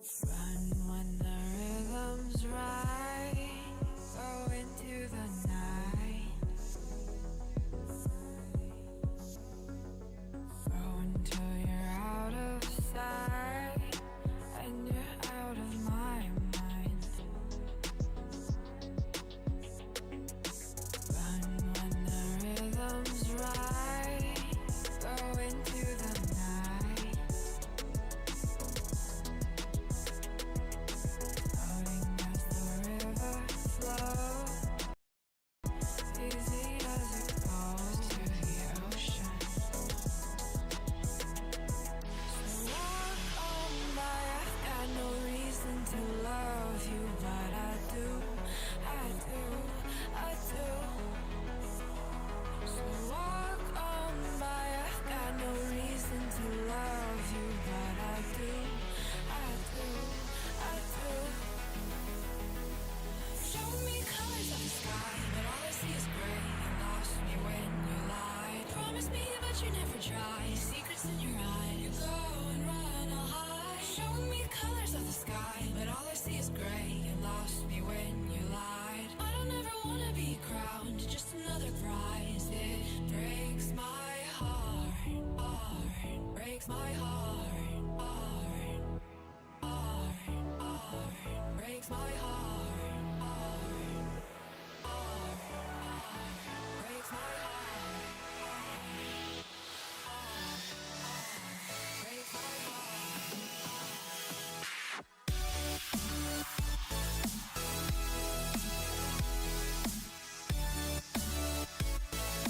Run when the rhythm's right. Go into the night. Go until you're out of sight and you're out of my mind. Run when the rhythm's right. Go into the night. Floating as the river flows, easy as it goes to the ocean. So walk on by, I've got no reason to love you, but I do, I do, I do. So walk on by, I've got no reason to love you, but I do, I do, I do. Show me colors of the sky, but all I see is gray. You lost me when you lied. Promise me, but you never try. Secrets in your eye, you go and run, I'll hide. Show me colors of the sky, but all I see is gray. You lost me when you lied. I don't ever wanna be crowned, just another prize. It breaks my heart, breaks my heart, breaks my heart. Breaks my heart.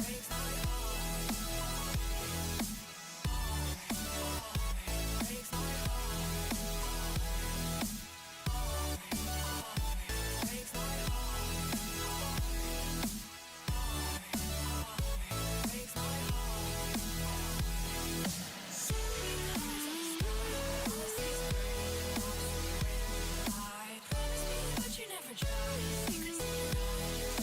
Breaks my heart. Breaks my heart. Breaks my heart. Breaks my heart. Breaks my heart. Lied. Promise me, but you never tried. Secrets in your eyes.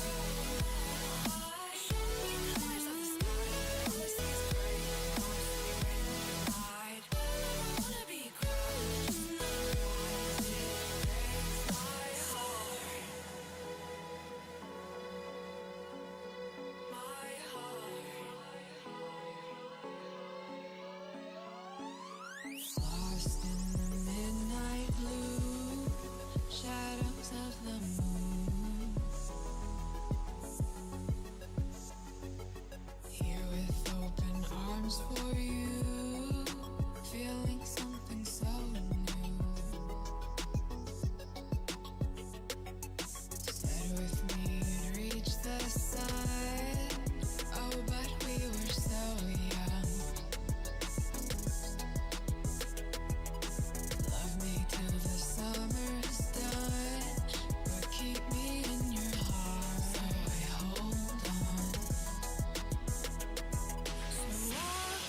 Show me colors of the sky. All I see is gray. Lost me when you lied. I don't wanna be crowned, just another prize. It breaks my heart. My heart. Lost in the midnight blue, shadows of the moon. Here with open arms for you, feeling something so new. Said with me you'd reach the sun. Oh, but we were so young. Love me till the summer's done, but keep me in your heart. So I hold on. So walk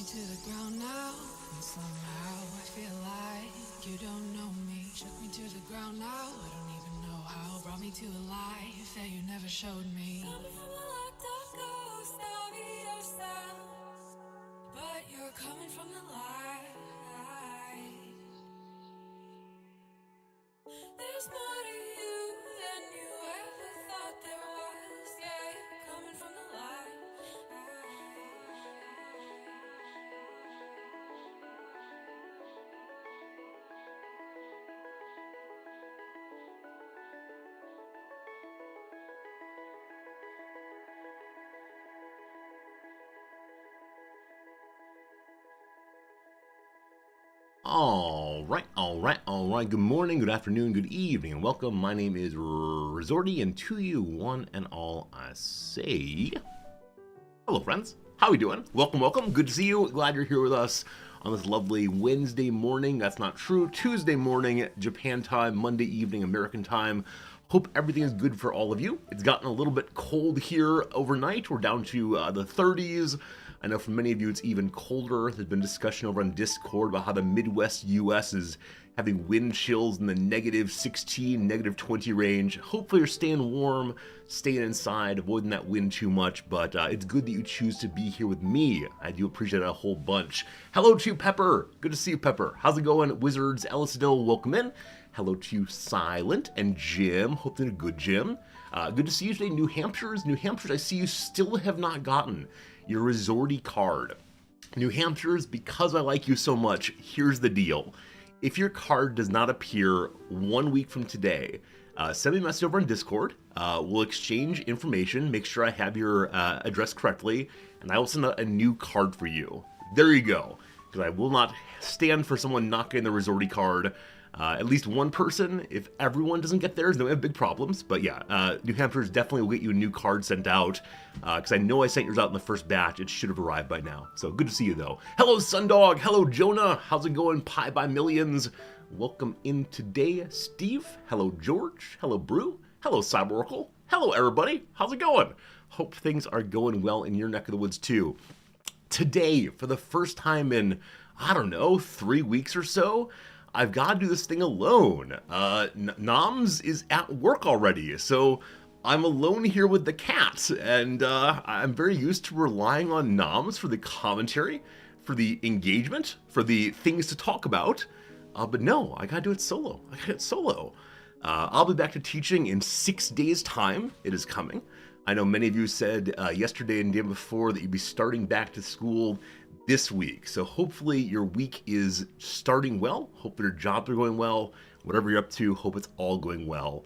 to the ground now, and somehow I feel like you don't know me. Shook me to the ground now, I don't even know how. Brought me to a life that you never showed me. Coming from the locked up ghost of yourself, but you're coming from the light. There's more to you than you ever thought there was. Yeah, you're coming from the light. All right. Good morning, good afternoon, good evening, and welcome. My name is Resorty, and to you, one and all, I say, hello, friends. How we doing? Welcome. Good to see you. Glad you're here with us on this lovely Wednesday morning. That's not true. Tuesday morning, Japan time, Monday evening, American time. Hope everything is good for all of you. It's gotten a little bit cold here overnight. We're down to the 30s. I know for many of you it's even colder. There's been discussion over on Discord about how the Midwest US is having wind chills in the negative 16, negative 20 range. Hopefully you're staying warm, staying inside, avoiding that wind too much, but it's good that you choose to be here with me. I do appreciate it a whole bunch. Hello to Pepper. Good to see you, Pepper. How's it going? Wizards, Ellisdale, welcome in. Hello to Silent and Jim. Hope they're good, Jim. Good to see you today, New Hampshires. New Hampshires, I see you still have not gotten your Resorty card. New Hampshires, because I like you so much, here's the deal. If your card does not appear 1 week from today, send me a message over on Discord. We'll exchange information, make sure I have your address correctly, and I will send out a new card for you. There you go. Because I will not stand for someone not getting the Resorty card. At least one person. If everyone doesn't get theirs, then we have big problems. But yeah, New Hampshire's definitely will get you a new card sent out. Because I know I sent yours out in the first batch. It should have arrived by now. So good to see you, though. Hello, Sundog. Hello, Jonah. How's it going? Pie by Millions. Welcome in today, Steve. Hello, George. Hello, Brew. Hello, Cyberorcle. Hello, everybody. How's it going? Hope things are going well in your neck of the woods, too. Today, for the first time in, I don't know, 3 weeks or so, I've got to do this thing alone. Noms is at work already, so I'm alone here with the cat, and I'm very used to relying on Noms for the commentary, for the engagement, for the things to talk about, but no, I gotta do it solo. I'll be back to teaching in 6 days' time. It is coming. I know many of you said yesterday and the day before that you'd be starting back to school this week. So hopefully your week is starting well. Hope your jobs are going well. Whatever you're up to, hope it's all going well.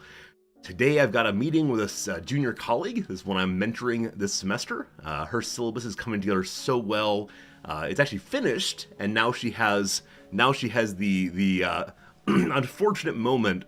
Today I've got a meeting with a junior colleague. This is one I'm mentoring this semester. Her syllabus is coming together so well. It's actually finished, and now she has the unfortunate moment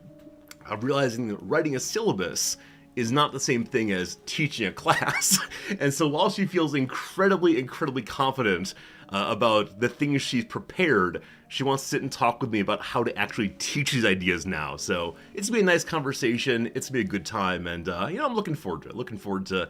of realizing that writing a syllabus is not the same thing as teaching a class. And so while she feels incredibly confident about the things she's prepared, she wants to sit and talk with me about how to actually teach these ideas now. So it's gonna be a nice conversation. It's gonna be a good time. And, I'm looking forward to it. Looking forward to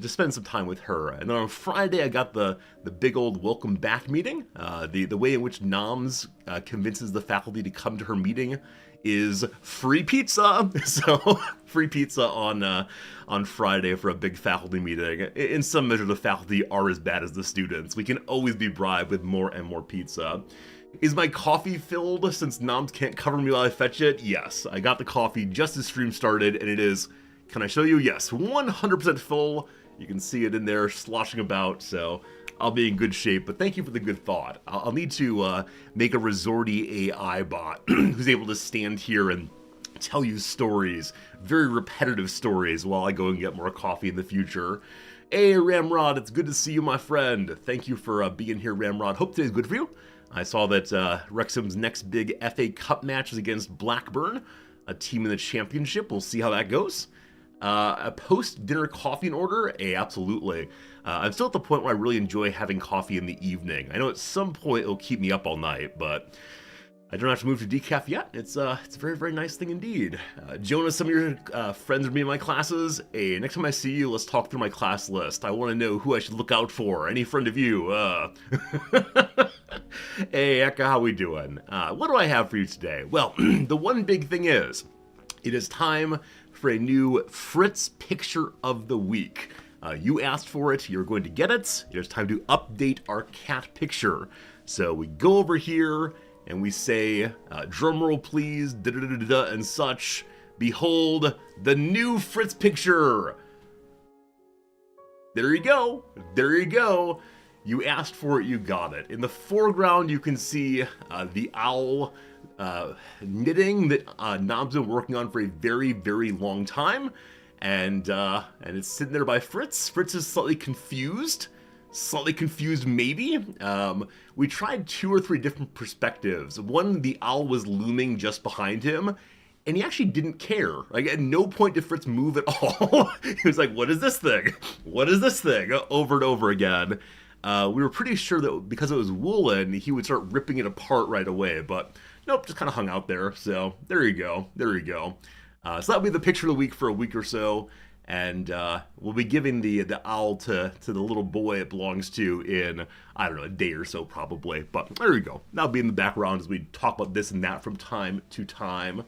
spend some time with her. And then on Friday, I got the big old welcome back meeting. The way in which Noms convinces the faculty to come to her meeting is free pizza. So free pizza on Friday for a big faculty meeting. In some measure, the faculty are as bad as the students. We can always be bribed with more and more pizza. Is my coffee filled since Noms can't cover me while I fetch it? Yes, I got the coffee just as stream started, and it is, can I show you? Yes, 100% full. You can see it in there sloshing about, so I'll be in good shape, but thank you for the good thought. I'll need to make a Resorty AI bot who's able to stand here and tell you stories, very repetitive stories, while I go and get more coffee in the future. Hey, Ramrod, it's good to see you, my friend. Thank you for being here, Ramrod. Hope today's good for you. I saw that Wrexham's next big FA Cup match is against Blackburn, a team in the championship. We'll see how that goes. A post-dinner coffee in order? Absolutely. I'm still at the point where I really enjoy having coffee in the evening. I know at some point it'll keep me up all night, but I don't have to move to decaf yet. It's a very, very nice thing indeed. Jonah, some of your friends are being in my classes. Hey, next time I see you, let's talk through my class list. I want to know who I should look out for. Any friend of you? Hey, Eka, how we doing? What do I have for you today? Well, the one big thing is, it is time for a new Fritz Picture of the Week. You asked for it, you're going to get it. It's time to update our cat picture. So we go over here, and we say, drumroll please, da-da-da-da-da, and such. Behold, the new Fritz picture. There you go. There you go. You asked for it, you got it. In the foreground, you can see the owl knitting that Knob's been working on for a very, very long time. And it's sitting there by Fritz. Fritz is slightly confused maybe. We tried 2 or 3 different perspectives. One, the owl was looming just behind him, and he actually didn't care. Like, at no point did Fritz move at all. He was like, what is this thing? What is this thing? Over and over again. We were pretty sure that because it was woolen, he would start ripping it apart right away, but nope, just kind of hung out there. So there you go. There you go. So that'll be the picture of the week for a week or so. And we'll be giving the owl to the little boy it belongs to in, I don't know, a day or so probably. But there you go. That'll be in the background as we talk about this and that from time to time.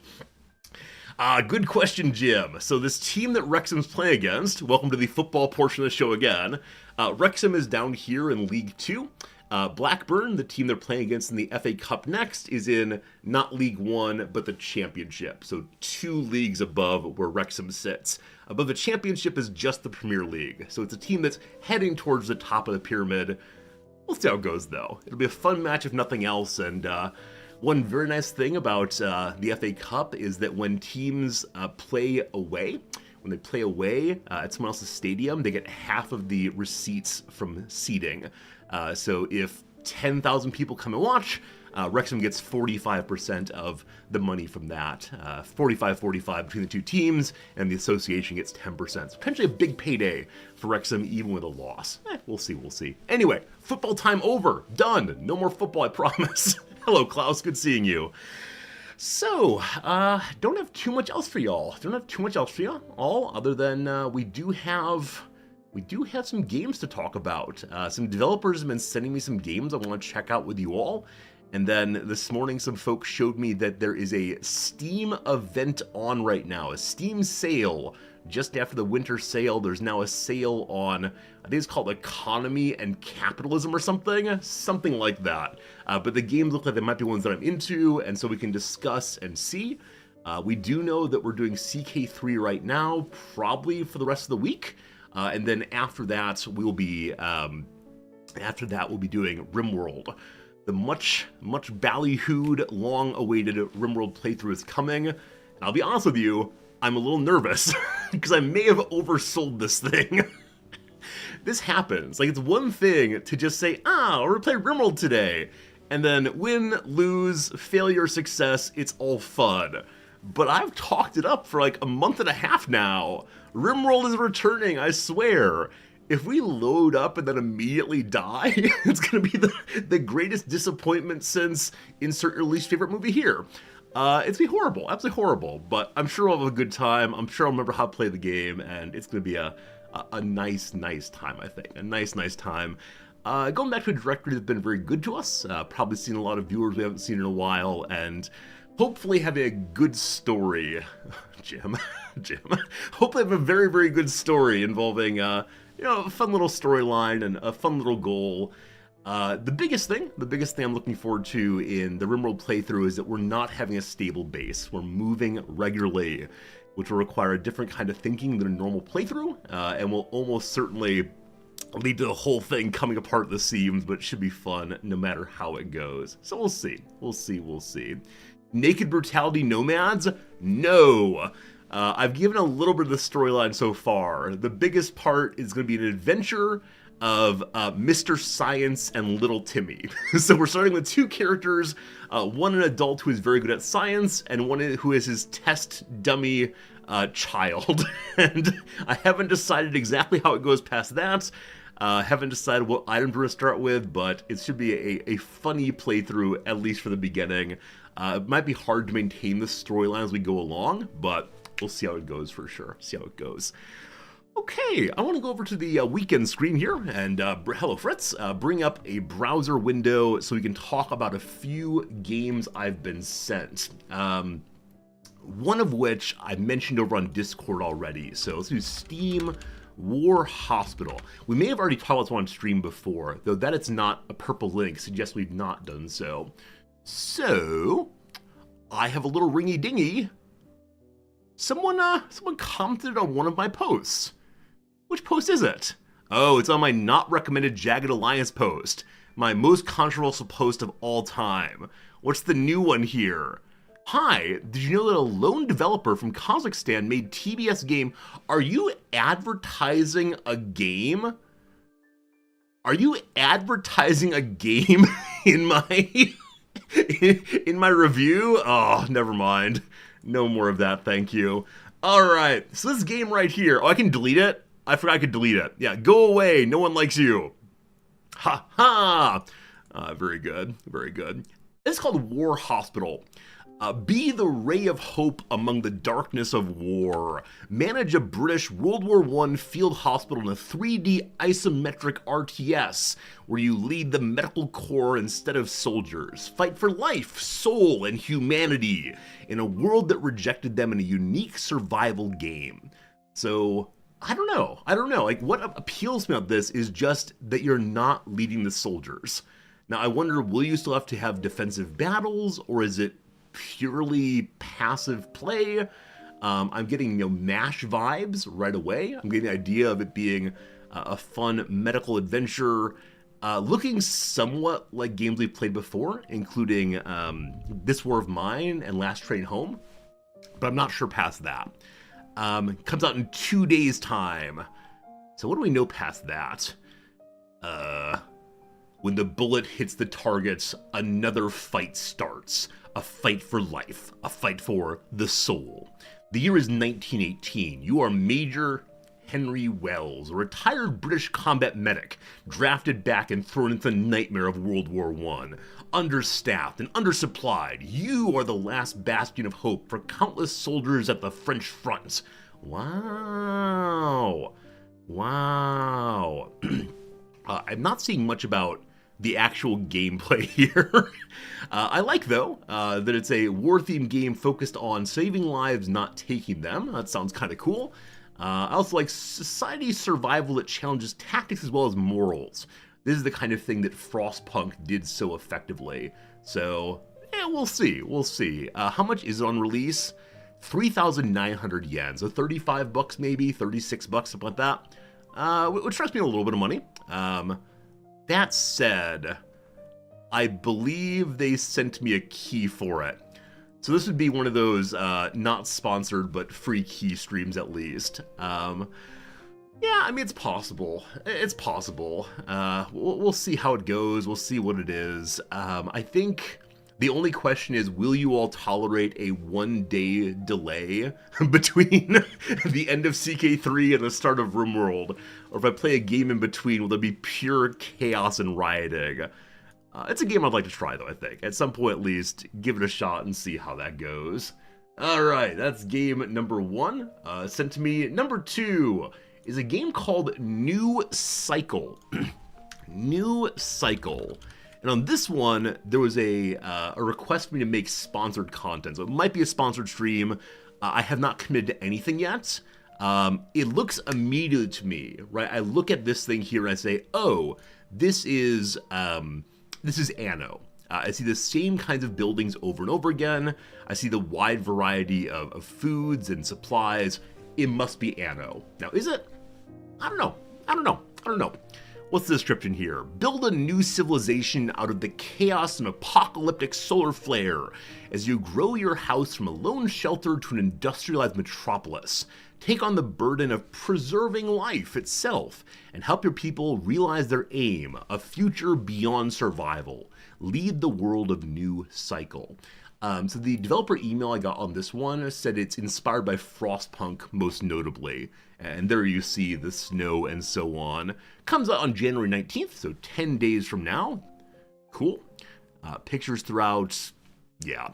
Good question, Jim. So this team that Wrexham's playing against, welcome to the football portion of the show again. Wrexham is down here in League 2. Blackburn, the team they're playing against in the FA Cup next, is in not League 1, but the Championship. So 2 leagues above where Wrexham sits. Above the Championship is just the Premier League. So it's a team that's heading towards the top of the pyramid. We'll see how it goes, though. It'll be a fun match if nothing else. And one very nice thing about the FA Cup is that when teams play away, at someone else's stadium, they get half of the receipts from seating. So if 10,000 people come and watch, Wrexham gets 45% of the money from that. 45-45 between the 2 teams, and the association gets 10%. So potentially a big payday for Wrexham, even with a loss. We'll see. Anyway, football time over. Done. No more football, I promise. Hello, Klaus. Good seeing you. So, don't have too much else for y'all. Other than we do have some games to talk about. Some developers have been sending me some games I want to check out with you all. And then this morning, some folks showed me that there is a Steam event on right now, a Steam sale. Just after the winter sale, there's now a sale on, I think it's called Economy and Capitalism or something like that. But the games look like they might be ones that I'm into, and so we can discuss and see. We do know that we're doing CK3 right now, probably for the rest of the week. And then after that, we'll be doing RimWorld. The much ballyhooed, long-awaited RimWorld playthrough is coming. And I'll be honest with you, I'm a little nervous because I may have oversold this thing. This happens. Like, it's one thing to just say, we're gonna play RimWorld today. And then win, lose, failure, success, it's all fun. But I've talked it up for like a month and a half now. RimWorld is returning, I swear. If we load up and then immediately die, it's going to be the greatest disappointment since insert your least favorite movie here. It's going to be horrible, absolutely horrible. But I'm sure I'll have a good time. I'm sure I'll remember how to play the game, and it's going to be a nice time, I think. A nice time. Going back to a director that's been very good to us. Probably seen a lot of viewers we haven't seen in a while, and hopefully having a good story. Jim. Hopefully have a very, very good story involving, a fun little storyline and a fun little goal. The biggest thing I'm looking forward to in the RimWorld playthrough is that we're not having a stable base. We're moving regularly, which will require a different kind of thinking than a normal playthrough, and will almost certainly lead to the whole thing coming apart at the seams, but it should be fun no matter how it goes. So we'll see. Naked Brutality Nomads? No! I've given a little bit of the storyline so far. The biggest part is going to be an adventure of Mr. Science and Little Timmy. So we're starting with 2 characters, one an adult who is very good at science, and one who is his test dummy child. And I haven't decided exactly how it goes past that. Haven't decided what items we're going to start with, but it should be a funny playthrough, at least for the beginning. It might be hard to maintain the storyline as we go along, but we'll see how it goes for sure. See how it goes. Okay, I want to go over to the weekend screen here, and hello Fritz, bring up a browser window so we can talk about a few games I've been sent. One of which I mentioned over on Discord already, so let's do Steam War Hospital. We may have already talked about this one on stream before, though that it's not a purple link suggests we've not done so. So, I have a little ringy-dingy. Someone commented on one of my posts. Which post is it? Oh, it's on my not recommended Jagged Alliance post. My most controversial post of all time. What's the new one here? Hi, did you know that a lone developer from Kazakhstan made TBS game? Are you advertising a game? Are you advertising a game in my in my review? Oh, never mind. No more of that, thank you. Alright, so this game right here. Oh, I can delete it? I forgot I could delete it. Yeah, go away. No one likes you. Ha ha. Very good. Very good. It's called War Hospital. Be the ray of hope among the darkness of war. Manage a British World War I field hospital in a 3D isometric RTS where you lead the medical corps instead of soldiers. Fight for life, soul, and humanity in a world that rejected them in a unique survival game. So, I don't know. Like, what appeals to me about this is just that you're not leading the soldiers. Now, I wonder, will you still have to have defensive battles, or is it purely passive play? I'm getting, MASH vibes right away. I'm getting the idea of it being a fun medical adventure, looking somewhat like games we've played before, including This War of Mine and Last Train Home, but I'm not sure past that. Comes out in 2 days' time. So what do we know past that? When the bullet hits the targets, another fight starts. A fight for life. A fight for the soul. The year is 1918. You are Major Henry Wells, a retired British combat medic, drafted back and thrown into the nightmare of World War I. Understaffed and undersupplied, you are the last bastion of hope for countless soldiers at the French front. Wow. Wow. I'm not seeing much about the actual gameplay here. I like, though, that it's a war-themed game focused on saving lives, not taking them. That sounds kind of cool. I also like society survival that challenges tactics as well as morals. This is the kind of thing that Frostpunk did so effectively. So, yeah, we'll see. We'll see. How much is it on release? 3,900 yen. So 35 bucks maybe, 36 bucks, something like that. Which strikes me a little bit of money. That said, I believe they sent me a key for it. So this would be one of those not sponsored but free key streams at least. Yeah, I mean, it's possible. It's possible. We'll see how it goes. We'll see what it is. I think the only question is, will you all tolerate a 1-day delay between the end of CK3 and the start of RimWorld? Or if I play a game in between, will there be pure chaos and rioting? It's a game I'd like to try, though, I think. At some point, at least, give it a shot and see how that goes. Alright, that's game number 1. Sent to me. Number 2 is a game called New Cycle. New Cycle. And on this one, there was a request for me to make sponsored content. So it might be a sponsored stream. I have not committed to anything yet. It looks immediately to me, right? I look at this thing here and I say, oh, this is Anno. I see the same kinds of buildings over and over again. I see the wide variety of foods and supplies. It must be Anno. Now, is it? I don't know. What's the description here? Build a new civilization out of the chaos and apocalyptic solar flare as you grow your house from a lone shelter to an industrialized metropolis. Take on the burden of preserving life itself and help your people realize their aim, a future beyond survival. Lead the world of New Cycle. So the developer email I got on this one said it's inspired by Frostpunk most notably. And there you see the snow and so on. Comes out on January 19th, so 10 days from now. Cool. Pictures throughout. Yeah.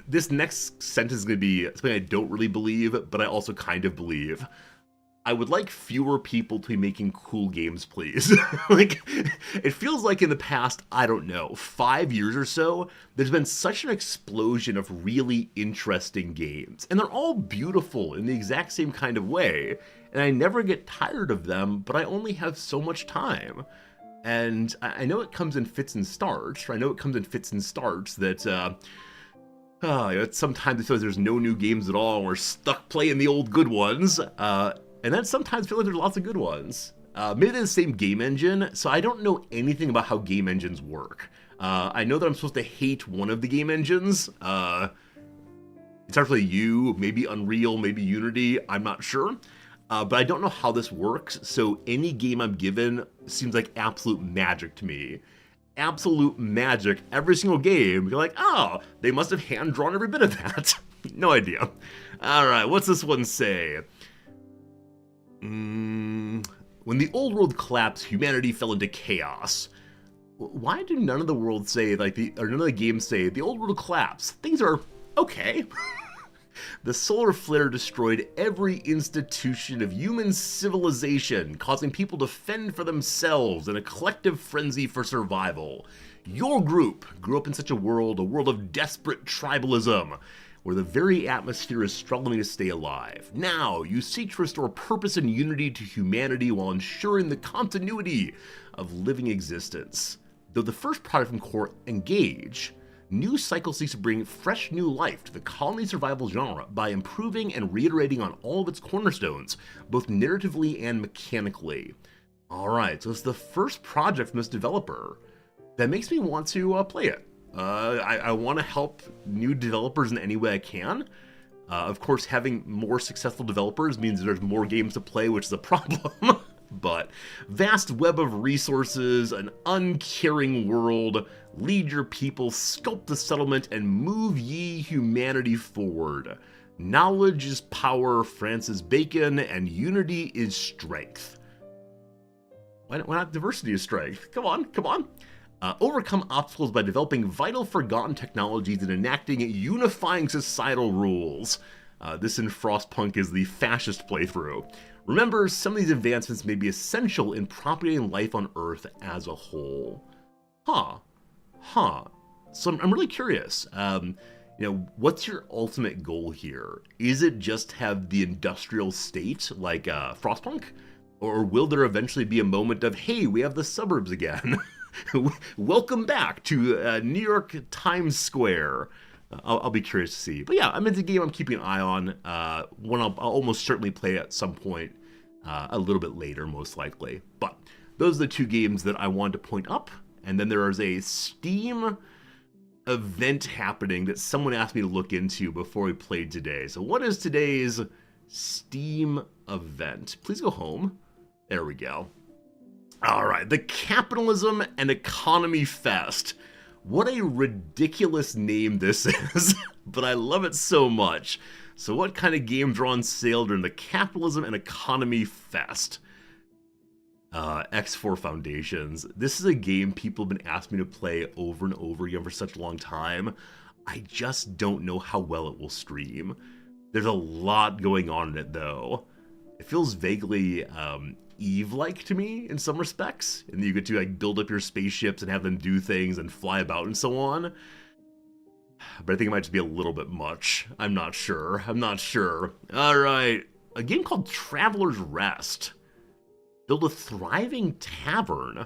This next sentence is going to be something I don't really believe, but I also kind of believe. I would like fewer people to be making cool games, please. Like, it feels like in the past, I don't know, 5 years or so, there's been such an explosion of really interesting games. And they're all beautiful in the exact same kind of way. And I never get tired of them, but I only have so much time. And I know it comes in fits and starts. That sometimes it says there's no new games at all, and we're stuck playing the old good ones. And then sometimes feel like there's lots of good ones. Maybe they're the same game engine, so I don't know anything about how game engines work. I know that I'm supposed to hate one of the game engines. It's actually maybe Unreal, maybe Unity, I'm not sure. But I don't know how this works, so any game I'm given seems like absolute magic to me. Absolute magic. Every single game, you're like, oh, they must have hand-drawn every bit of that. No idea. All right, what's this one say? When the old world collapsed, humanity fell into chaos. Why do none of the worlds say, none of the games say, the old world collapsed? Things are okay. The solar flare destroyed every institution of human civilization, causing people to fend for themselves in a collective frenzy for survival. Your group grew up in such a world of desperate tribalism, where the very atmosphere is struggling to stay alive. Now, you seek to restore purpose and unity to humanity while ensuring the continuity of living existence. Though the first product from Core, Engage, New Cycle seeks to bring fresh new life to the colony survival genre by improving and reiterating on all of its cornerstones, both narratively and mechanically. Alright, so it's the first project from this developer. That makes me want to play it. I want to help new developers in any way I can. Of course, having more successful developers means there's more games to play, which is a problem. But vast web of resources, an uncaring world, lead your people, sculpt the settlement, and move ye humanity forward. Knowledge is power, Francis Bacon, and unity is strength. Why not diversity is strength? Come on. Overcome obstacles by developing vital forgotten technologies and enacting unifying societal rules. This in Frostpunk is the fascist playthrough. Remember, some of these advancements may be essential in propagating life on Earth as a whole. So I'm really curious. What's your ultimate goal here? Is it just have the industrial state like Frostpunk? Or will there eventually be a moment of, hey, we have the suburbs again? Welcome back to New York Times Square. I'll be curious to see. But yeah, it's a game I'm keeping an eye on. One I'll almost certainly play at some point, a little bit later, most likely. But those are the two games that I wanted to point up. And then there is a Steam event happening that someone asked me to look into before we played today. So what is today's Steam event? Please go home. There we go. All right, the Capitalism and Economy Fest. What a ridiculous name this is, but I love it so much. So what kind of games are on sale during the Capitalism and Economy Fest? X4 Foundations. This is a game people have been asking me to play over and over again for such a long time. I just don't know how well it will stream. There's a lot going on in it, though. It feels vaguely Eve-like to me in some respects, and you get to build up your spaceships and have them do things and fly about and so on. But I think it might just be a little bit much. I'm not sure. All right, a game called Traveler's Rest. Build a thriving tavern.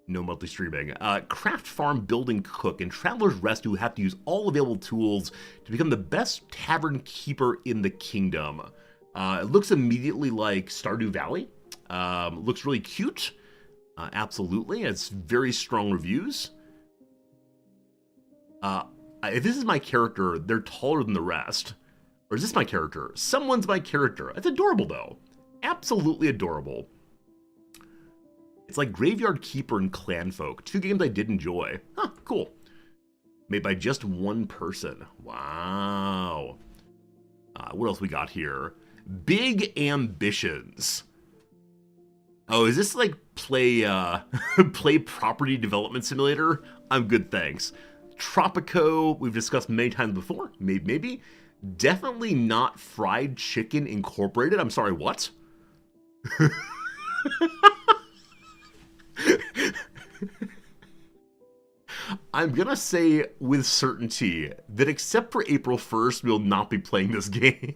No monthly streaming. Craft farm, building, cook, and Traveler's Rest who have to use all available tools to become the best tavern keeper in the kingdom. It looks immediately like Stardew Valley. Looks really cute. Absolutely. It's very strong reviews. If this is my character, they're taller than the rest. Or is this my character? Someone's my character. It's adorable, though. Absolutely adorable. It's like Graveyard Keeper and Clanfolk. Two games I did enjoy. Huh, cool. Made by just one person. Wow. What else we got here? Big Ambitions. Oh, is this like play play property development simulator? I'm good, thanks. Tropico, we've discussed many times before. Maybe. Definitely not Fried Chicken Incorporated. I'm sorry, what? I'm gonna say with certainty that except for April 1st, we'll not be playing this game.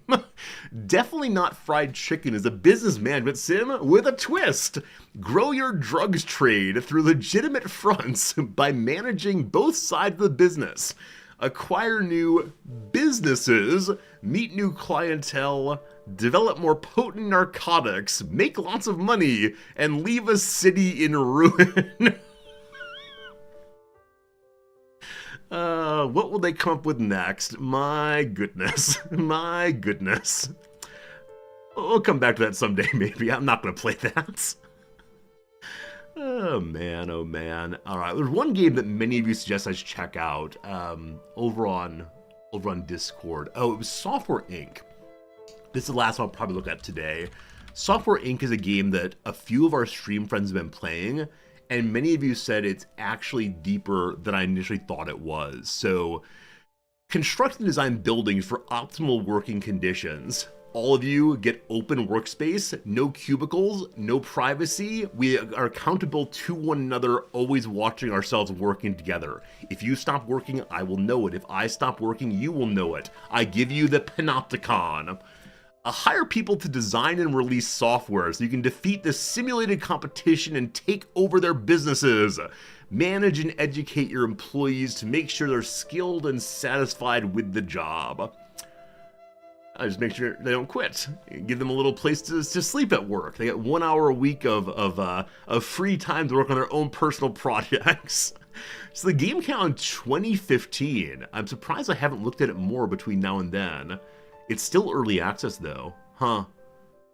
Definitely not Fried Chicken is a business management sim with a twist. Grow your drugs trade through legitimate fronts by managing both sides of the business. Acquire new businesses, meet new clientele, develop more potent narcotics, make lots of money, and leave a city in ruin. What will they come up with next? My goodness. My goodness. We'll come back to that someday, maybe. I'm not going to play that. Oh, man. Oh, man. All right. There's one game that many of you suggest I should check out over on Discord. Oh, it was Software Inc. This is the last one I'll probably look at today. Software Inc. is a game that a few of our stream friends have been playing, and many of you said it's actually deeper than I initially thought it was. So, construct and design buildings for optimal working conditions. All of you get open workspace, no cubicles, no privacy. We are accountable to one another, always watching ourselves working together. If you stop working, I will know it. If I stop working, you will know it. I give you the panopticon. Hire people to design and release software so you can defeat the simulated competition and take over their businesses. Manage and educate your employees to make sure they're skilled and satisfied with the job. Just make sure they don't quit. Give them a little place to sleep at work. They get 1 hour a week of free time to work on their own personal projects. So the game came out in 2015. I'm surprised I haven't looked at it more between now and then. It's still early access, though. Huh.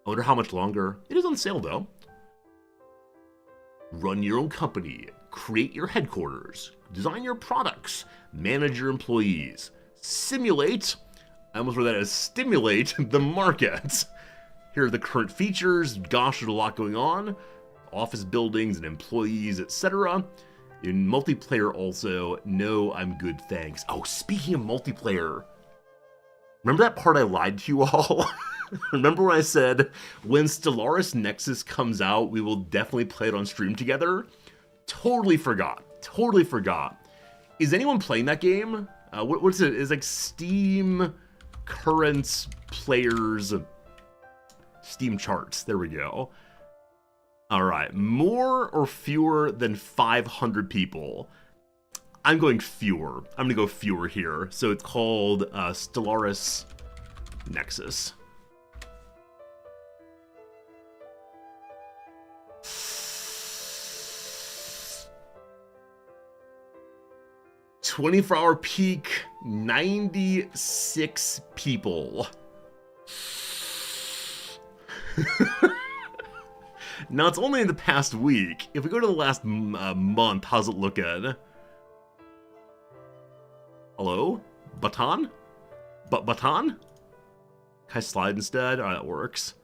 I wonder how much longer. It is on sale, though. Run your own company. Create your headquarters. Design your products. Manage your employees. Simulate. I almost read that as stimulate the market. Here are the current features. Gosh, there's a lot going on. Office buildings and employees, etc. In multiplayer also. No, I'm good, thanks. Oh, speaking of multiplayer... Remember that part I lied to you all? Remember when I said, when Stellaris Nexus comes out, we will definitely play it on stream together? Totally forgot. Totally forgot. Is anyone playing that game? What's it? It's like Steam current players, Steam charts. There we go. All right. More or fewer than 500 people? I'm going fewer. I'm going to go fewer here. So it's called Stellaris Nexus. "24-hour peak, 96 people." Now, it's only in the past week. If we go to the last month, how's it looking? Hello? Baton? Baton? Can I slide instead? Alright, that works.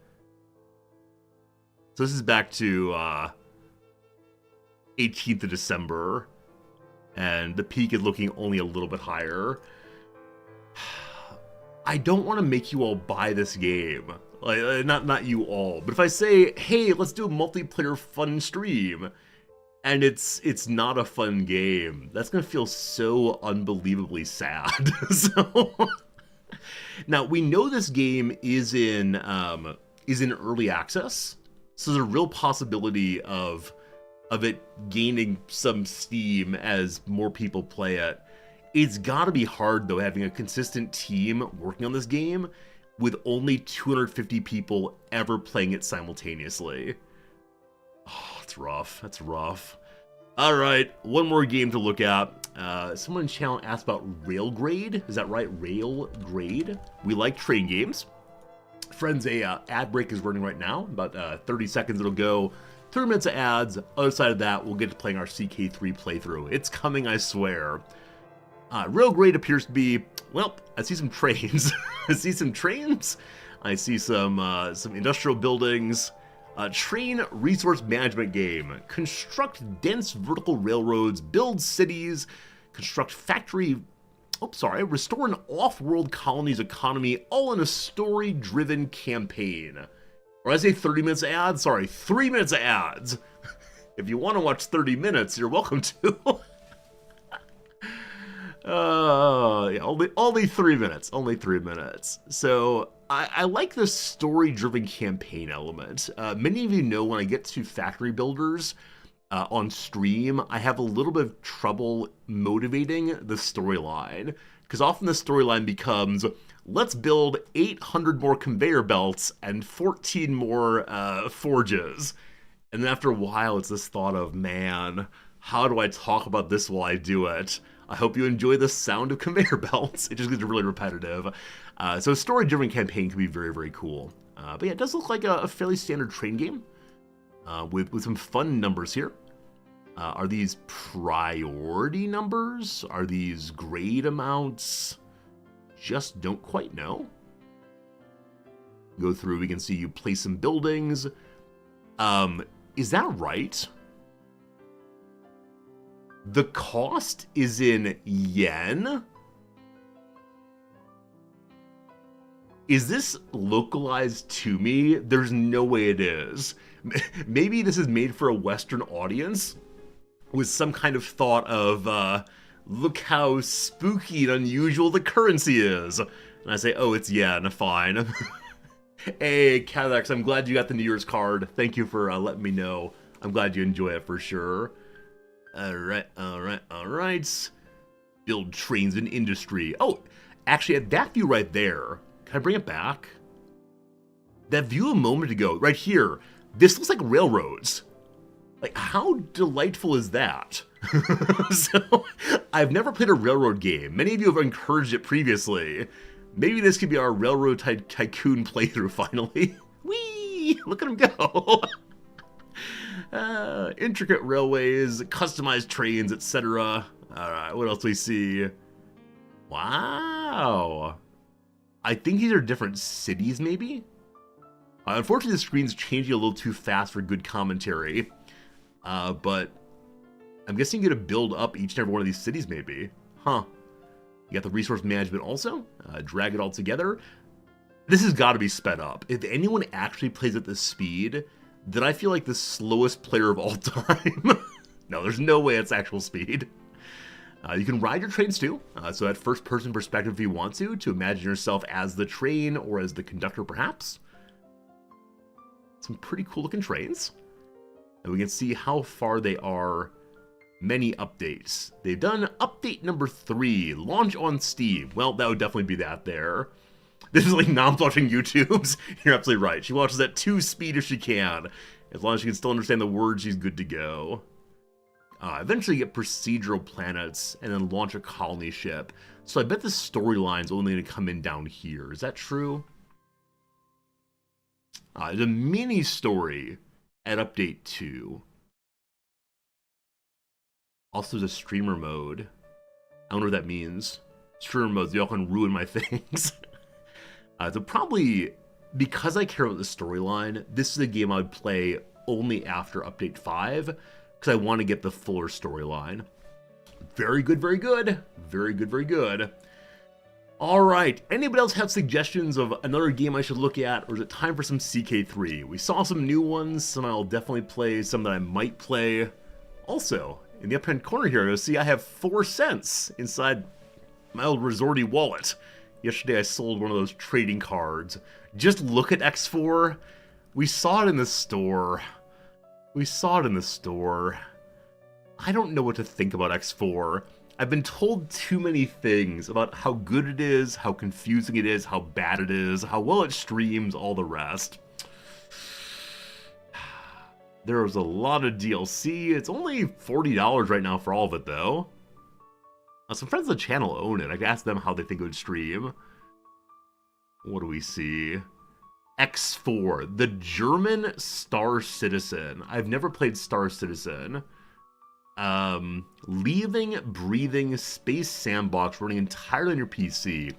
So this is back to 18th of December. And the peak is looking only a little bit higher. I don't want to make you all buy this game. Like, not you all. But if I say, hey, let's do a multiplayer fun stream, and it's not a fun game, that's gonna feel so unbelievably sad. So now we know this game is in early access, so there's a real possibility of it gaining some steam as more people play it. It's gotta be hard though, having a consistent team working on this game with only 250 people ever playing it simultaneously. Oh, it's rough. That's rough. All right, one more game to look at. Someone in the channel asked about Railgrade. Is that right? Railgrade? We like train games. Friends, a ad break is running right now. About 30 seconds it'll go. 3 minutes of ads. Other side of that, we'll get to playing our CK3 playthrough. It's coming, I swear. Railgrade appears to be, well, I see some trains. I see some trains. I see some industrial buildings. A train resource management game. Construct dense vertical railroads, build cities, restore an off-world colony's economy, all in a story-driven campaign. Or I say 30 minutes of ads? Sorry, 3 minutes of ads. If you want to watch 30 minutes, you're welcome to. Yeah, only 3 minutes. Only 3 minutes. So I like the story-driven campaign element. Many of you know when I get to factory builders on stream, I have a little bit of trouble motivating the storyline. Because often the storyline becomes, let's build 800 more conveyor belts and 14 more forges. And then after a while, it's this thought of, man, how do I talk about this while I do it? I hope you enjoy the sound of conveyor belts. It just gets really repetitive. So a story-driven campaign can be very, very cool. But yeah, it does look like a fairly standard train game with some fun numbers here. Are these priority numbers? Are these grade amounts? Just don't quite know. Go through, we can see you place some buildings. Is that right? The cost is in yen? Is this localized to me? There's no way it is. Maybe this is made for a Western audience with some kind of thought of, look how spooky and unusual the currency is. And I say, oh, it's yen, fine. Hey, Cadillacs, I'm glad you got the New Year's card. Thank you for letting me know. I'm glad you enjoy it for sure. Alright. Build trains in industry. Oh, actually, at that view right there, can I bring it back? That view a moment ago, right here, this looks like railroads. Like, how delightful is that? So, I've never played a railroad game. Many of you have encouraged it previously. Maybe this could be our Railroad Tycoon playthrough, finally. Whee! Look at him go! Intricate railways, customized trains, etc. Alright, what else do we see? Wow! I think these are different cities, maybe? Unfortunately, the screen's changing a little too fast for good commentary. But I'm guessing you're going to build up each and every one of these cities, maybe. Huh. You got the resource management also. Drag it all together. This has got to be sped up. If anyone actually plays at this speed, then I feel like the slowest player of all time. No, there's no way it's actual speed. You can ride your trains too. So that first person perspective if you want to imagine yourself as the train or as the conductor perhaps. Some pretty cool looking trains. And we can see how far they are. Many updates. They've done update number 3, launch on Steam. Well, that would definitely be that there. This is like Mom's watching YouTube's. You're absolutely right. She watches at 2 speed if she can. As long as she can still understand the words, she's good to go. Eventually get procedural planets and then launch a colony ship. So I bet the storyline's only going to come in down here. Is that true? There's a mini story at update 2. Also, there's a streamer mode. I don't know what that means. Streamer modes, y'all can ruin my things. So probably, because I care about the storyline, this is a game I would play only after update 5, because I want to get the fuller storyline. Very good, very good. Very good, very good. Alright, anybody else have suggestions of another game I should look at, or is it time for some CK3? We saw some new ones, some I'll definitely play, some that I might play. Also, in the upper hand corner here, you'll see I have 4 cents inside my old Resorty wallet. Yesterday I sold one of those trading cards. Just look at X4. We saw it in the store. I don't know what to think about X4. I've been told too many things about how good it is, how confusing it is, how bad it is, how well it streams, all the rest. There was a lot of DLC. It's only $40 right now for all of it, though. Some friends of the channel own it. I could ask them how they think it would stream. What do we see? X4, the German Star Citizen. I've never played Star Citizen. Leaving, breathing, space sandbox running entirely on your PC.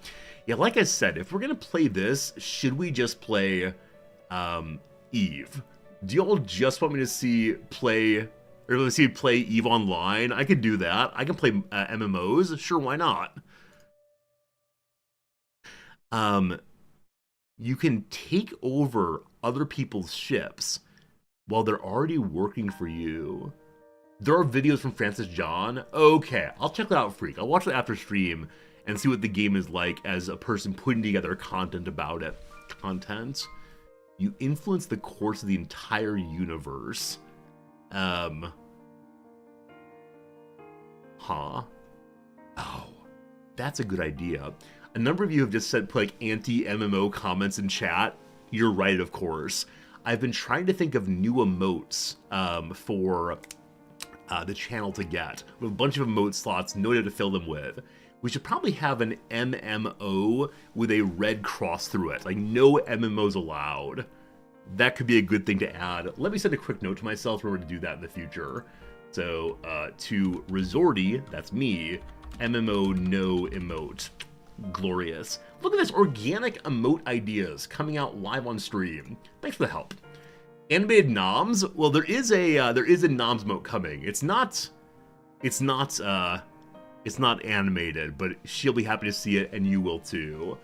Yeah, like I said, if we're gonna play this, should we just play Eve? Do y'all just want me to see play EVE Online? I could do that. I can play MMOs. Sure, why not? You can take over other people's ships while they're already working for you. There are videos from Francis John. Okay, I'll check that out, Freak. I'll watch it after stream and see what the game is like as a person putting together content about it. Content. You influence the course of the entire universe. Huh. Oh, that's a good idea. A number of you have just said put like anti-MMO comments in chat. You're right, of course. I've been trying to think of new emotes for the channel to get. We have a bunch of emote slots, no idea to fill them with. We should probably have an MMO with a red cross through it. Like, no MMOs allowed. That could be a good thing to add. Let me send a quick note to myself. Remember to do that in the future. So, to Resorty, that's me, MMO no emote. Glorious. Look at this, organic emote ideas coming out live on stream. Thanks for the help. Animated noms? Well, there is a noms emote coming. It's not animated, but she'll be happy to see it, and you will too.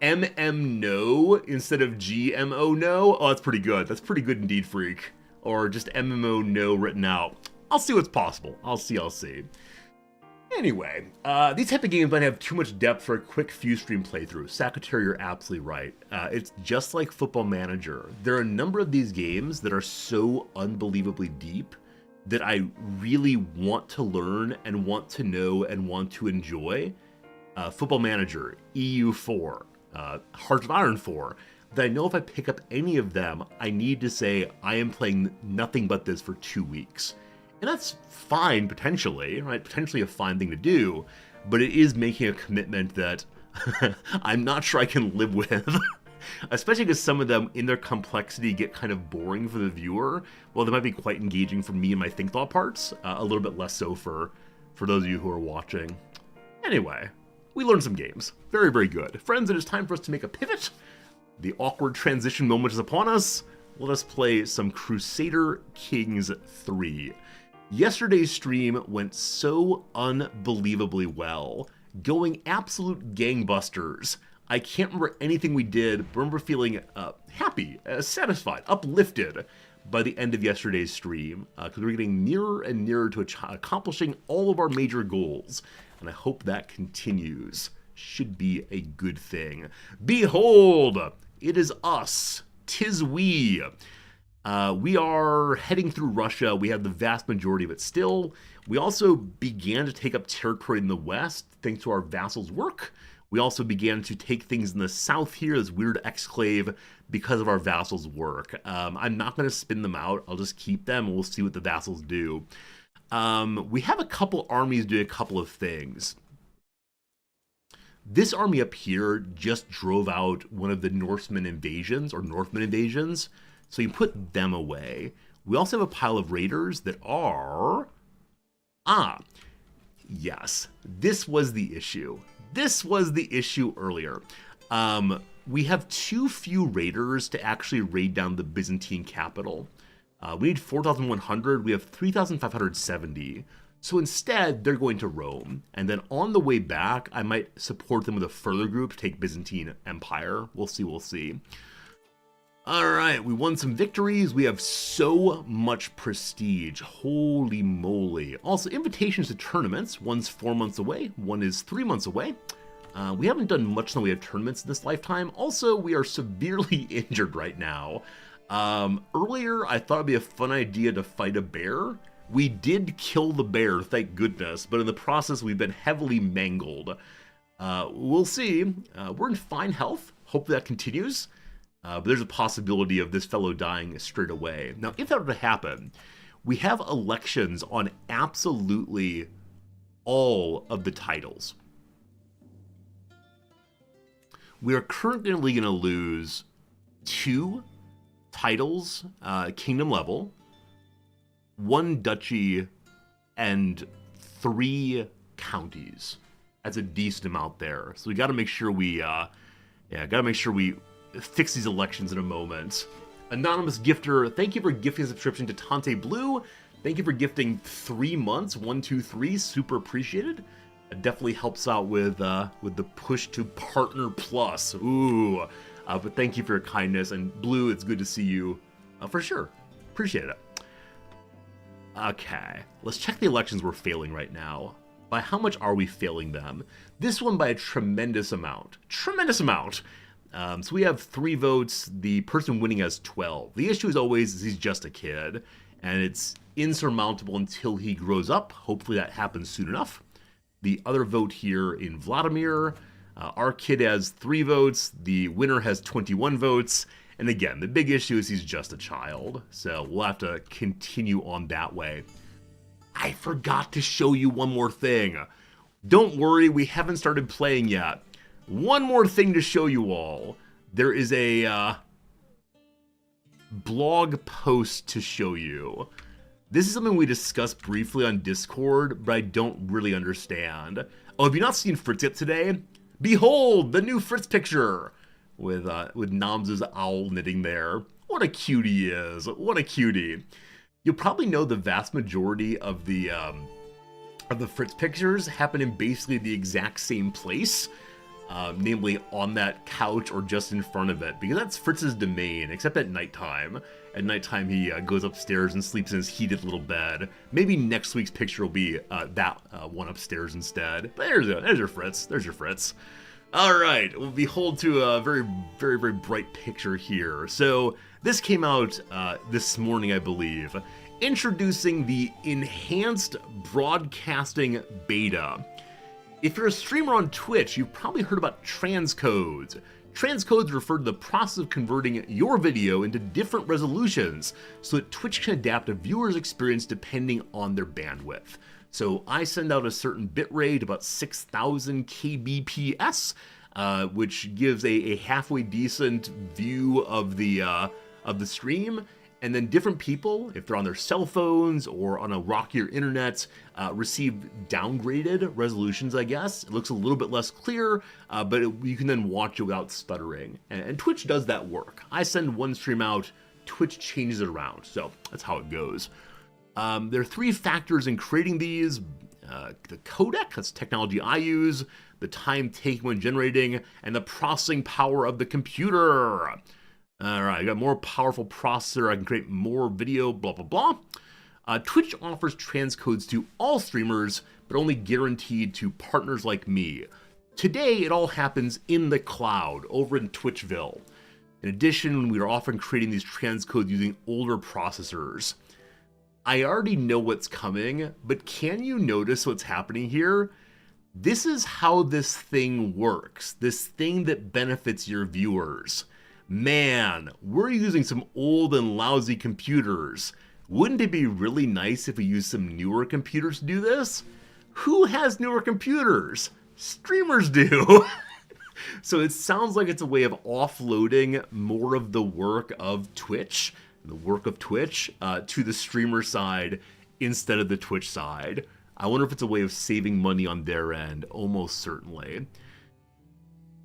MM no instead of GMO no? Oh, that's pretty good. That's pretty good indeed, Freak. Or just MMO no written out. I'll see what's possible. I'll see. Anyway, these type of games might have too much depth for a quick few stream playthrough. Sakateri, you're absolutely right. It's just like Football Manager. There are a number of these games that are so unbelievably deep that I really want to learn and want to know and want to enjoy. Football Manager, EU4, Hearts of Iron 4, that I know if I pick up any of them, I need to say I am playing nothing but this for 2 weeks. And that's fine, potentially, right? Potentially a fine thing to do, but it is making a commitment that I'm not sure I can live with. Especially because some of them, in their complexity, get kind of boring for the viewer. Well, they might be quite engaging for me and my think thought parts, a little bit less so for those of you who are watching. Anyway, we learned some games. Very, very good. Friends, it is time for us to make a pivot. The awkward transition moment is upon us. Let us play some Crusader Kings III. Yesterday's stream went so unbelievably well, going absolute gangbusters. I can't remember anything we did, but I remember feeling happy, satisfied, uplifted by the end of yesterday's stream, because we were getting nearer and nearer to accomplishing all of our major goals, and I hope that continues. Should be a good thing. Behold, it is us, 'tis we. We are heading through Russia. We have the vast majority of it still. We also began to take up territory in the west, thanks to our vassals' work. We also began to take things in the south here, this weird exclave, because of our vassals' work. I'm not going to spin them out. I'll just keep them, and we'll see what the vassals do. We have a couple armies doing a couple of things. This army up here just drove out one of the Northmen invasions, so you put them away. We also have a pile of raiders that are... yes, this was the issue. This was the issue earlier. We have too few raiders to actually raid down the Byzantine capital. We need 4,100. We have 3,570. So instead, they're going to Rome. And then on the way back, I might support them with a further group to take Byzantine Empire. We'll see. All right, we won some victories. We have so much prestige. Holy moly. Also, invitations to tournaments. One's 4 months away. One is 3 months away. We haven't done much in the way of tournaments in this lifetime. Also, we are severely injured right now. Earlier, I thought it'd be a fun idea to fight a bear. We did kill the bear, thank goodness, but in the process, we've been heavily mangled. We'll see. We're in fine health. Hope that continues. But there's a possibility of this fellow dying straight away. Now, if that were to happen, we have elections on absolutely all of the titles. We are currently going to lose 2 titles, kingdom level, 1 duchy, and 3 counties. That's a decent amount there. So we got to make sure we, fix these elections in a moment. Anonymous gifter, thank you for gifting a subscription to Tante Blue. Thank you for gifting 3 months, 1, 2, 3, super appreciated. It definitely helps out with the push to Partner Plus. Ooh, but thank you for your kindness, and Blue, it's good to see you, for sure. Appreciate it. Okay, let's check the elections we're failing right now. By how much are we failing them? This one by a tremendous amount. Tremendous amount! So we have 3 votes, the person winning has 12. The issue is always he's just a kid, and it's insurmountable until he grows up. Hopefully that happens soon enough. The other vote here in Vladimir, our kid has 3 votes, the winner has 21 votes, and again, the big issue is he's just a child, so we'll have to continue on that way. I forgot to show you one more thing. Don't worry, we haven't started playing yet. One more thing to show you all. There is a blog post to show you. This is something we discussed briefly on Discord, but I don't really understand. Oh, have you not seen Fritz yet today? Behold, the new Fritz picture! With Namza's owl knitting there. What a cutie he is. What a cutie. You'll probably know the vast majority of the Fritz pictures happen in basically the exact same place. Namely on that couch or just in front of it, because that's Fritz's domain, except at nighttime. At nighttime, he goes upstairs and sleeps in his heated little bed. Maybe next week's picture will be that one upstairs instead. But there's your Fritz. There's your Fritz. All right, we'll behold to a very, very, very bright picture here. So this came out this morning, I believe, introducing the Enhanced Broadcasting Beta. If you're a streamer on Twitch, you've probably heard about transcodes. Transcodes refer to the process of converting your video into different resolutions so that Twitch can adapt a viewer's experience depending on their bandwidth. So I send out a certain bitrate, about 6,000 kbps, which gives a halfway decent view of the stream. And then different people, if they're on their cell phones or on a rockier internet, receive downgraded resolutions, I guess. It looks a little bit less clear, but you can then watch it without stuttering. And Twitch does that work. I send one stream out, Twitch changes it around. So that's how it goes. There are 3 factors in creating these. The codec, that's technology I use, the time taken when generating, and the processing power of the computer. Alright, I got a more powerful processor, I can create more video, blah blah blah. Twitch offers transcodes to all streamers, but only guaranteed to partners like me. Today, it all happens in the cloud, over in Twitchville. In addition, we are often creating these transcodes using older processors. I already know what's coming, but can you notice what's happening here? This is how this thing works, this thing that benefits your viewers. Man, we're using some old and lousy computers. Wouldn't it be really nice if we used some newer computers to do this? Who has newer computers? Streamers do. So it sounds like it's a way of offloading more of the work of Twitch, to the streamer side instead of the Twitch side. I wonder if it's a way of saving money on their end. Almost certainly.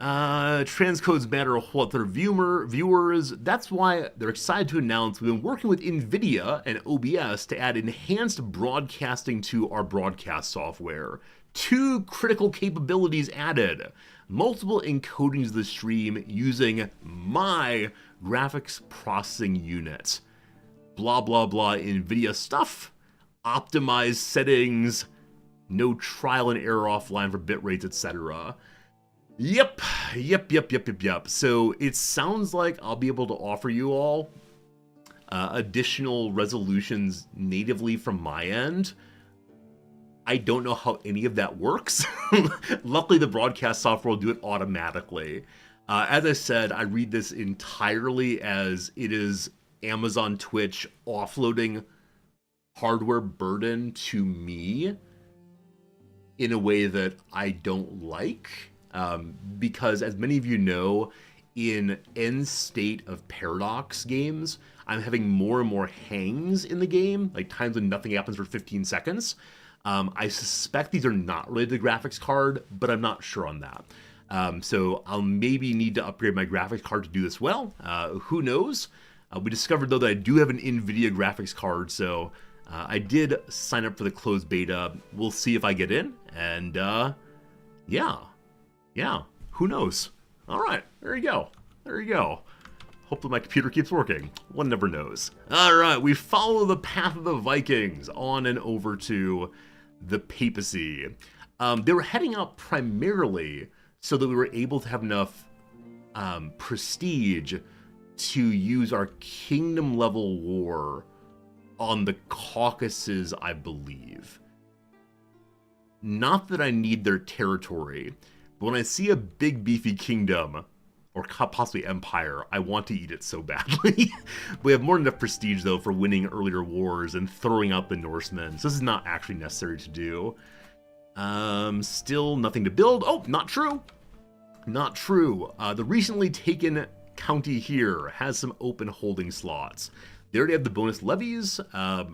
Transcodes matter a whole lot to their viewers. That's why they're excited to announce we've been working with NVIDIA and OBS to add enhanced broadcasting to our broadcast software. 2 critical capabilities added. Multiple encodings of the stream using my graphics processing unit. Blah, blah, blah, NVIDIA stuff. Optimized settings. No trial and error offline for bitrates, etc. Yep. So it sounds like I'll be able to offer you all additional resolutions natively from my end. I don't know how any of that works. Luckily, the broadcast software will do it automatically. As I said, I read this entirely as it is Amazon Twitch offloading hardware burden to me in a way that I don't like. Because as many of you know, in End State of Paradox games, I'm having more and more hangs in the game, like times when nothing happens for 15 seconds. I suspect these are not related to the graphics card, but I'm not sure on that. So I'll maybe need to upgrade my graphics card to do this well. Who knows? We discovered, though, that I do have an NVIDIA graphics card, so I did sign up for the closed beta. We'll see if I get in, and yeah, who knows? All right, there you go. Hopefully my computer keeps working. One never knows. All right, we follow the path of the Vikings on and over to the papacy. They were heading out primarily so that we were able to have enough prestige to use our kingdom level war on the Caucasus, I believe. Not that I need their territory, but when I see a big beefy kingdom, or possibly empire, I want to eat it so badly. We have more than enough prestige, though, for winning earlier wars and throwing out the Norsemen, so this is not actually necessary to do. Still nothing to build. Oh, not true. Not true. The recently taken county here has some open holding slots. They already have the bonus levies. At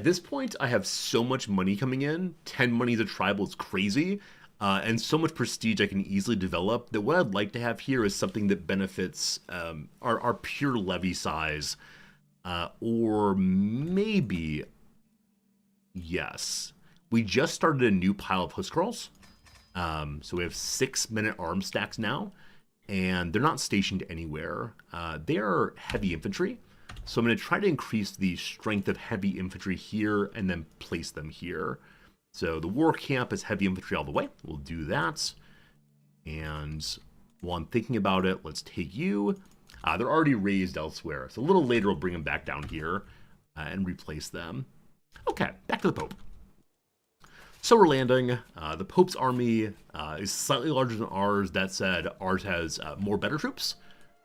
this point, I have so much money coming in. 10 money as a tribal is crazy. And so much prestige I can easily develop that what I'd like to have here is something that benefits our pure levy size. Or maybe, yes. We just started a new pile of Huskarls. So we have 6 men-at-arms stacks now. And they're not stationed anywhere. They are heavy infantry. So I'm going to try to increase the strength of heavy infantry here and then place them here. So the war camp is heavy infantry all the way. We'll do that. And while I'm thinking about it, let's take you. They're already raised elsewhere. So a little later, we'll bring them back down here and replace them. Okay, back to the Pope. So we're landing. The Pope's army is slightly larger than ours. That said, ours has more better troops.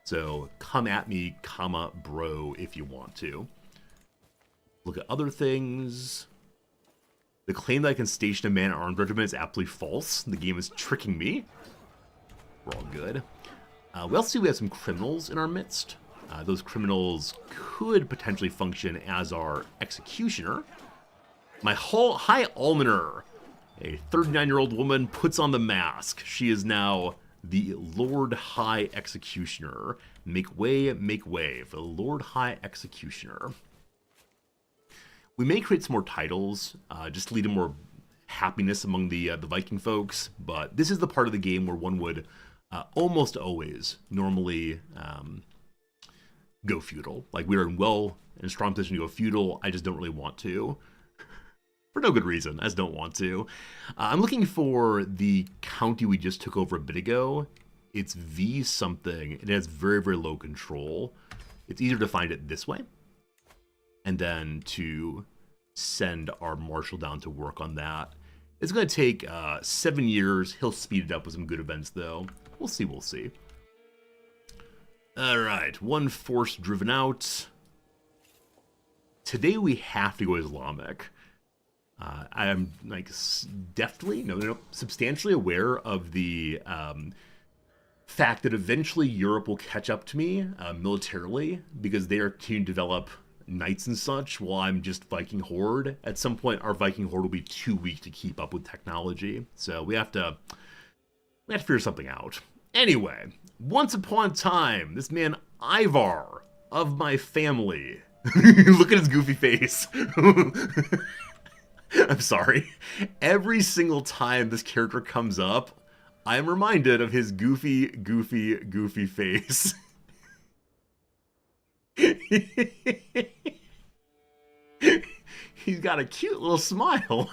So come at me, comma, bro, if you want to. Look at other things. The claim that I can station a man-at-arms regiment is absolutely false. The game is tricking me. We're all good. We also see we have some criminals in our midst. Those criminals could potentially function as our executioner. My High Almoner, a 39-year-old woman, puts on the mask. She is now the Lord High Executioner. Make way for the Lord High Executioner. We may create some more titles, just to lead to more happiness among the Viking folks, but this is the part of the game where one would almost always normally go feudal. Like, we're in strong position to go feudal. I just don't really want to. For no good reason. I just don't want to. I'm looking for the county we just took over a bit ago. It's V something. It has very, very low control. It's easier to find it this way. And then to send our marshal down to work on that. It's going to take 7 years. He'll speed it up with some good events, though. We'll see. All right. One force driven out. Today we have to go Islamic. I am substantially aware of the fact that eventually Europe will catch up to me militarily because they are continuing to develop knights and such while I'm just Viking Horde. At some point, our Viking Horde will be too weak to keep up with technology. So we have to figure something out. Anyway, once upon a time, this man Ivar of my family. Look at his goofy face. I'm sorry. Every single time this character comes up, I am reminded of his goofy face. He's got a cute little smile.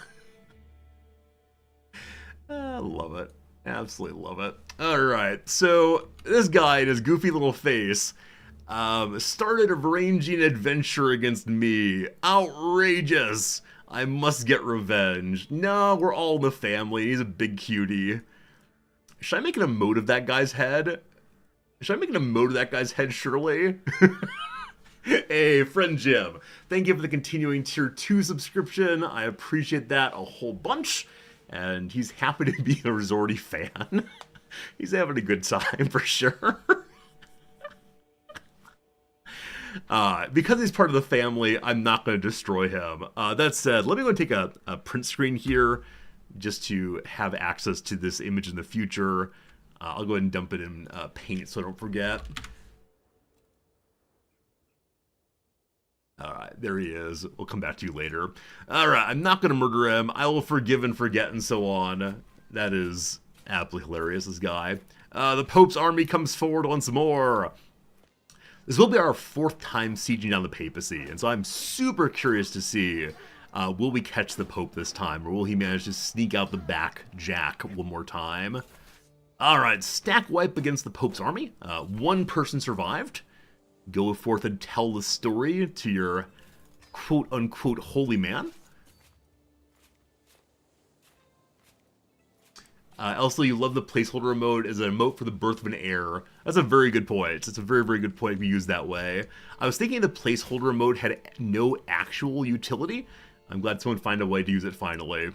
I love it. Absolutely love it. Alright, so this guy and his goofy little face started arranging an adventure against me. Outrageous! I must get revenge. No, we're all in the family. He's a big cutie. Should I make an emote of that guy's head? Surely? Hey, friend Jim. Thank you for the continuing Tier 2 subscription. I appreciate that a whole bunch. And he's happy to be a Resorty fan. He's having a good time, for sure. Because he's part of the family, I'm not going to destroy him. That said, let me go and take a print screen here just to have access to this image in the future. I'll go ahead and dump it in Paint so I don't forget. Alright, there he is. We'll come back to you later. Alright, I'm not gonna murder him. I will forgive and forget and so on. That is absolutely hilarious, this guy. The Pope's army comes forward once more. This will be our 4th time sieging down the papacy, and so I'm super curious to see, will we catch the Pope this time, or will he manage to sneak out the back jack one more time? Alright, stack wipe against the Pope's army. 1 person survived. Go forth and tell the story to your quote-unquote holy man. Also, you love the placeholder emote as an emote for the birth of an heir. That's a very good point. It's a very, very good point to be used that way. I was thinking the placeholder emote had no actual utility. I'm glad someone found a way to use it finally.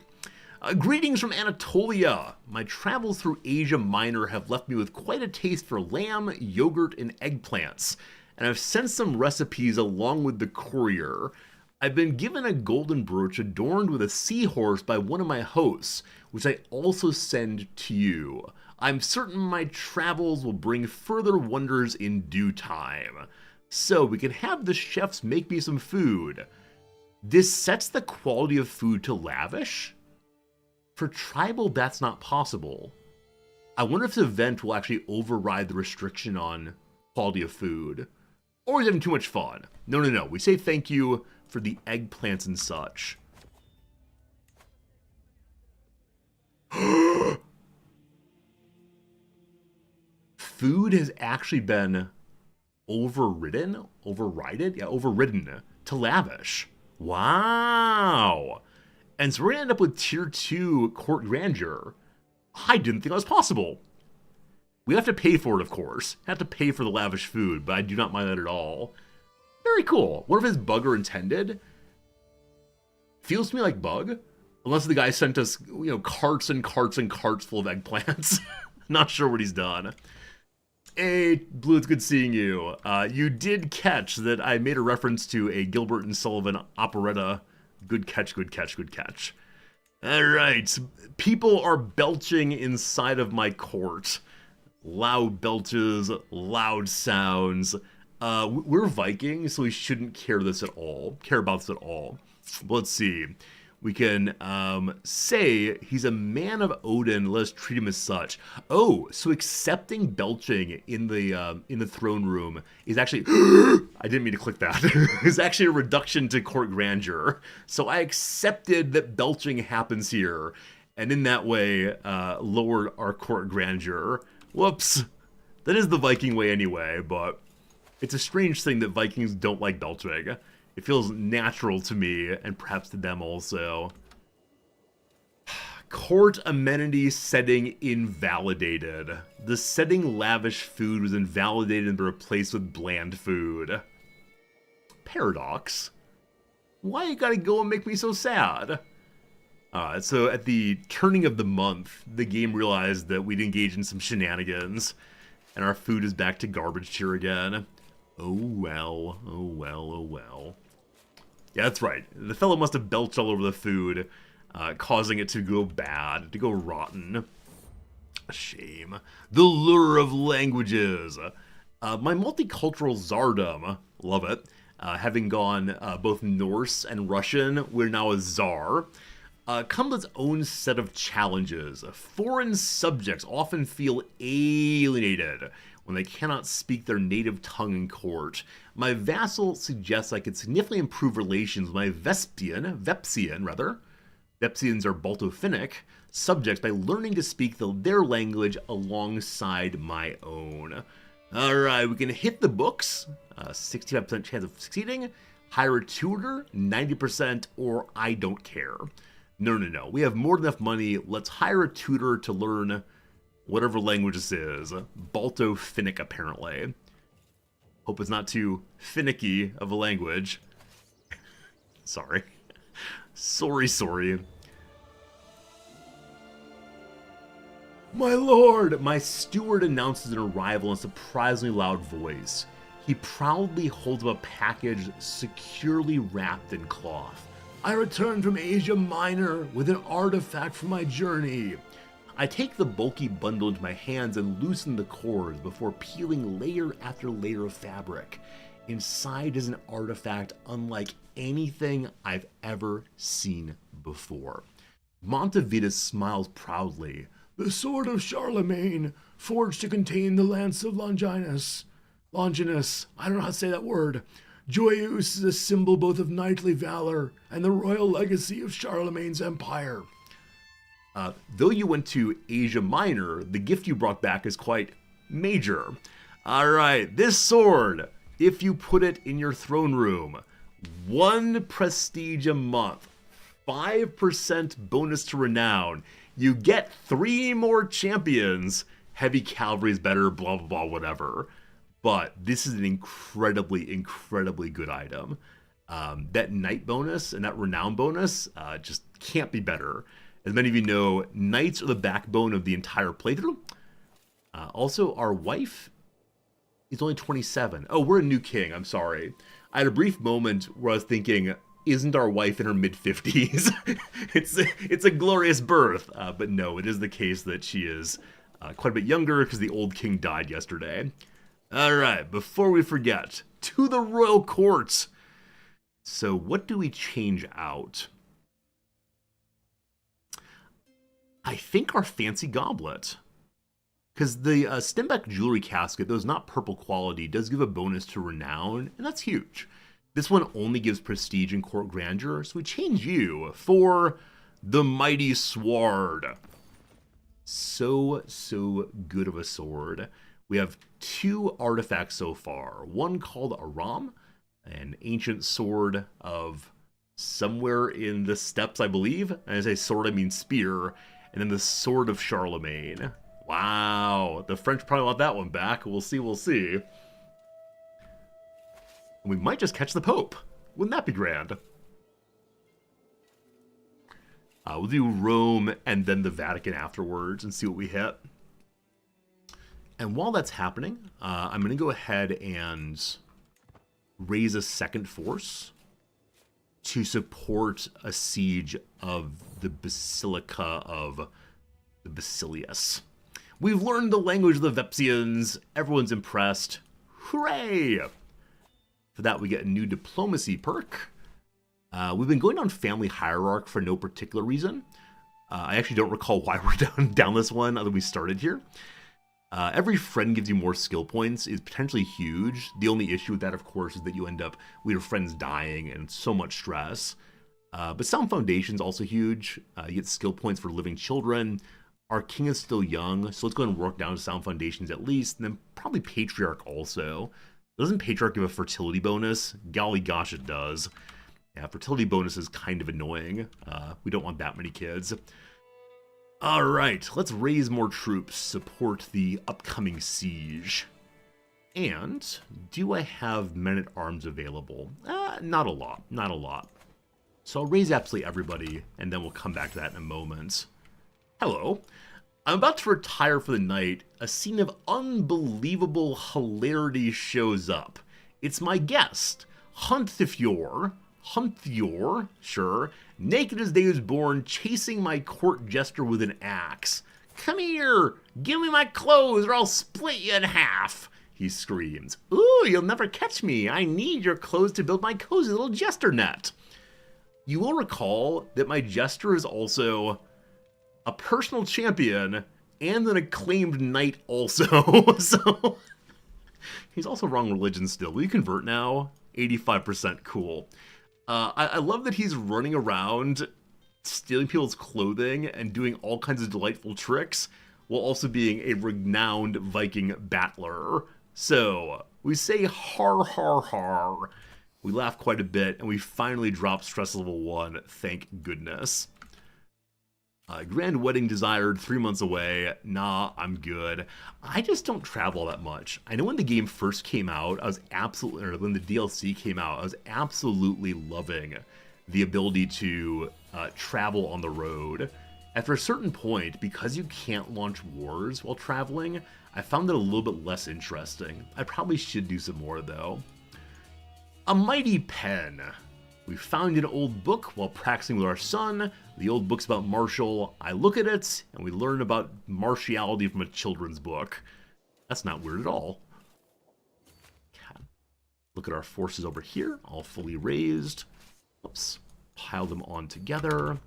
Greetings from Anatolia. My travels through Asia Minor have left me with quite a taste for lamb, yogurt, and eggplants, and I've sent some recipes along with the courier. I've been given a golden brooch adorned with a seahorse by one of my hosts, which I also send to you. I'm certain my travels will bring further wonders in due time. So we can have the chefs make me some food. This sets the quality of food to lavish? For tribal, that's not possible. I wonder if the event will actually override the restriction on quality of food. Or is having too much fun? No. We say thank you for the eggplants and such. Food has actually been overridden to lavish. Wow. And so we're gonna end up with tier 2 court grandeur. I didn't think that was possible. We have to pay for it, of course. Have to pay for the lavish food, but I do not mind that at all. Very cool. What if his bug are intended? Feels to me like bug. Unless the guy sent us, carts and carts and carts full of eggplants. Not sure what he's done. Hey, Blue, it's good seeing you. You did catch that I made a reference to a Gilbert and Sullivan operetta. Good catch, good catch, good catch. Alright, people are belching inside of my court. Loud belches, loud sounds. We're Vikings, so we shouldn't care about this at all. But let's see. We can say he's a man of Odin. Let us treat him as such. Oh, so accepting belching in the throne room is actually I didn't mean to click that. Is actually a reduction to court grandeur. So I accepted that belching happens here, and in that way lowered our court grandeur. Whoops. That is the Viking way anyway, but it's a strange thing that Vikings don't like belching. It feels natural to me, and perhaps to them also. Court amenity setting invalidated. The setting lavish food was invalidated and replaced with bland food. Paradox. Why you gotta go and make me so sad? So at the turning of the month, the game realized that we'd engaged in some shenanigans, and our food is back to garbage tier again. Oh well, oh well, oh well. Yeah, that's right. The fellow must have belched all over the food, causing it to go bad, to go rotten. A shame. The lure of languages. My multicultural czardom, love it. Having gone both Norse and Russian, we're now a czar. Comes with its own set of challenges. Foreign subjects often feel alienated when they cannot speak their native tongue in court. My vassal suggests I could significantly improve relations with my Vepsians are Balto-Finnic subjects by learning to speak their language alongside my own. Alright, we can hit the books. 65% chance of succeeding. Hire a tutor, 90%, or I don't care. No. We have more than enough money. Let's hire a tutor to learn whatever language this is. Balto-Finnic, apparently. Hope it's not too finicky of a language. Sorry. Sorry. My lord! My steward announces an arrival in a surprisingly loud voice. He proudly holds up a package securely wrapped in cloth. I returned from Asia Minor with an artifact from my journey. I take the bulky bundle into my hands and loosen the cords before peeling layer after layer of fabric. Inside is an artifact unlike anything I've ever seen before. Montevitus smiles proudly. The sword of Charlemagne, forged to contain the lance of Longinus. Longinus, I don't know how to say that word. Joyeuse is a symbol both of knightly valor and the royal legacy of Charlemagne's empire. Though you went to Asia Minor, the gift you brought back is quite major. Alright, this sword, if you put it in your throne room, 1 prestige a month, 5% bonus to renown, you get 3 more champions, heavy cavalry is better, blah blah blah, whatever. But this is an incredibly, incredibly good item. That knight bonus and that renown bonus just can't be better. As many of you know, knights are the backbone of the entire playthrough. Also, our wife is only 27. Oh, we're a new king, I'm sorry. I had a brief moment where I was thinking, isn't our wife in her mid-50s? it's a glorious birth. But no, it is the case that she is quite a bit younger because the old king died yesterday. Alright, before we forget, to the royal court. So what do we change out? I think our fancy goblet. Because the Stembeck jewelry casket, though it's not purple quality, does give a bonus to renown, and that's huge. This one only gives prestige and court grandeur, so we change you for the mighty sword. So good of a sword. We have 2 artifacts so far. One called Aram, an ancient sword of somewhere in the steppes, I believe. And I say sword, I mean spear. And then the sword of Charlemagne. Wow, the French probably want that one back. We'll see, we'll see. And we might just catch the Pope. Wouldn't that be grand? We'll do Rome and then the Vatican afterwards and see what we hit. And while that's happening, I'm going to go ahead and raise a second force to support a siege of the Basilica of the Basilius. We've learned the language of the Vepsians. Everyone's impressed. Hooray! For that, we get a new diplomacy perk. We've been going on family hierarch for no particular reason. I actually don't recall why we're down this one, other than we started here. Every friend gives you more skill points is potentially huge. The only issue with that, of course, is that you end up with your friends dying and so much stress. But Sound Foundation's also huge. You get skill points for living children. Our king is still young, so let's go ahead and work down to Sound Foundations at least, and then probably Patriarch also. Doesn't Patriarch give a fertility bonus? Golly gosh, it does. Yeah, fertility bonus is kind of annoying. We don't want that many kids. Alright, let's raise more troops, support the upcoming siege. And, do I have men-at-arms available? Not a lot, not a lot. So I'll raise absolutely everybody, and then we'll come back to that in a moment. Hello. I'm about to retire for the night. A scene of unbelievable hilarity shows up. It's my guest, Hunthior, sure, naked as day was born, chasing my court jester with an axe. Come here, give me my clothes or I'll split you in half, he screams. Ooh, you'll never catch me. I need your clothes to build my cozy little jester net. You will recall that my jester is also a personal champion and an acclaimed knight also. So he's also wrong religion still. Will you convert now? 85% cool. I love that he's running around stealing people's clothing and doing all kinds of delightful tricks while also being a renowned Viking battler. So we say har har har. We laugh quite a bit and we finally drop stress level 1, thank goodness. Grand wedding desired, 3 months away. Nah, I'm good. I just don't travel that much. I know when the game first came out, when the DLC came out, I was absolutely loving the ability to travel on the road. After a certain point, because you can't launch wars while traveling, I found it a little bit less interesting. I probably should do some more though. A mighty pen. We found an old book while practicing with our son. The old book's about martial. I look at it, and we learn about martiality from a children's book. That's not weird at all. God. Look at our forces over here, all fully raised. Oops. Pile them on together.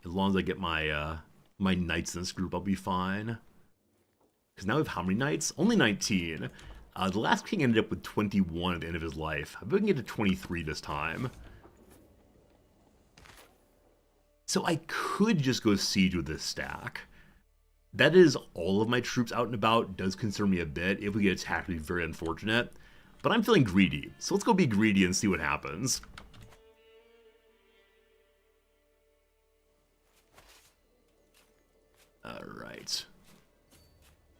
As long as I get my my knights in this group, I'll be fine. Because now we have how many knights? Only 19. The last king ended up with 21 at the end of his life. I bet we can get to 23 this time. So I could just go siege with this stack. That is all of my troops out and about. Does concern me a bit. If we get attacked, it would be very unfortunate. But I'm feeling greedy. So let's go be greedy and see what happens. Alright.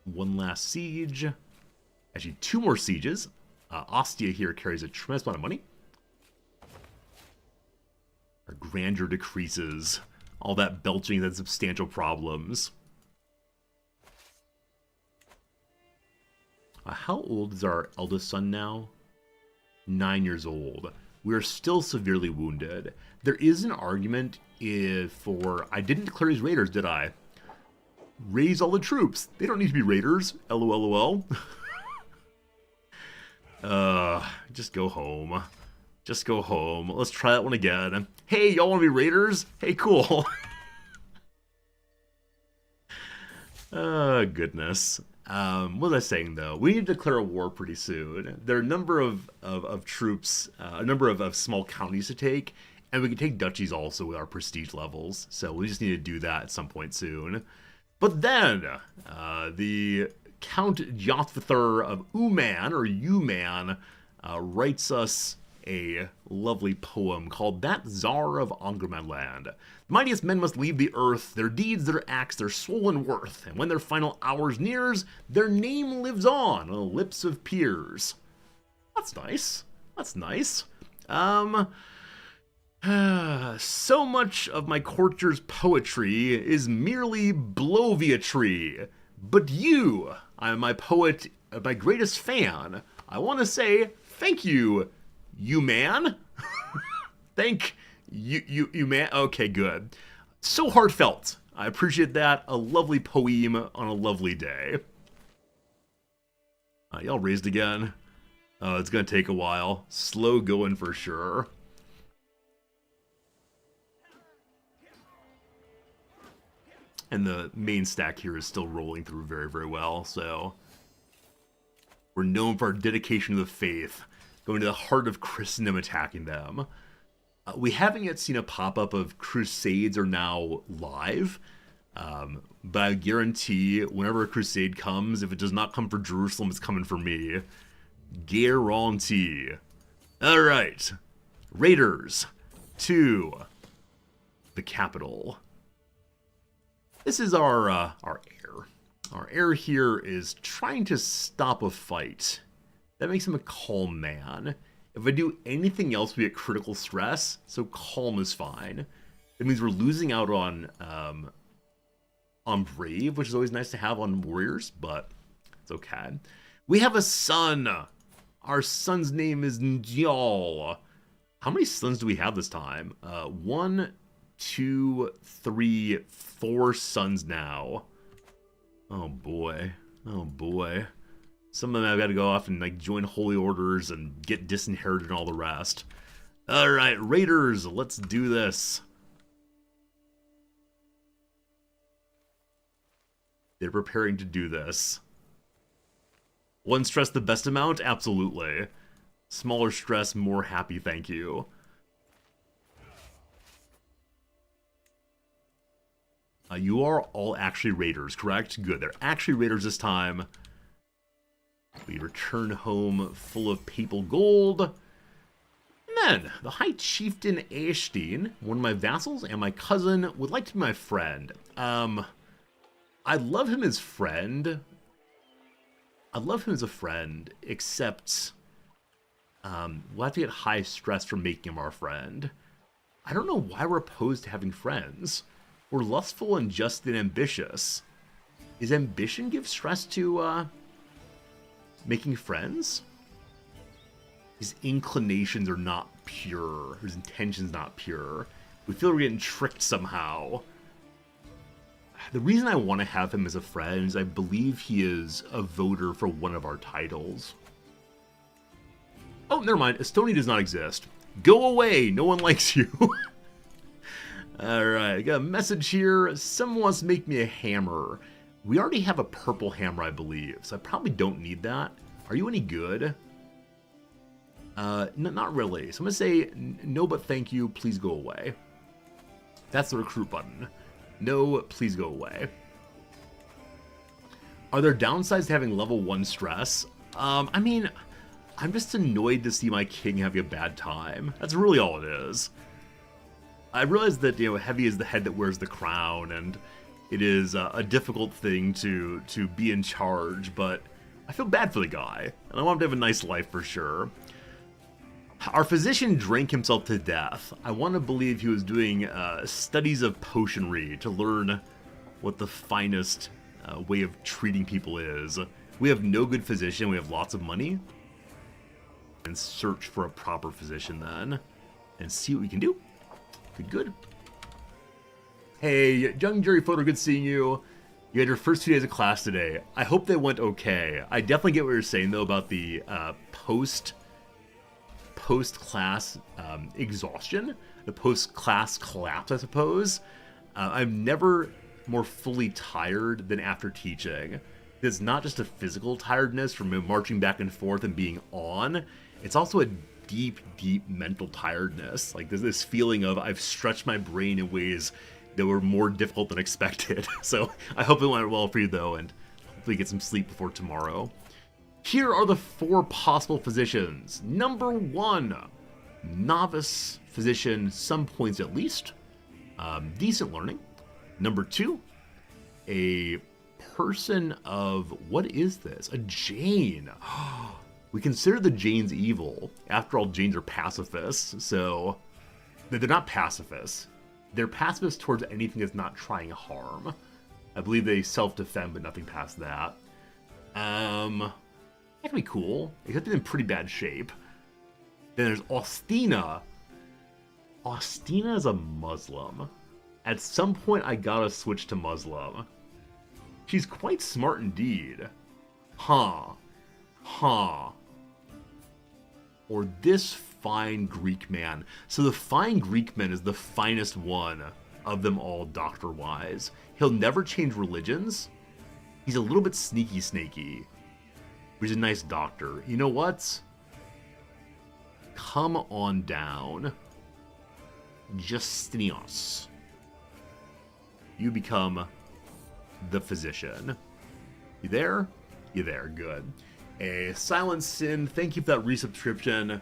One last siege. Actually, 2 more sieges. Ostia here carries a tremendous amount of money. Our grandeur decreases. All that belching had substantial problems. How old is our eldest son now? 9 years old. We are still severely wounded. There is an argument for... I didn't declare these raiders, did I? Raise all the troops. They don't need to be raiders. LOLOL. Just go home. Just go home. Let's try that one again. Hey, y'all want to be raiders? Hey, cool. Oh, goodness. What was I saying, though? We need to declare a war pretty soon. There are a number of troops, a number of small counties to take, and we can take duchies also with our prestige levels, so we just need to do that at some point soon. But then, the Count Jothvithur of Uman, or Uman, writes us a lovely poem called That Tsar of Angramanland. The mightiest men must leave the earth, their deeds, their acts, their swollen worth, and when their final hours nears, their name lives on the lips of peers. That's nice. That's nice. So much of my courtier's poetry is merely bloviatry. But you, I am my poet, my greatest fan. I want to say thank you, you man. Thank you man. Okay, good. So heartfelt. I appreciate that. A lovely poem on a lovely day. Y'all raised again. It's gonna take a while. Slow going for sure. And the main stack here is still rolling through very, very well, so... We're known for our dedication to the faith, going to the heart of Christendom, attacking them. We haven't yet seen a pop-up of Crusades are now live, but I guarantee whenever a Crusade comes, if it does not come for Jerusalem, it's coming for me. Guarantee. Alright. Raiders to the capital. This is our heir. Our heir here is trying to stop a fight. That makes him a calm man. If I do anything else, we get critical stress, so calm is fine. That means we're losing out on brave, which is always nice to have on warriors, but it's okay. We have a son. Our son's name is Njal. How many sons do we have this time? 1, 2, 3, 4 sons now. Oh boy. Oh boy. Some of them have got to go off and like join holy orders and get disinherited and all the rest. Alright, raiders, let's do this. They're preparing to do this. 1 stress the best amount? Absolutely. Smaller stress, more happy, thank you. You are all actually raiders, correct? Good, they're actually raiders this time. We return home full of papal gold. And then, the High Chieftain Aeshtin, one of my vassals and my cousin, would like to be my friend. I love him as friend. I love him as a friend, except we'll have to get high stress for making him our friend. I don't know why we're opposed to having friends. We're lustful and just and ambitious. Is ambition give stress to making friends? His inclinations are not pure. His intentions not pure. We feel we're getting tricked somehow. The reason I want to have him as a friend is I believe he is a voter for one of our titles. Oh, never mind. Estonia does not exist. Go away. No one likes you. Alright, I got a message here. Someone wants to make me a hammer. We already have a purple hammer, I believe, so I probably don't need that. Are you any good? Not really. So I'm going to say, no but thank you, please go away. That's the recruit button. No, please go away. Are there downsides to having level 1 stress? I mean, I'm just annoyed to see my king having a bad time. That's really all it is. I realize that, heavy is the head that wears the crown, and it is a difficult thing to be in charge, but I feel bad for the guy, and I want him to have a nice life for sure. Our physician drank himself to death. I want to believe he was doing studies of potionry to learn what the finest way of treating people is. We have no good physician, we have lots of money. And search for a proper physician then, and see what we can do. Good. Hey, young Jerry Photo, good seeing you. You had your first 2 days of class today. I hope they went okay. I definitely get what you're saying, though, about the post-class exhaustion, the post-class collapse, I suppose. I'm never more fully tired than after teaching. It's not just a physical tiredness from marching back and forth and being on. It's also a deep, deep mental tiredness. Like, there's this feeling of I've stretched my brain in ways that were more difficult than expected. So I hope it went well for you, though, and hopefully get some sleep before tomorrow. Here are the 4 possible physicians. Number 1, novice physician, some points at least. Decent learning. Number 2, a person of, what is this? A Jane. We consider the Janes evil. After all, Janes are pacifists, so they're not pacifists. They're pacifists towards anything that's not trying harm. I believe they self-defend, but nothing past that. That could be cool, except they're in pretty bad shape. Then there's Ostina. Ostina is a Muslim. At some point, I gotta switch to Muslim. She's quite smart indeed. Huh. Or this fine Greek man. So the fine Greek man is the finest one of them all, doctor-wise. He'll never change religions. He's a little bit sneaky. He's a nice doctor. You know what? Come on down. Justinius. You become the physician. You there? You there. Good. A Silent Sin, thank you for that resubscription.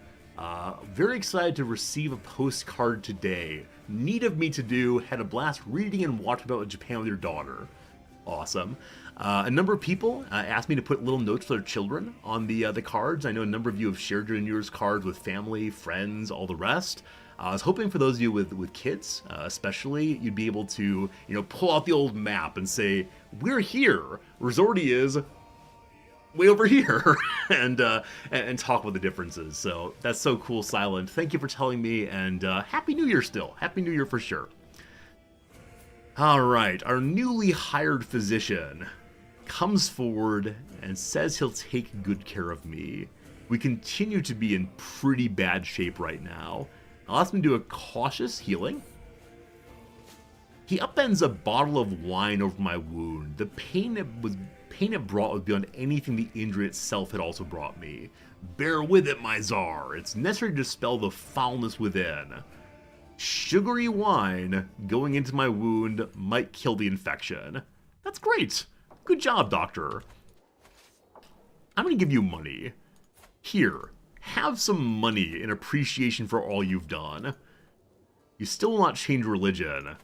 Very excited to receive a postcard today. Need of me to do, had a blast reading and watching about Japan with your daughter. Awesome. A number of people asked me to put little notes for their children on the cards. I know a number of you have shared your New Year's cards with family, friends, all the rest. I was hoping for those of you with kids, especially, you'd be able to, pull out the old map and say, we're here. Resorty is way over here, and talk about the differences. So that's so cool, Silent. Thank you for telling me, and Happy New Year still. Happy New Year for sure. All right, our newly hired physician comes forward and says he'll take good care of me. We continue to be in pretty bad shape right now. I'll ask him to do a cautious healing. He upends a bottle of wine over my wound. The pain it brought was beyond anything the injury itself had also brought me. Bear with it, my Tsar. It's necessary to dispel the foulness within. Sugary wine going into my wound might kill the infection. That's great. Good job, doctor. I'm going to give you money. Here, have some money in appreciation for all you've done. You still will not change religion.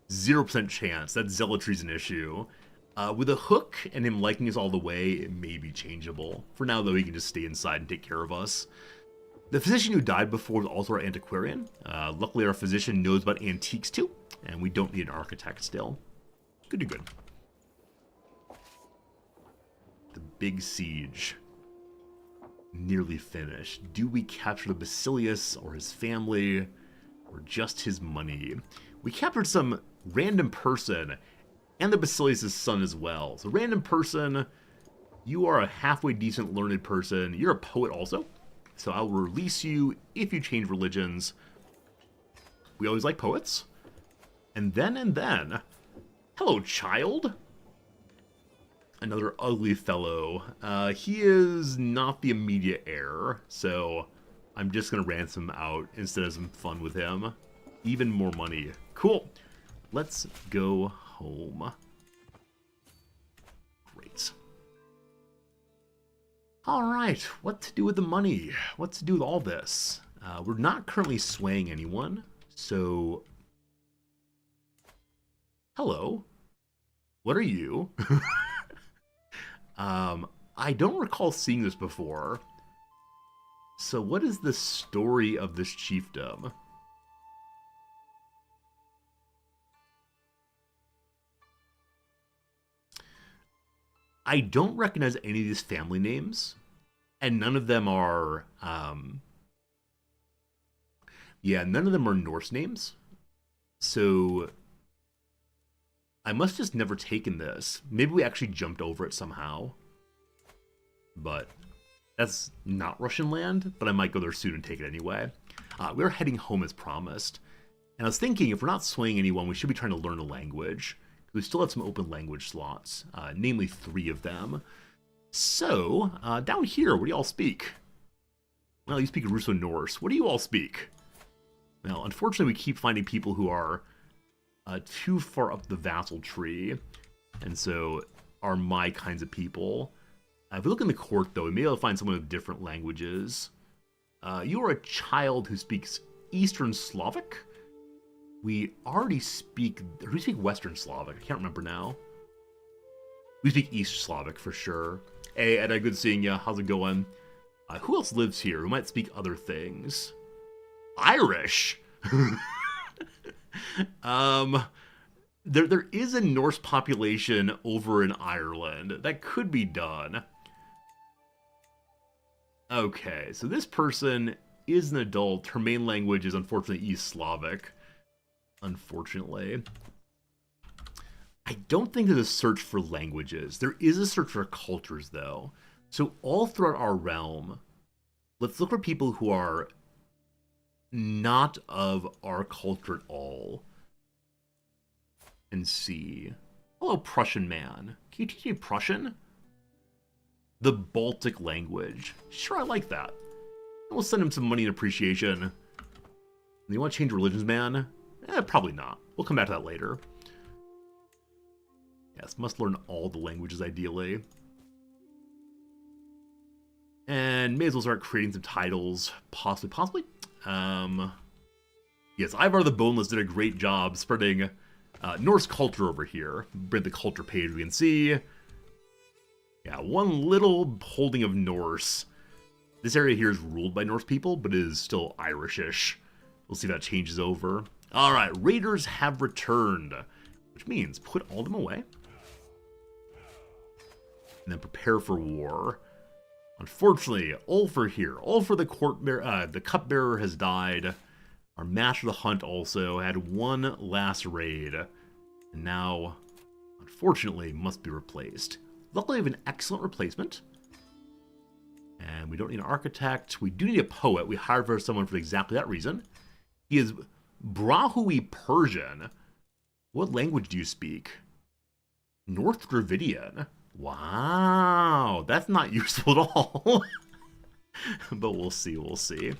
0% chance. That zealotry's an issue. With a hook and him liking us all the way, it may be changeable. For now, though, he can just stay inside and take care of us. The physician who died before was also our antiquarian. Luckily, our physician knows about antiques, too. And we don't need an architect still. Good to good. The big siege. Nearly finished. Do we capture the Basilius or his family? Or just his money? We captured some random person And the Basilius' son as well. So random person, you are a halfway decent learned person. You're a poet also. So I'll release you if you change religions. We always like poets. And then, hello, child. Another ugly fellow. He is not the immediate heir, so I'm just going to ransom him out instead of some fun with him. Even more money. Cool. Let's go home. Great. Alright, what to do with the money? What to do with all this? We're not currently swaying anyone, so... Hello. What are you? I don't recall seeing this before. So what is the story of this chiefdom? I don't recognize any of these family names, and none of them are, yeah, none of them are Norse names. So I must just never taken this. Maybe we actually jumped over it somehow. But that's not Russian land, but I might go there soon and take it anyway. We're heading home as promised. And I was thinking, if we're not swaying anyone, we should be trying to learn a language. We still have some open language slots, namely 3 of them. So, down here, what do you all speak? Well, you speak Russo-Norse. What do you all speak? Well, unfortunately, we keep finding people who are too far up the vassal tree, and so are my kinds of people. If we look in the court, though, we may be able to find someone with different languages. You are a child who speaks Eastern Slavic. We already speak... Or we speak Western Slavic. I can't remember now. We speak East Slavic for sure. Hey, Edda, good seeing ya. How's it going? Who else lives here who might speak other things? Irish! There is a Norse population over in Ireland. That could be done. Okay, so this person is an adult. Her main language is unfortunately East Slavic. Unfortunately. I don't think there's a search for languages. There is a search for cultures, though. So all throughout our realm, let's look for people who are not of our culture at all. And see. Hello, Prussian man. Can you teach me Prussian? The Baltic language. Sure, I like that. We'll send him some money and appreciation. You want to change religions, man? Probably not. We'll come back to that later. Yes, must learn all the languages, ideally. And may as well start creating some titles. Possibly. Yes, Ivar the Boneless did a great job spreading Norse culture over here. Bring the culture page, we can see. Yeah, one little holding of Norse. This area here is ruled by Norse people, but it is still Irishish. We'll see if that changes over. Alright, raiders have returned. Which means put all of them away. And then prepare for war. Unfortunately, Ulfr here. Ulfr the cupbearer has died. Our master of the hunt also had one last raid. And now, unfortunately, must be replaced. Luckily, we have an excellent replacement. And we don't need an architect. We do need a poet. We hired for someone for exactly that reason. He is Brahui Persian. What language do you speak? North Dravidian. Wow, that's not useful at all. But we'll see, we'll see.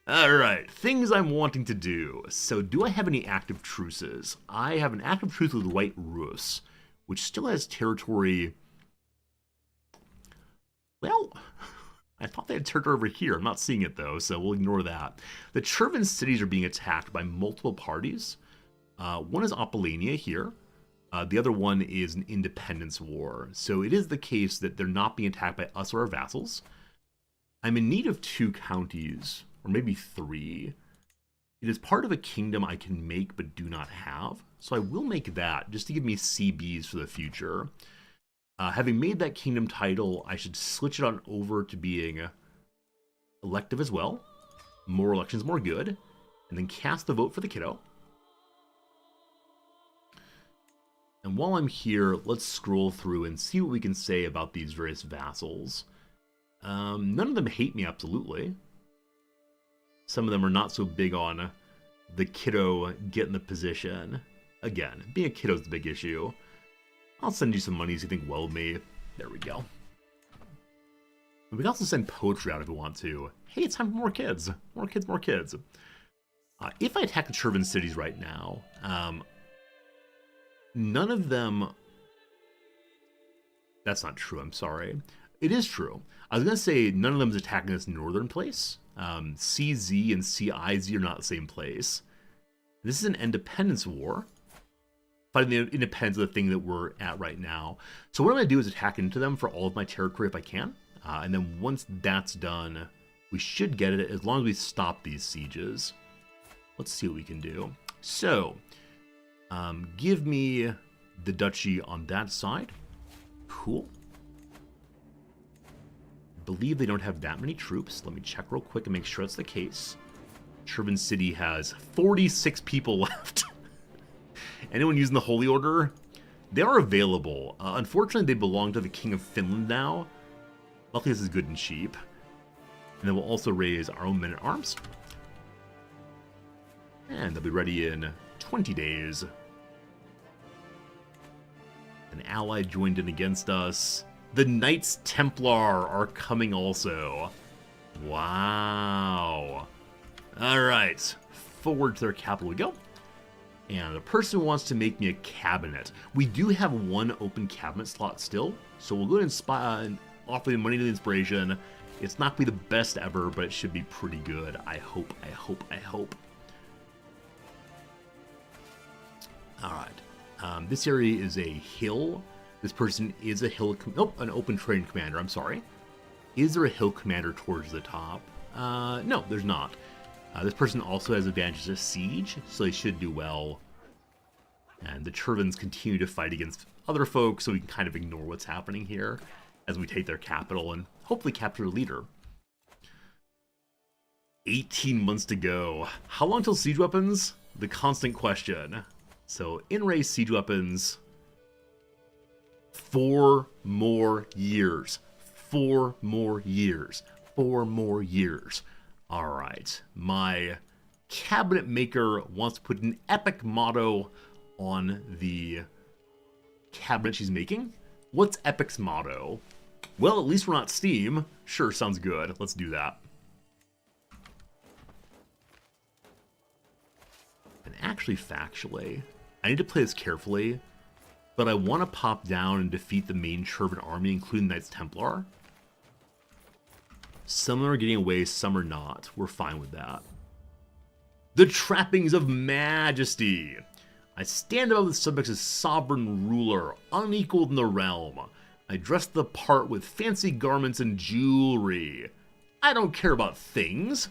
Alright, things I'm wanting to do. So, do I have any active truces? I have an active truce with White Rus, which still has territory... Well, I thought they had territory over here. I'm not seeing it, though, so we'll ignore that. The Chervan cities are being attacked by multiple parties. One is Apollonia here. The other one is an independence war. So it is the case that they're not being attacked by us or our vassals. I'm in need of 2 counties, or maybe 3. It is part of a kingdom I can make but do not have. So I will make that, just to give me CBs for the future. Having made that kingdom title, I should switch it on over to being elective as well. More elections, more good. And then cast the vote for the kiddo. And while I'm here, let's scroll through and see what we can say about these various vassals. None of them hate me, absolutely. Some of them are not so big on the kiddo getting the position. Again, being a kiddo is the big issue. I'll send you some money so you think well of me. There we go. We can also send poetry out if we want to. Hey, it's time for more kids. More kids, more kids. If I attack the Chervin cities right now, none of them... That's not true, I'm sorry. It is true. I was going to say none of them is attacking this northern place. CZ and CIZ are not the same place. This is an independence war. Fighting the independence of the thing that we're at right now. So what I'm going to do is attack into them for all of my territory if I can. And then once that's done, we should get it as long as we stop these sieges. Let's see what we can do. So, give me the duchy on that side. Cool. Believe they don't have that many troops. Let me check real quick and make sure that's the case. Chervin City has 46 people left. Anyone using the Holy Order? They are available. Unfortunately, they belong to the King of Finland now. Luckily, this is good and cheap. And then we'll also raise our own men-at-arms. And they'll be ready in 20 days. An ally joined in against us. The Knights Templar are coming also. Wow. Alright. Forward to their capital we go. And the person who wants to make me a cabinet. We do have one open cabinet slot still. So we'll go ahead and offer the money to the inspiration. It's not going to be the best ever, but it should be pretty good. I hope, I hope, I hope. Alright. This area is a hill. This person is a hill... an open terrain commander, I'm sorry. Is there a hill commander towards the top? No, there's not. This person also has advantages of siege, so they should do well. And the Chervins continue to fight against other folks, so we can kind of ignore what's happening here as we take their capital and hopefully capture the leader. 18 months to go. How long till siege weapons? The constant question. So, in-race siege weapons... 4 more years. 4 more years. 4 more years. Alright. My cabinet maker wants to put an epic motto on the cabinet she's making. What's Epic's motto? Well, at least we're not Steam. Sure, sounds good. Let's do that. And actually, factually, I need to play this carefully, but I want to pop down and defeat the main Chervin army, including Knights Templar. Some of them are getting away, some are not. We're fine with that. The trappings of majesty. I stand above the subjects as sovereign ruler, unequaled in the realm. I dress the part with fancy garments and jewelry. I don't care about things.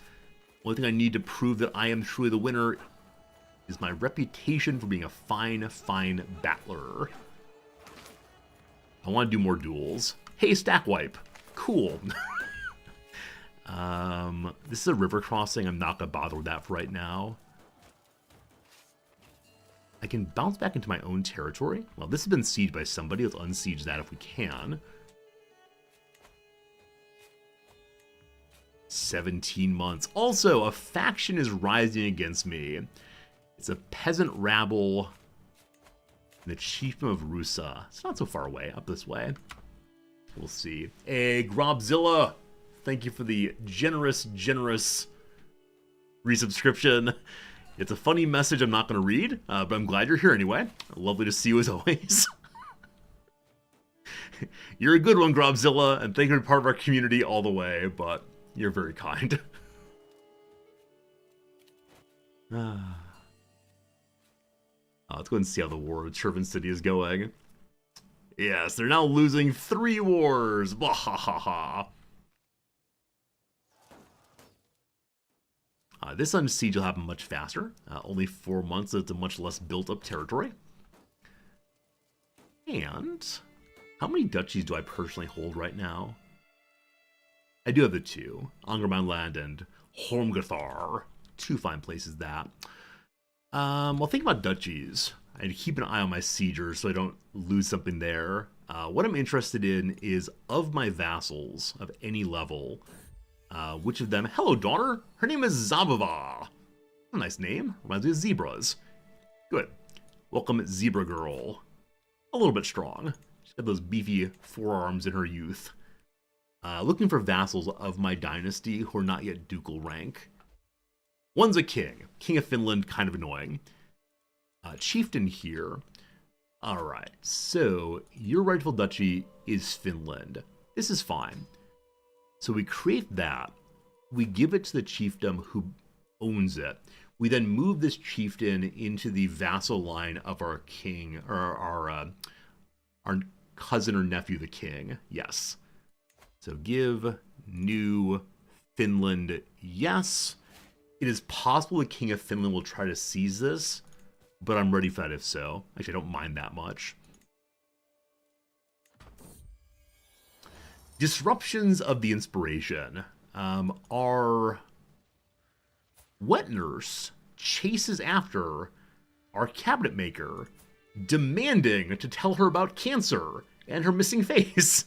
Only thing I need to prove that I am truly the winner is my reputation for being a fine, fine battler. I want to do more duels. Hey, stack wipe. Cool. This is a river crossing. I'm not going to bother with that for right now. I can bounce back into my own territory. Well, this has been sieged by somebody. Let's unsiege that if we can. 17 months. Also, a faction is rising against me. It's a peasant rabble. The chiefdom of Rusa. It's not so far away. Up this way. We'll see. Hey, Grobzilla! Thank you for the generous resubscription. It's a funny message I'm not going to read, but I'm glad you're here anyway. Lovely to see you as always. You're a good one, Grobzilla, and thank you for being part of our community all the way, but you're very kind. Let's go ahead and see how the war with Chervin City is going. Yes, they're now losing 3 wars. Bahahaha. This unsiege will happen much faster. Only 4 months, so it's a much less built-up territory. And how many duchies do I personally hold right now? I do have the 2. Angermanland and Hormgathar. 2 fine places, that. Well, think about duchies. I keep an eye on my siegers so I don't lose something there. What I'm interested in is, of my vassals of any level, which of them... Hello, daughter! Her name is Zabava. A nice name. Reminds me of zebras. Good. Welcome, Zebra Girl. A little bit strong. She's got those beefy forearms in her youth. Looking for vassals of my dynasty who are not yet ducal rank. One's a king. King of Finland, kind of annoying. Chieftain here. Alright, so your rightful duchy is Finland. This is fine. So we create that. We give it to the chiefdom who owns it. We then move this chieftain into the vassal line of our king, or our cousin or nephew, the king. Yes. So give new Finland yes. It is possible the king of Finland will try to seize this, but I'm ready for that if so. Actually, I don't mind that much. Disruptions of the inspiration. Our wet nurse chases after our cabinet maker, demanding to tell her about cancer and her missing face.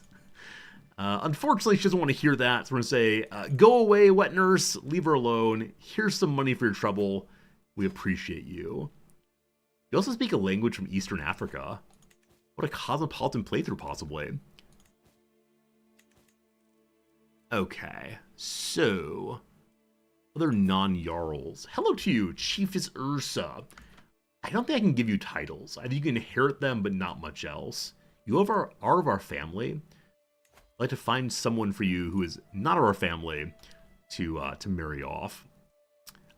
Unfortunately, she doesn't want to hear that, so we're going to say, go away, wet nurse, leave her alone. Here's some money for your trouble. We appreciate you. You also speak a language from Eastern Africa. What a cosmopolitan playthrough, possibly. Okay, so... other non-Jarls. Hello to you, Chiefess Ursa. I don't think I can give you titles. I think you can inherit them, but not much else. You are of our family. I'd like to find someone for you who is not of our family to marry off.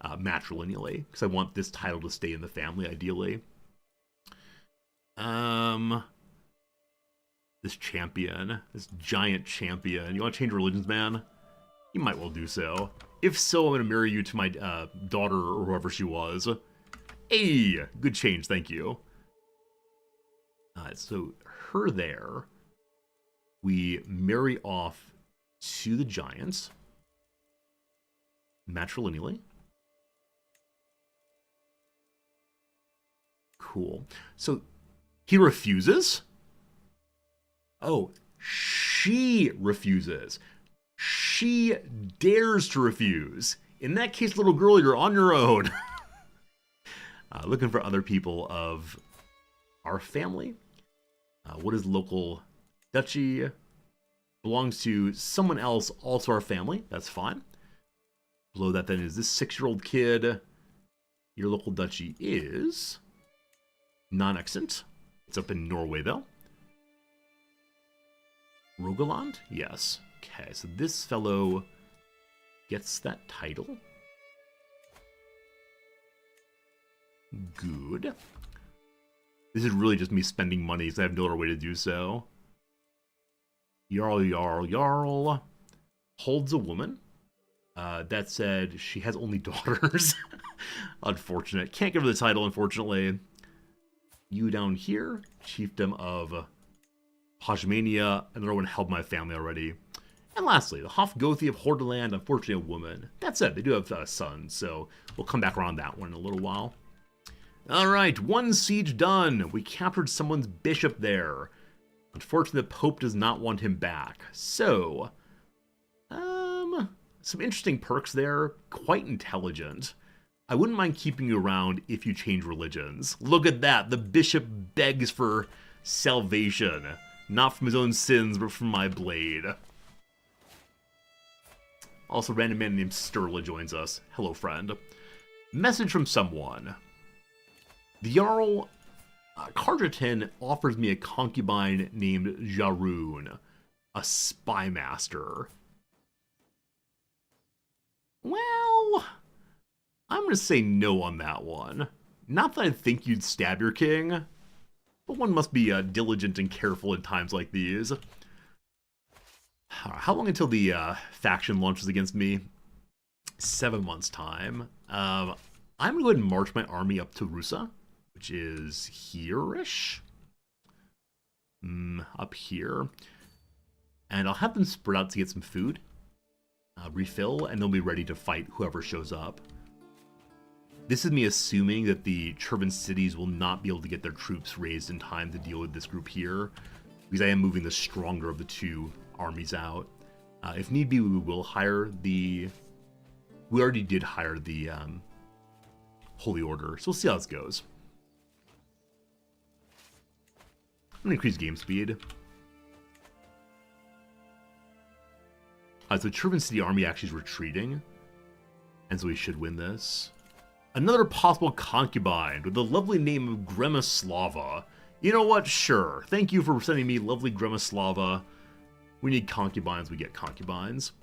Matrilineally, because I want this title to stay in the family, ideally. This champion, this giant champion. You want to change religions, man? You might well do so. If so, I'm going to marry you to my daughter or whoever she was. Hey, good change, thank you. So her there, we marry off to the giants matrilineally. Cool. So he refuses. Oh, she refuses. She dares to refuse. In that case, little girl, you're on your own. Looking for other people of our family. What is local duchy? Belongs to someone else, also our family. That's fine. Below that then is this 6-year-old kid. Your local duchy is non-extant. It's up in Norway, though. Rogaland? Yes. Okay, so this fellow gets that title. Good. This is really just me spending money, so I have no other way to do so. Jarl holds a woman. That said, she has only daughters. Unfortunate. Can't give her the title, unfortunately. You down here, chiefdom of Pajmania. Another one held my family already. And lastly, the Hofgothi of Hordaland, unfortunately a woman. That said, they do have a son, so we'll come back around that one in a little while. Alright, one siege done. We captured someone's bishop there. Unfortunately, the Pope does not want him back. So, some interesting perks there. Quite intelligent. I wouldn't mind keeping you around if you change religions. Look at that. The bishop begs for salvation. Not from his own sins, but from my blade. Also, random man named Sturla joins us. Hello, friend. Message from someone. The Jarl Carterton offers me a concubine named Jarun, a spy master. Well, I'm going to say no on that one. Not that I think you'd stab your king, but one must be diligent and careful in times like these. How long until the faction launches against me? 7 months' time. I'm going to go ahead and march my army up to Rusa, which is here-ish. Up here. And I'll have them spread out to get some food. Refill, and they'll be ready to fight whoever shows up. This is me assuming that the Chervin cities will not be able to get their troops raised in time to deal with this group here, because I am moving the stronger of the two armies out. If need be, we will hire the... We already did hire the Holy Order, so we'll see how this goes. I'm going to increase game speed. So the Chervin City army actually is retreating, and so we should win this. Another possible concubine with the lovely name of Gremislava. You know what? Sure. Thank you for sending me lovely Gremislava. We need concubines, we get concubines.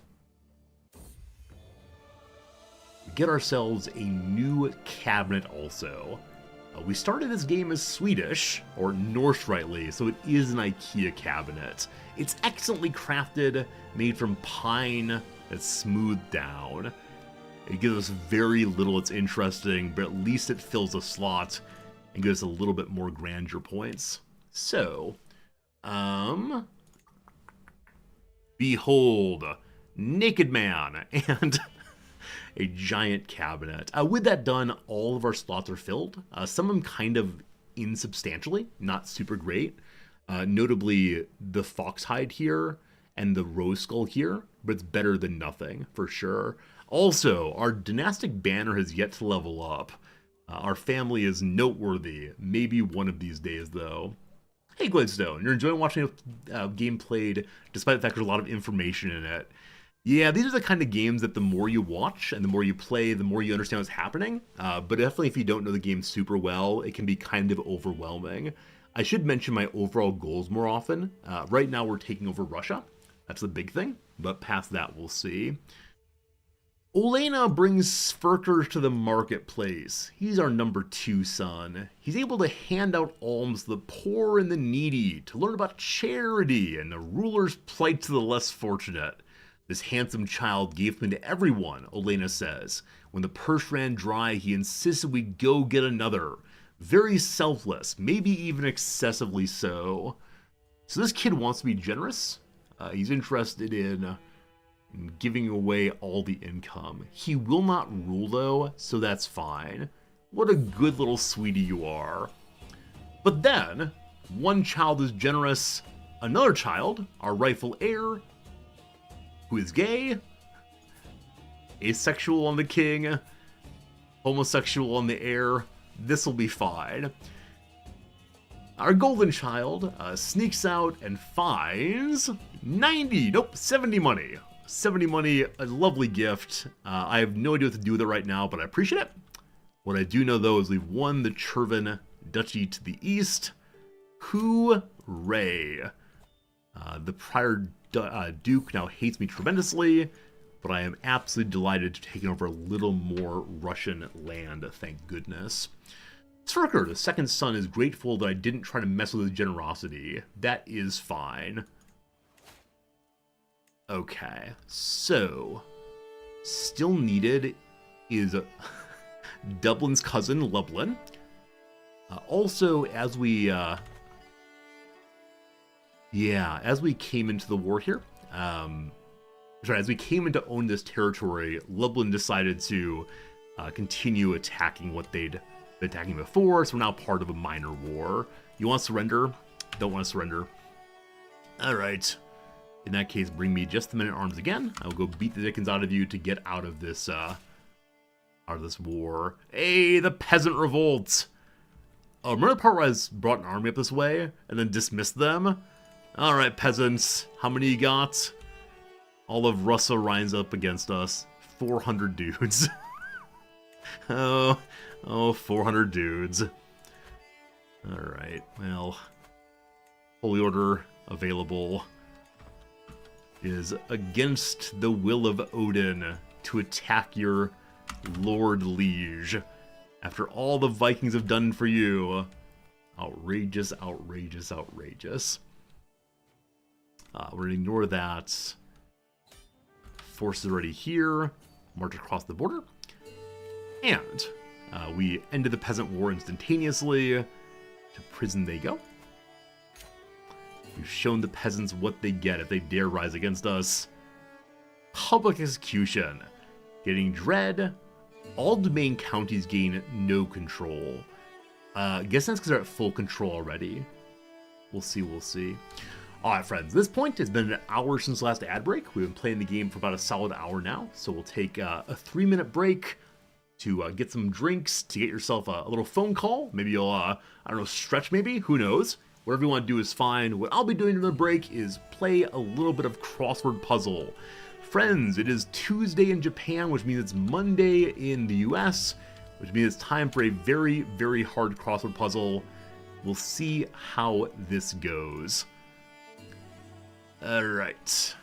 We get ourselves a new cabinet also. We started this game as Swedish, or Norse rightly, so it is an IKEA cabinet. It's excellently crafted, made from pine that's smoothed down. It gives us very little that's interesting, but at least it fills a slot and gives us a little bit more grandeur points. So, behold, Naked Man and a giant cabinet. With that done, all of our slots are filled. Some of them kind of insubstantially, not super great. Notably, the Foxhide here and the Rose Skull here, but it's better than nothing, for sure. Also, our dynastic banner has yet to level up. Our family is noteworthy, maybe one of these days, though. Hey, Gladstone, you're enjoying watching a game played, despite the fact there's a lot of information in it. Yeah, these are the kind of games that the more you watch and the more you play, the more you understand what's happening. But definitely if you don't know the game super well, it can be kind of overwhelming. I should mention my overall goals more often. Right now we're taking over Russia. That's the big thing. But past that, we'll see. Olena brings Sverker to the marketplace. He's our number 2 son. He's able to hand out alms to the poor and the needy, to learn about charity and the ruler's plight to the less fortunate. This handsome child gave him to everyone, Olena says. When the purse ran dry, he insisted we go get another. Very selfless, maybe even excessively so. So this kid wants to be generous. He's interested in giving away all the income. He will not rule, though, so that's fine. What a good little sweetie you are. But then, one child is generous. Another child, our rightful heir, who is gay, asexual on the king, homosexual on the heir. This will be fine. Our golden child sneaks out and finds 70 money. 70 money, a lovely gift. I have no idea what to do with it right now, but I appreciate it. What I do know, though, is we've won the Chervin Duchy to the east. Hooray! The prior Duke now hates me tremendously, but I am absolutely delighted to take over a little more Russian land, thank goodness. Sverker, the second son, is grateful that I didn't try to mess with his generosity. That is fine. Okay, so still needed is Dublin's cousin, Lublin. Also, as we came into the war here, as we came in to own this territory, Lublin decided to continue attacking what they'd been attacking before, so we're now part of a minor war. You want to surrender? Don't want to surrender. Alright. In that case, bring me just the men-at-arms again. I will go beat the dickens out of you to get out of this war. Hey, the peasant revolt! Oh, remember the part where I brought an army up this way and then dismissed them? Alright, peasants, how many you got? All of Russia lines up against us. 400 dudes. oh, 400 dudes. Alright, well, Holy Order available is against the will of Odin to attack your Lord Liege. After all the Vikings have done for you. Outrageous, outrageous, outrageous. We're going to ignore that. Forces already here. March across the border. And we ended the peasant war instantaneously. To prison they go. We've shown the peasants what they get if they dare rise against us. Public execution. Getting dread All domain counties gain no control. Guess that's because they're at full control already. We'll see, we'll see. Alright friends, at this point, it's been an hour since the last ad break. We've been playing the game for about a solid hour now, so we'll take a 3-minute break to get some drinks, to get yourself a little phone call. Maybe you'll, I don't know, stretch maybe? Who knows? Whatever you want to do is fine. What I'll be doing during the break is play a little bit of crossword puzzle. Friends, it is Tuesday in Japan, which means it's Monday in the US, which means it's time for a very, very hard crossword puzzle. We'll see how this goes. Alright.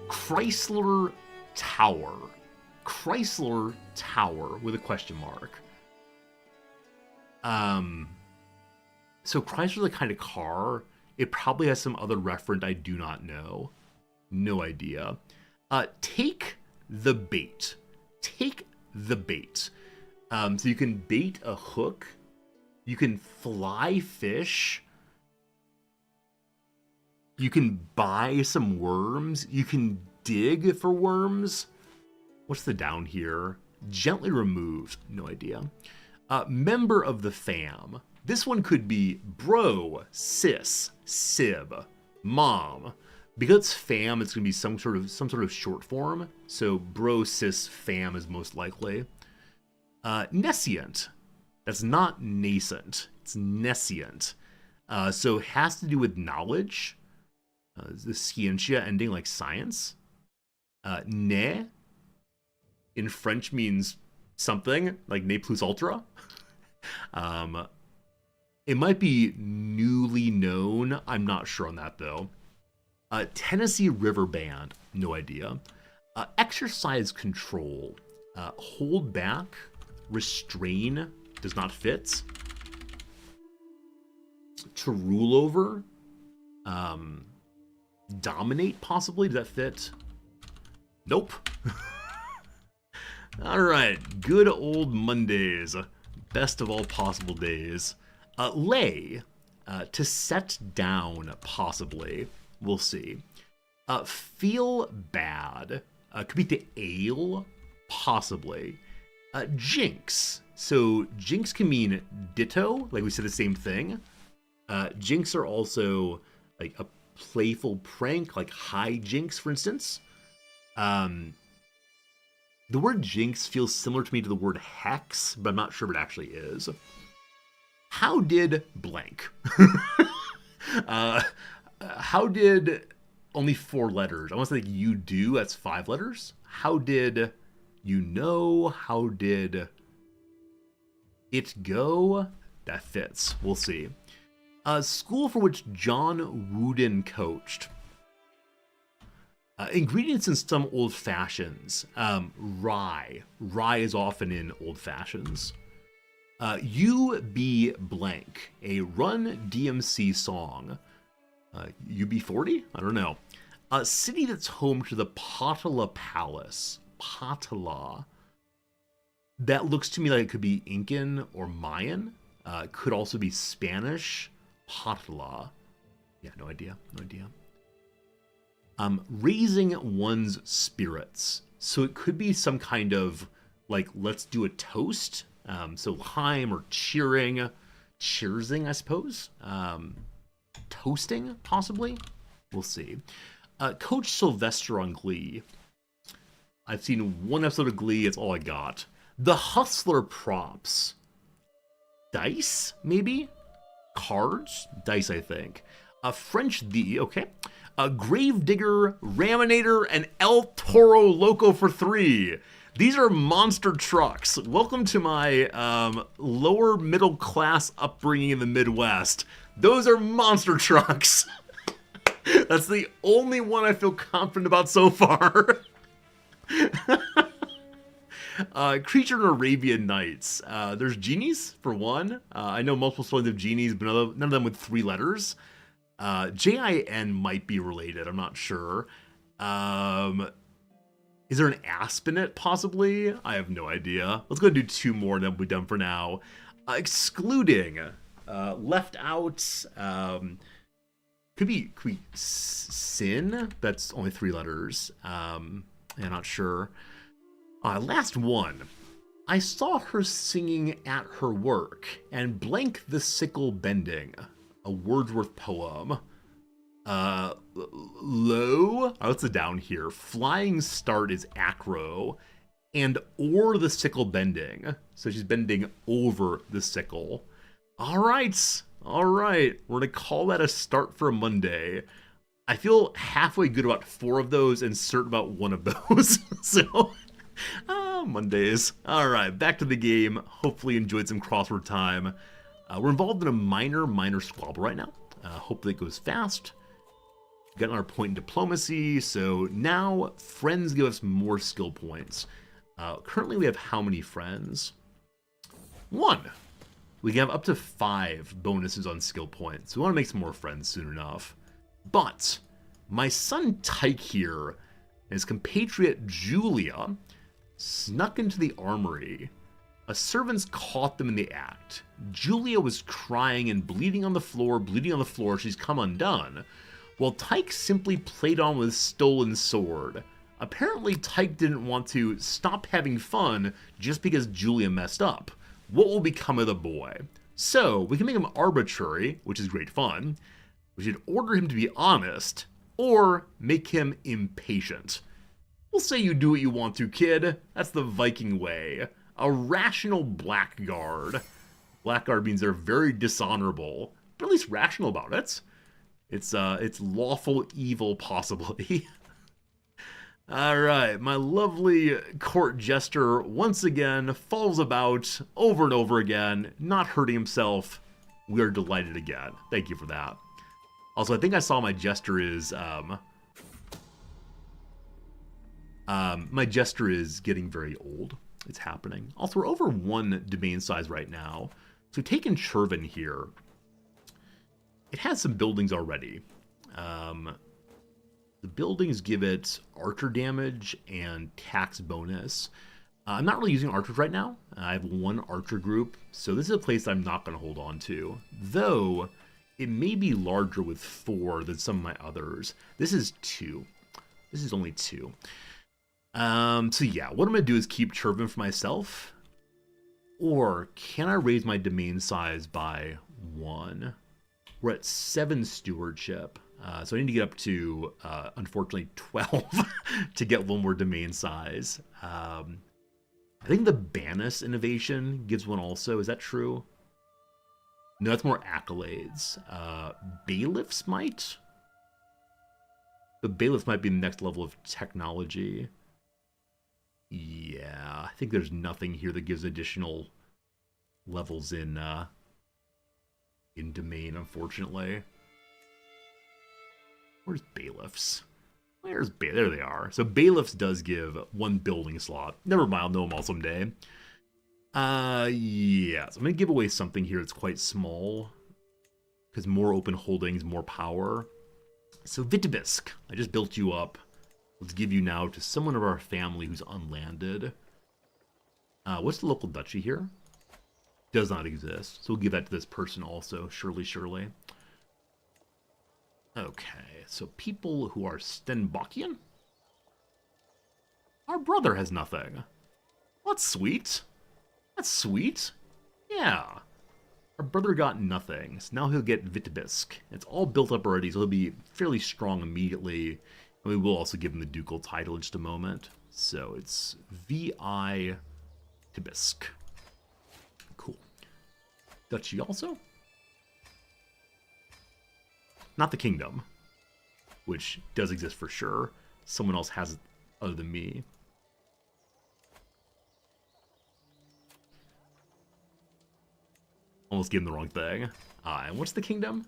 Chrysler Tower. Chrysler Tower with a question mark. So Chrysler's the kind of car. It probably has some other referent I do not know. No idea. Take the bait. Take the bait. So you can bait a hook. You can fly fish. You can buy some worms. You can dig for worms. What's the down here? Gently removed. No idea. Member of the fam. This one could be bro, sis, sib, mom. Because it's fam, it's gonna be some sort of short form. So bro, sis, fam is most likely. Nescient. That's not nascent. It's nescient. So it has to do with knowledge. The scientia ending like science. Ne in French means something like ne plus ultra. It might be newly known. I'm not sure on that though. Tennessee River Band. No idea. Exercise control. Hold back. Restrain. Does not fit. To rule over. Dominate, possibly? Does that fit? Nope. Alright, good old Mondays. Best of all possible days. Lay. To set down, possibly. We'll see. Feel bad. Could be to ale, possibly. Jinx. So jinx can mean ditto, like we said the same thing. Jinx are also like a playful prank, like high jinx, for instance. The word jinx feels similar to me to the word hex, but I'm not sure what it actually is. How did blank? How did only 4 letters? I want to say like you do, that's 5 letters. How did you know? How did it go? That fits. We'll see. School for which John Wooden coached. Ingredients in some old fashions. Rye. Rye is often in old fashions. You Be Blank. A Run DMC song. UB40? I don't know. A city that's home to the Potala Palace. Potala. That looks to me like it could be Incan or Mayan. Could also be Spanish. Potala. Yeah, no idea. No idea. Raising one's spirits. So it could be some kind of, like, let's do a toast. So Heim or cheering. Cheersing, I suppose. Toasting, possibly. We'll see. Coach Sylvester on Glee. I've seen one episode of Glee. It's all I got. The Hustler props. Dice, maybe? Cards? Dice, I think. French D, okay. Gravedigger, Raminator, and El Toro Loco for 3. These are monster trucks. Welcome to my lower middle class upbringing in the Midwest. Those are monster trucks. That's the only one I feel confident about so far. Creature in Arabian Nights. There's genies, for one. I know multiple stories of genies, but none of them with 3 letters. J-I-N might be related. I'm not sure. Is there an asp in it, possibly? I have no idea. Let's go do 2 more, and then we'll be done for now. Excluding. Left out. Could be sin. That's only 3 letters. I'm not sure. Last one. I saw her singing at her work, and blank the sickle bending. A Wordsworth poem. Low? Oh, it's a down here. Flying start is acro, and or the sickle bending. So she's bending over the sickle. All right. We're going to call that a start for a Monday. I feel halfway good about 4 of those and certain about 1 of those. So, Mondays. All right, back to the game. Hopefully enjoyed some crossword time. We're involved in a minor squabble right now. Hopefully it goes fast. Got another point in diplomacy. So now friends give us more skill points. Currently we have how many friends? 1. We can have up to 5 bonuses on skill points. We want to make some more friends soon enough. But my son Tyke here and his compatriot Julia snuck into the armory. A servant's caught them in the act. Julia was crying and bleeding on the floor. She's come undone. While Tyke simply played on with stolen sword. Apparently Tyke didn't want to stop having fun just because Julia messed up. What will become of the boy? So, we can make him arbitrary, which is great fun. We should order him to be honest, or make him impatient. We'll say you do what you want to, kid. That's the Viking way. A rational blackguard. Blackguard means they're very dishonorable, but at least rational about it. It's lawful evil, possibly. Alright, my lovely court jester once again falls about over and over again, not hurting himself. We are delighted again. Thank you for that. Also, I think I saw my jester is getting very old. It's happening. Also, we're over 1 domain size right now. So we've taken Chervin here. It has some buildings already. The buildings give it archer damage and tax bonus. I'm not really using archers right now. I have 1 archer group, so this is a place I'm not going to hold on to. Though, it may be larger with 4 than some of my others. This is 2. This is only 2. So yeah, what I'm going to do is keep Chervin for myself. Or, can I raise my domain size by 1? We're at 7 stewardship. So I need to get up to, unfortunately, 12 to get 1 more domain size. I think the Banis innovation gives 1 also. Is that true? No, that's more accolades. Bailiffs might? The bailiffs might be the next level of technology. Yeah, I think there's nothing here that gives additional levels in domain, unfortunately. Where's bailiffs? There they are. So bailiffs does give 1 building slot. Never mind, I'll know them all someday. Yeah, so I'm going to give away something here that's quite small. Because more open holdings, more power. So Vitebsk, I just built you up. Let's give you now to someone of our family who's unlanded. What's the local duchy here? Does not exist. So we'll give that to this person also. Surely. Okay, so people who are Stenbokian? Our brother has nothing. Well, that's sweet. That's sweet. Yeah. Our brother got nothing, so now he'll get Vitebsk. It's all built up already, so he'll be fairly strong immediately. And we will also give him the ducal title in just a moment. So it's V.I. Tibisk. Cool. Duchy also? Not the kingdom, which does exist for sure. Someone else has it other than me. Almost gave him the wrong thing. And what's the kingdom?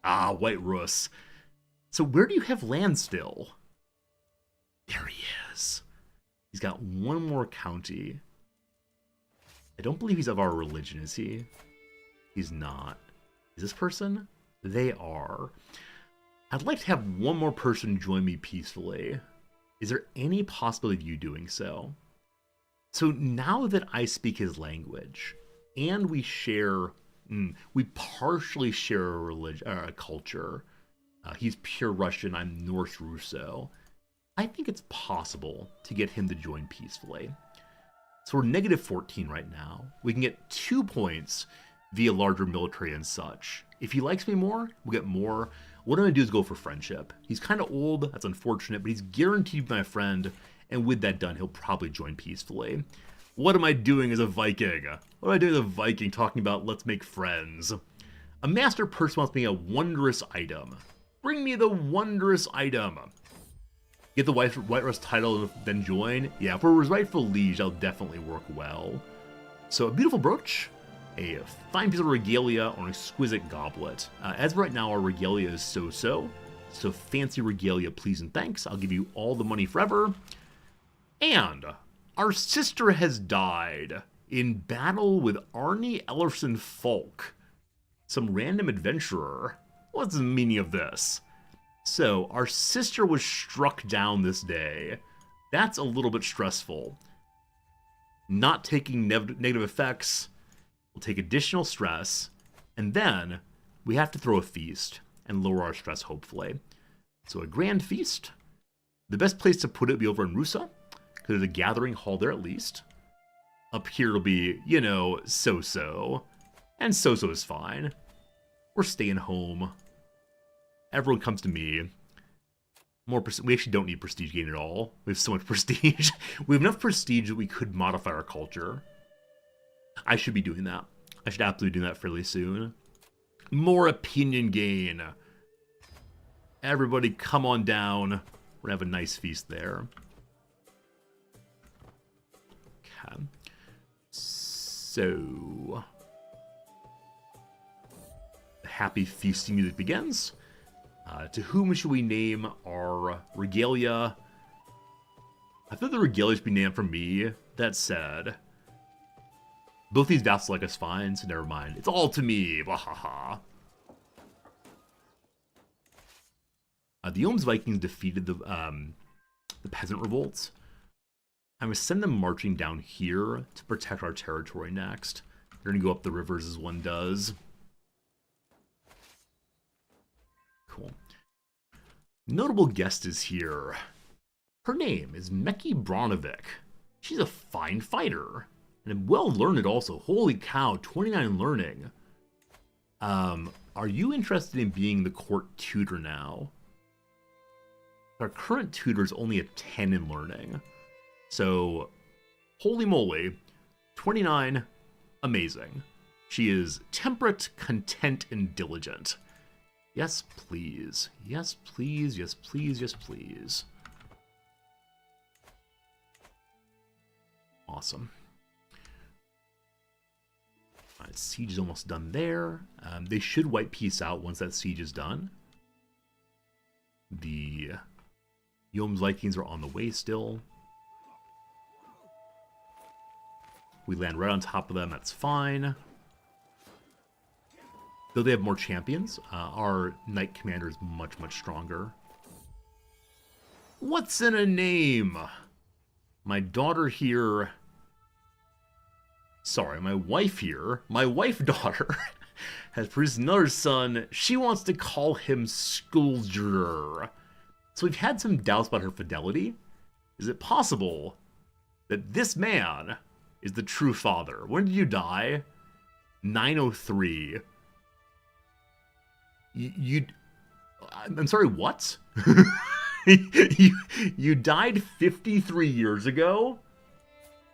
White Rus. So where do you have land still? There he is. He's got 1 more county. I don't believe he's of our religion, is he? He's not. Is this person? They are. I'd like to have 1 more person join me peacefully. Is there any possibility of you doing so? So now that I speak his language, and we share, we partially share a religion, a culture. He's pure Russian, I'm Norse Russo. I think it's possible to get him to join peacefully. So we're negative 14 right now. We can get 2 points via larger military and such. If he likes me more, we'll get more. What I'm going to do is go for friendship. He's kind of old, that's unfortunate, but he's guaranteed my friend, and with that done, he'll probably join peacefully. What am I doing as a Viking? What am I doing as a Viking talking about let's make friends? A master person wants me a wondrous item. Bring me the wondrous item. Get the White Rust title and then join? Yeah, for his rightful liege, that'll definitely work well. So a beautiful brooch, a fine piece of regalia, or an exquisite goblet. As of right now, our regalia is so-so. So fancy regalia, please and thanks. I'll give you all the money forever. And our sister has died in battle with Arnie Ellerson Folk, some random adventurer. What's the meaning of this? So, our sister was struck down this day. That's a little bit stressful. Not taking negative effects will take additional stress, and then we have to throw a feast and lower our stress, hopefully. So, a grand feast. The best place to put it would be over in Rusa, because there's a gathering hall there at least. Up here it'll be, you know, so-so. And so-so is fine. We're staying home. Everyone comes to me. We actually don't need prestige gain at all. We have so much prestige. We have enough prestige that we could modify our culture. I should be doing that. I should absolutely do that fairly soon. More opinion gain. Everybody come on down. We're going to have a nice feast there. Okay. So, the happy feasting music begins. To whom should we name our regalia? I thought the regalia should be named for me. That said, both these vassals like us fine, so never mind. It's all to me. Wahaha. The Ohms Vikings defeated the peasant revolts. I'm going to send them marching down here to protect our territory next. They're going to go up the rivers as one does. Cool. Notable guest is here. Her name is Meki Bronovic. She's a fine fighter. And well learned also. Holy cow, 29 learning. Are you interested in being the court tutor now? Our current tutor is only a 10 in learning. So, holy moly, 29, amazing. She is temperate, content, and diligent. Yes, please. Yes, please. Yes, please. Yes, please. Awesome. Alright, siege is almost done there. They should wipe peace out once that siege is done. The Ohms Vikings are on the way still. We land right on top of them, that's fine. Though they have more champions, our Knight Commander is much, much stronger. What's in a name? My daughter here... Sorry, my wife here, my wife-daughter, has produced another son. She wants to call him Skulldr. So we've had some doubts about her fidelity. Is it possible that this man is the true father? When did you die? 903. I'm sorry, what? you died 53 years ago?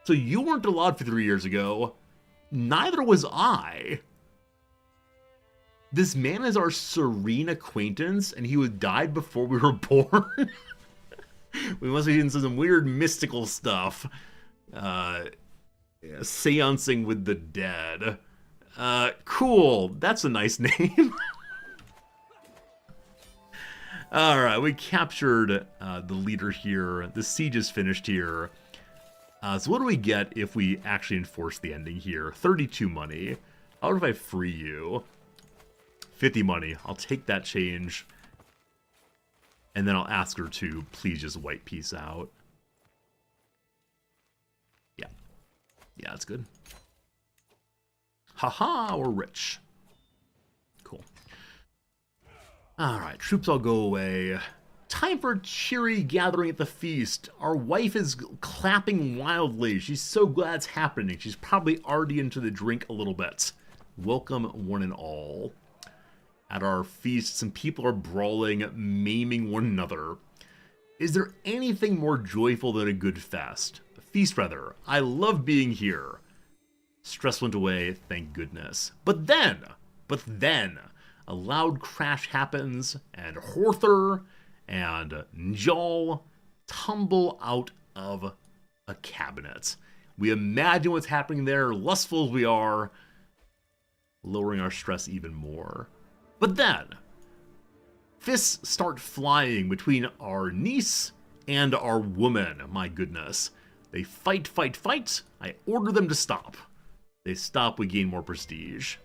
So you weren't allowed 53 years ago. Neither was I. This man is our serene acquaintance, and he died before we were born? We must be doing some weird mystical stuff. Seancing with the dead. Cool. That's a nice name. Alright, we captured the leader here. The siege is finished here. So what do we get if we actually enforce the ending here? 32 money. How about if I free you? 50 money. I'll take that change. And then I'll ask her to please just wipe peace out. Yeah. Yeah, that's good. Haha, we're rich. Cool. Alright, troops all go away. Time for a cheery gathering at the feast. Our wife is clapping wildly. She's so glad it's happening. She's probably already into the drink a little bit. Welcome, one and all. At our feast, some people are brawling, maiming one another. Is there anything more joyful than a good feast, rather? I love being here. Stress went away, thank goodness. But then, a loud crash happens, and Horther and Njal tumble out of a cabinet. We imagine what's happening there, lustful as we are, lowering our stress even more. But then, fists start flying between our niece and our woman. My goodness. They fight. I order them to stop. They stop, we gain more prestige.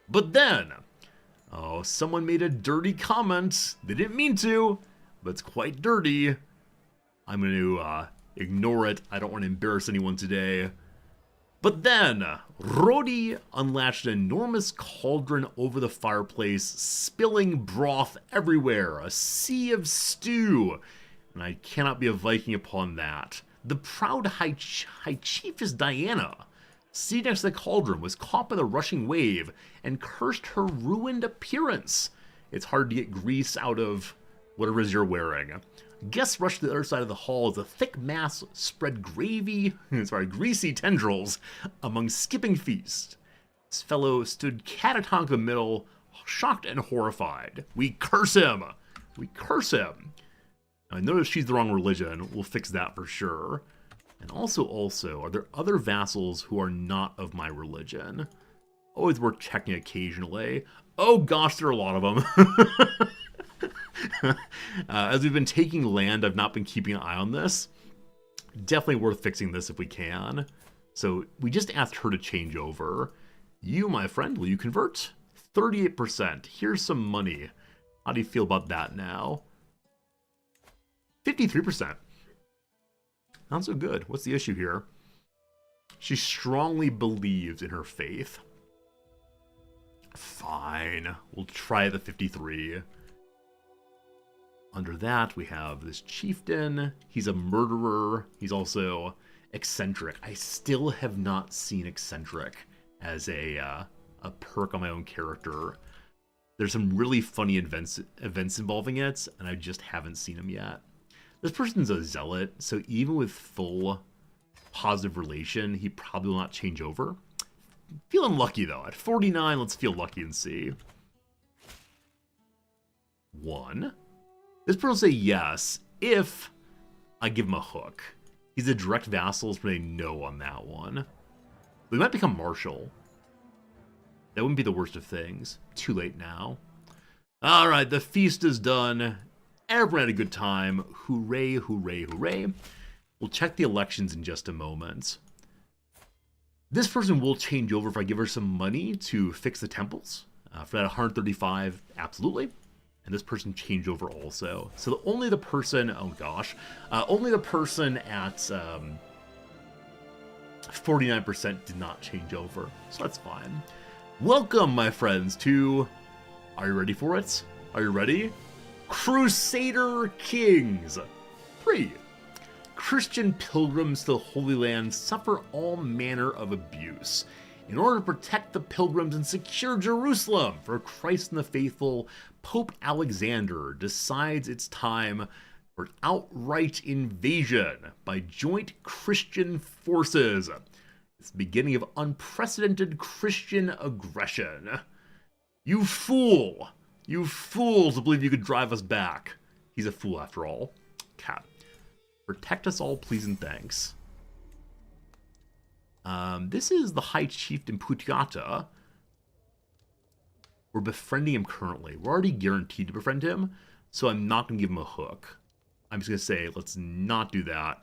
But then, someone made a dirty comment. They didn't mean to, but it's quite dirty. I'm going to ignore it. I don't want to embarrass anyone today. But then, Rodi unlatched an enormous cauldron over the fireplace, spilling broth everywhere, a sea of stew. And I cannot be a Viking upon that. The proud High Chiefess Diana, seated next to the cauldron, was caught by the rushing wave and cursed her ruined appearance. It's hard to get grease out of whatever it is you're wearing. Guests rushed to the other side of the hall as a thick mass spread greasy tendrils among skipping feast. This fellow stood catatonic in the middle, shocked and horrified. We curse him! I noticed she's the wrong religion. We'll fix that for sure. And also, are there other vassals who are not of my religion? Always worth checking occasionally. Oh gosh, there are a lot of them. As we've been taking land, I've not been keeping an eye on this. Definitely worth fixing this if we can. So we just asked her to change over. You, my friend, will you convert? 38%. Here's some money. How do you feel about that now? 53%. Not so good. What's the issue here? She strongly believes in her faith. Fine. We'll try the 53. Under that, we have this chieftain. He's a murderer. He's also eccentric. I still have not seen eccentric as a perk on my own character. There's some really funny events involving it, and I just haven't seen them yet. This person's a zealot, so even with full positive relation, he probably will not change over. Feeling lucky, though. At 49, let's feel lucky and see. 1. This person will say yes if I give him a hook. He's a direct vassal, so they no on that one. We might become marshal. That wouldn't be the worst of things. Too late now. Alright, the feast is done. Everyone had a good time. Hooray, hooray, hooray. We'll check the elections in just a moment. This person will change over if I give her some money to fix the temples. For that 135, absolutely. And this person changed over also. So only the person, only the person at 49% did not change over. So that's fine. Welcome, my friends, to... Are you ready for it? Are you ready? Crusader Kings III. Christian pilgrims to the Holy Land suffer all manner of abuse. In order to protect the pilgrims and secure Jerusalem for Christ and the faithful, Pope Alexander decides it's time for outright invasion by joint Christian forces. It's the beginning of unprecedented Christian aggression. You fool! You fools to believe you could drive us back. He's a fool after all. Cat. Protect us all, please and thanks. This is the High Chieftain Putyata. We're befriending him currently. We're already guaranteed to befriend him, so I'm not going to give him a hook. I'm just going to say, let's not do that.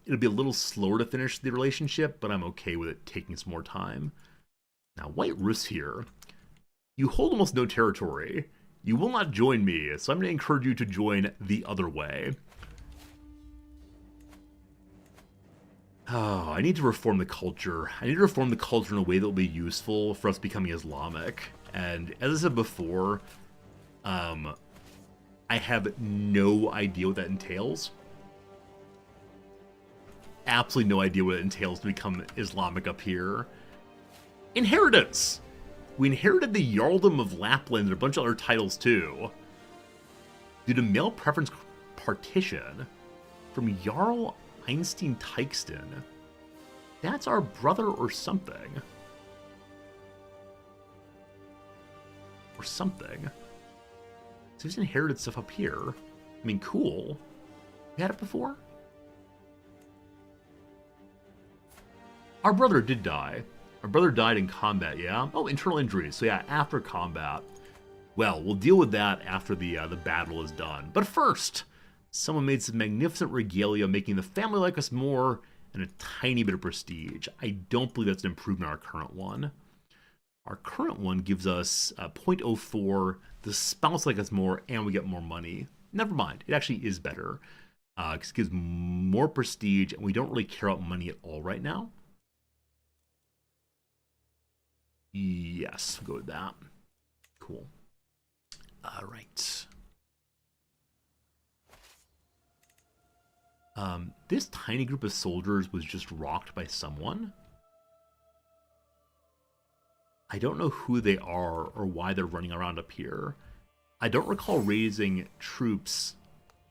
It'll be a little slower to finish the relationship, but I'm okay with it taking some more time. Now, White Rus here. You hold almost no territory. You will not join me, so I'm going to encourage you to join the other way. Oh, I need to reform the culture. I need to reform the culture in a way that will be useful for us becoming Islamic. And as I said before, I have no idea what that entails. Absolutely no idea what it entails to become Islamic up here. Inheritance! We inherited the Jarldom of Lapland and a bunch of other titles too. Due to male preference partition from Jarl Einstein Teichsten. That's our brother or something. Or something. So he's inherited stuff up here. I mean, cool. We had it before? Our brother did die. Our brother died in combat, yeah? Oh, internal injuries. So yeah, after combat. Well, we'll deal with that after the battle is done. But first, someone made some magnificent regalia, making the family like us more, and a tiny bit of prestige. I don't believe that's an improvement on our current one. Our current one gives us 0.04, the spouse like us more, and we get more money. Never mind, it actually is better. It gives more prestige, and we don't really care about money at all right now. Yes, we'll go with that. Cool. All right. This tiny group of soldiers was just rocked by someone. I don't know who they are or why they're running around up here. I don't recall raising troops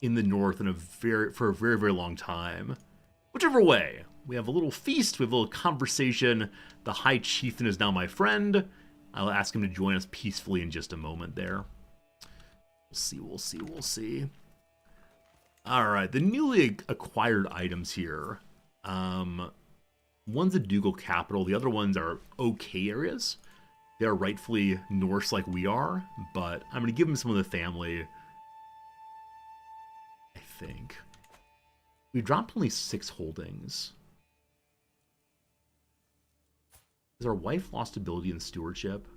in the north for a very, very long time. Whichever way, we have a little feast, we have a little conversation. The High Chieftain is now my friend. I'll ask him to join us peacefully in just a moment there. We'll see. Alright, the newly acquired items here. One's a ducal capital, the other ones are okay areas. They're rightfully Norse like we are, but I'm going to give them some of the family. I think. We dropped only 6 holdings. Has our wife lost ability in stewardship?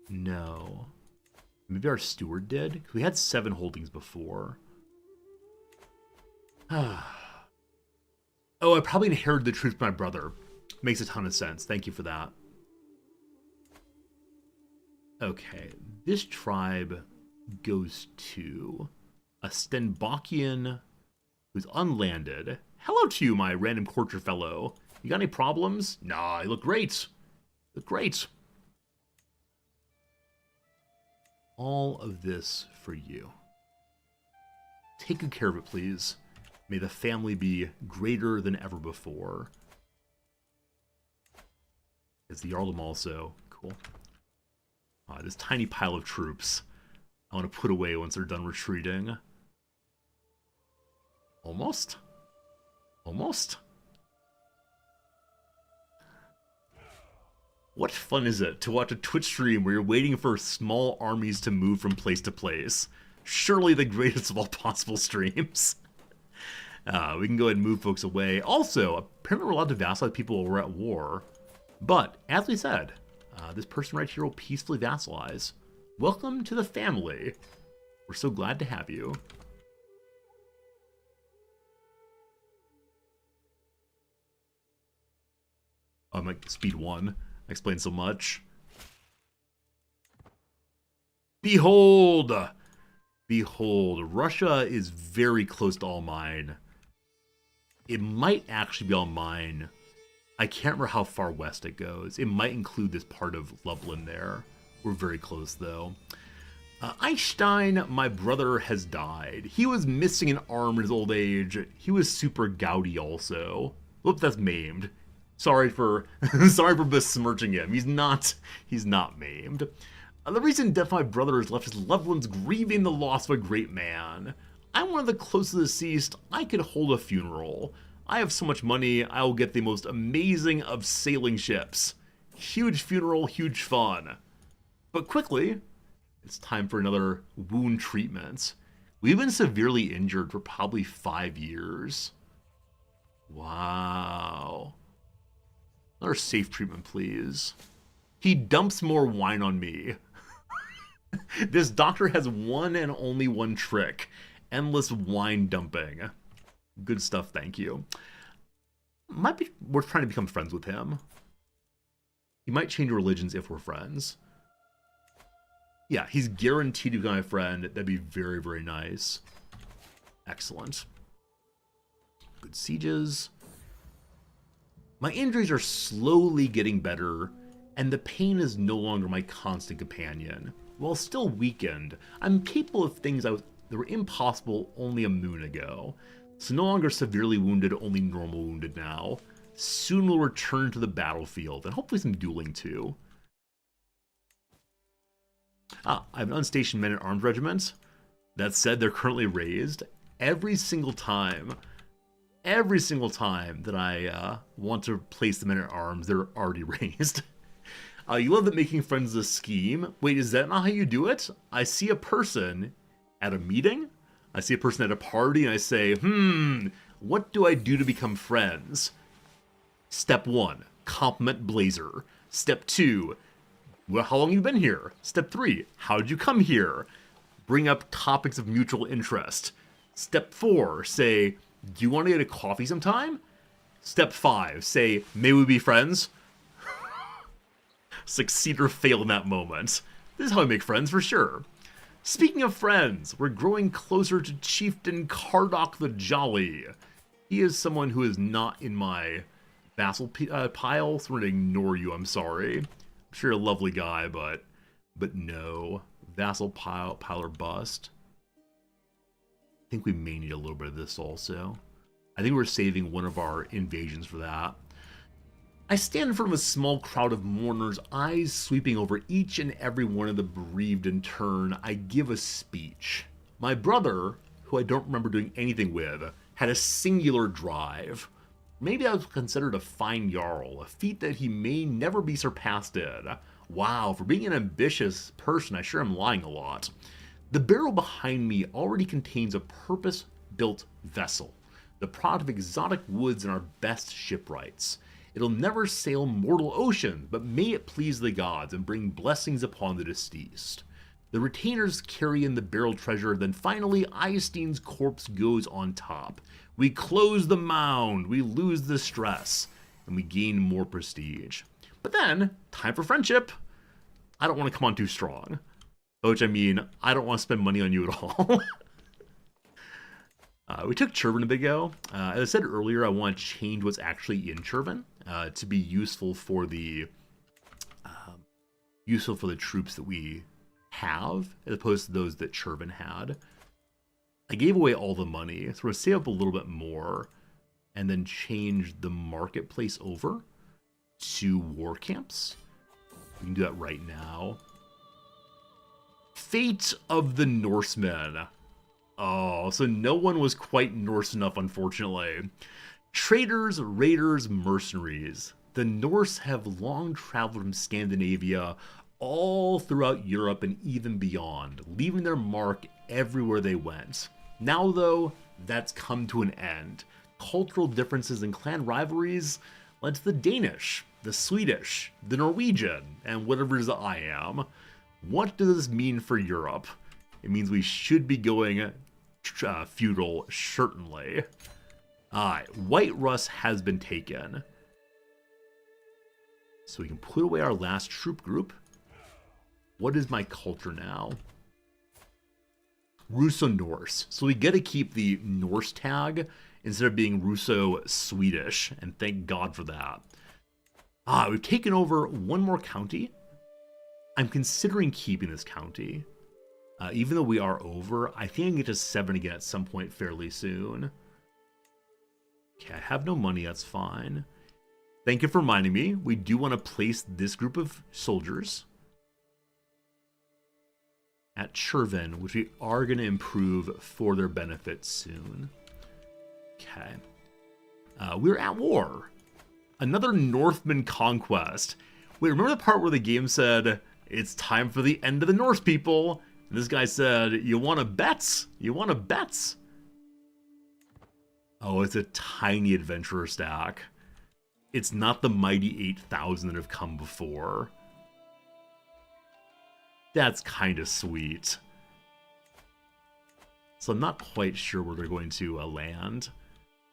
No. Maybe our steward did? We had 7 holdings before. Oh, I probably inherited the truth from my brother. Makes a ton of sense. Thank you for that. Okay, this tribe goes to a Stenbokian who's unlanded. Hello to you, my random courtier fellow. You got any problems? Nah, you look great. Look great. All of this for you. Take good care of it, please. May the family be greater than ever before. Is the Jarldom also? Cool. This tiny pile of troops I want to put away once they're done retreating. Almost. What fun is it to watch a Twitch stream where you're waiting for small armies to move from place to place? Surely the greatest of all possible streams. We can go ahead and move folks away. Also, apparently we're allowed to vassalize people while we're at war. But, as we said, this person right here will peacefully vassalize. Welcome to the family. We're so glad to have you. I'm like, speed 1. I explained so much. Behold! Behold, Russia is very close to all mine. It might actually be all mine. I can't remember how far west it goes. It might include this part of Lublin there. We're very close, though. Einstein, my brother, has died. He was missing an arm in his old age. He was super gouty also. Whoop, that's maimed. Sorry for besmirching him. He's not maimed. The reason death of my brother is left is loved ones grieving the loss of a great man. I'm one of the closest deceased. I could hold a funeral. I have so much money, I will get the most amazing of sailing ships. Huge funeral, huge fun. But quickly, it's time for another wound treatment. We've been severely injured for probably 5 years. Wow. Another safe treatment, please. He dumps more wine on me. This doctor has one and only one trick. Endless wine dumping. Good stuff, thank you. Might be worth trying to become friends with him. He might change religions if we're friends. Yeah, he's guaranteed to become my friend. That'd be very, very nice. Excellent. Good sieges. My injuries are slowly getting better, and the pain is no longer my constant companion. While still weakened, I'm capable of things that were impossible only a moon ago. So no longer severely wounded, only normal wounded now. Soon we'll return to the battlefield, and hopefully some dueling too. I have an unstationed men-at-arms regiment. That said, they're currently raised. Every single time that I want to place the men-at-arms, they're already raised. You love that making friends is a scheme. Wait, is that not how you do it? I see a person at a meeting, I see a person at a party, and I say, what do I do to become friends? Step 1, compliment Blazer. Step 2, well, how long have you been here? Step 3, how did you come here? Bring up topics of mutual interest. Step 4, say, do you want to get a coffee sometime? Step 5, say, may we be friends? Succeed or fail in that moment. This is how I make friends for sure. Speaking of friends, we're growing closer to Chieftain Kardok the Jolly. He is someone who is not in my vassal pile, so we're going to ignore you, I'm sorry. I'm sure you're a lovely guy, but no. Vassal pile or bust. I think we may need a little bit of this also. I think we're saving one of our invasions for that. I stand in front of a small crowd of mourners, eyes sweeping over each and every one of the bereaved in turn. I give a speech. My brother, who I don't remember doing anything with, had a singular drive. Maybe I was considered a fine Jarl, a feat that he may never be surpassed in. Wow, for being an ambitious person, I sure am lying a lot. The barrel behind me already contains a purpose-built vessel, the product of exotic woods and our best shipwrights. It'll never sail mortal oceans, but may it please the gods and bring blessings upon the deceased. The retainers carry in the barrel treasure, then finally Eyestein's corpse goes on top. We close the mound, we lose the stress, and we gain more prestige. But then, time for friendship. I don't want to come on too strong. By which I mean, I don't want to spend money on you at all. We took Chervin a bit ago. As I said earlier, I want to change what's actually in Chervin to be useful for the troops that we have, as opposed to those that Chervin had. I gave away all the money, so we're going to save up a little bit more, and then change the marketplace over to war camps. We can do that right now. Fate of the Norsemen. Oh, so no one was quite Norse enough, unfortunately. Traders, raiders, mercenaries. The Norse have long traveled from Scandinavia all throughout Europe and even beyond, leaving their mark everywhere they went. Now, though, that's come to an end. Cultural differences and clan rivalries led to the Danish, the Swedish, the Norwegian, and whatever it is I am. What does this mean for Europe? It means we should be going feudal, certainly. Alright, White Rus has been taken. So we can put away our last troop group. What is my culture now? Russo-Norse. So we get to keep the Norse tag instead of being Russo-Swedish, and thank God for that. We've taken over one more county. I'm considering keeping this county. Even though we are over, I think I can get to 7 again at some point fairly soon. Okay, I have no money, that's fine. Thank you for reminding me. We do want to place this group of soldiers at Chervin, which we are going to improve for their benefit soon. Okay. We're at war. Another Northman conquest. Wait, remember the part where the game said, it's time for the end of the Norse people? And this guy said, you want a bets? You want a bets? Oh, it's a tiny adventurer stack. It's not the mighty 8,000 that have come before. That's kind of sweet. So I'm not quite sure where they're going to land.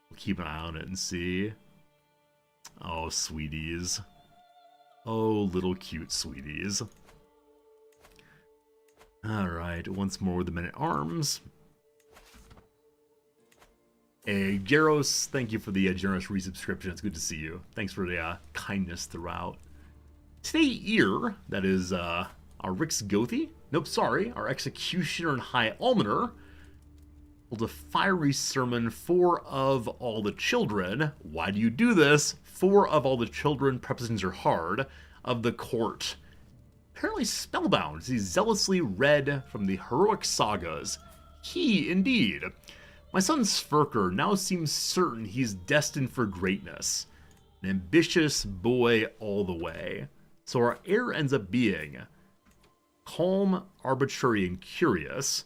We'll keep an eye on it and see. Oh, sweeties. Oh, little cute sweeties. Alright, once more with the men-at-arms. Hey, Jaros, thank you for the generous resubscription. It's good to see you. Thanks for the kindness throughout. Today, Ear, that is our Rix Gothi. Nope, sorry, our Executioner and High Almoner. Hold a fiery sermon, 4 of all the children. Why do you do this? 4 of all the children, prepositions are hard, of the court. Apparently spellbound, as he's zealously read from the heroic sagas. He, indeed. My son Sverker now seems certain he's destined for greatness. An ambitious boy all the way. So our heir ends up being calm, arbitrary, and curious.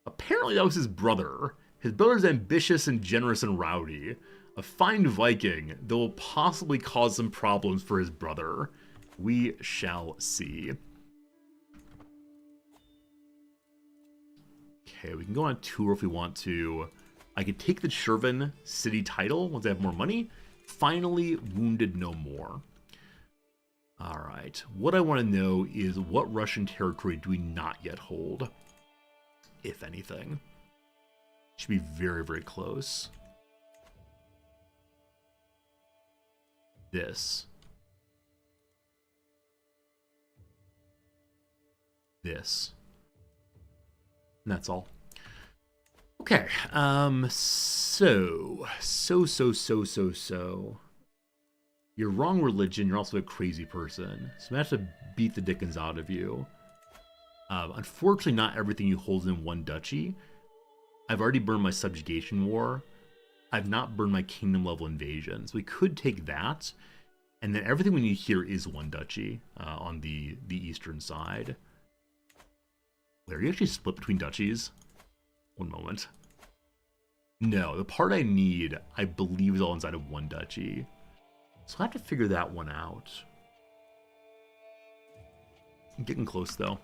Apparently that was his brother. His brother's ambitious and generous and rowdy. A fine Viking that will possibly cause some problems for his brother. We shall see. Okay, we can go on a tour if we want to. I could take the Chervin city title once I have more money. Finally, wounded no more. Alright, what I want to know is what Russian territory do we not yet hold? If anything. Should be very, very close. This. This. And that's all. Okay, so. You're wrong religion, you're also a crazy person. So I'm gonna have to beat the dickens out of you. Unfortunately, not everything you hold in one duchy. I've already burned my subjugation war. I've not burned my kingdom level invasion. So we could take that. And then everything we need here is one duchy on the eastern side. Wait, are you actually split between duchies? One moment. No, the part I need, I believe, is all inside of one duchy. So I have to figure that one out. I'm getting close, though.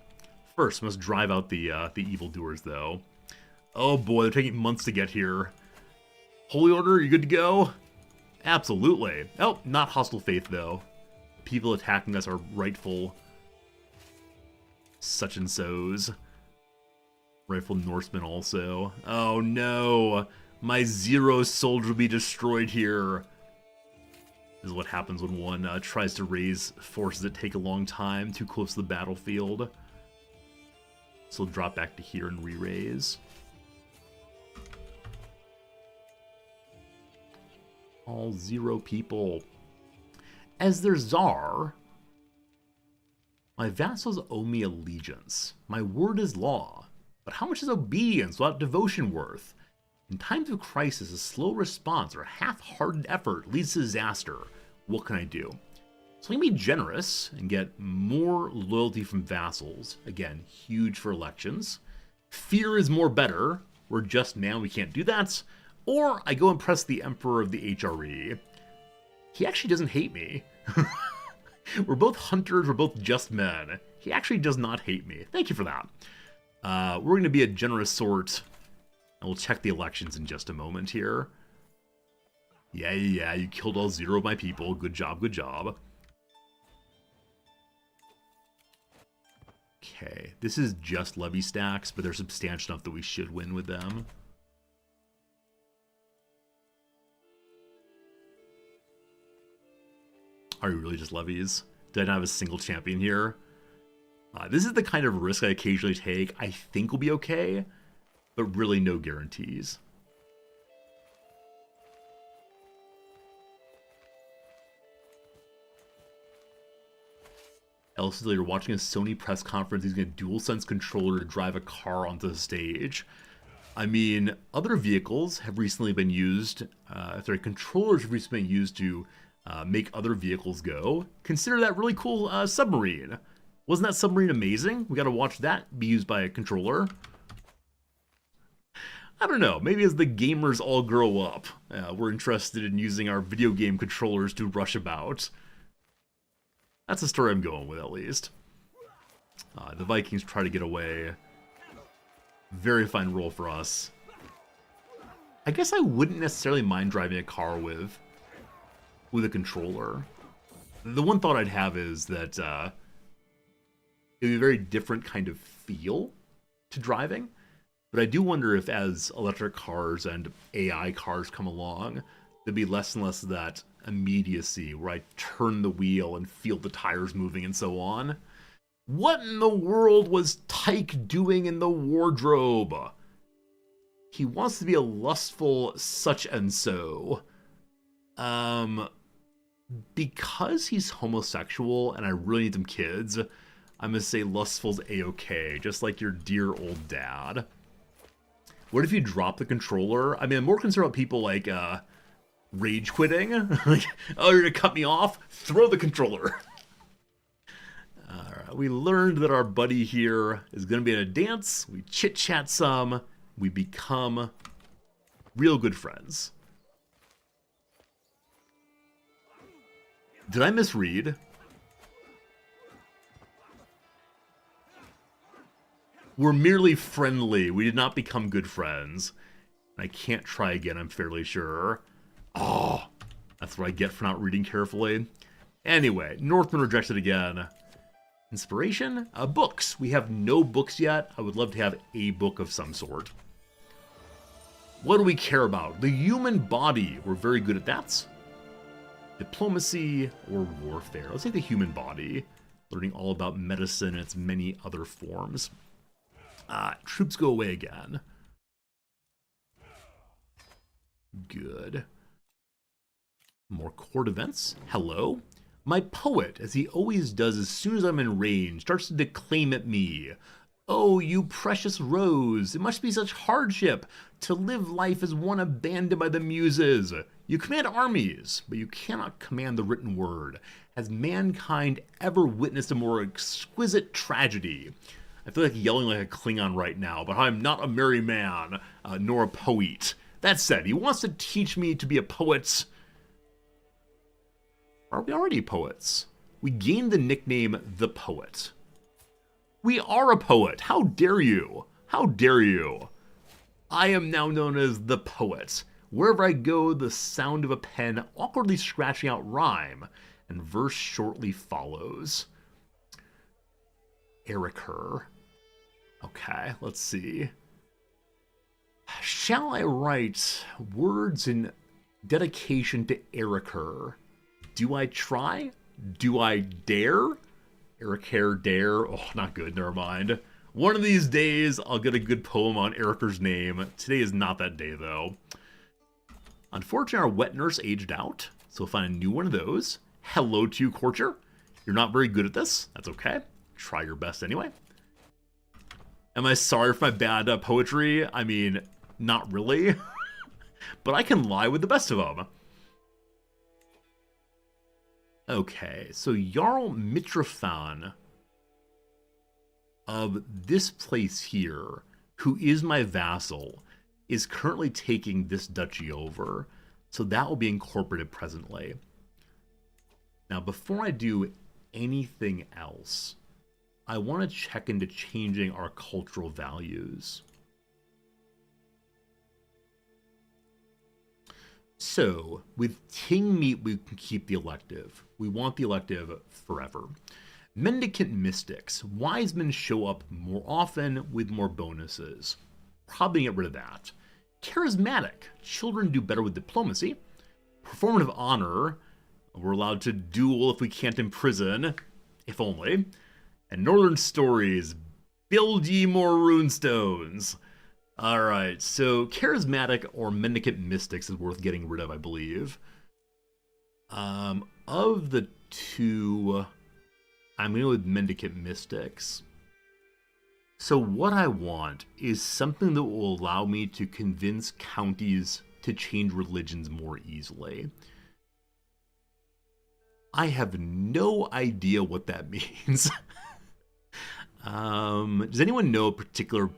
First, must drive out the evildoers, though. Oh boy, they're taking months to get here. Holy Order, you good to go? Absolutely. Oh, not hostile faith, though. People attacking us are rightful such-and-sos. Rightful Norsemen also. Oh no! My 0 soldier will be destroyed here. This is what happens when one tries to raise forces that take a long time, too close to the battlefield. So we'll drop back to here and re-raise. All 0 people. As their czar, my vassals owe me allegiance. My word is law. But how much is obedience without devotion worth? In times of crisis, a slow response or a half-hearted effort leads to disaster. What can I do? So let me be generous and get more loyalty from vassals. Again, huge for elections. Fear is more better. We're just man, we can't do that. Or I go impress the Emperor of the HRE. He actually doesn't hate me. We're both hunters, we're both just men. He actually does not hate me. Thank you for that. We're going to be a generous sort, and we'll check the elections in just a moment here. Yeah, you killed all 0 of my people. Good job, good job. Okay, this is just levy stacks, but they're substantial enough that we should win with them. Are you really just levies? Did I not have a single champion here? This is the kind of risk I occasionally take. I think will be okay, but really no guarantees. Elsie, you're watching a Sony press conference using a DualSense controller to drive a car onto the stage. I mean, other vehicles have recently been used, controllers have recently been used to make other vehicles go. Consider that really cool submarine. Wasn't that submarine amazing? We gotta watch that be used by a controller. I don't know, maybe as the gamers all grow up, we're interested in using our video game controllers to rush about. That's the story I'm going with, at least. The Vikings try to get away. Very fine roll for us. I guess I wouldn't necessarily mind driving a car with a controller. The one thought I'd have is that it would be a very different kind of feel to driving. But I do wonder if as electric cars and AI cars come along, there'd be less and less of that immediacy where I turn the wheel and feel the tires moving and so on. What in the world was Tyke doing in the wardrobe? He wants to be a lustful such and so. Because he's homosexual and I really need some kids, I'm gonna say lustful's a-okay, just like your dear old dad. What if you drop the controller? I mean, I'm more concerned about people like rage quitting. Like, oh, you're gonna cut me off? Throw the controller. Alright, we learned that our buddy here is gonna be at a dance. We chit-chat some. We become real good friends. Did I misread? We're merely friendly. We did not become good friends. I can't try again, I'm fairly sure. Oh, that's what I get for not reading carefully. Anyway, Northman rejected again. Inspiration? Books. We have no books yet. I would love to have a book of some sort. What do we care about? The human body. We're very good at that. Diplomacy or warfare. Let's take the human body. Learning all about medicine and its many other forms. Troops go away again. Good. More court events. Hello. My poet, as he always does as soon as I'm in range, starts to declaim at me. Oh, you precious rose, it must be such hardship to live life as one abandoned by the muses. You command armies, but you cannot command the written word. Has mankind ever witnessed a more exquisite tragedy? I feel like yelling like a Klingon right now, but I'm not a merry man, nor a poet. That said, he wants to teach me to be a poet. Are we already poets? We gained the nickname The Poet. We are a poet. How dare you? How dare you? I am now known as The Poet. Wherever I go, the sound of a pen awkwardly scratching out rhyme, and verse shortly follows. Ericer. Okay, let's see. Shall I write words in dedication to Ericer? Do I try? Do I dare? Ericer dare? Oh, not good, never mind. One of these days, I'll get a good poem on Ericer's name. Today is not that day, though. Unfortunately, our wet nurse aged out, so we'll find a new one of those. Hello to you, Courtier. You're not very good at this. That's okay. Try your best anyway. Am I sorry for my bad poetry? I mean, not really. But I can lie with the best of them. Okay, so Jarl Mitrofan of this place here, who is my vassal, is currently taking this duchy over. So that will be incorporated presently. Now, before I do anything else, I want to check into changing our cultural values. So, with King Meat, we can keep the elective. We want the elective forever. Mendicant Mystics. Wise men show up more often with more bonuses. Probably get rid of that. Charismatic. Children do better with diplomacy. Performative honor. We're allowed to duel if we can't imprison. If only. And Northern Stories. Build ye more runestones. Alright, so Charismatic or Mendicant Mystics is worth getting rid of, I believe. Of the two, I'm going to go with Mendicant Mystics. So what I want is something that will allow me to convince counties to change religions more easily. I have no idea what that means. Does anyone know a particular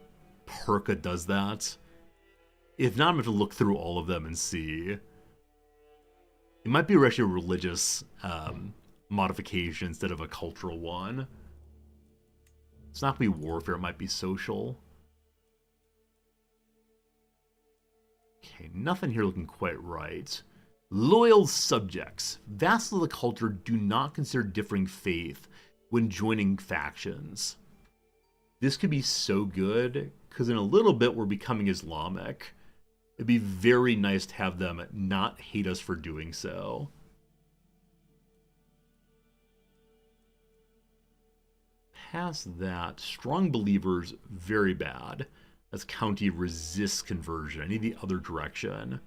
perk that does that? If not, I'm going to look through all of them and see. It might be actually a religious modification instead of a cultural one. It's not going to be warfare, it might be social. Okay, nothing here looking quite right. Loyal subjects. Vassals of the culture do not consider differing faith when joining factions. This could be so good, because in a little bit we're becoming Islamic. It'd be very nice to have them not hate us for doing so. Past that, strong believers, very bad. As county resists conversion. I need the other direction.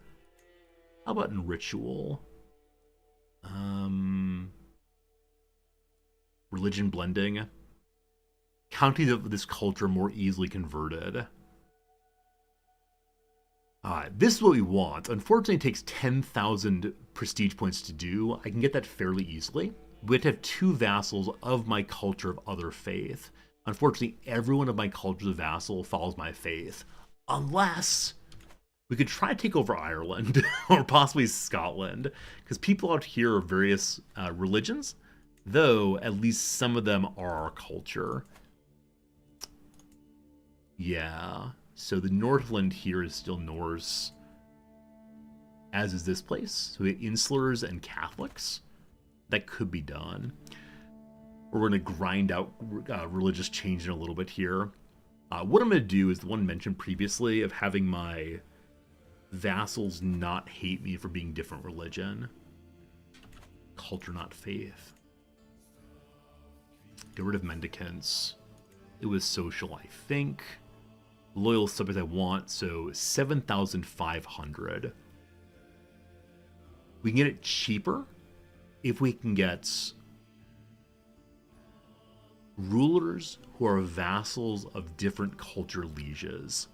How about in ritual? Religion blending. Counties of this culture more easily converted. This is what we want. Unfortunately, it takes 10,000 prestige points to do. I can get that fairly easily. We have to have 2 vassals of my culture of other faith. Unfortunately, everyone of my culture of vassal follows my faith. Unless we could try to take over Ireland or possibly Scotland. Because people out here are various religions, though at least some of them are our culture. Yeah, so the Northland here is still Norse, as is this place. So we have Insulars and Catholics. That could be done. We're going to grind out religious change in a little bit here. What I'm going to do is the one mentioned previously of having my vassals not hate me for being different religion. Culture, not faith. Get rid of mendicants. It was social, I think. Loyal subjects I want, so 7,500. We can get it cheaper if we can get rulers who are vassals of different culture lieges.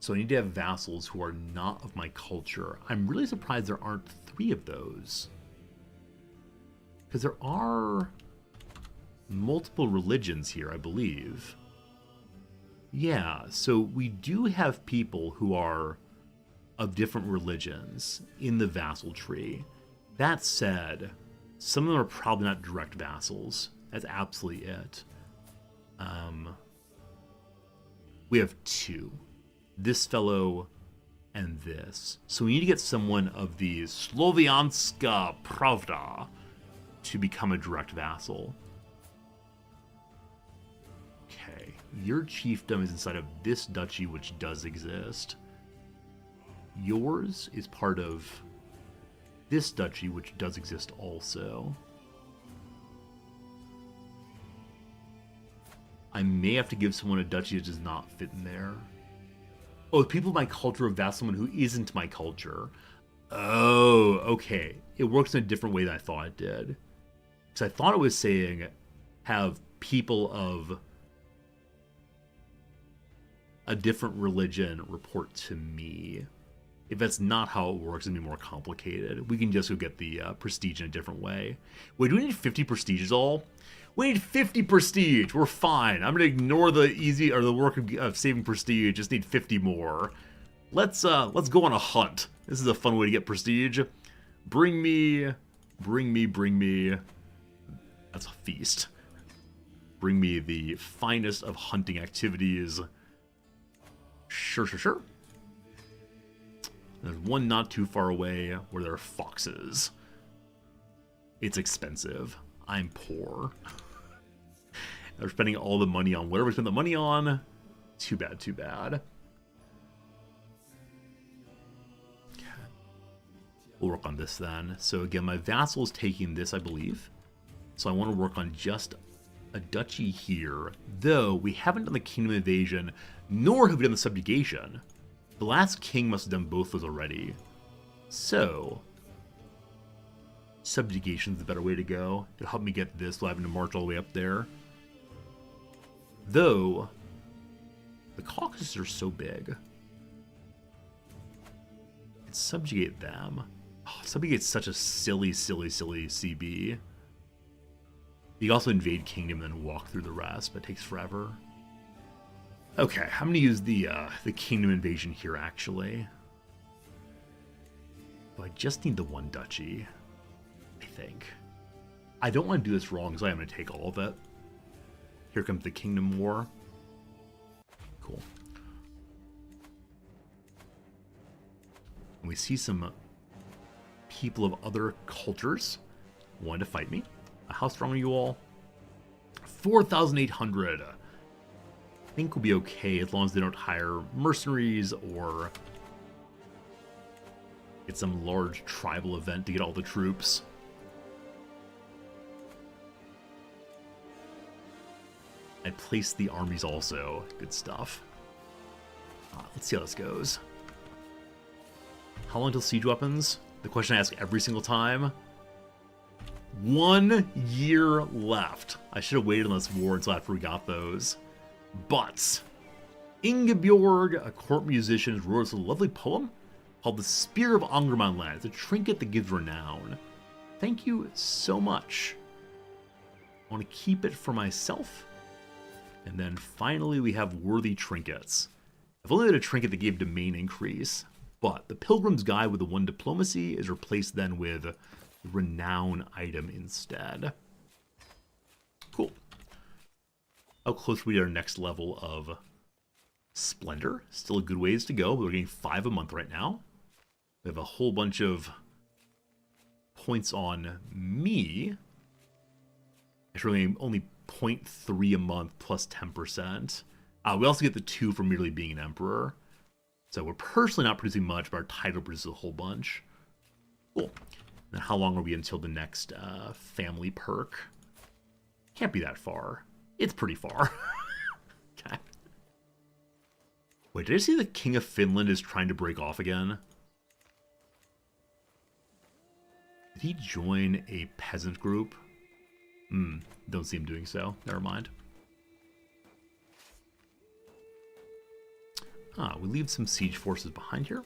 So I need to have vassals who are not of my culture. I'm really surprised there aren't 3 of those. Because there are multiple religions here, I believe. Yeah, so we do have people who are of different religions in the vassal tree. That said, some of them are probably not direct vassals. That's absolutely it. We have 2. This fellow and this. So we need to get someone of the Slovianska Pravda to become a direct vassal. Okay, your chiefdom is inside of this duchy, which does exist. Yours is part of this duchy, which does exist also. I may have to give someone a duchy that does not fit in there. Oh, the people of my culture of vassal someone who isn't my culture. Oh, okay. It works in a different way than I thought it did. Because I thought it was saying have people of a different religion report to me. If that's not how it works, it'd be more complicated. We can just go get the prestige in a different way. Wait, do we need 50 prestige is all? We need 50 prestige. We're fine. I'm gonna ignore the easy or the work of saving prestige. Just need 50 more. Let's go on a hunt. This is a fun way to get prestige. Bring me. That's a feast. Bring me the finest of hunting activities. Sure. There's one not too far away where there are foxes. It's expensive. I'm poor. They're spending all the money on whatever we spend the money on. Too bad. Okay. We'll work on this then. So again, my vassal is taking this, I believe. So I want to work on just a duchy here. Though we haven't done the kingdom invasion, nor have we done the subjugation. The last king must have done both those already. So subjugation is the better way to go. It'll help me get this without having to march all the way up there. Though, the Caucasus are so big. And subjugate them. Oh, subjugate's such a silly CB. You can also invade kingdom and then walk through the rest, but it takes forever. Okay, I'm going to use the kingdom invasion here, actually. But I just need the one duchy, I think. I don't want to do this wrong, so I'm going to take all of it. Here comes the kingdom war. Cool. And we see some people of other cultures wanting to fight me. How strong are you all? 4,800. think we'll be okay as long as they don't hire mercenaries or get some large tribal event to get all the troops. I placed the armies also. Good stuff. Let's see how this goes. How long till siege weapons? The question I ask every single time. 1 year left. I should have waited on this war until after we got those. But Ingeborg, a court musician, wrote us a lovely poem called The Spear of Angermanland. It's a trinket that gives renown. Thank you so much. I want to keep it for myself. And then finally we have worthy trinkets. I've only had a trinket that gave domain increase, but the Pilgrim's Guide with the 1 diplomacy is replaced then with the renown item instead. Cool. How close are we to our next level of splendor? Still a good ways to go. We're getting 5 a month right now. We have a whole bunch of points on me. Actually, only 0.3 a month plus 10%. We also get the 2 for merely being an emperor. So we're personally not producing much, but our title produces a whole bunch. Cool. And how long are we until the next family perk? Can't be that far. It's pretty far. Okay. Wait, did I see the King of Finland is trying to break off again? Did he join a peasant group? Don't see him doing so. Never mind. We leave some siege forces behind here.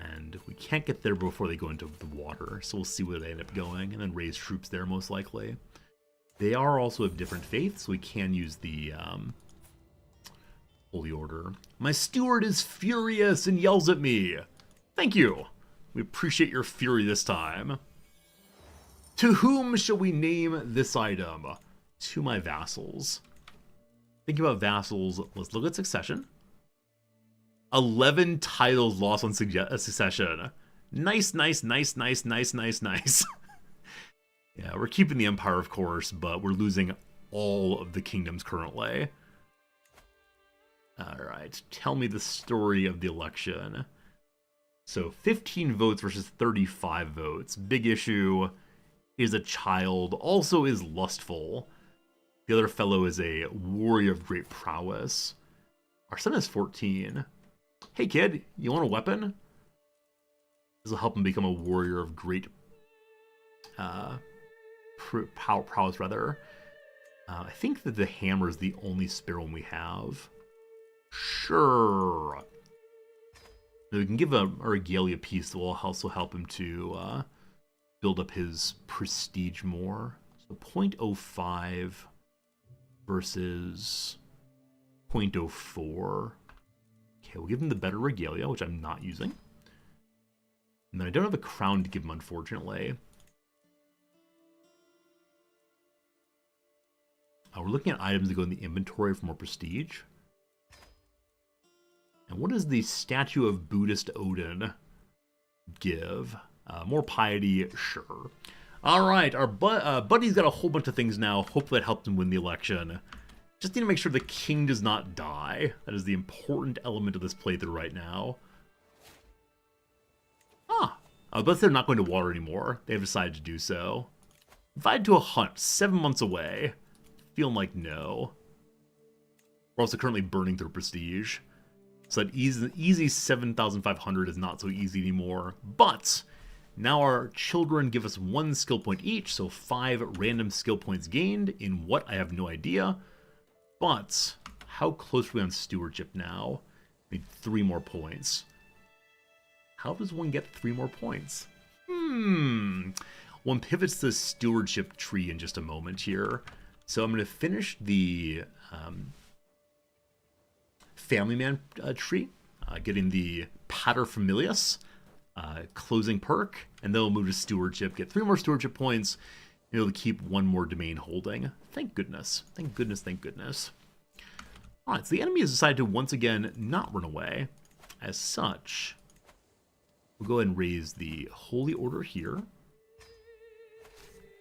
And we can't get there before they go into the water, so we'll see where they end up going, and then raise troops there most likely. They are also of different faiths, so we can use the Holy Order. My steward is furious and yells at me. Thank you. We appreciate your fury this time. To whom shall we name this item? To my vassals. Thinking about vassals, let's look at succession. 11 titles lost on succession. Nice, nice, nice, nice, nice, nice, nice. Yeah, we're keeping the empire, of course, but we're losing all of the kingdoms currently. Alright, tell me the story of the election. So 15 votes versus 35 votes. Big issue is a child, also is lustful. The other fellow is a warrior of great prowess. Our son is 14. Hey kid, you want a weapon? This will help him become a warrior of great prowess, rather. I think that the hammer is the only spare one we have. Sure. Now we can give a regalia piece that will also help him to build up his prestige more. So 0.05 versus 0.04. Okay, we'll give him the better regalia, which I'm not using. And then I don't have a crown to give him, unfortunately. We're looking at items that go in the inventory for more prestige. And what does the statue of Buddhist Odin give? More piety, sure. All right, our buddy's got a whole bunch of things now. Hopefully that helped him win the election. Just need to make sure the king does not die. That is the important element of this playthrough right now. But they're not going to water anymore. They've decided to do so. Invited to a hunt, 7 months away. Feeling like no. We're also currently burning through prestige. So that easy 7,500 is not so easy anymore. But now our children give us 1 skill point each, so 5 random skill points gained in what? I have no idea. But how close are we on stewardship now? We need 3 more points. How does one get 3 more points? One pivots to the stewardship tree in just a moment here. So I'm going to finish the family man tree, getting the paterfamilias, closing perk, and then we'll move to stewardship, get 3 more stewardship points, and able to keep 1 more domain holding. Thank goodness. Thank goodness, thank goodness. Alright, so the enemy has decided to once again not run away. As such, we'll go ahead and raise the Holy Order here.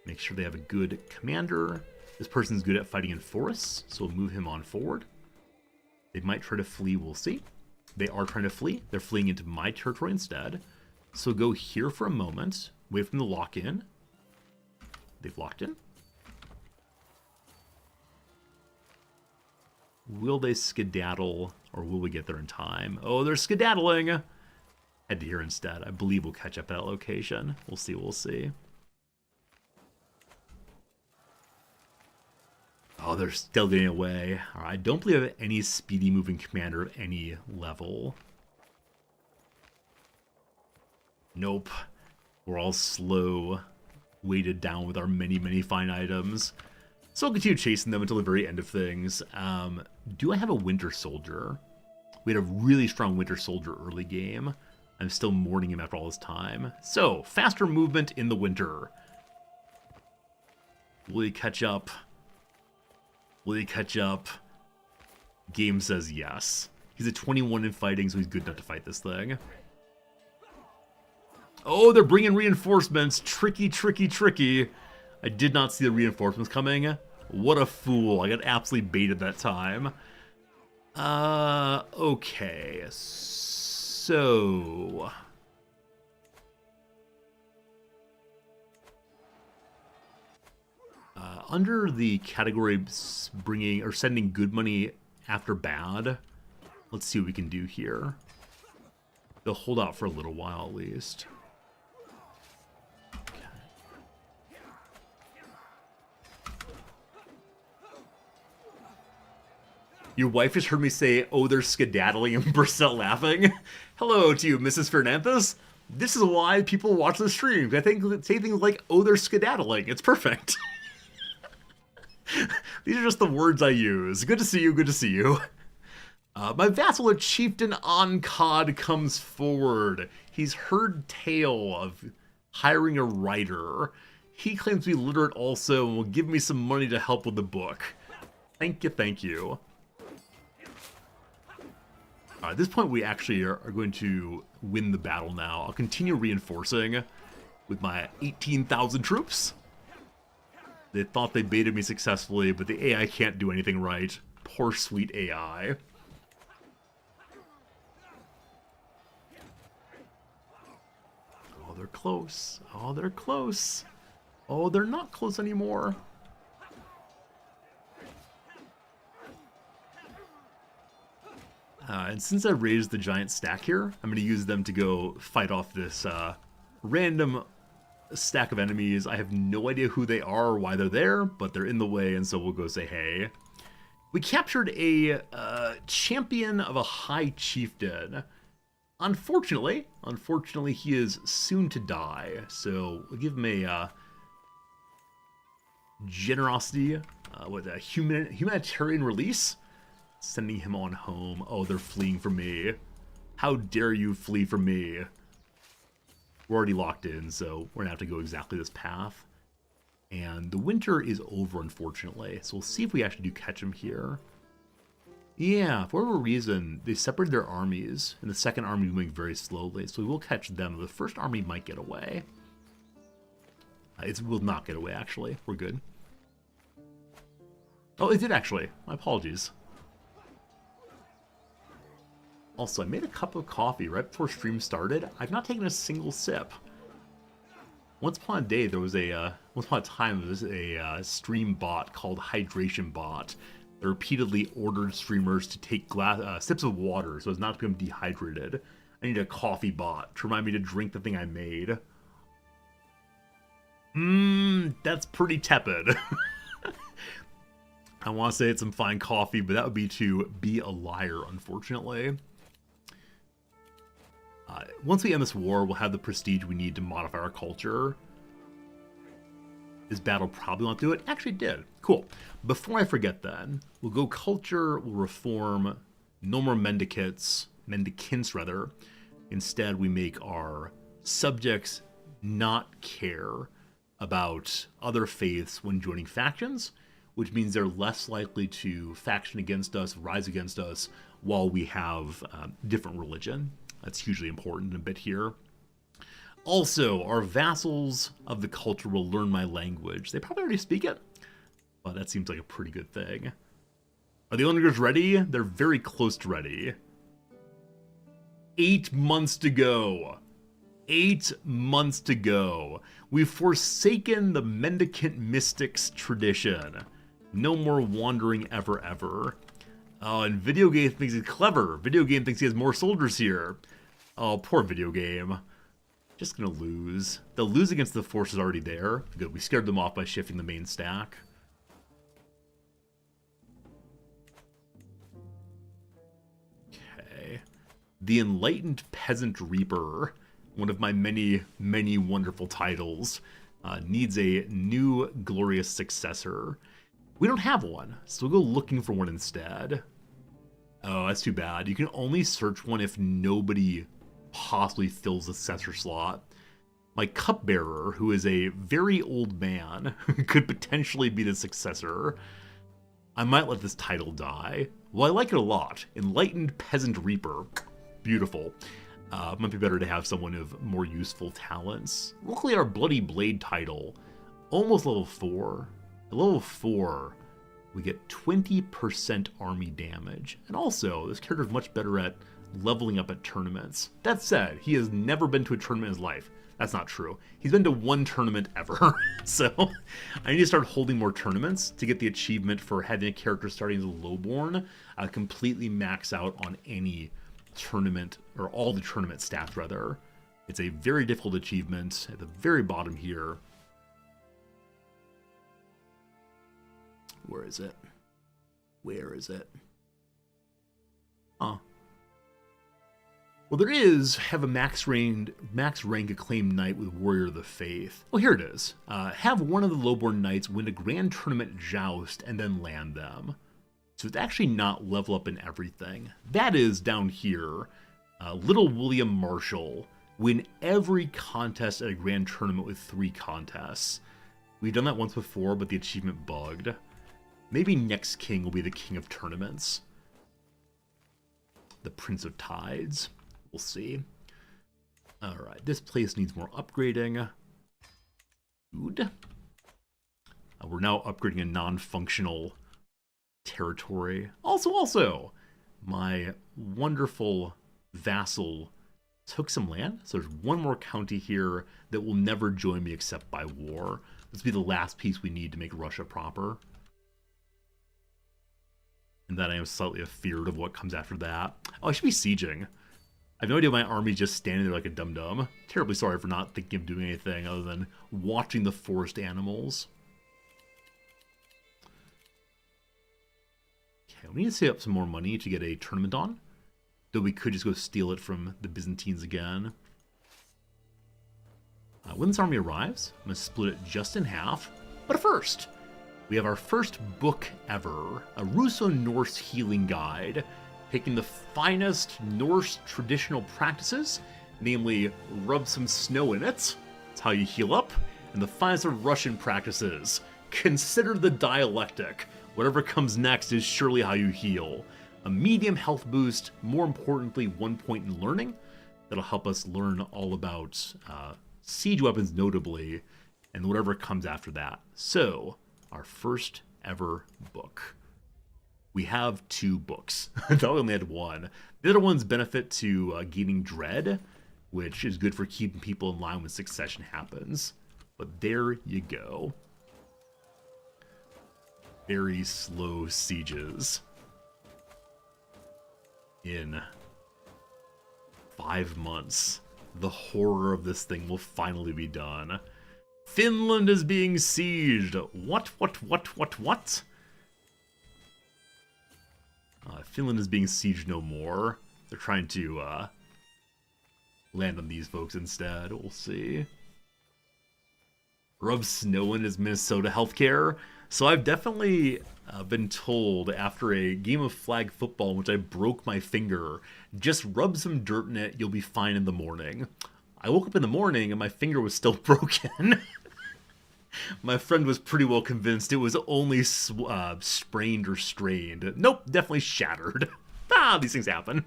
Make sure they have a good commander. This person's good at fighting in forests, so we'll move him on forward. They might try to flee, we'll see. They are trying to flee. They're fleeing into my territory instead. So go here for a moment. Wait for them to lock in. They've locked in. Will they skedaddle, or will we get there in time? Oh, they're skedaddling! Head to here instead. I believe we'll catch up at that location. We'll see, we'll see. Oh, they're still getting away. All right, I don't believe I have any speedy moving commander of any level. Nope. We're all slow, weighted down with our many, many fine items. So I'll continue chasing them until the very end of things. Do I have a Winter Soldier? We had a really strong Winter Soldier early game. I'm still mourning him after all this time. So, faster movement in the winter. Will he catch up? Will he catch up? Game says yes. He's a 21 in fighting, so he's good enough to fight this thing. Oh, they're bringing reinforcements. Tricky, tricky, tricky. I did not see the reinforcements coming. What a fool. I got absolutely baited that time. Okay. So... under the category bringing or sending good money after bad, let's see what we can do here. They'll hold out for a little while at least. Okay. Your wife just heard me say, oh, they're skedaddling, and bursts out laughing. Hello to you, Mrs. Fernandez. This is why people watch the stream. I think say things like, oh, they're skedaddling. It's perfect. These are just the words I use. Good to see you, good to see you. My vassal, a chieftain Ankad, comes forward. He's heard tale of hiring a writer. He claims to be literate also and will give me some money to help with the book. Thank you, thank you. At this point, we actually are going to win the battle now. I'll continue reinforcing with my 18,000 troops. They thought they baited me successfully, but the AI can't do anything right. Poor sweet AI. Oh, they're close. Oh, they're close. Oh, they're not close anymore. And since I raised the giant stack here, I'm going to use them to go fight off this random stack of enemies. I have no idea who they are or why they're there, but they're in the way, and so we'll go say hey. We captured a champion of a high chieftain. Unfortunately, he is soon to die, so we'll give him a generosity, with a humanitarian release. Sending him on home. Oh, they're fleeing from me. How dare you flee from me? We're already locked in, so we're gonna have to go exactly this path. And the winter is over, unfortunately. So we'll see if we actually do catch him here. Yeah, for whatever reason, they separated their armies, and the second army moving very slowly, so we will catch them. The first army might get away. It will not get away, actually. We're good. Oh, it did actually. My apologies. Also, I made a cup of coffee right before stream started. I've not taken a single sip. Once upon a day, there was once upon a time, there was a stream bot called Hydration Bot that repeatedly ordered streamers to take sips of water so as not to become dehydrated. I need a coffee bot to remind me to drink the thing I made. That's pretty tepid. I want to say it's some fine coffee, but that would be to be a liar, unfortunately. Once we end this war, we'll have the prestige we need to modify our culture. This battle probably won't do it. Actually, it did. Cool. Before I forget then, we'll go culture, we'll reform, no more mendicants rather. Instead, we make our subjects not care about other faiths when joining factions, which means they're less likely to faction against us, rise against us, while we have different religion. That's hugely important a bit here. Also, our vassals of the culture will learn my language. They probably already speak it, But that seems like a pretty good thing. Are the onlookers ready? They're very close to ready. 8 months to go. 8 months to go. We've forsaken the mendicant mystics tradition. No more wandering ever, ever. Oh, and video game thinks he's clever. Video game thinks he has more soldiers here. Oh, poor video game. Just gonna lose. They'll lose against the forces already there. Good, we scared them off by shifting the main stack. Okay. The Enlightened Peasant Reaper, one of my many, many wonderful titles, needs a new glorious successor. We don't have one, so we'll go looking for one instead. Oh, that's too bad. You can only search one if nobody possibly fills the successor slot. My cupbearer, who is a very old man, could potentially be the successor. I might let this title die. Well, I like it a lot. Enlightened Peasant Reaper. Beautiful. Might be better to have someone of more useful talents. Luckily, our Bloody Blade title, almost level 4. At level 4, we get 20% army damage. And also, this character is much better at leveling up at tournaments. That said, he has never been to a tournament in his life. That's not true. He's been to one tournament ever. So I need to start holding more tournaments to get the achievement for having a character starting as a lowborn completely max out on any tournament, or all the tournament stats rather. It's a very difficult achievement at the very bottom here. Where is it? Where is it? Huh. Well, there is have a max rank acclaimed knight with Warrior of the Faith. Oh, here it is. Have one of the lowborn knights win a grand tournament joust and then land them. So it's actually not level up in everything. That is down here. Little William Marshall win every contest at a grand tournament with 3 contests. We've done that once before, but the achievement bugged. Maybe next king will be the king of tournaments. The Prince of Tides. We'll see. Alright, this place needs more upgrading. Good. We're now upgrading a non-functional territory. Also, my wonderful vassal took some land. So there's one more county here that will never join me except by war. This will be the last piece we need to make Russia proper. And then I am slightly afeared of what comes after that. Oh, I should be sieging. I have no idea why my army's just standing there like a dum-dum. Terribly sorry for not thinking of doing anything other than watching the forest animals. Okay, we need to save up some more money to get a tournament on. Though we could just go steal it from the Byzantines again. When this army arrives, I'm going to split it just in half. But first, we have our first book ever, a Russo-Norse healing guide, taking the finest Norse traditional practices, namely rub some snow in it, that's how you heal up, and the finest of Russian practices, consider the dialectic, whatever comes next is surely how you heal. A medium health boost, more importantly 1 point in learning, that'll help us learn all about siege weapons notably, and whatever comes after that. So, our first ever book. We have 2 books. I thought we only had 1. The other ones benefit to gaining dread, which is good for keeping people in line when succession happens. But there you go. Very slow sieges. In 5 months, the horror of this thing will finally be done. Finland is being sieged. What? Finland is being sieged no more. They're trying to land on these folks instead. We'll see. Rub snow in his Minnesota healthcare. So I've definitely been told after a game of flag football in which I broke my finger, just rub some dirt in it, you'll be fine in the morning. I woke up in the morning and my finger was still broken. My friend was pretty well convinced it was only sprained or strained. Nope, definitely shattered. These things happen.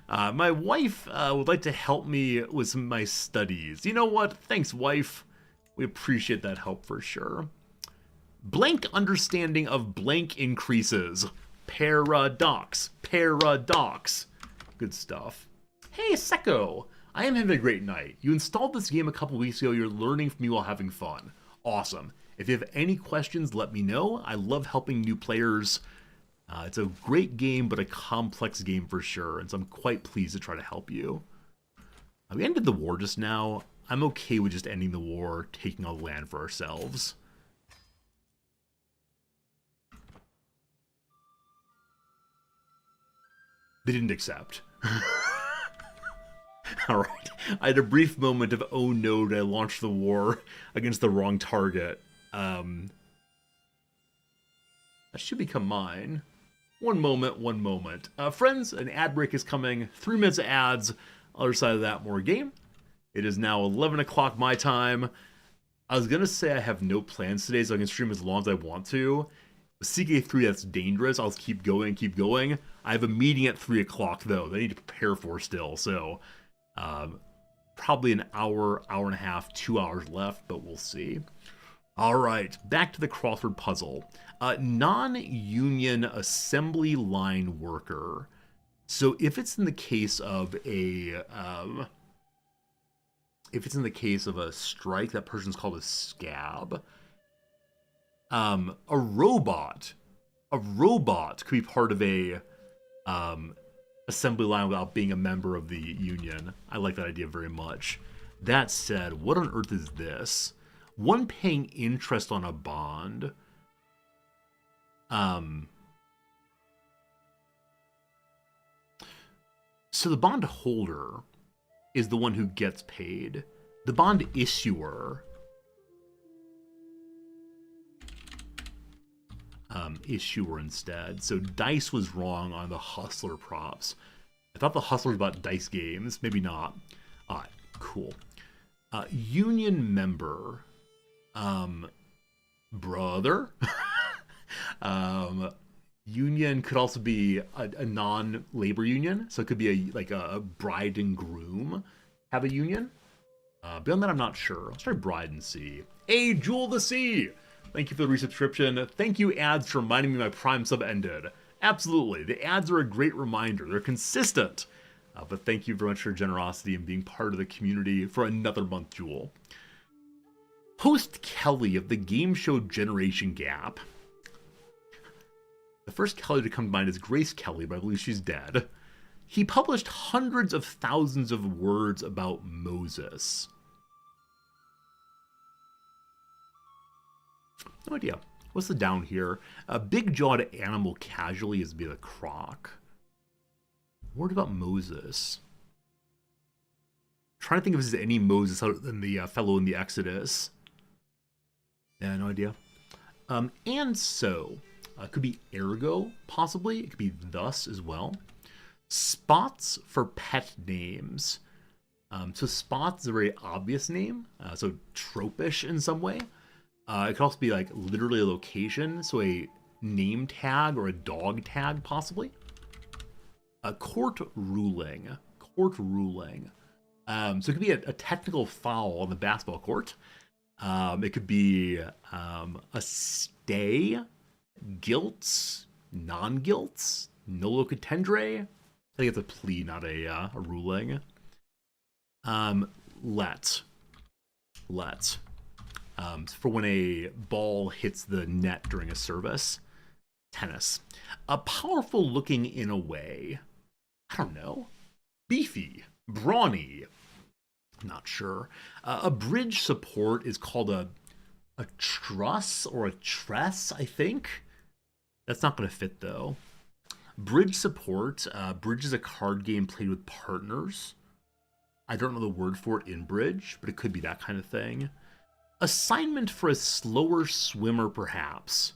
My wife would like to help me with some of my studies. You know what? Thanks, wife. We appreciate that help for sure. Blank understanding of blank increases. Paradox. Paradox. Good stuff. Hey, Seko. I am having a great night. You installed this game a couple weeks ago. You're learning from me while having fun. Awesome. If you have any questions, let me know. I love helping new players. It's a great game, but a complex game for sure, and so I'm quite pleased to try to help you. We ended the war just now. I'm okay with just ending the war, taking all the land for ourselves. They didn't accept. Alright. I had a brief moment of, oh no, did I launch the war against the wrong target. That should become mine. One moment, one moment. Friends, an ad break is coming. 3 minutes of ads. Other side of that, more game. It is now 11 o'clock my time. I was going to say I have no plans today, so I can stream as long as I want to. With CK3, that's dangerous. I'll keep going, keep going. I have a meeting at 3 o'clock, though, that I need to prepare for still. So, probably an hour, hour and a half, 2 hours left, but we'll see. All right, back to the crossword puzzle. Non-union assembly line worker. So if it's in the case of a strike, that person's called a scab. A robot could be part of a assembly line without being a member of the union. I like that idea very much. That said, what on earth is this? One paying interest on a bond. So the bond holder is the one who gets paid. The bond issuer instead. So dice was wrong on the hustler props. I thought the hustler was about dice games. Maybe not. Alright, cool. Union member. Brother. Union could also be a non-labor union, so it could be a bride and groom have a union. Beyond that, I'm not sure. Let's try bride and see. Hey, Jewel the Sea! Thank you for the resubscription. Thank you, ads, for reminding me my Prime sub ended. Absolutely, the ads are a great reminder. They're consistent. But thank you very much for your generosity and being part of the community for another month, Jewel. Host Kelly of the game show Generation Gap. The first Kelly to come to mind is Grace Kelly, but I believe she's dead. He published hundreds of thousands of words about Moses. No idea. What's the down here? A big-jawed animal casually is be the croc. Word about Moses. Trying to think if there's any Moses other than the fellow in the Exodus. Yeah, no idea. And so... could be ergo, possibly. It could be thus as well. Spots for pet names. So spots is a very obvious name. So tropish in some way. It could also be like literally a location. So a name tag or a dog tag, possibly. A court ruling. Court ruling. So it could be a technical foul on the basketball court. It could be a stay. Guilts, non-guilts, nolo contendere. I think it's a plea, not a ruling. Let. For when a ball hits the net during a service. Tennis. A powerful looking in a way. I don't know. Beefy. Brawny. Not sure. A bridge support is called a truss or a tress, I think. That's not going to fit, though. Bridge support. Bridge is a card game played with partners. I don't know the word for it in Bridge, but it could be that kind of thing. Assignment for a slower swimmer, perhaps.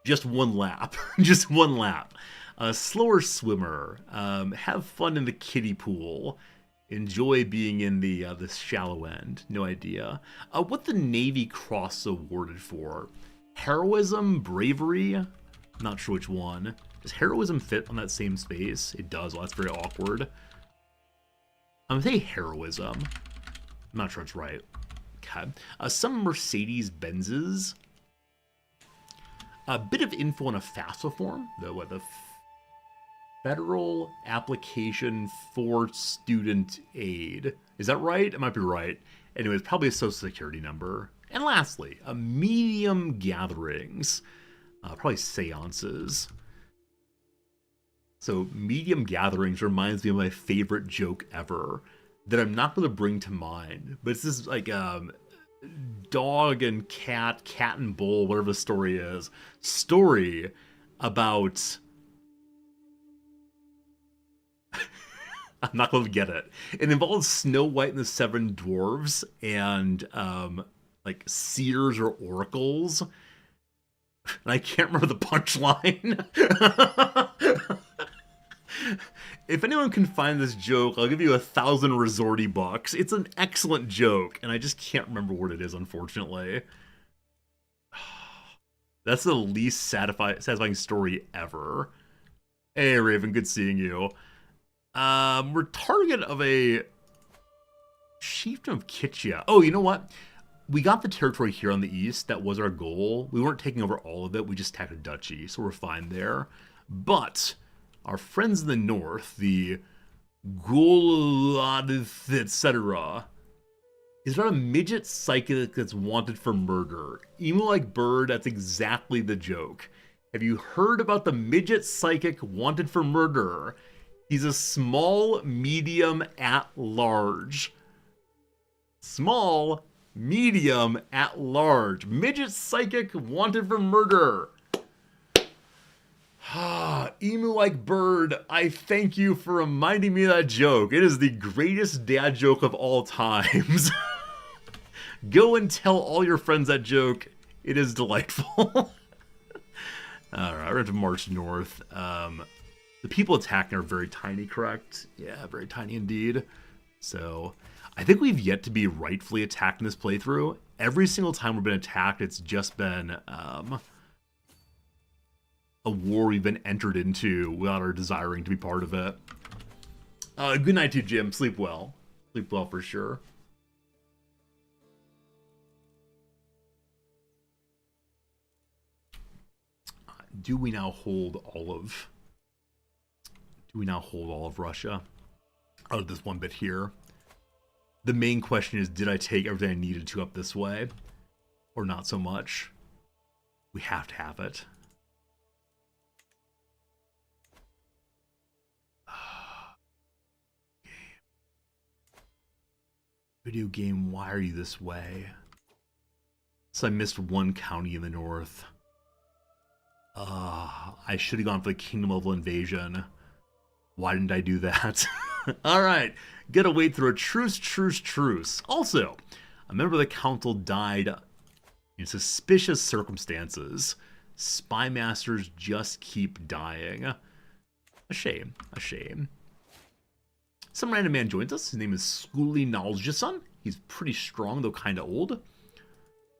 Just one lap. Just one lap. A slower swimmer. Have fun in the kiddie pool. Enjoy being in the shallow end. No idea. What the Navy Cross is awarded for? Heroism? Bravery? Not sure which one. Does heroism fit on that same space? It does. Well, that's very awkward. I'm going to say heroism. I'm not sure it's right. Okay. Some Mercedes-Benzes. A bit of info on a FAFSA form, the Federal Application for Student Aid. Is that right? It might be right. Anyways, probably a social security number. And lastly, a medium gatherings. Probably seances. So medium gatherings reminds me of my favorite joke ever that I'm not going to bring to mind. But it's this like dog and cat and bull, whatever the story is, story about... I'm not going to get it. It involves Snow White and the Seven Dwarves and like seers or oracles. And I can't remember the punchline. If anyone can find this joke, I'll give you 1,000 resorty bucks. It's an excellent joke, and I just can't remember what it is, unfortunately. That's the least satisfying story ever. Hey, Raven, good seeing you. We're target of a Chieftain of Kitchia. Oh, you know what? We got the territory here on the east. That was our goal. We weren't taking over all of it. We just attacked a duchy, so we're fine there. But our friends in the north, the Golodith, etc., is about a midget psychic that's wanted for murder. Emo like bird, that's exactly the joke. Have you heard about the midget psychic wanted for murder? He's a small, medium, at large. Small, medium, at large. Midget psychic wanted for murder. Emu-like bird, I thank you for reminding me of that joke. It is the greatest dad joke of all times. Go and tell all your friends that joke. It is delightful. Alright, we're going to march north. The people attacking are very tiny, correct? Yeah, very tiny indeed. So, I think we've yet to be rightfully attacked in this playthrough. Every single time we've been attacked, it's just been a war we've been entered into without our desiring to be part of it. Good night to you, Jim. Sleep well. Sleep well for sure. Do we now hold all of... Do we now hold all of Russia? Out of this one bit here. The main question is, did I take everything I needed to up this way? Or not so much? We have to have it. Video game, why are you this way? So I missed one county in the north. I should have gone for the kingdom level invasion. Why didn't I do that? Alright, gotta wait through a truce. Also, a member of the council died in suspicious circumstances. Spy masters just keep dying. A shame, a shame. Some random man joins us. His name is Skuli Naljason. He's pretty strong, though kind of old.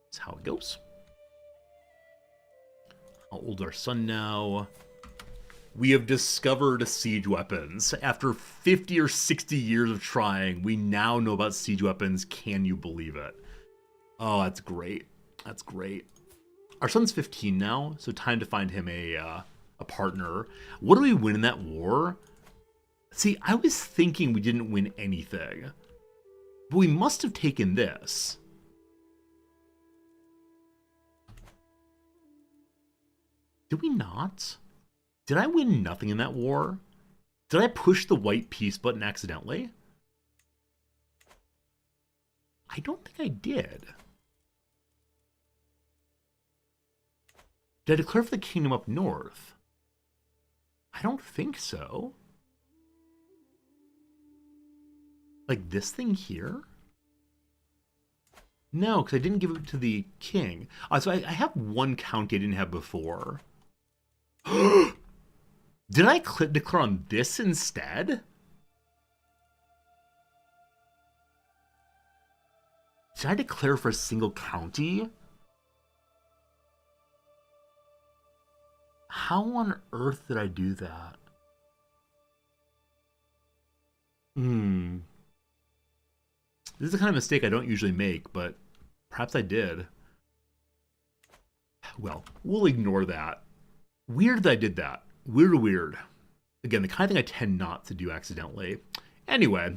That's how it goes. How old is our son now? We have discovered siege weapons. After 50 or 60 years of trying, we now know about siege weapons. Can you believe it? Oh, that's great. That's great. Our son's 15 now, so time to find him a partner. What do we win in that war? See, I was thinking we didn't win anything. But we must have taken this. Did we not? Did I win nothing in that war? Did I push the white peace button accidentally? I don't think I did. Did I declare for the kingdom up north? I don't think so. Like this thing here? No, because I didn't give it to the king. So I have one county I didn't have before. Did I declare on this instead? Did I declare for a single county? How on earth did I do that? This is the kind of mistake I don't usually make, but perhaps I did. Well, we'll ignore that. Weird that I did that. Weird. Again, the kind of thing I tend not to do accidentally. Anyway,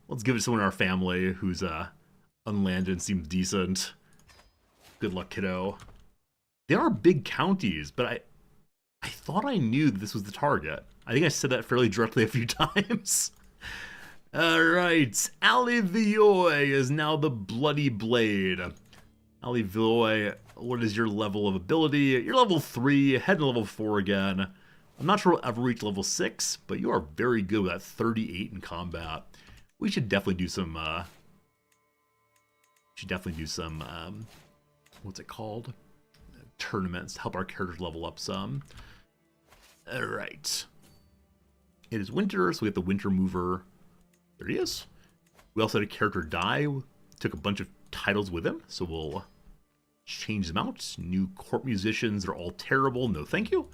let's give it to someone in our family who's unlanded and seems decent. Good luck, kiddo. They are big counties, but I thought I knew that this was the target. I think I said that fairly directly a few times. Alright, Ali Vioy is now the Bloody Blade. Ali Vioy, what is your level of ability? You're level 3, head to level 4 again. I'm not sure we'll ever reach level 6, but you are very good with that 38 in combat. We should definitely do some, what's it called? Tournaments to help our characters level up some. Alright. It is winter, so we have the winter mover. There he is. We also had a character die. Took a bunch of titles with him, so we'll change them out. New court musicians are all terrible. No thank you.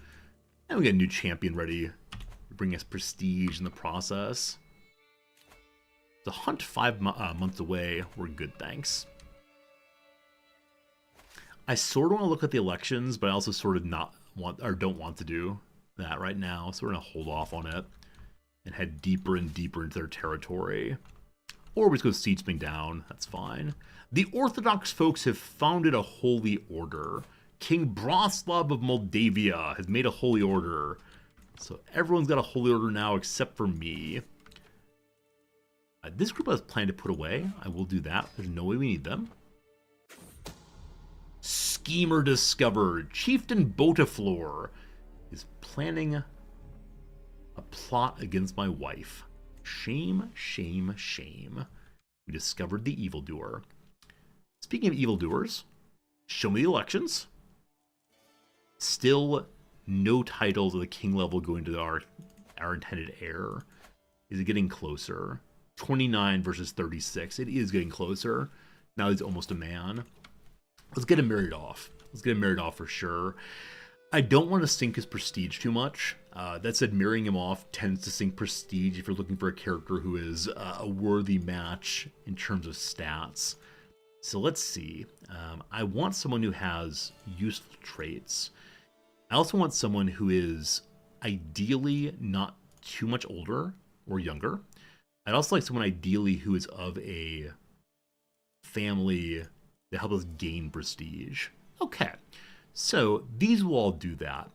And we got a new champion ready to bring us prestige in the process. The hunt 5 months away. We're good, thanks. I sort of want to look at the elections, but I also sort of don't want to do that right now. So we're going to hold off on it and head deeper and deeper into their territory. Or we just go siege thing down. That's fine. The Orthodox folks have founded a holy order. King Broslav of Moldavia has made a holy order. So everyone's got a holy order now except for me. This group I was planning to put away. I will do that. There's no way we need them. Schemer discovered. Chieftain Botaflor is planning a plot against my wife. Shame, shame, shame. We discovered the evildoer. Speaking of evildoers, show me the elections. Still no titles of the king level going to our intended heir. Is it getting closer? 29 versus 36. It is getting closer. Now he's almost a man. Let's get him married off. Let's get him married off for sure. I don't want to sink his prestige too much. That said, marrying him off tends to sink prestige if you're looking for a character who is a worthy match in terms of stats. So let's see. I want someone who has useful traits. I also want someone who is ideally not too much older or younger. I'd also like someone ideally who is of a family that helps us gain prestige. Okay, so these will all do that.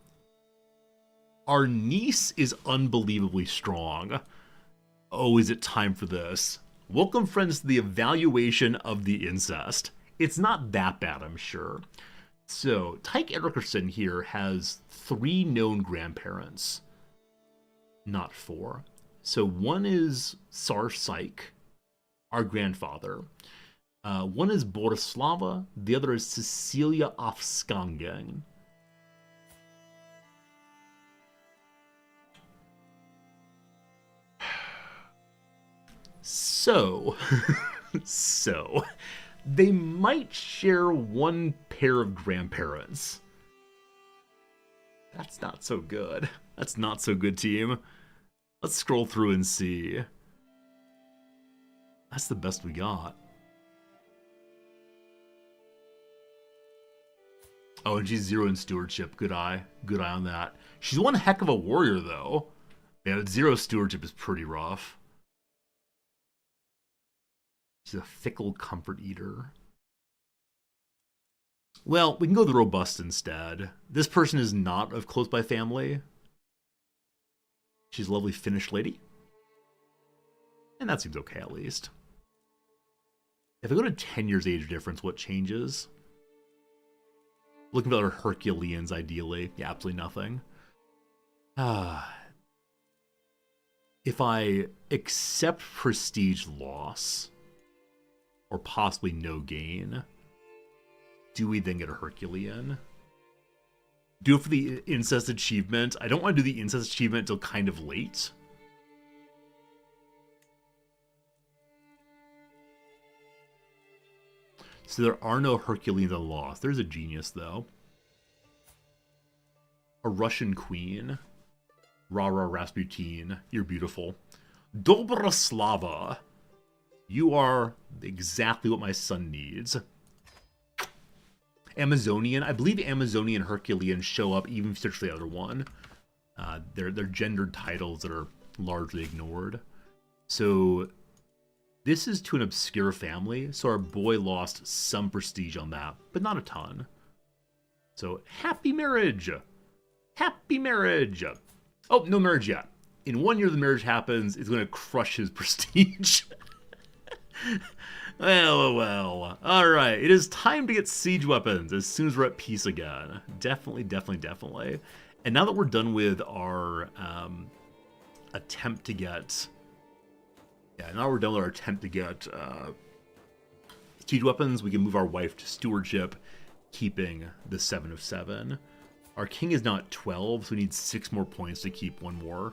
Our niece is unbelievably strong. Oh, is it time for this? Welcome, friends, to the evaluation of the incest. It's not that bad, I'm sure. So, Tyke Erikerson here has 3 known grandparents. Not 4. So one is Tsar Syke, our grandfather. One is Borislava, the other is Cecilia Afskangen. So, they might share one pair of grandparents. That's not so good. That's not so good, team. Let's scroll through and see. That's the best we got. Oh, and she's 0 in stewardship. Good eye. Good eye on that. She's one heck of a warrior, though. Yeah, 0 stewardship is pretty rough. She's a fickle comfort eater. Well, we can go the robust instead. This person is not of close by family. She's a lovely Finnish lady. And that seems okay, at least. If I go to 10 years age difference, what changes? Looking for other Herculeans, ideally. Yeah, absolutely nothing. If I accept prestige loss, or possibly no gain, do we then get a Herculean? Do it for the incest achievement. I don't want to do the incest achievement until kind of late. So there are no Herculeans on loss. There's a genius, though. A Russian queen. Rara Rasputin. You're beautiful. Dobroslava. You are exactly what my son needs. Amazonian. I believe Amazonian and Herculean show up even if you search for the other one. They're gendered titles that are largely ignored. So this is to an obscure family, so our boy lost some prestige on that, but not a ton. So happy marriage! Happy marriage! Oh, no marriage yet. In 1 year the marriage happens, it's going to crush his prestige. Well. Alright, it is time to get siege weapons as soon as we're at peace again. Definitely. And now that we're done with our attempt to get... Yeah, now we're done with our attempt to get siege weapons, we can move our wife to stewardship, keeping the 7 of 7. Our king is now at 12, so we need 6 more points to keep one more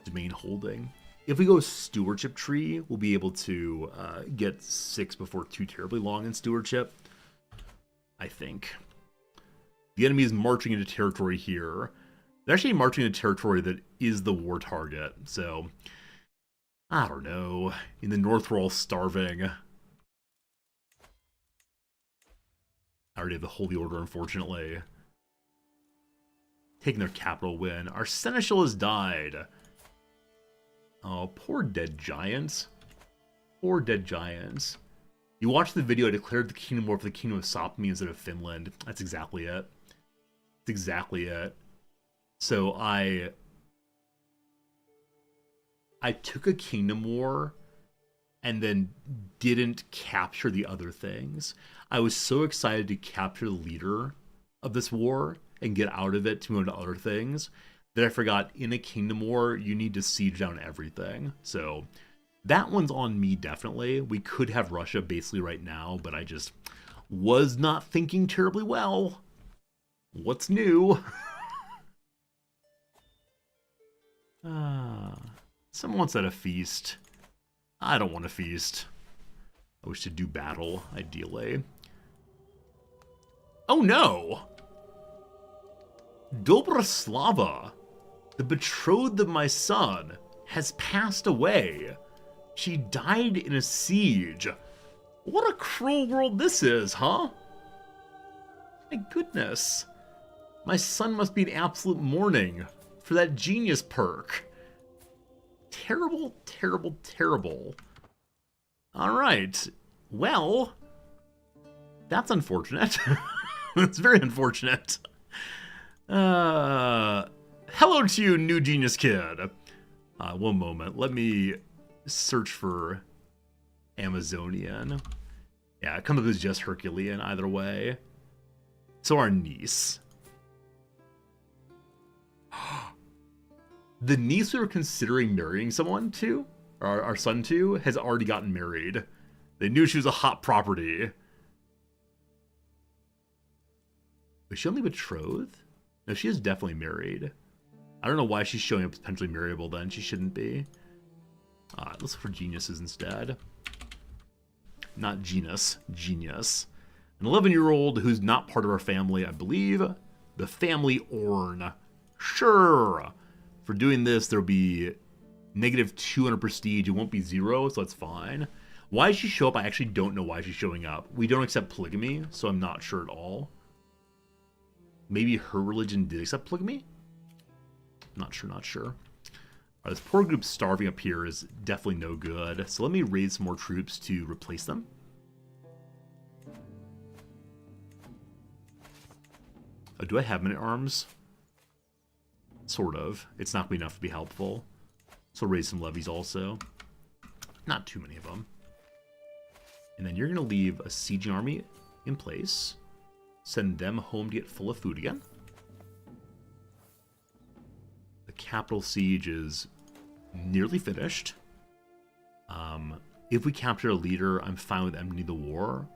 domain holding. If we go stewardship tree, we'll be able to get 6 before too terribly long in stewardship, I think. The enemy is marching into territory here. They're actually marching into territory that is the war target, so I don't know. In the north, we're all starving. I already have the Holy Order, unfortunately. Taking their capital win. Our seneschal has died. Oh, poor dead giants. Poor dead giants. You watched the video, I declared the kingdom war for the kingdom of Sapmi instead of Finland. That's exactly it. That's exactly it. So I took a kingdom war and then didn't capture the other things. I was so excited to capture the leader of this war and get out of it to move on to other things that I forgot in a kingdom war, you need to siege down everything. So that one's on me, definitely. We could have Russia basically right now, but I just was not thinking terribly well. What's new? Someone wants at a feast. I don't want a feast. I wish to do battle, ideally. Oh no! Dobroslava, the betrothed of my son, has passed away. She died in a siege. What a cruel world this is, huh? My goodness. My son must be in absolute mourning for that genius perk. Terrible. Alright. Well, that's unfortunate. That's very unfortunate. Hello to you, new genius kid. One moment. Let me search for Amazonian. Yeah, it comes up as just Herculean either way. So our niece. The niece we were considering marrying someone to, or our son to, has already gotten married. They knew she was a hot property. Was she only betrothed? No, she is definitely married. I don't know why she's showing up potentially marryable then. She shouldn't be. Let's look for geniuses instead. Not genus, genius. An 11-year-old who's not part of our family, I believe. The family Orn. Sure. For doing this, there'll be negative 200 prestige. It won't be 0, so that's fine. Why does she show up? I actually don't know why she's showing up. We don't accept polygamy, so I'm not sure at all. Maybe her religion did accept polygamy? Not sure. Alright, this poor group starving up here is definitely no good. So let me raise some more troops to replace them. Oh, do I have men-at-arms? Sort of. It's not going to be enough to be helpful. So raise some levies also. Not too many of them. And then you're going to leave a sieging army in place. Send them home to get full of food again. The capital siege is nearly finished. If we capture a leader, I'm fine with ending the war.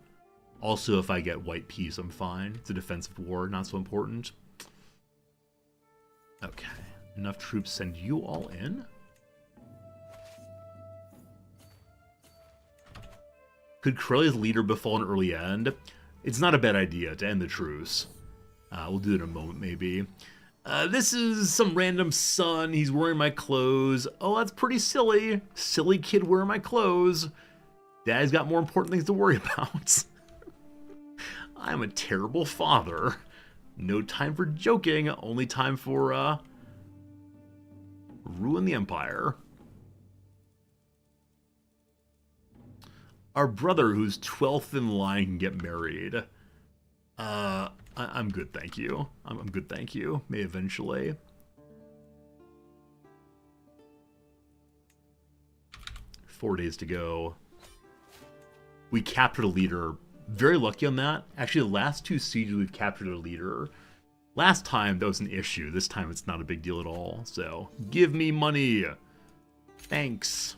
Also, if I get white peace, I'm fine. It's a defensive war, not so important. Okay, enough troops. Send you all in. Could Corellia's leader befall an early end? It's not a bad idea to end the truce. We'll do it in a moment, maybe. This is some random son. He's wearing my clothes. Oh, that's pretty silly. Silly kid wearing my clothes. Dad's got more important things to worry about. I'm a terrible father. No time for joking, only time for, ruin the empire. Our brother, who's 12th in line, can get married. I'm good, thank you. I'm good, thank you. May eventually. Four days to go. We captured a leader. Very lucky on that. Actually, the last two sieges we've captured a leader. Last time that was an issue. This time it's not a big deal at all. So, give me money. Thanks.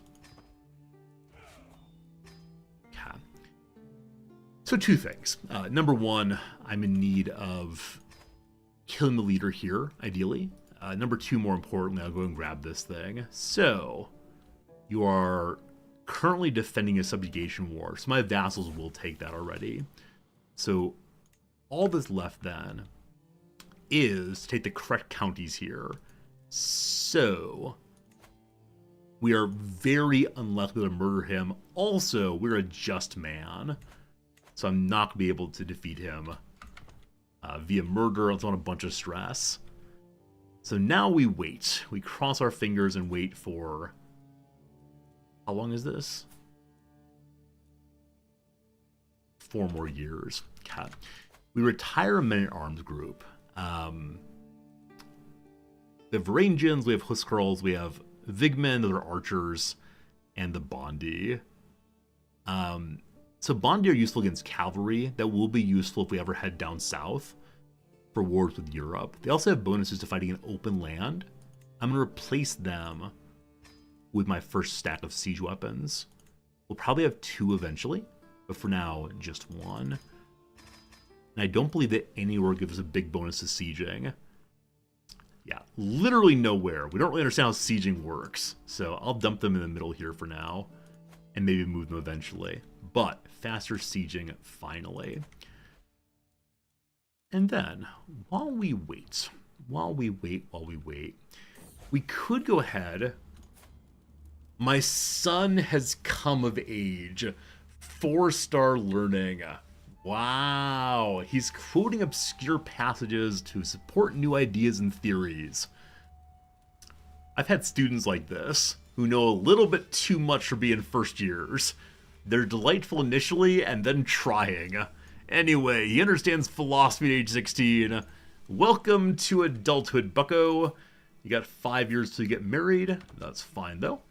Okay. So two things. Number one, I'm in need of killing the leader here, ideally. Number two, more importantly, I'll go and grab this thing. So, you are currently defending a subjugation war, so my vassals will take that already. So, all that's left then is to take the correct counties here. So, we are very unlikely to murder him. Also, we're a just man, so I'm not going to be able to defeat him via murder. It's on a bunch of stress. So now we wait. We cross our fingers and wait for... How long is this? 4 more years. Okay. We retire a men-at-arms group. We have Varangians, we have Huskarls, we have Vigmen, those are archers, and the Bondi. So Bondi are useful against cavalry. That will be useful if we ever head down south for wars with Europe. They also have bonuses to fighting in open land. I'm going to replace them with my first stack of siege weapons. We'll probably have 2 eventually, but for now, just 1. And I don't believe that anywhere gives us a big bonus to sieging. Yeah, literally nowhere. We don't really understand how sieging works, so I'll dump them in the middle here for now, and maybe move them eventually. But faster sieging, finally. And then, while we wait, we could go ahead. My son has come of age. 4-star learning. Wow. He's quoting obscure passages to support new ideas and theories. I've had students like this who know a little bit too much for being first years. They're delightful initially and then trying. Anyway, he understands philosophy at age 16. Welcome to adulthood, bucko. You got 5 years till you get married. That's fine, though.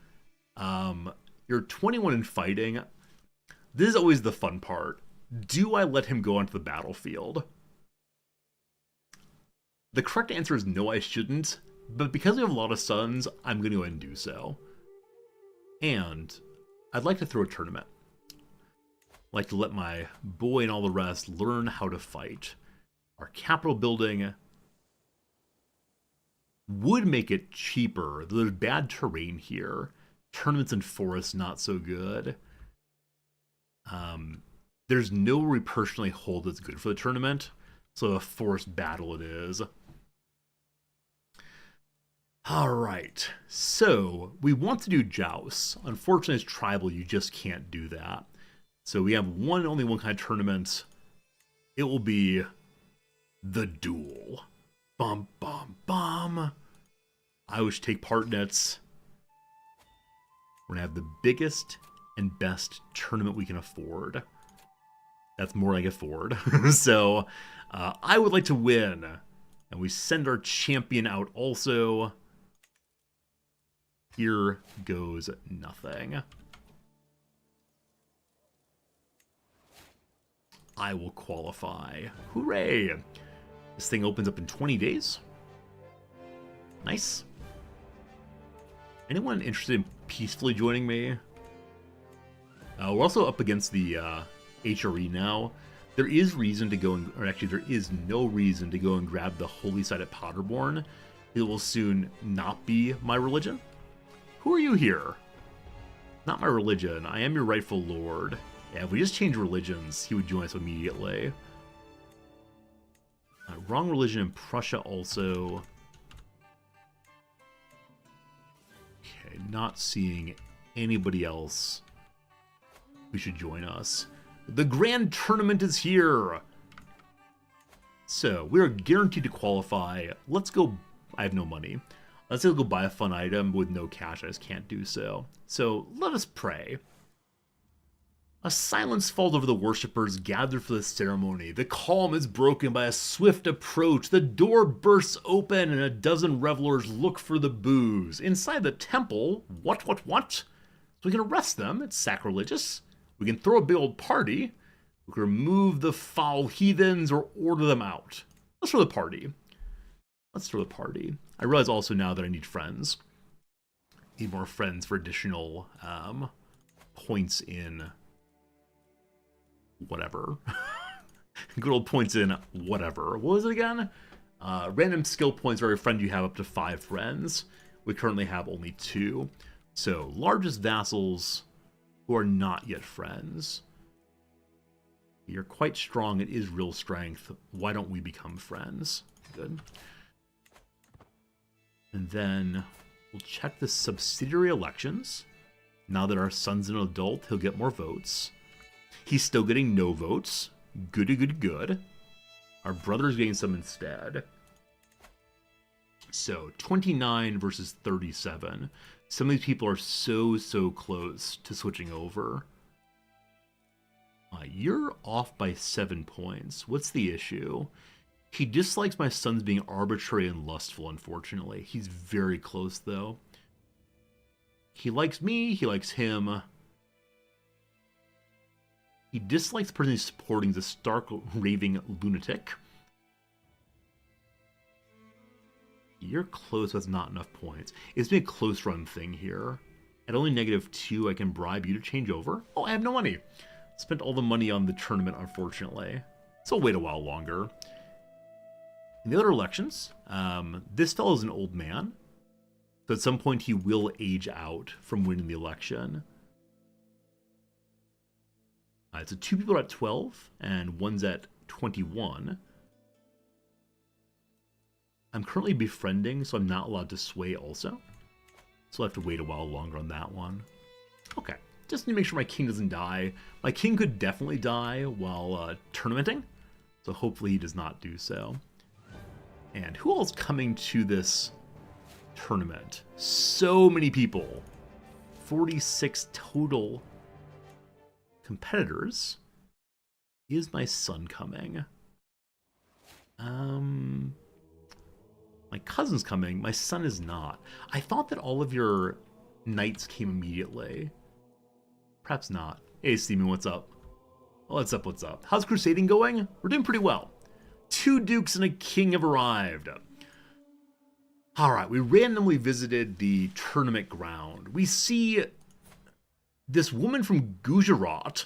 You're 21 in fighting. This is always the fun part. Do I let him go onto the battlefield? The correct answer is no, I shouldn't. But because we have a lot of sons, I'm going to go ahead and do so. And I'd like to throw a tournament. I'd like to let my boy and all the rest learn how to fight. Our capital building would make it cheaper. There's bad terrain here. Tournaments in forests, not so good. There's nowhere we personally hold that's good for the tournament. So a forest battle it is. Alright, so we want to do jousts. Unfortunately, as tribal, you just can't do that. So we have only one kind of tournament. It will be the duel. Bum, bum, bum. I wish to take part in it. We're going to have the biggest and best tournament we can afford. That's more like afford. So, I would like to win. And we send our champion out also. Here goes nothing. I will qualify. Hooray! This thing opens up in 20 days. Nice. Anyone interested in peacefully joining me? We're also up against the HRE now. There is reason to go and, or actually there is no reason to go and grab the holy site at Potterborn. It will soon not be my religion. Who are you here? Not my religion. I am your rightful lord. Yeah, if we just change religions, he would join us immediately. Wrong religion in Prussia also. Okay, not seeing anybody else who should join us. The grand tournament is here! So, we are guaranteed to qualify. Let's go. I have no money. Let's go buy a fun item with no cash. I just can't do so. So, let us pray. A silence falls over the worshippers gathered for the ceremony. The calm is broken by a swift approach. The door bursts open and a dozen revelers look for the booze. Inside the temple, what? So we can arrest them. It's sacrilegious. We can throw a big old party. We can remove the foul heathens or order them out. Let's throw the party. I realize also now that I need friends. Need more friends for additional points in whatever. Good old points in whatever. What was it again? Random skill points for every friend you have up to 5 friends. We currently have only 2. So, largest vassals who are not yet friends. You're quite strong. It is real strength. Why don't we become friends? Good. And then we'll check the subsidiary elections. Now that our son's an adult, he'll get more votes. He's still getting no votes. Good. Our brother's getting some instead. So, 29 versus 37. Some of these people are so close to switching over. You're off by 7 points. What's the issue? He dislikes my son's being arbitrary and lustful, unfortunately. He's very close, though. He likes me. He likes him. He dislikes the person he's supporting, the stark, raving lunatic. You're close with not enough points. It's been a close run thing here. At only -2, I can bribe you to change over. Oh, I have no money. Spent all the money on the tournament, unfortunately. So I'll wait a while longer. In the other elections, this fellow's an old man. So at some point he will age out from winning the election. So 2 people are at 12, and one's at 21. I'm currently befriending, so I'm not allowed to sway also. So I'll have to wait a while longer on that one. Okay, just need to make sure my king doesn't die. My king could definitely die while tournamenting, so hopefully he does not do so. And who else coming to this tournament? So many people. 46 total competitors. Is my son coming? My cousin's coming. My son is not. I thought that all of your knights came immediately. Perhaps not. Hey, Steven, what's up? What's up? How's crusading going? We're doing pretty well. 2 dukes and a king have arrived. Alright, we randomly visited the tournament ground. We see this woman from Gujarat.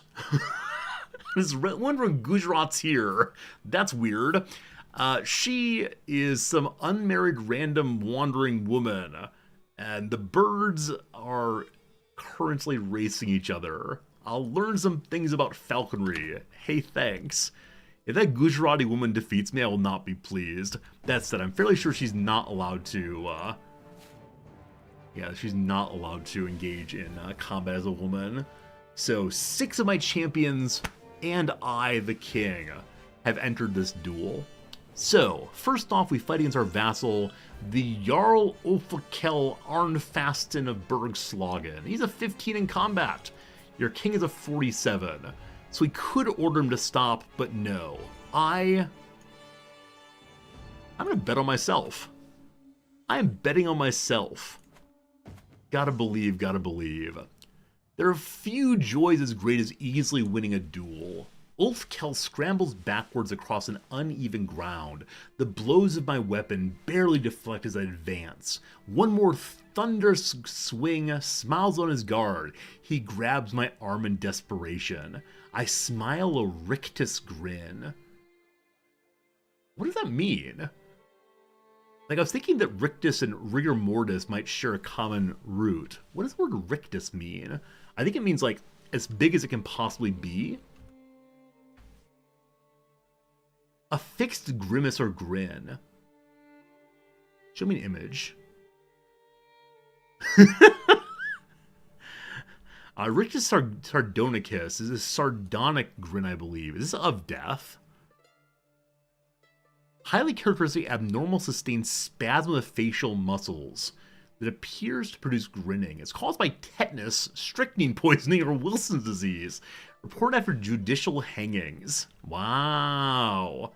This woman from Gujarat's here. That's weird. She is some unmarried random wandering woman. And the birds are currently racing each other. I'll learn some things about falconry. Hey, thanks. If that Gujarati woman defeats me, I will not be pleased. That said, I'm fairly sure she's not allowed to, she's not allowed to engage in combat as a woman. So, 6 of my champions and I, the king, have entered this duel. So, first off, we fight against our vassal, the Jarl Ulfakel Arnfasten of Bergslagen. He's a 15 in combat. Your king is a 47. So we could order him to stop, but no. I'm gonna bet on myself. I am betting on myself. Gotta believe. There are few joys as great as easily winning a duel. Ulfkel scrambles backwards across an uneven ground. The blows of my weapon barely deflect as I advance. One more thunderous swing, smiles on his guard. He grabs my arm in desperation. I smile a rictus grin. What does that mean? Like, I was thinking that rictus and rigor mortis might share a common root. What does the word rictus mean? I think it means, like, as big as it can possibly be. A fixed grimace or grin. Show me an image. Rictus sardonicus is a sardonic grin, I believe. Is this of death? highly characteristic abnormal sustained spasm of facial muscles that appears to produce grinning. It's caused by tetanus, strychnine poisoning, or Wilson's disease. Reported after judicial hangings. Wow.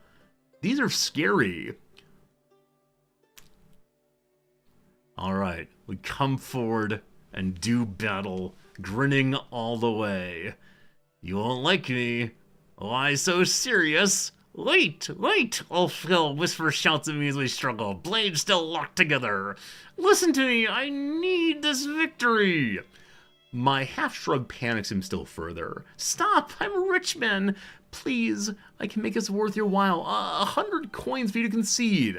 These are scary. Alright, we come forward and do battle, grinning all the way. You won't like me. Why so serious? Wait, wait, Ulfhill whisper shouts at me as we struggle, blades still locked together. Listen to me, I need this victory. My half-shrug panics him still further. Stop, I'm a rich man. Please, I can make this worth your while. 100 coins for you to concede.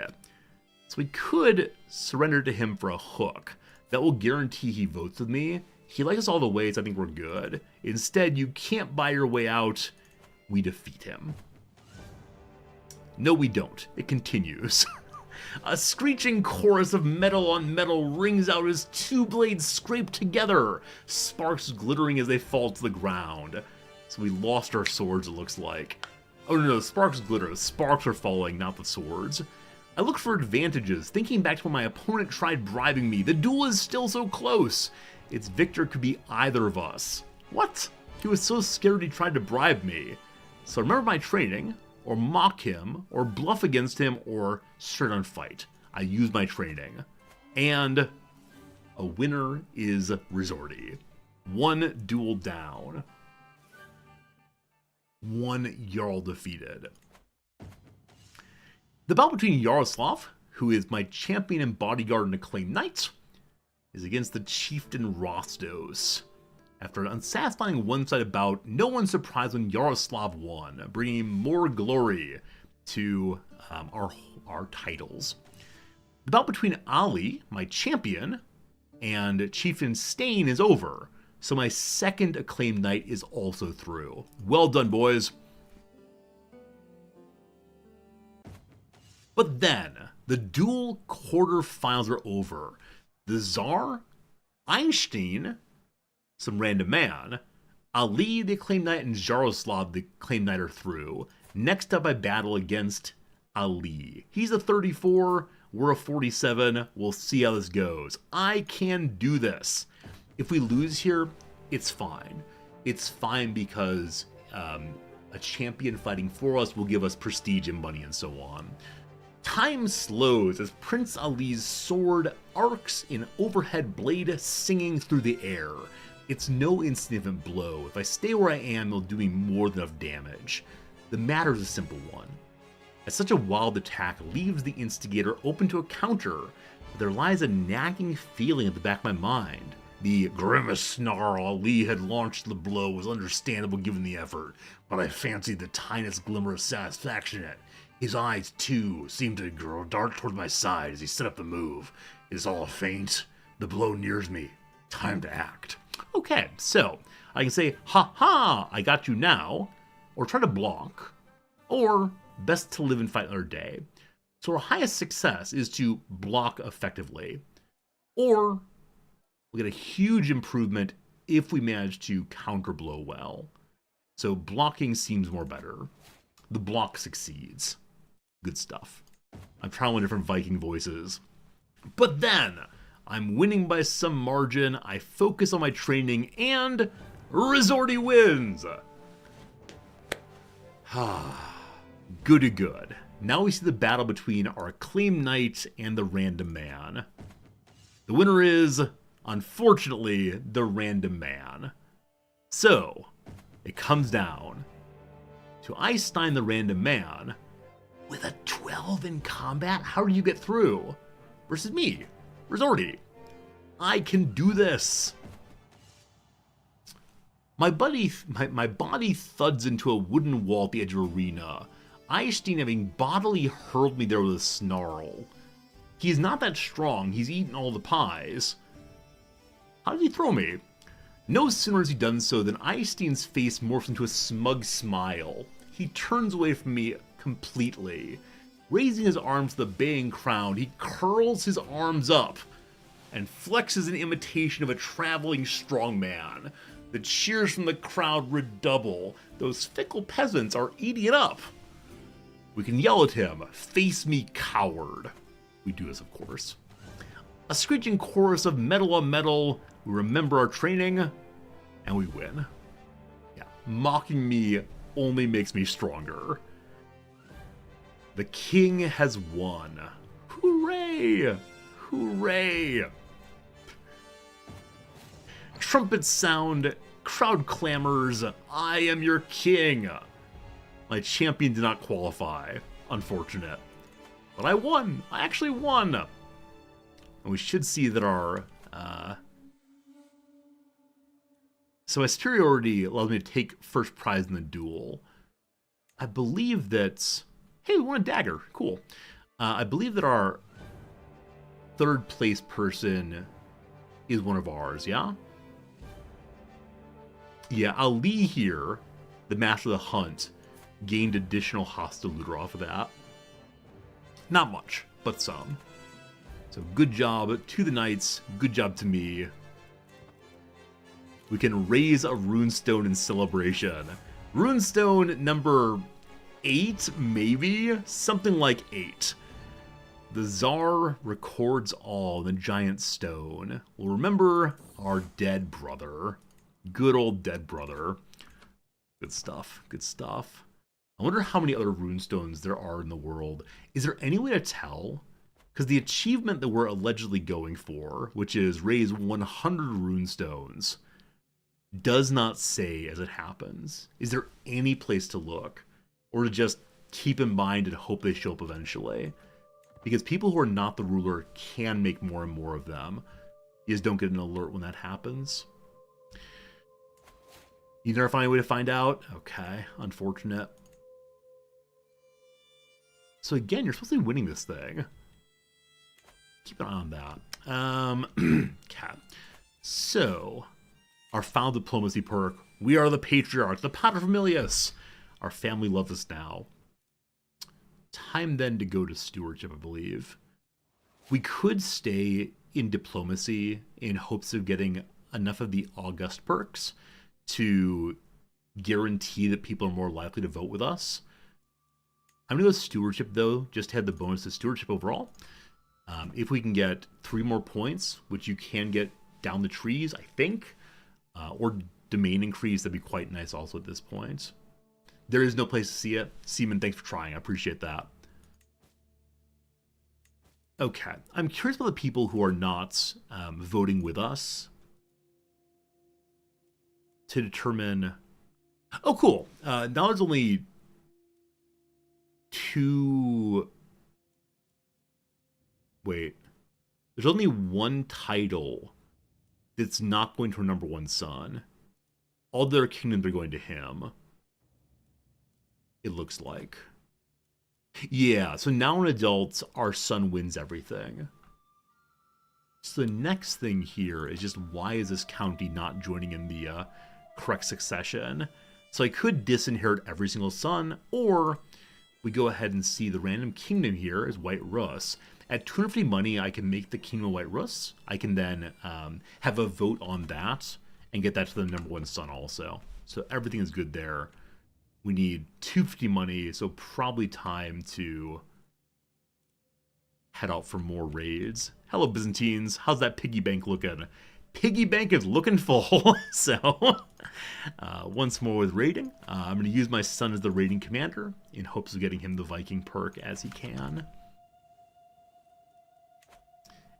So we could surrender to him for a hook. That will guarantee he votes with me. He likes us all the way, so I think we're good. Instead, you can't buy your way out. We defeat him. No, we don't. It continues. A screeching chorus of metal on metal rings out as two blades scrape together, sparks glittering as they fall to the ground. So we lost our swords, it looks like. Oh no, sparks glitter. The sparks are falling, not the swords. I look for advantages, thinking back to when my opponent tried bribing me. The duel is still so close. Its victor could be either of us. What? He was so scared he tried to bribe me. So remember my training, or mock him, or bluff against him, or straight on fight. I use my training. And a winner is Resorti. One duel down. One Jarl defeated. The battle between Yaroslav, who is my champion and bodyguard and acclaimed knight, is against the chieftain Rostos. After an unsatisfying one-sided bout, no one's surprised when Yaroslav won, bringing more glory to our titles. The bout between Ali, my champion, and Chieftain Stain is over, so my second acclaimed knight is also through. Well done, boys. But then, the dual quarterfinals are over. The Tsar, Einstein, some random man, Ali, the acclaimed knight, and Jaroslav, the acclaimed knight, are through. Next up, I battle against Ali. He's a 34, we're a 47. We'll see how this goes. I can do this. If we lose here, it's fine. It's fine because a champion fighting for us will give us prestige and money and so on. Time slows as Prince Ali's sword arcs in overhead blade singing through the air. It's no insignificant blow. If I stay where I am, it'll do me more than enough damage. The matter is a simple one. As such a wild attack leaves the instigator open to a counter, there lies a nagging feeling at the back of my mind. The grimace snarl Ali had launched the blow was understandable given the effort, but I fancied the tiniest glimmer of satisfaction in it. His eyes, too, seemed to grow dark toward my side as he set up the move. It's all a feint. The blow nears me. Time to act. Okay, so I can say, ha ha, I got you now, or try to block, or best to live and fight another day. So our highest success is to block effectively, or we'll get a huge improvement if we manage to counter blow well. So blocking seems more better. The block succeeds. Good stuff. I'm trying with different Viking voices. But then, I'm winning by some margin, I focus on my training, and Resorti wins! Good. Now we see the battle between our acclaimed knight and the random man. The winner is, unfortunately, the random man. So, it comes down to Einstein the random man with a 12 in combat. How do you get through? Versus me, Resorti. I can do this. My body thuds into a wooden wall at the edge of the arena, Einstein having bodily hurled me there with a snarl. He's not that strong, he's eaten all the pies. How did he throw me? No sooner has he done so than Einstein's face morphs into a smug smile. He turns away from me completely. Raising his arms to the baying crowd, he curls his arms up and flexes an imitation of a traveling strongman. The cheers from the crowd redouble. Those fickle peasants are eating it up. We can yell at him, "Face me, coward." We do this, of course. A screeching chorus of metal on metal. We remember our training, and we win. Yeah, mocking me only makes me stronger. The king has won. Hooray! Hooray! Trumpets sound, crowd clamors, "I am your king." My champion did not qualify. Unfortunate. But I won. I actually won. And we should see that our... So my superiority allows me to take first prize in the duel. I believe that... Hey, we won a dagger. Cool. I believe that our third place person is one of ours, yeah? Yeah, Ali here, the master of the hunt, gained additional hostile looter off of that. Not much, but some. So good job to the knights, good job to me. We can raise a runestone in celebration. Runestone number 8, maybe? Something like 8. The Tsar records all, the giant stone. We'll remember our dead brother. Good old dead brother. Good stuff, good stuff. I wonder how many other runestones there are in the world. Is there any way to tell? Because the achievement that we're allegedly going for, which is raise 100 runestones, does not say as it happens. Is there any place to look? Or to just keep in mind and hope they show up eventually? Because people who are not the ruler can make more and more of them. You just don't get an alert when that happens. You never find a way to find out? Okay, unfortunate. So again, you're supposed to be winning this thing. Keep an eye on that. Cat. So, our found diplomacy perk. We are the patriarch, the paterfamilias. Our family loves us now. Time then to go to stewardship, I believe. We could stay in diplomacy in hopes of getting enough of the August perks to guarantee that people are more likely to vote with us. I'm going to go stewardship, though, just to have the bonus to stewardship overall. If we can get 3 more points, which you can get down the trees, I think, or domain increase, that'd be quite nice also at this point. There is no place to see it. Seaman, thanks for trying. I appreciate that. Okay. I'm curious about the people who are not voting with us to determine... Oh, cool. Now there's only 2... Wait. There's only 1 title that's not going to a number 1 son. All their kingdoms are going to him. It looks like. Yeah, so now in adults, our son wins everything. So the next thing here is just why is this county not joining in the correct succession? So I could disinherit every single son, or we go ahead and see the random kingdom here is White Rus. At 250 money, I can make the Kingdom of White Rus. I can then have a vote on that and get that to the number 1 son also. So everything is good there. We need 250 money, so probably time to head out for more raids. Hello, Byzantines. How's that piggy bank looking? Piggy bank is looking full. So once more with raiding. I'm going to use my son as the raiding commander in hopes of getting him the Viking perk as he can.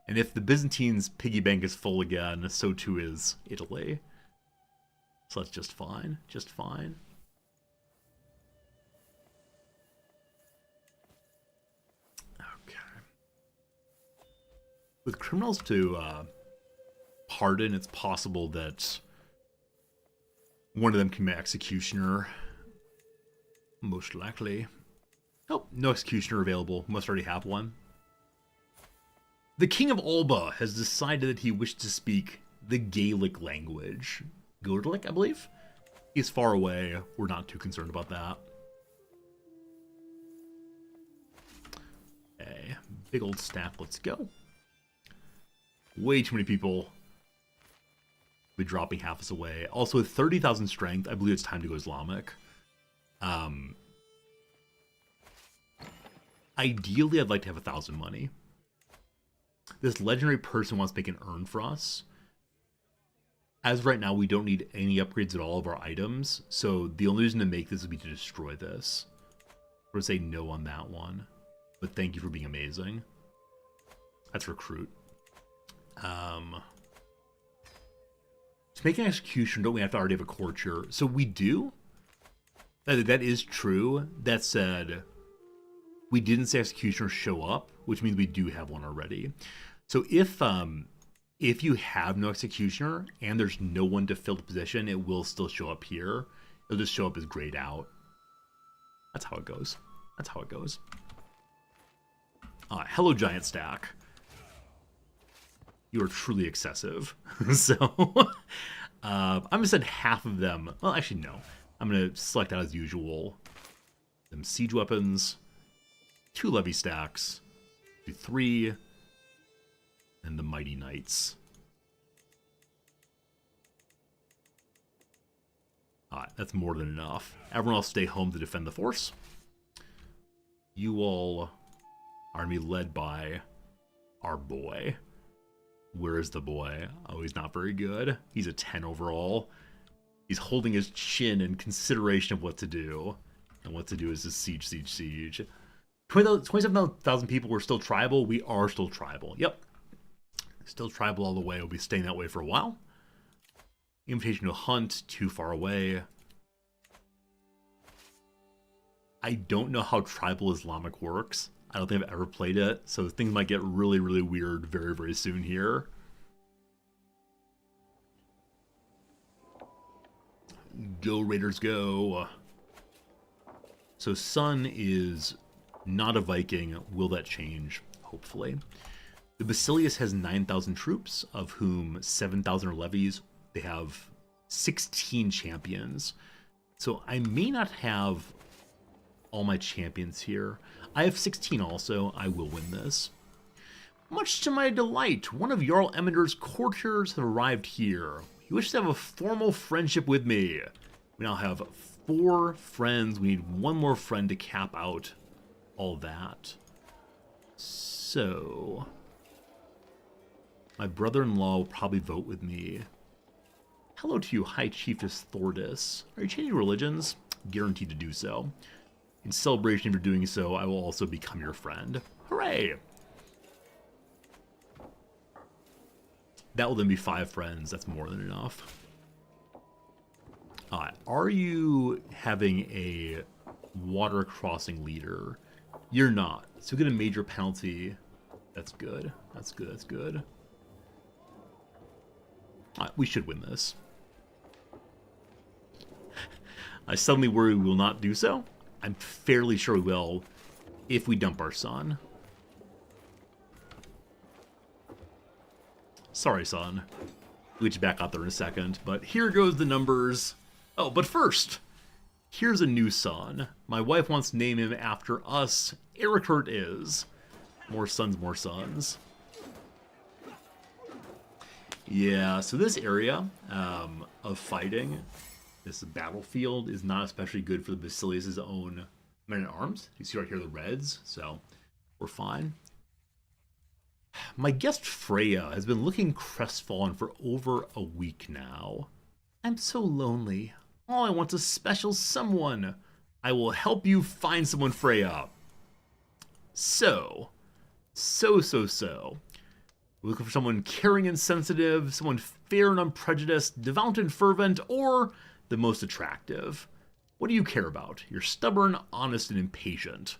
And if the Byzantines' piggy bank is full again, so too is Italy. So that's just fine. Just fine. Okay. With criminals to pardon, it's possible that one of them can be executioner. Most likely. Oh, no executioner available. Must already have one. The King of Alba has decided that he wished to speak the Gaelic language. Gaelic, I believe? He's far away. We're not too concerned about that. Okay, big old stack. Let's go. Way too many people. We're dropping half us away. Also, with 30,000 strength, I believe it's time to go Islamic. Ideally, I'd like to have 1,000 money. This legendary person wants to make an urn for us. As of right now, we don't need any upgrades at all of our items, so the only reason to make this would be to destroy this. Or say no on that one. But thank you for being amazing. That's recruit. To make an execution, don't we have to already have a courtier? So we do. That is true. That said, we didn't say executioner show up, which means we do have one already. So if you have no executioner and there's no one to fill the position, it will still show up here. It'll just show up as grayed out. That's how it goes. That's how it goes. Hello, giant stack. You are truly excessive. So I'm going to send half of them. Well, actually, no. I'm going to select out as usual. Them siege weapons, 2 levy stacks, 2, 3, and the mighty knights. That's more than enough. Everyone else stay home to defend the force. You all are going to be led by our boy. Where is the boy? Oh, he's not very good. He's a 10 overall. He's holding his chin in consideration of what to do. And what to do is just siege, siege, siege. 27,000 people were still tribal. We are still tribal. Yep. Still tribal all the way. We'll be staying that way for a while. Invitation to hunt, too far away. I don't know how tribal Islamic works. I don't think I've ever played it, so things might get really, really weird very, very soon here. Go, Raiders, go. So Sun is not a Viking. Will that change? Hopefully. The Basilius has 9,000 troops, of whom 7,000 are levies. They have 16 champions. So I may not have all my champions here. I have 16 also. I will win this. Much to my delight, one of Jarl Eminder's courtiers have arrived here. He wishes to have a formal friendship with me. We now have 4 friends. We need one more friend to cap out all that. So my brother-in-law will probably vote with me. Hello to you, High Chiefess Thordis. Are you changing religions? Guaranteed to do so. In celebration for doing so, I will also become your friend. Hooray! That will then be 5 friends. That's more than enough. Are you having a water crossing leader? You're not. So get a major penalty. That's good. That's good. That's good. We should win this. I suddenly worry we will not do so. I'm fairly sure we will if we dump our son. Sorry, son. We'll get you back out there in a second. But here goes the numbers. Oh, but first, here's a new son. My wife wants to name him after us. Ericert is. More sons, more sons. Yeah, so this area of fighting, this battlefield, is not especially good for the Basilius' own men-at-arms. You see right here the reds, so we're fine. My guest Freya has been looking crestfallen for over a week now. I'm so lonely. All I want is a special someone. I will help you find someone, Freya. So. We're looking for someone caring and sensitive, someone fair and unprejudiced, devout and fervent, or the most attractive. What do you care about? You're stubborn, honest, and impatient.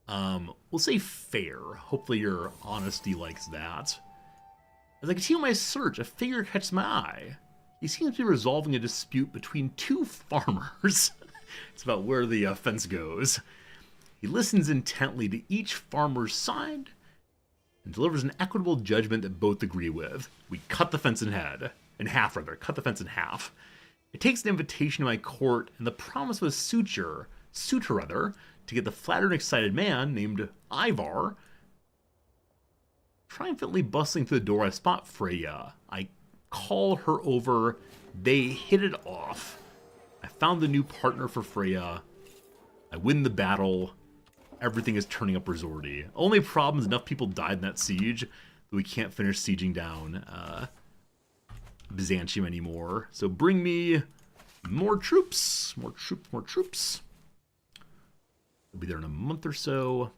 We'll say fair. Hopefully your honesty likes that. As I continue my search, a figure catches my eye. He seems to be resolving a dispute between 2 farmers. It's about where the fence goes. He listens intently to each farmer's side and delivers an equitable judgment that both agree with. We cut the fence in half. Cut the fence in half. It takes an invitation to my court and the promise of a suitor to get the flattered and excited man named Ivar. Triumphantly bustling through the door, I spot Freya. I call her over. They hit it off. I found the new partner for Freya. I win the battle. everything is turning up Resorty. Only problem is enough people died in that siege that we can't finish sieging down Byzantium anymore. So bring me more troops. More troops, more troops. We'll be there in a month or so.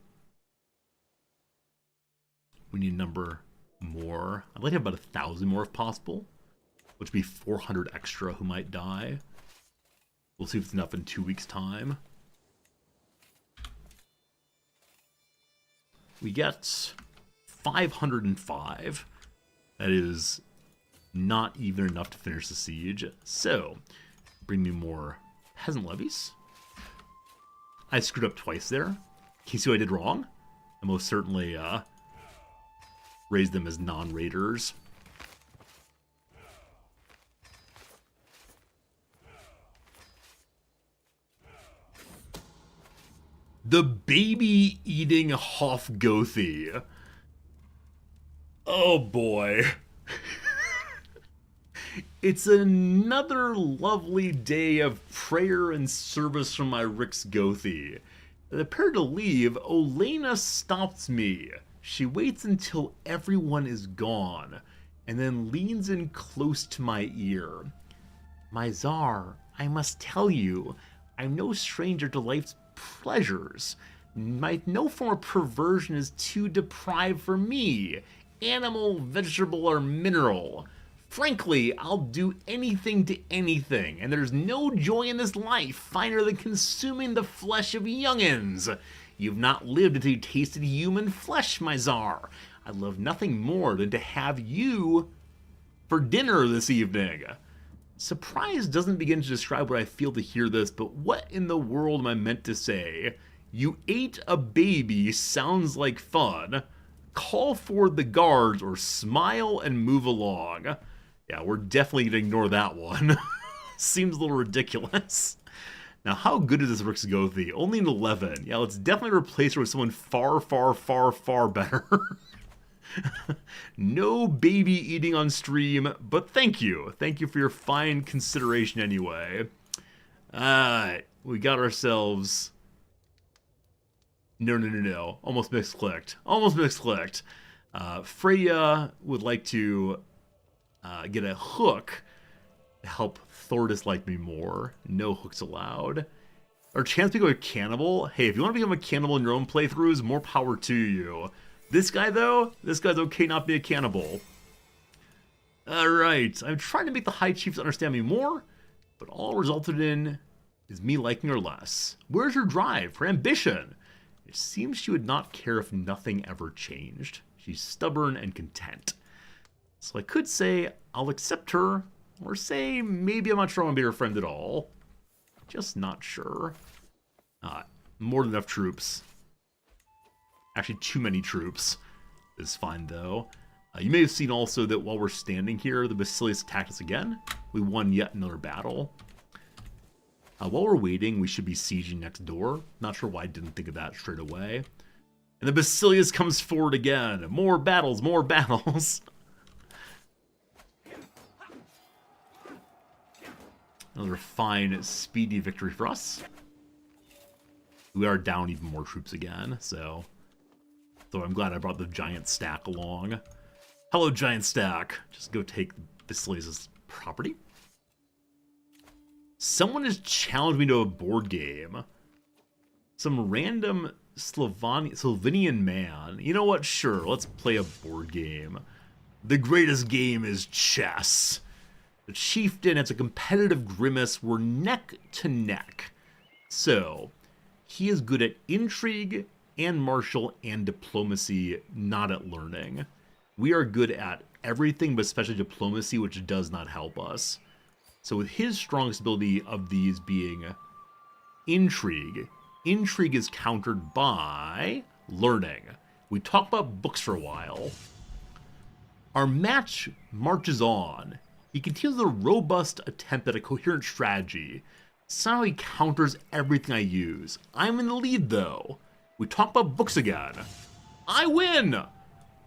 We need a number more. I'd like to have about 1,000 more if possible, which would be 400 extra who might die. We'll see if it's enough in 2 weeks' time. We get 505. That is not even enough to finish the siege. So, bring me more peasant levies. I screwed up twice there. Can you see what I did wrong? I most certainly raised them as non-raiders. The baby-eating Hofgothi. Oh boy. It's another lovely day of prayer and service from my Rix Gothi. Prepared to leave, Olena stops me. She waits until everyone is gone, and then leans in close to my ear. My Tsar, I must tell you, I'm no stranger to life's pleasures. No form of perversion is too deprived for me, animal, vegetable, or mineral. Frankly, I'll do anything to anything, and there's no joy in this life finer than consuming the flesh of young'uns. You've not lived until you tasted human flesh, my Tsar. I'd love nothing more than to have you for dinner this evening. Surprise doesn't begin to describe what I feel to hear this, but what in the world am I meant to say? You ate a baby sounds like fun. Call for the guards or smile and move along. Yeah, we're definitely going to ignore that one. Seems a little ridiculous. Now, how good is this Rix Gothi? Only an 11. Yeah, let's definitely replace her with someone far, far, far, far better. No baby eating on stream, but thank you. Thank you for your fine consideration anyway. We got ourselves... No. Almost misclicked. Almost misclicked. Freya would like to get a hook to help Thordis like me more. No hooks allowed. Our chance to become a cannibal? Hey, if you want to become a cannibal in your own playthroughs, more power to you. This guy, though, this guy's okay not be a cannibal. Alright, I'm trying to make the High Chiefs understand me more, but all resulted in is me liking her less. Where's her drive, her ambition? It seems she would not care if nothing ever changed. She's stubborn and content. So I could say I'll accept her, or say maybe I'm not sure I want to be her friend at all. Just not sure. More than enough troops. Actually, too many troops. Is fine, though. You may have seen also that while we're standing here, the Basilius attacked us again. We won yet another battle. While we're waiting, we should be sieging next door. Not sure why I didn't think of that straight away. And the Basilius comes forward again. More battles, more battles. Another fine, speedy victory for us. We are down even more troops again, so I'm glad I brought the giant stack along. Hello, giant stack. Just go take Basilius' property. Someone has challenged me to a board game. Some random Slovenian man. You know what? Sure, let's play a board game. The greatest game is chess. The chieftain has a competitive grimace. We're neck to neck. So, he is good at intrigue and martial and diplomacy, not at learning. We are good at everything, but especially diplomacy, which does not help us. So with his strongest ability of these being intrigue, intrigue is countered by learning. We talked about books for a while. Our match marches on. He continues a robust attempt at a coherent strategy. Somehow he counters everything I use. I'm in the lead, though. We talk about books again. I win!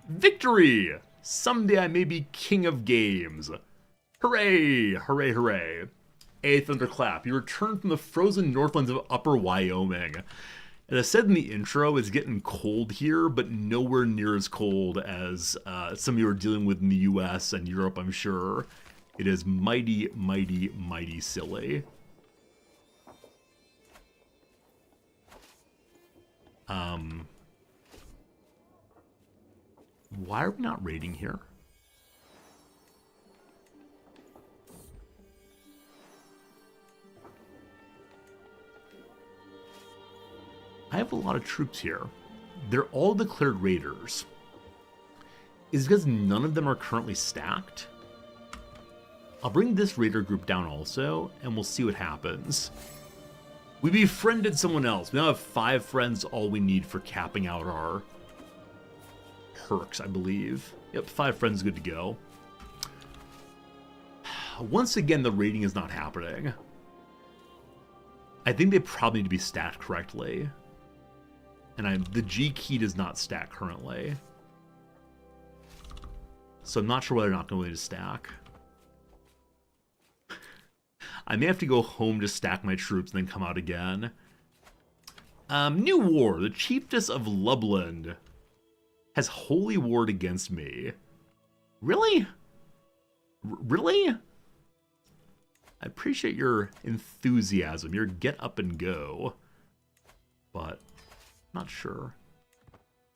Victory! Someday I may be king of games. Hooray! Hooray, hooray. Hey, Thunderclap, you returned from the frozen northlands of Upper Wyoming. As I said in the intro, it's getting cold here, but nowhere near as cold as some of you are dealing with in the US and Europe, I'm sure. It is mighty, mighty, mighty silly. Why are we not raiding here? I have a lot of troops here. They're all declared raiders. Is it because none of them are currently stacked? I'll bring this raider group down also, and we'll see what happens. We befriended someone else. We now have 5 friends, all we need for capping out our perks, I believe. Yep, 5 friends good to go. Once again, the raiding is not happening. I think they probably need to be stacked correctly. And the G key does not stack currently. So I'm not sure whether or not going to stack. I may have to go home to stack my troops and then come out again. New war. The Chiefess of Lubland has holy warred against me. Really? Really? I appreciate your enthusiasm, your get up and go. But not sure.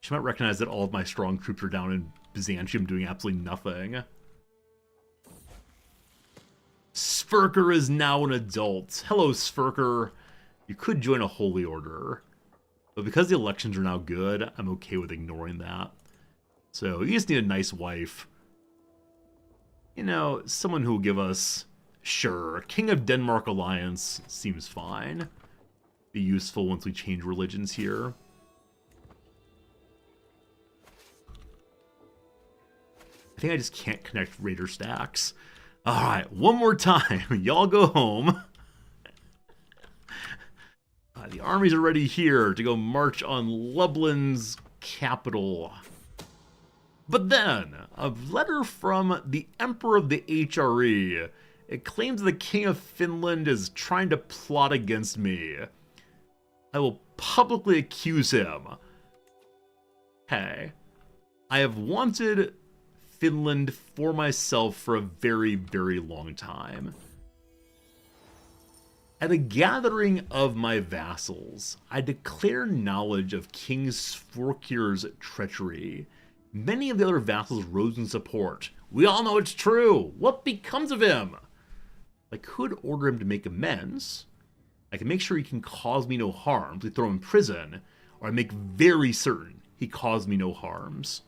She might recognize that all of my strong troops are down in Byzantium doing absolutely nothing. Sverker is now an adult. Hello, Sverker. You could join a holy order. But because the elections are now good, I'm okay with ignoring that. So you just need a nice wife. You know, someone who will give us... Sure, King of Denmark Alliance seems fine. Be useful once we change religions here. I think I just can't connect raider stacks. Alright, one more time. Y'all go home. The armies are ready here to go march on Lubland's capital. But then, a letter from the Emperor of the HRE. It claims the King of Finland is trying to plot against me. I will publicly accuse him. Hey, I have wanted Finland for myself for a very, very long time. At a gathering of my vassals, I declare knowledge of King Svorkir's treachery. Many of the other vassals rose in support. We all know it's true. What becomes of him? I could order him to make amends. I can make sure he can cause me no harms. We throw him in prison. Or I make very certain he caused me no harms.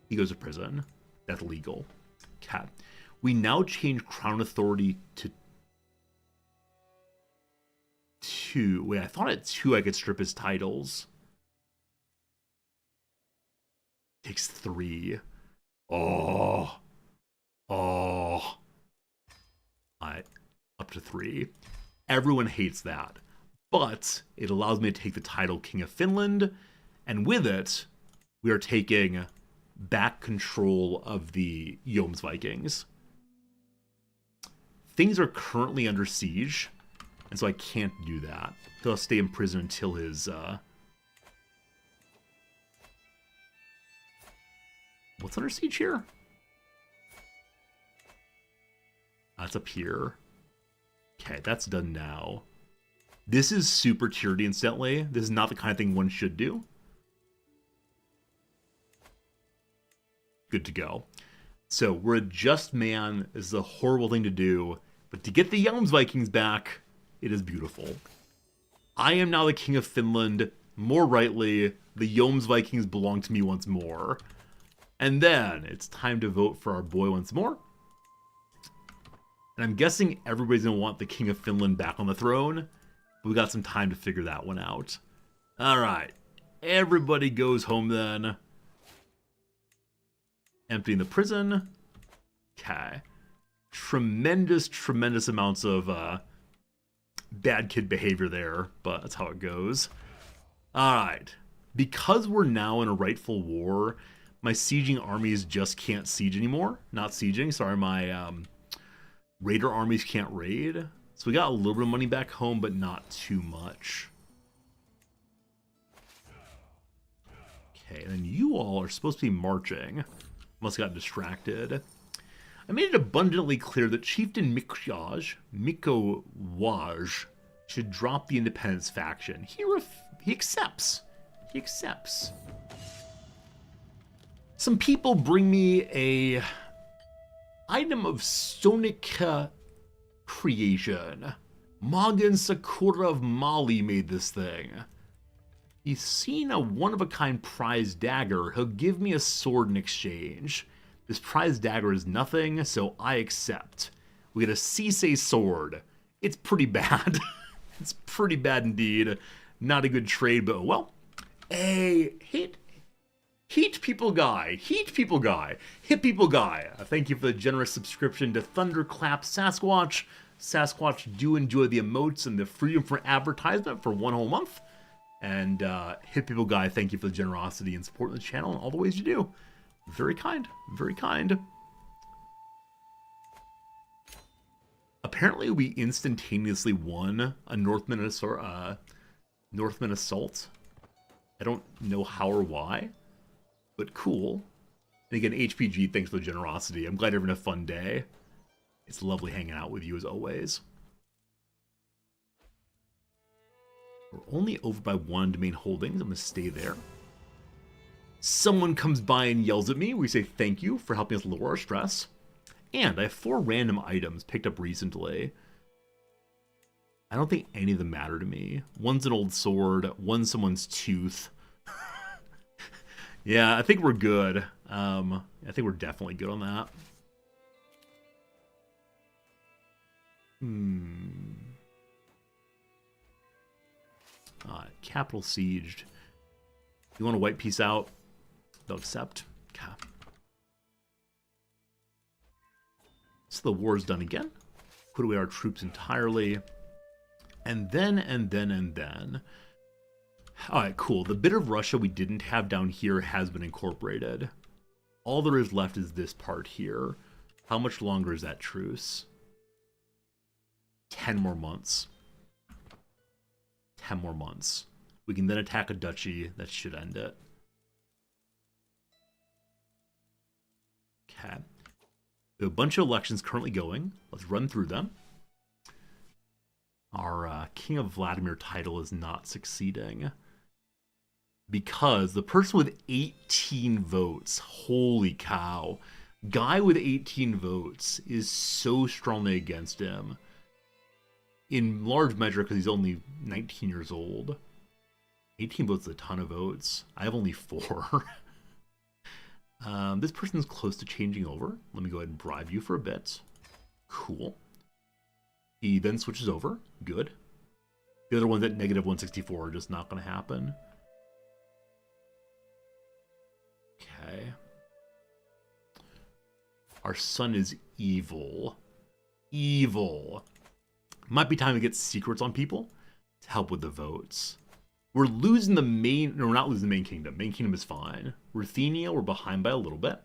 He goes to prison. That's legal. Okay. We now change crown authority to 2. Wait, I thought at 2 I could strip his titles. Takes 3. Oh. Oh. Alright. Up to 3. Everyone hates that. But it allows me to take the title King of Finland. And with it, we are taking back control of the Jomsvikings. Things are currently under siege, and so I can't do that. So I'll stay in prison until his, What's under siege here? That's up here. Okay, that's done now. This is super tiered instantly. This is not the kind of thing one should do. Good to go. So we're a just man. This is a horrible thing to do, but to get the Jomsvikings back, it is beautiful. I am now the King of Finland. More rightly, the Jomsvikings belong to me once more. And then it's time to vote for our boy once more. And I'm guessing everybody's going to want the King of Finland back on the throne. But we got some time to figure that one out. Alright. Everybody goes home then. Emptying the prison. Okay. Tremendous, tremendous amounts of bad kid behavior there. But that's how it goes. Alright. Because we're now in a rightful war, my sieging armies just can't siege anymore. Not sieging, sorry, my raider armies can't raid. So we got a little bit of money back home, but not too much. Okay, and then you all are supposed to be marching. Must have got distracted. I made it abundantly clear that Chieftain Mikowaj should drop the Independence faction. He accepts. He accepts. Some people bring me a item of Sonica creation. Magan Sakura of Mali made this thing. He's seen a one-of-a-kind prize dagger. He'll give me a sword in exchange. This prize dagger is nothing, so I accept. We get a Sisei sword. It's pretty bad. It's pretty bad indeed. Not a good trade, but well. Hey, Heat People Guy. Hit People Guy. Thank you for the generous subscription to Thunderclap Sasquatch. Sasquatch, do enjoy the emotes and the freedom for advertisement for 1 whole month. And Hit People Guy, thank you for the generosity and supporting the channel and all the ways you do. Very kind. Very kind. Apparently we instantaneously won a Northman assault. I don't know how or why, but cool. And again, HPG, thanks for the generosity. I'm glad you're having a fun day. It's lovely hanging out with you as always. We're only over by 1 domain holdings. I'm going to stay there. Someone comes by and yells at me. We say thank you for helping us lower our stress. And I have 4 random items picked up recently. I don't think any of them matter to me. One's an old sword. One's someone's tooth. Yeah, I think we're good. I think we're definitely good on that. Capital sieged. You want to white piece out? They'll accept. Okay. So the war is done again. Put away our troops entirely. And then. Alright, cool. The bit of Russia we didn't have down here has been incorporated. All there is left is this part here. How much longer is that truce? 10 more months. 10 more months. We can then attack a duchy. That should end it. Okay. We have a bunch of elections currently going. Let's run through them. Our King of Vladimir title is not succeeding. Because the person with 18 votes, holy cow. Guy with 18 votes is so strongly against him. In large measure because he's only 19 years old. 18 votes is a ton of votes. I have only 4. This person's close to changing over. Let me go ahead and bribe you for a bit. Cool. He then switches over. Good. The other ones at negative 164 are just not going to happen. Okay. Our son is evil. Evil. Might be time to get secrets on people to help with the votes. We're losing the main... No, we're not losing the main kingdom. Main kingdom is fine. Ruthenia, we're behind by a little bit.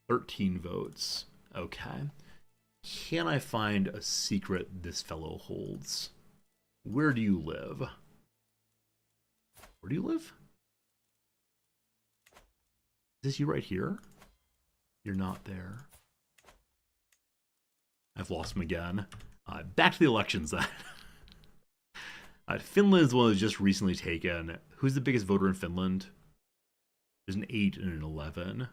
13 votes. Okay. Can I find a secret this fellow holds? Where do you live? Where do you live? Is this you right here? You're not there. I've lost him again. Back to the elections then. Finland is the one that was just recently taken. Who's the biggest voter in Finland? There's an 8 and an 11.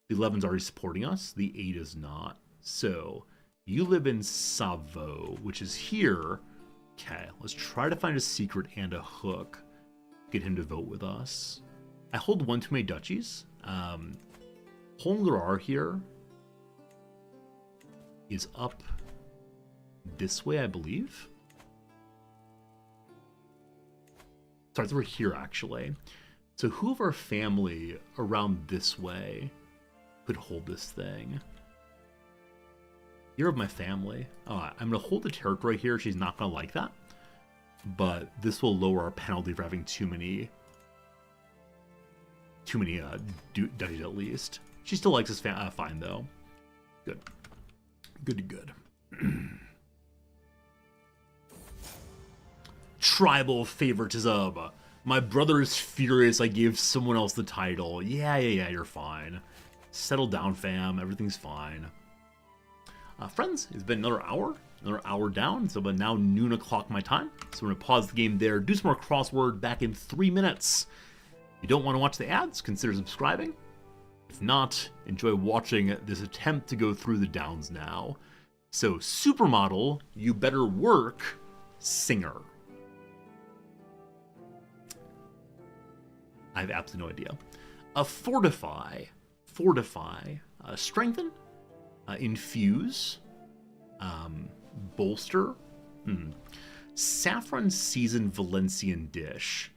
The 11's already supporting us. The 8 is not. So, you live in Savo, which is here. Okay, let's try to find a secret and a hook. Get him to vote with us. I hold 1 too many duchies. Holmgrar here is up this way, I believe. Sorry, we're here actually. So who of our family around this way could hold this thing? You're of my family. I'm going to hold the territory here. She's not going to like that. But this will lower our penalty for having too many duchies at least. She still likes us fine though. Good. Good. Tribal favoritism. My brother is furious I gave someone else the title. Yeah, you're fine. Settle down, fam. Everything's fine. Friends, it's been another hour down. So about now noon o'clock my time. So we're going to pause the game there, do some more crossword, back in 3 minutes. If you don't want to watch the ads, consider subscribing. If not, enjoy watching this attempt to go through the downs now. So, supermodel, you better work, singer. I have absolutely no idea. Fortify, strengthen, infuse, bolster, saffron seasoned Valencian dish.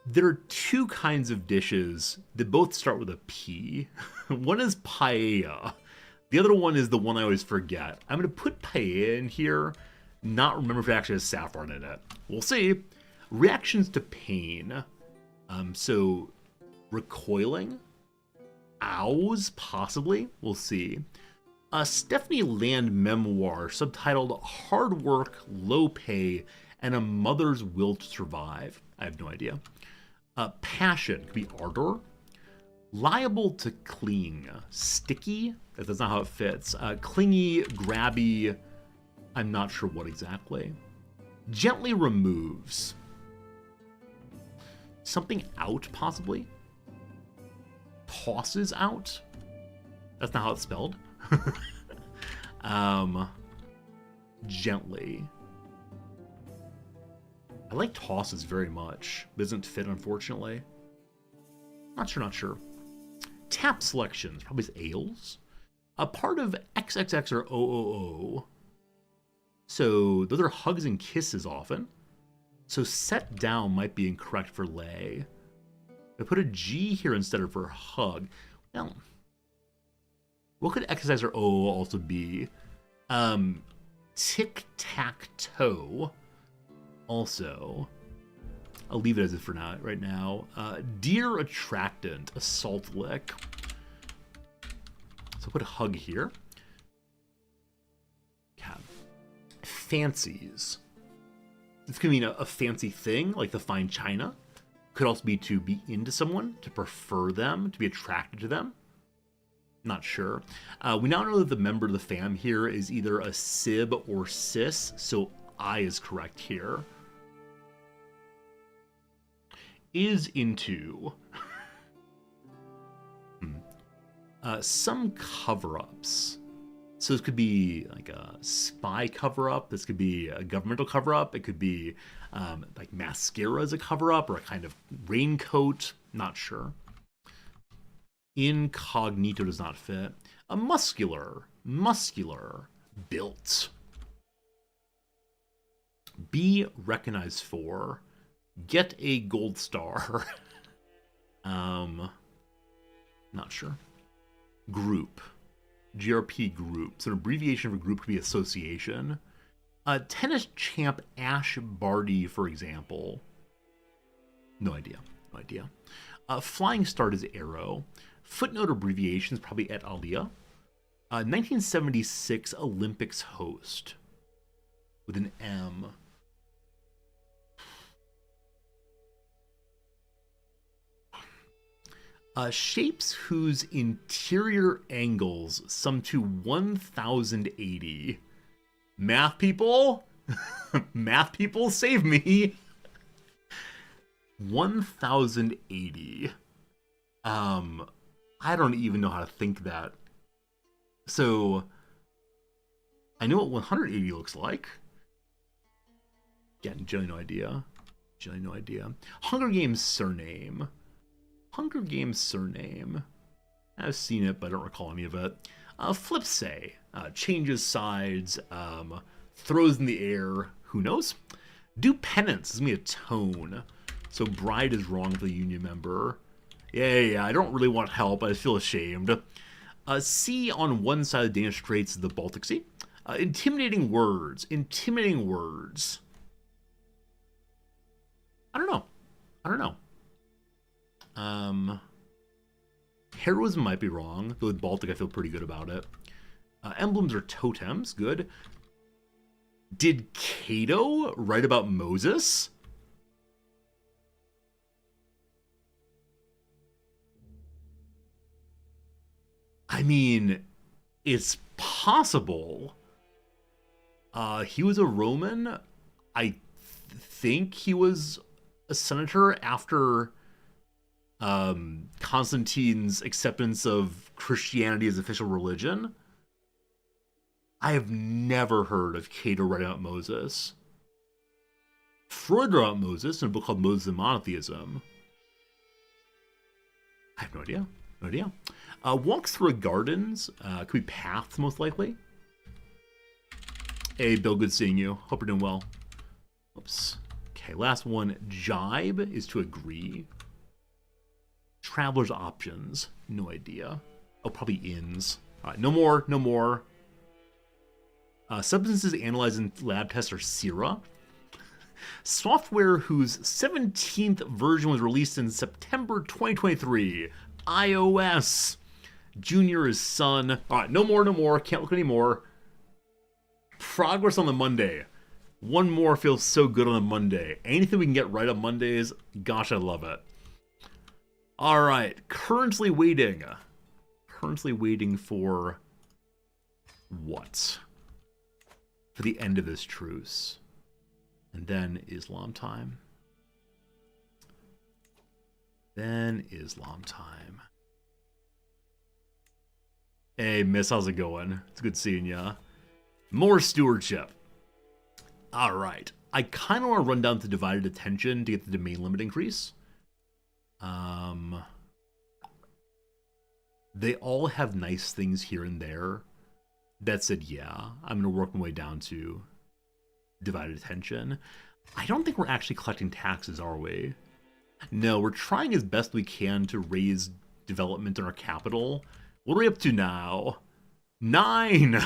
There are two kinds of dishes that both start with a P. One is paella. The other one is the one I always forget. I'm going to put paella in here, not remember if it actually has saffron in it. We'll see. Reactions to pain. So, recoiling. Ows, possibly. We'll see. Stephanie Land memoir subtitled Hard Work, Low Pay, and a Mother's Will to Survive. I have no idea. Passion could be ardor. Liable to cling. Sticky. That's not how it fits. Clingy, grabby. I'm not sure what exactly. Gently removes. Something out, possibly. Tosses out. That's not how it's spelled. Gently. I like tosses very much. Doesn't fit, unfortunately. Not sure. Tap selections. Probably is ales. A part of XXX or OOO. So those are hugs and kisses often. So set down might be incorrect for lay. I put a G here instead of for hug. Well, what could XXX or OOO also be? Tic-tac-toe. Also, I'll leave it as it for now. Right now, dear attractant, assault lick. So put a hug here. Cat. Fancies. This could mean a fancy thing, like the fine china. Could also be to be into someone, to prefer them, to be attracted to them. Not sure. We now know that the member of the fam here is either a sib or cis, so I is correct here. Is into some cover-ups. So this could be like a spy cover-up. This could be a governmental cover-up. It could be like mascara as a cover-up or a kind of raincoat. Not sure. Incognito does not fit. A muscular, built. Be recognized for. Get a gold star. Not sure. Group. GRP group. So an abbreviation for group could be association. Tennis champ Ash Barty, for example. No idea. Flying start is arrow. Footnote abbreviations probably et alia. 1976 Olympics host. With an M. Shapes whose interior angles sum to 1080. Math people? Math people, save me. 1080. I don't even know how to think that. So, I know what 180 looks like. Yeah, generally no idea. Hunger Games surname. I've seen it, but I don't recall any of it. Flipsay. Changes sides. Throws in the air. Who knows? Do penance. This is going to be a tone. So bride is wrong for the union member. Yeah. I don't really want help. I just feel ashamed. Sea on one side of the Danish Straits is the Baltic Sea. Intimidating words. I don't know. Heroism might be wrong. Though with Baltic, I feel pretty good about it. Emblems are totems. Good. Did Cato write about Moses? I mean, it's possible. He was a Roman. I think he was a senator after Constantine's acceptance of Christianity as official religion. I have never heard of Cato writing about Moses. Freud wrote about Moses in a book called Moses and Monotheism. I have no idea. No idea. Walks through gardens. Could be paths, most likely. Hey, Bill, good seeing you. Hope you're doing well. Oops. Okay, last one. Jibe is to agree. Traveler's options. No idea. Oh, probably inns. All right, no more. No more. Substances analyzed in lab tests are Syrah. Software whose 17th version was released in September 2023. iOS. Junior is Sun. All right, no more, no more. Can't look anymore. Progress on the Monday. One more feels so good on a Monday. Anything we can get right on Mondays, gosh, I love it. All right, currently waiting. Currently waiting for what? For the end of this truce. And then Islam time. Then Islam time. Hey, miss, how's it going? It's good seeing ya. More stewardship. All right. I kind of want to run down to divided attention to get the domain limit increase. They all have nice things here and there. That said, yeah, I'm going to work my way down to divided attention. I don't think we're actually collecting taxes, are we? No, we're trying as best we can to raise development in our capital. What are we up to now? 9!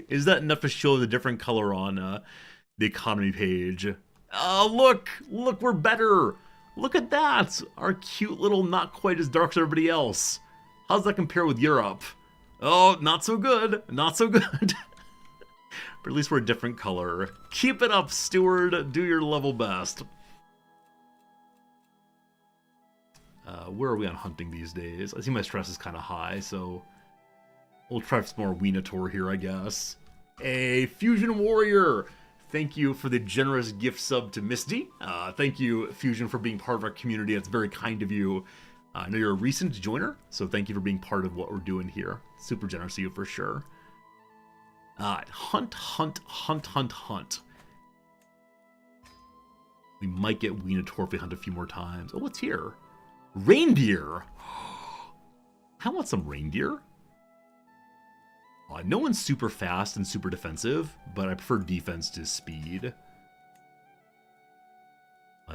Is that enough to show the different color on the economy page? Oh, look! Look, we're better! Look at that! Our cute little not quite as dark as everybody else. How's that compare with Europe? Oh, not so good. Not so good. But at least we're a different color. Keep it up, steward. Do your level best. Where are we on hunting these days? I see my stress is kind of high, so we'll try some more Weinator here, I guess. A Fusion Warrior! Thank you for the generous gift sub to Misty. Thank you, Fusion, for being part of our community. That's very kind of you. I know you're a recent joiner, so thank you for being part of what we're doing here. Super generous of you for sure. Hunt, hunt, hunt, hunt, hunt. We might get Weinator if we hunt a few more times. Oh, what's here? Reindeer! I want some reindeer. No one's super fast and super defensive, but I prefer defense to speed.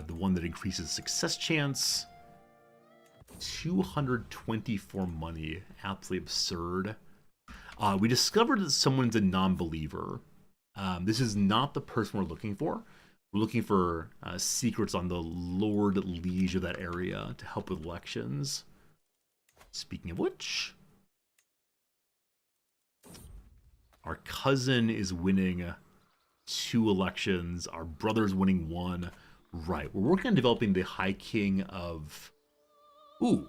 The one that increases success chance. 224 money. Absolutely absurd. We discovered that someone's a non-believer. This is not the person we're looking for. We're looking for secrets on the Lord Liege of that area to help with elections. Speaking of which, our cousin is winning 2 elections. Our brother's winning 1. Right, we're working on developing the High King of... Ooh.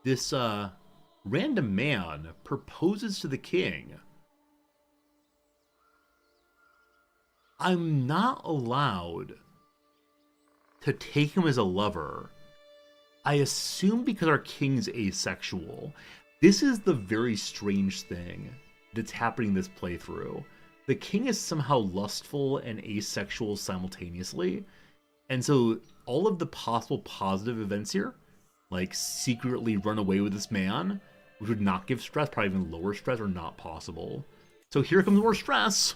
This random man proposes to the king. I'm not allowed to take him as a lover. I assume because our king's asexual. This is the very strange thing that's happening in this playthrough. The king is somehow lustful and asexual simultaneously. And so all of the possible positive events here, like secretly run away with this man, which would not give stress, probably even lower stress, are not possible. So here comes more stress.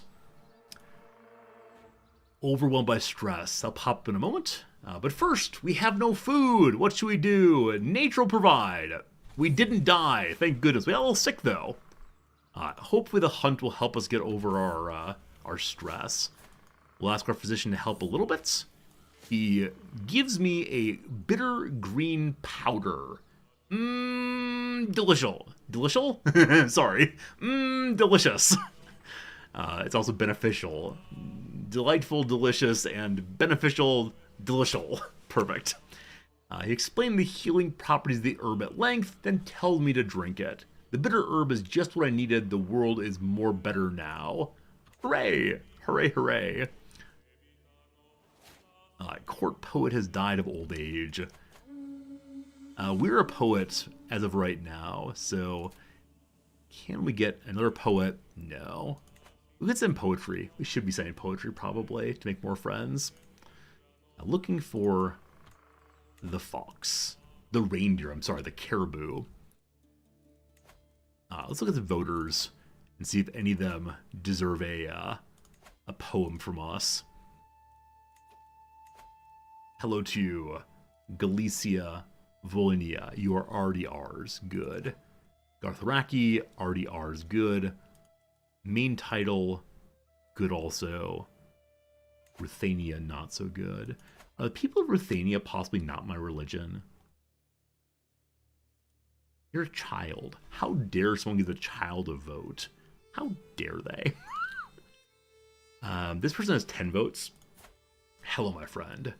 Overwhelmed by stress. I'll pop up in a moment. But first, we have no food. What should we do? Nature will provide. We didn't die, thank goodness. We got a little sick though. Hopefully the hunt will help us get over our stress. We'll ask our physician to help a little bit. He gives me a bitter green powder. Delicious. Delicious? Sorry. Delicious. It's also beneficial. Delightful, delicious, and beneficial, delicial. Perfect. He explained the healing properties of the herb at length, then told me to drink it. The bitter herb is just what I needed. The world is more better now. Hooray! Hooray, hooray. Court poet has died of old age. We're a poet as of right now, so can we get another poet? No. We could send poetry. We should be sending poetry probably to make more friends. Looking for the fox. The reindeer, I'm sorry, the caribou. Let's look at the voters and see if any of them deserve a poem from us. Hello to you, Galicia Volenia. You are already ours. Good. Gartharaki, already ours. Good. Main title, good also. Ruthania, not so good. Are the people of Ruthania possibly not my religion? You're a child. How dare someone give a child a vote? How dare they? This person has 10 votes. Hello, my friend.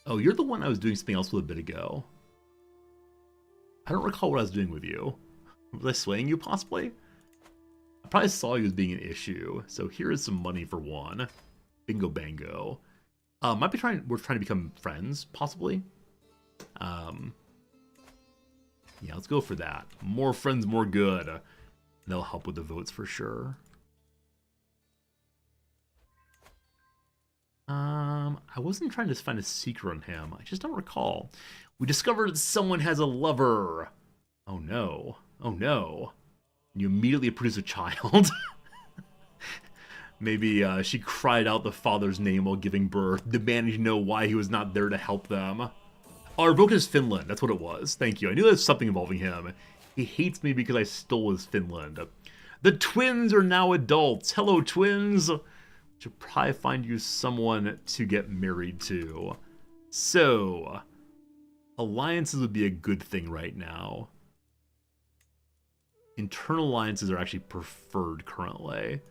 Oh, you're the one I was doing something else with a bit ago. I don't recall what I was doing with you. Was I swaying you, possibly? I probably saw you as being an issue. So here is some money for one. Bingo bango. We're trying to become friends, possibly. Yeah, let's go for that. More friends, more good. They'll help with the votes for sure. I wasn't trying to find a secret on him. I just don't recall. We discovered that someone has a lover. Oh no. Oh no. You immediately produce a child. Maybe she cried out the father's name while giving birth, demanding to know why he was not there to help them. Our vote is Finland. That's what it was. Thank you. I knew there was something involving him. He hates me because I stole his Finland. The twins are now adults. Hello, twins. Should probably find you someone to get married to. So, alliances would be a good thing right now. Internal alliances are actually preferred currently.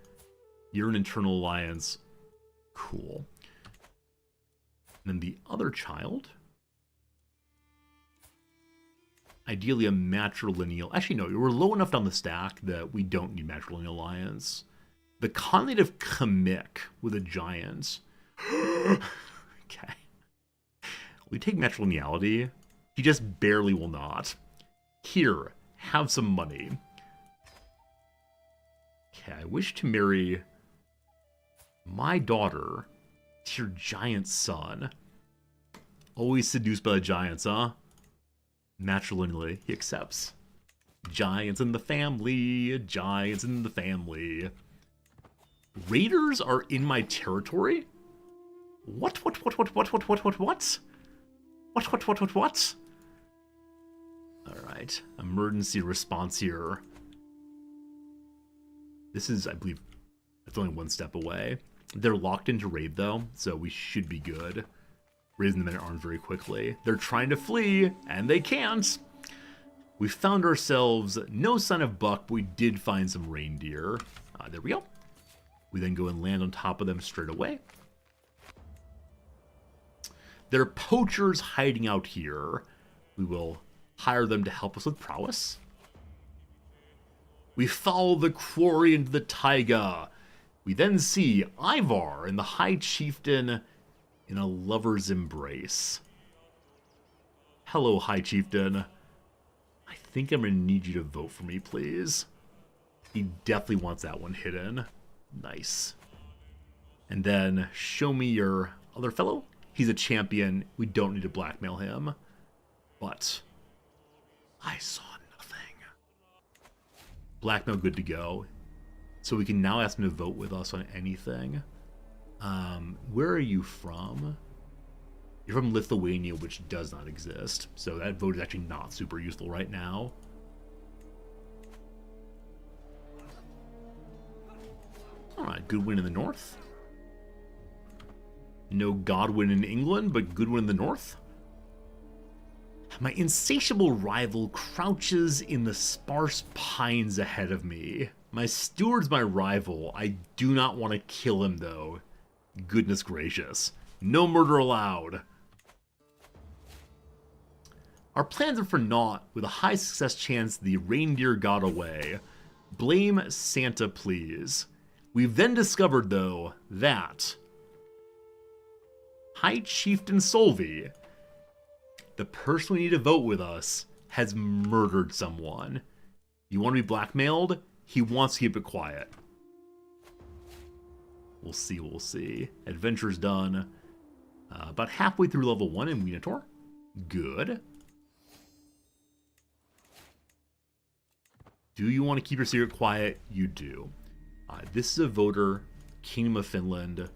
You're an internal alliance. Cool. And then the other child. Ideally a matrilineal. Actually, no, we're low enough down the stack that we don't need matrilineal alliance. The Khanate of Kamik with a giant. Okay. We take matrilineality. He just barely will not. Here, have some money. Okay, I wish to marry my daughter to your giant son. Always seduced by the giants, huh? Matrilineally, he accepts. Giants in the family, giants in the family. Raiders are in my territory? What? Alright, emergency response here. This is, I believe, it's only one step away. They're locked into raid, though, so we should be good. Raising the men at arms very quickly. They're trying to flee, and they can't. We found ourselves no sign of buck, but we did find some reindeer. There we go. We then go and land on top of them straight away. There are poachers hiding out here. We will hire them to help us with prowess. We follow the quarry into the taiga. We then see Ivar and the High Chieftain in a lover's embrace. Hello, High Chieftain. I think I'm going to need you to vote for me, please. He definitely wants that one hidden. Nice. And then show me your other fellow. He's a champion. We don't need to blackmail him. But I saw nothing. Blackmail good to go. So we can now ask him to vote with us on anything. Where are you from? You're from Lithuania, which does not exist. So that vote is actually not super useful right now. Alright, Goodwin in the north. No Godwin in England, but Goodwin in the north. My insatiable rival crouches in the sparse pines ahead of me. My steward's my rival. I do not want to kill him, though. Goodness gracious. No murder allowed. Our plans are for naught, with a high success chance the reindeer got away. Blame Santa, please. We've then discovered, though, that High Chieftain Solvi, the person we need to vote with us, has murdered someone. You want to be blackmailed? He wants to keep it quiet. We'll see, we'll see. Adventure's done. About halfway through level 1 in Minotaur. Good. Do you want to keep your secret quiet? You do. This is a voter, Kingdom of Finland.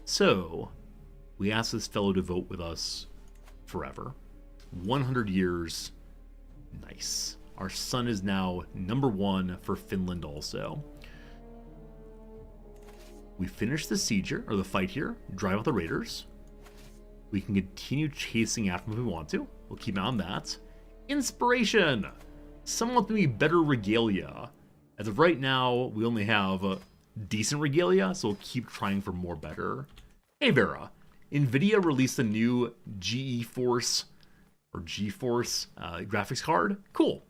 So, we ask this fellow to vote with us forever. 100 years. Nice. Our son is now #1 for Finland also. We finish the siege here, or the fight here, drive out the raiders. We can continue chasing after them if we want to. We'll keep an eye on that. Inspiration! Someone with maybe better regalia. As of right now, we only have decent regalia, so we'll keep trying for more better. Hey Vera, NVIDIA released a new GeForce graphics card. Cool.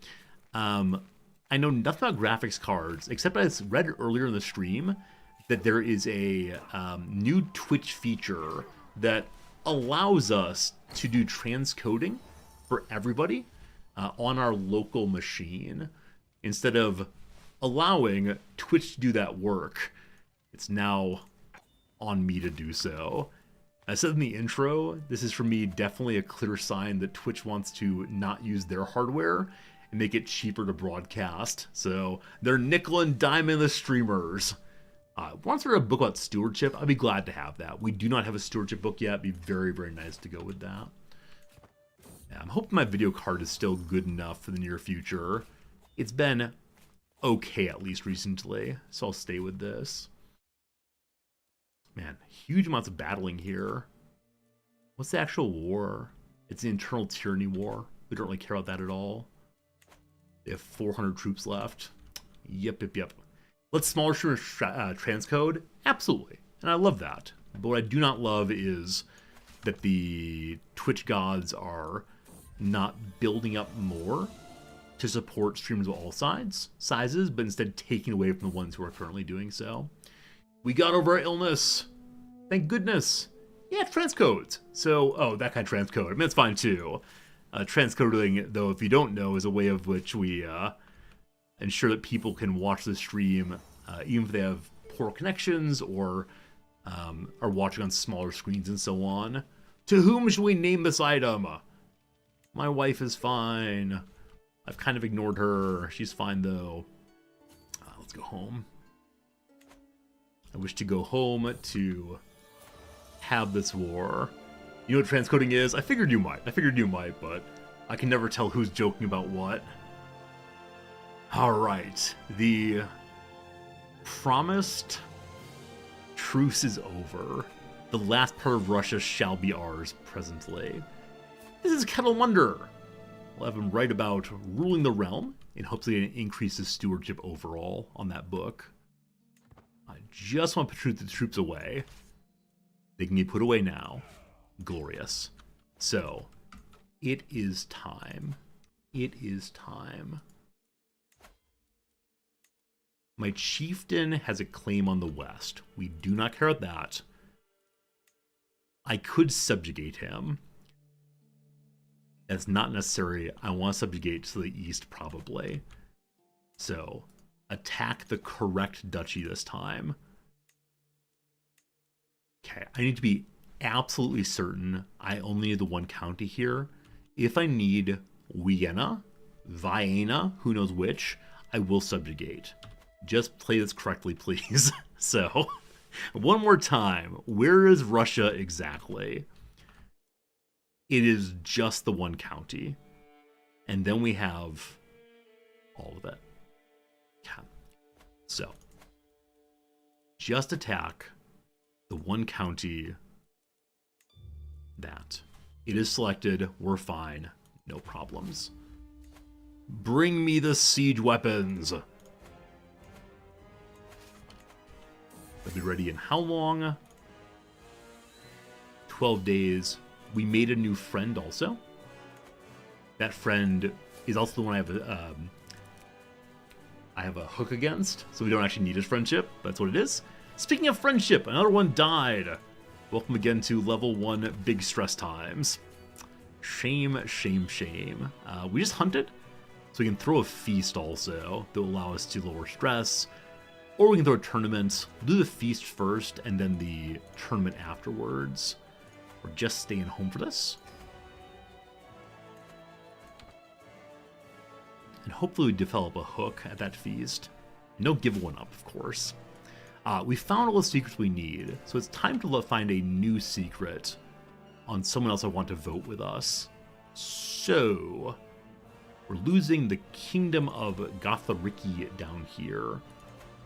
I know nothing about graphics cards, except I read earlier in the stream that there is a new Twitch feature that allows us to do transcoding for everybody on our local machine. Instead of allowing Twitch to do that work, it's now on me to do so. I said in the intro, this is for me definitely a clear sign that Twitch wants to not use their hardware and make it cheaper to broadcast. So they're nickel and diming the streamers. Once we're a book about stewardship, I'd be glad to have that. We do not have a stewardship book yet. It'd be very, very nice to go with that. Yeah, I'm hoping my video card is still good enough for the near future. It's been okay, at least recently, so I'll stay with this. Man, huge amounts of battling here. What's the actual war? It's the Internal Tyranny War. We don't really care about that at all. They have 400 troops left. Yep. Let's smaller transcode? Absolutely. And I love that. But what I do not love is that the Twitch gods are not building up more to support streamers of all sizes, but instead taking away from the ones who are currently doing so. We got over our illness. Thank goodness. Yeah, transcodes. So, that kind of transcode. I mean, that's fine too. Transcoding, though, if you don't know, is a way of which we ensure that people can watch the stream even if they have poor connections or are watching on smaller screens and so on. To whom should we name this item? My wife is fine. I've kind of ignored her. She's fine, though. Let's go home. I wish to go home to have this war. You know what transcoding is? I figured you might, but I can never tell who's joking about what. Alright, the promised truce is over. The last part of Russia shall be ours presently. This is Kettle Wonder. We'll have him write about ruling the realm in hopes that it increases stewardship overall on that book. I just want to put the troops away. They can be put away now. Glorious. So, it is time. It is time. My chieftain has a claim on the west. We do not care about that. I could subjugate him. That's not necessary. I want to subjugate to the east, probably. So, attack the correct duchy this time. Okay, I need to be absolutely certain I only need the one county here. If I need Vienna, who knows which, I will subjugate. Just play this correctly, please. So, one more time. Where is Russia exactly? It is just the one county. And then we have all of it. Yeah. So, just attack the one county that. It is selected. We're fine. No problems. Bring me the siege weapons. That'll be ready in how long? 12 days. We made a new friend also. That friend is also the one I have a hook against, so we don't actually need his friendship. That's what it is. Speaking of friendship, another one died. Welcome again to level 1 big stress times. Shame, shame, shame. We just hunted, so we can throw a feast also that will allow us to lower stress. Or we can throw a tournament. We'll do the feast first and then the tournament afterwards. We're just staying home for this. And hopefully we develop a hook at that feast. No give one up, of course. We found all the secrets we need, so it's time to find a new secret on someone else I want to vote with us. So, we're losing the Kingdom of Gothariki down here.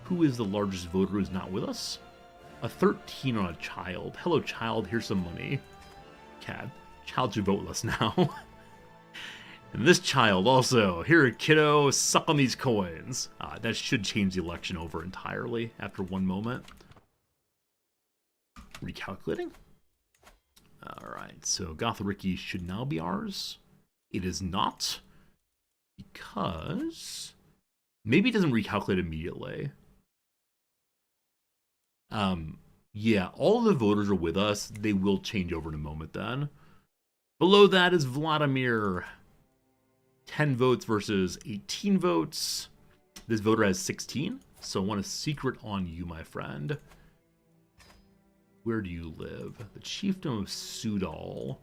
Who is the largest voter who's not with us? A 13 on a child. Hello, child. Here's some money. Cat. Child should vote with us now. And this child also. Here, kiddo. Suck on these coins. That should change the election over entirely after one moment. Recalculating. Alright, so Gothariki should now be ours. It is not. Because maybe it doesn't recalculate immediately. Yeah, all the voters are with us. They will change over in a moment then. Below that is Vladimir. 10 votes versus 18 votes. This voter has 16, so I want a secret on you, my friend. Where do you live? The Chiefdom of Sudal.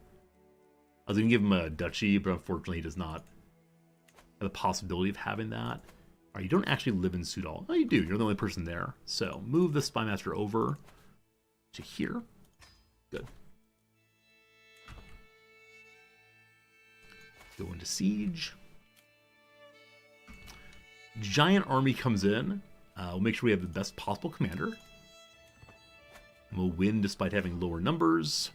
I was going to give him a duchy, but unfortunately he does not have the possibility of having that. Alright, you don't actually live in Sudal. Oh, you do. You're the only person there. So, move the Spymaster over to here. Good. Go into siege. Giant army comes in. We'll make sure we have the best possible commander. And we'll win despite having lower numbers.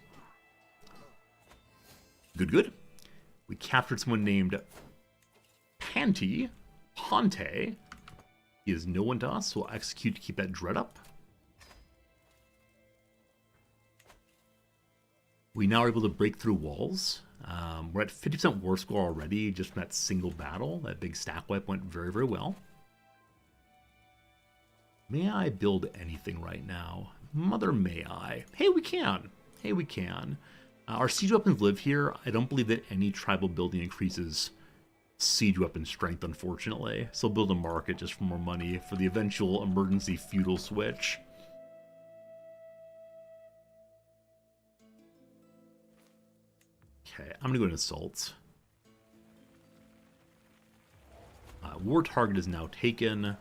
Good, good. We captured someone named Ponte. He is no one to us, so we'll execute to keep that dread up. We now are able to break through walls. We're at 50% war score already, just from that single battle. That big stack wipe went very, very well. May I build anything right now? Mother, may I? Hey, we can. Hey, we can. Our siege weapons live here. I don't believe that any tribal building increases siege weapon strength, unfortunately. So build a market just for more money for the eventual emergency feudal switch. Okay, I'm gonna go to assault. War target is now taken.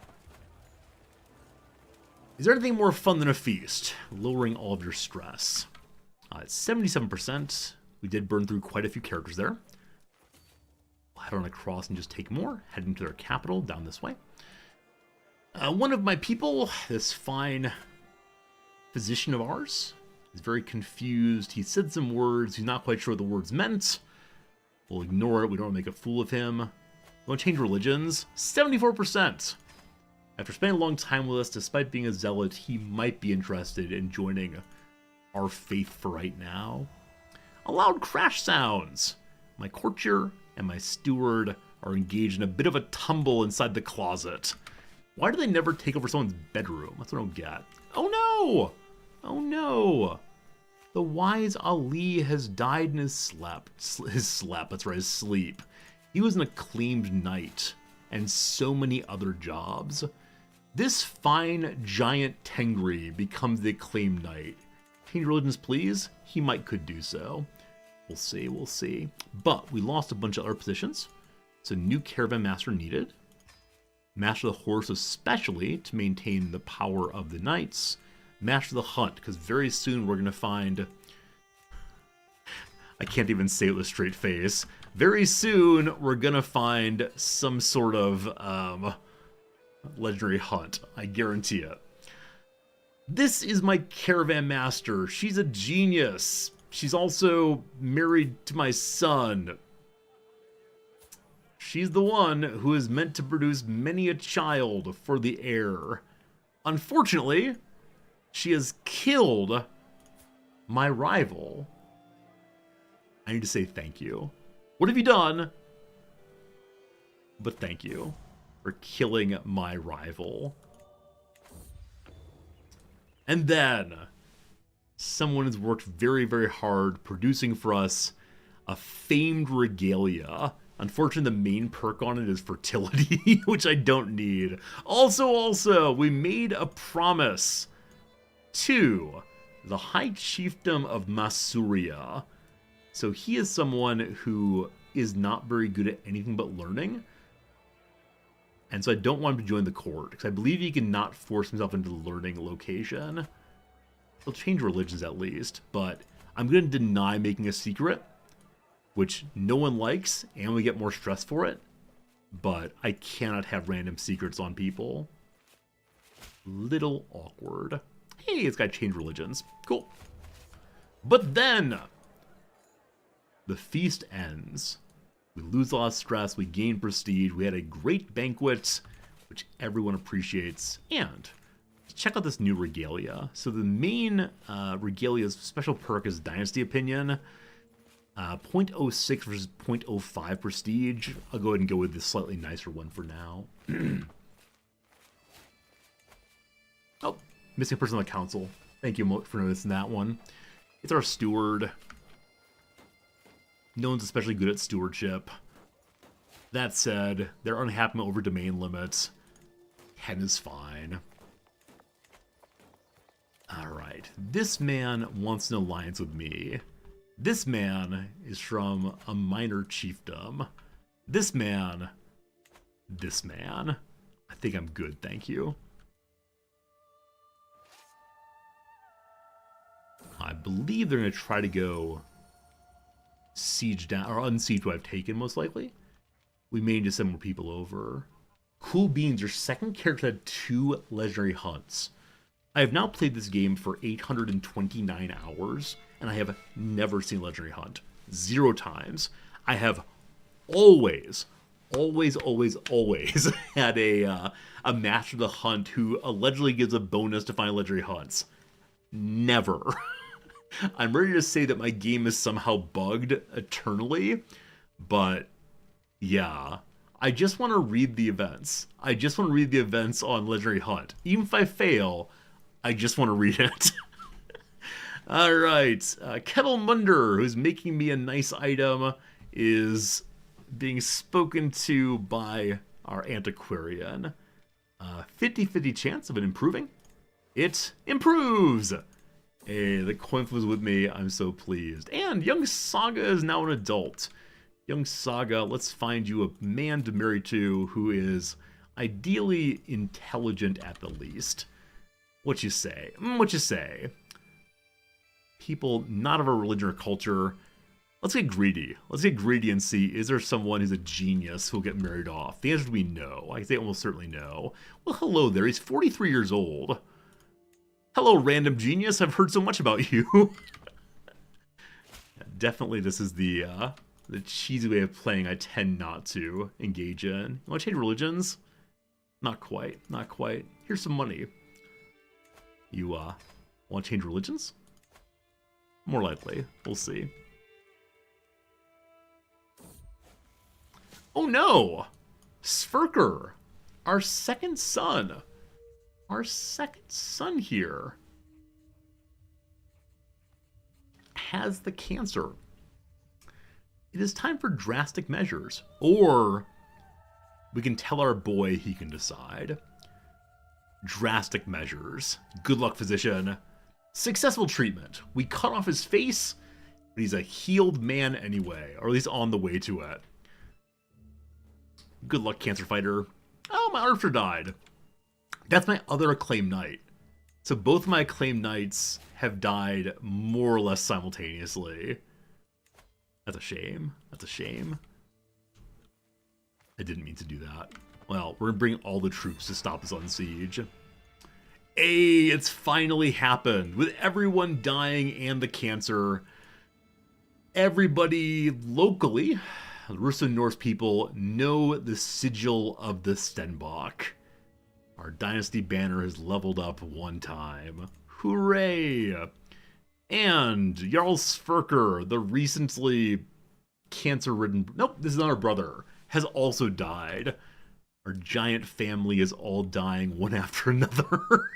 Is there anything more fun than a feast? Lowering all of your stress. It's 77%. We did burn through quite a few characters there. We'll head on across and just take more. Heading to their capital, down this way. One of my people, this fine physician of ours, is very confused. He said some words. He's not quite sure what the words meant. We'll ignore it. We don't want to make a fool of him. We want to change religions. 74%. After spending a long time with us, despite being a zealot, he might be interested in joining our faith for right now. Loud crash sounds. My courtier and my steward are engaged in a bit of a tumble inside the closet. Why do they never take over someone's bedroom? That's what I don't get. Oh no! Oh no! The wise Ali has died in his sleep. He was an acclaimed knight, and so many other jobs. This fine giant Tengri becomes the acclaimed knight. Change religions, please? He could do so. We'll see, we'll see. But we lost a bunch of other positions. So new caravan master needed. Master of the horse especially to maintain the power of the knights. Master of the hunt, because very soon we're going to find... I can't even say it with a straight face. Very soon we're going to find some sort of legendary hunt. I guarantee it. This is my caravan master. She's a genius. She's also married to my son. She's the one who is meant to produce many a child for the heir. Unfortunately, She has killed my rival. I need to say thank you. What have you done? But thank you for killing my rival. And then someone has worked very, very hard producing for us a famed regalia. Unfortunately, the main perk on it is fertility, which I don't need. Also, we made a promise to the High Chiefdom of Masuria. So he is someone who is not very good at anything but learning. And so I don't want him to join the court, because I believe he cannot force himself into the learning location. He'll change religions at least, but I'm going to deny making a secret, which no one likes, and we get more stress for it. But I cannot have random secrets on people. Little awkward. Hey, it's got to change religions. Cool. But then the feast ends. We lose a lot of stress, we gain prestige, we had a great banquet, which everyone appreciates, and check out this new regalia. So the main regalia's special perk is Dynasty Opinion, 0.06 versus 0.05 prestige. I'll go ahead and go with the slightly nicer one for now. Oh, missing person on the council. Thank you for noticing that one. It's our steward. No one's especially good at stewardship. That said, they're unhappy over domain limits. 10 is fine. Alright, this man wants an alliance with me. This man is from a minor chiefdom. This man. I think I'm good, thank you. I believe they're going to try to go siege down, or unsiege what I've taken, most likely. We may need to send more people over. Cool beans, your second character had 2 legendary hunts. I have now played this game for 829 hours, and I have never seen legendary hunt. 0 times. I have always had a master of the hunt who allegedly gives a bonus to find legendary hunts. Never. I'm ready to say that my game is somehow bugged eternally, but yeah. I just want to read the events. I just want to read the events on Legendary Hunt. Even if I fail, I just want to read it. Alright, Kettle Munder, who's making me a nice item, is being spoken to by our antiquarian. 50-50 chance of it improving. It improves! Hey, the coin flip was with me. I'm so pleased. And Young Saga is now an adult. Young Saga, let's find you a man to marry to who is ideally intelligent at the least. What you say? What you say? People not of our religion or culture. Let's get greedy. Let's get greedy and see, is there someone who's a genius who'll get married off? The answer would be no. I say almost certainly no. Well, hello there. He's 43 years old. Hello, random genius. I've heard so much about you. Definitely this is the cheesy way of playing I tend not to engage in. You want to change religions? Not quite. Not quite. Here's some money. You want to change religions? More likely. We'll see. Oh no! Sverker! Our second son! Our second son here has the cancer. It is time for drastic measures. Or we can tell our boy he can decide. Drastic measures. Good luck, physician. Successful treatment. We cut off his face, but he's a healed man anyway, or at least on the way to it. Good luck, cancer fighter. Oh, my archer died. That's my other acclaimed knight. So both my acclaimed knights have died more or less simultaneously. That's a shame. That's a shame. I didn't mean to do that. Well, we're gonna bring all the troops to stop this unsiege. Hey, it's finally happened. With everyone dying and the cancer, everybody locally, the Russo Norse people, know the sigil of the Stenbock. Our dynasty banner has leveled up 1 time. Hooray! And Jarl Sverker, the recently cancer-ridden... Nope, this is not our brother. Has also died. Our giant family is all dying one after another.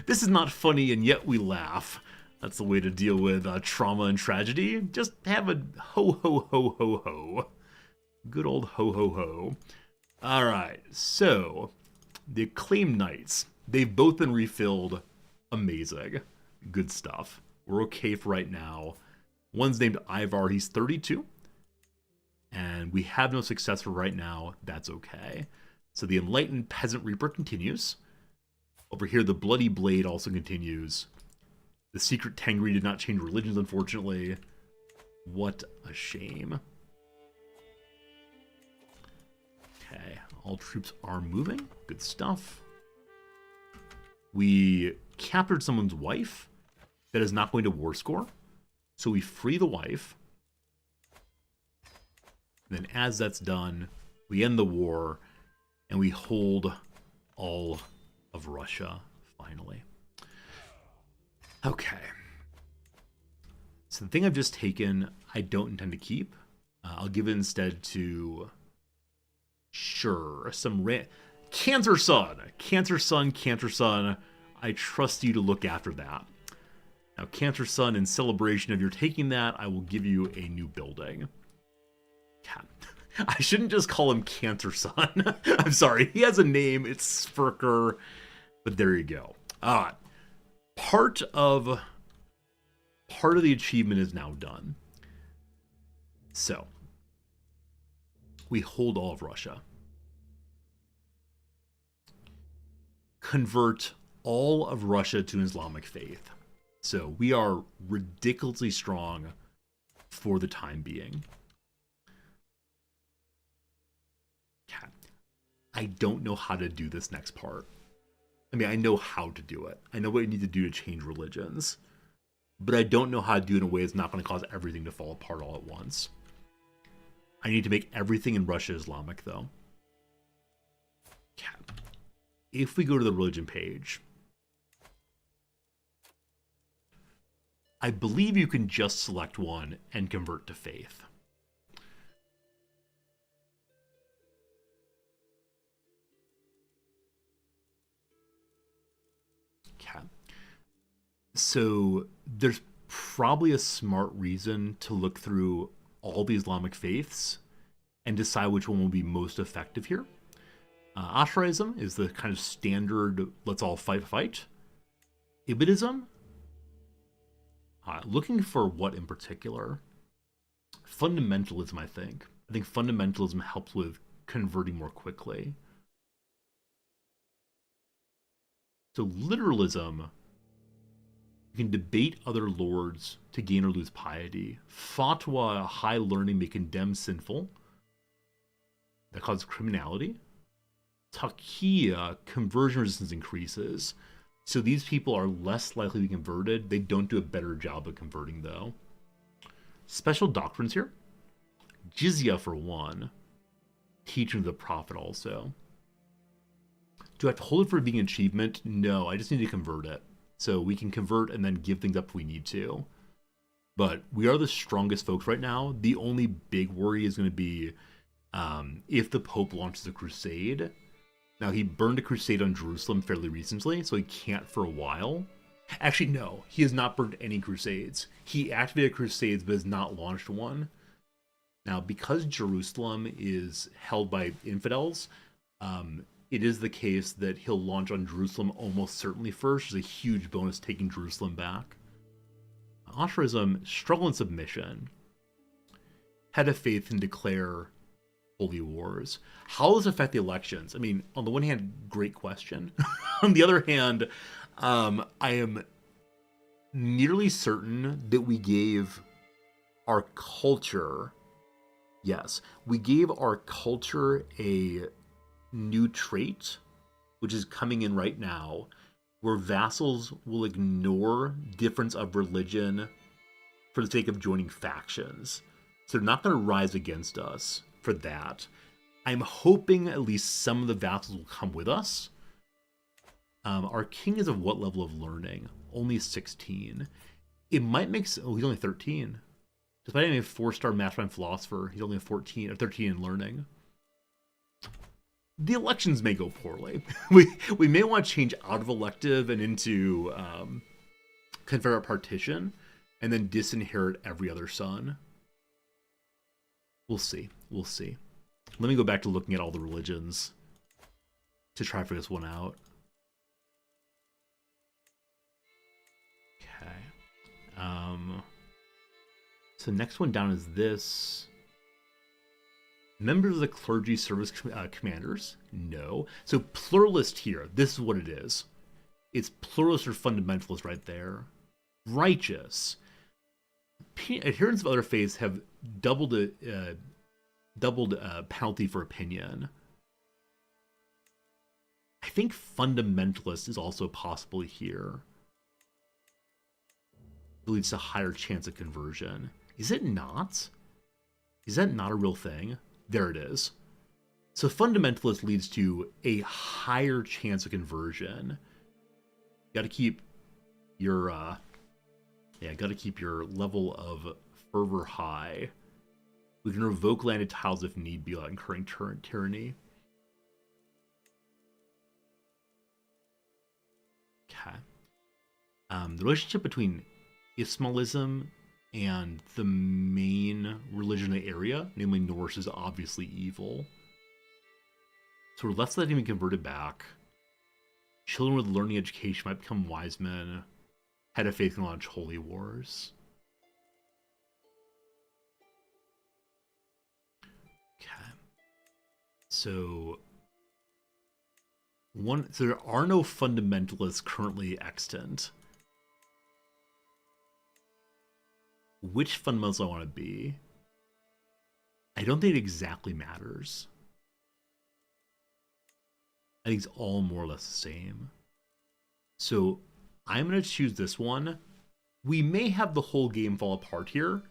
This is not funny, and yet we laugh. That's the way to deal with trauma and tragedy. Just have a ho ho ho ho ho. Good old ho ho ho. Alright, so the Acclaimed Knights. They've both been refilled. Amazing. Good stuff. We're okay for right now. One's named Ivar, he's 32. And we have no success for right now. That's okay. So the Enlightened Peasant Reaper continues. Over here, the Bloody Blade also continues. The Secret Tengri did not change religions, unfortunately. What a shame. Okay, all troops are moving. Good stuff. We captured someone's wife that is not going to war score. So we free the wife. And then as that's done, we end the war and we hold all of Russia, finally. Okay. So the thing I've just taken, I don't intend to keep. I'll give it instead to... Sure, some... Cancer Sun! Cancer Sun, Cancer Sun. I trust you to look after that. Now, Cancer Sun, in celebration of your taking that, I will give you a new building. I shouldn't just call him Cancer Sun. I'm sorry, he has a name. It's Sverker. But there you go. Part of the achievement is now done. So, we hold all of Russia. Convert all of Russia to Islamic faith. So, we are ridiculously strong for the time being. I don't know how to do this next part. I mean, I know how to do it. I know what you need to do to change religions. But I don't know how to do it in a way that's not going to cause everything to fall apart all at once. I need to make everything in Russia Islamic, though. If we go to the religion page, I believe you can just select one and convert to faith. So there's probably a smart reason to look through all the Islamic faiths and decide which one will be most effective here. Ashraism is the kind of standard let's all fight. Ibadism, looking for what in particular? Fundamentalism, I think. I think fundamentalism helps with converting more quickly. So literalism, you can debate other lords to gain or lose piety. Fatwa, high learning, may condemn sinful. That causes criminality. Taqiyya, conversion resistance increases. So these people are less likely to be converted. They don't do a better job of converting, though. Special doctrines here. Jizya, for one. Teaching of the Prophet, also. Do I have to hold it for being an achievement? No, I just need to convert it. So we can convert and then give things up if we need to. But we are the strongest folks right now. The only big worry is going to be if the Pope launches a crusade. Now, he burned a crusade on Jerusalem fairly recently, so he can't for a while. Actually, no, he has not burned any crusades. He activated crusades but has not launched one. Now, because Jerusalem is held by infidels, it is the case that he'll launch on Jerusalem almost certainly first. There's a huge bonus taking Jerusalem back. Ashraism, struggle and submission. Head of faith and declare holy wars. How does it affect the elections? I mean, on the one hand, great question. On the other hand, I am nearly certain that we gave our culture, yes, we gave our culture a new trait, which is coming in right now, where vassals will ignore difference of religion for the sake of joining factions. So they're not going to rise against us for that. I'm hoping at least some of the vassals will come with us. Our king is of what level of learning? Only 16. It might make... Oh, he's only 13. Despite having a 4-star mastermind philosopher, he's only a 14 or 13 in learning. The elections may go poorly. we may want to change out of elective and into Confederate partition, and then disinherit every other son. We'll see. We'll see. Let me go back to looking at all the religions to try to figure this one out. Okay. So next one down is this. Members of the clergy service commanders? No. So pluralist here. This is what it is. It's pluralist or fundamentalist right there. Righteous. Adherents of other faiths have doubled penalty for opinion. I think fundamentalist is also possible here. It leads to a higher chance of conversion. Is it not? Is that not a real thing? There it is. So fundamentalist leads to a higher chance of conversion. Got to keep your got to keep your level of fervor high. We can revoke landed tiles if need be, without incurring tyranny. Okay. The relationship between Ismailism and the main religion in the area, namely Norse, is obviously evil. So we're less likely to be converted back. Children with learning education might become wise men. Head of faith can launch holy wars. Okay. So there are no fundamentalists currently extant. Which fundamentals I want to be? I don't think it exactly matters. I think it's all more or less the same. So I'm going to choose this one. We may have the whole game fall apart here,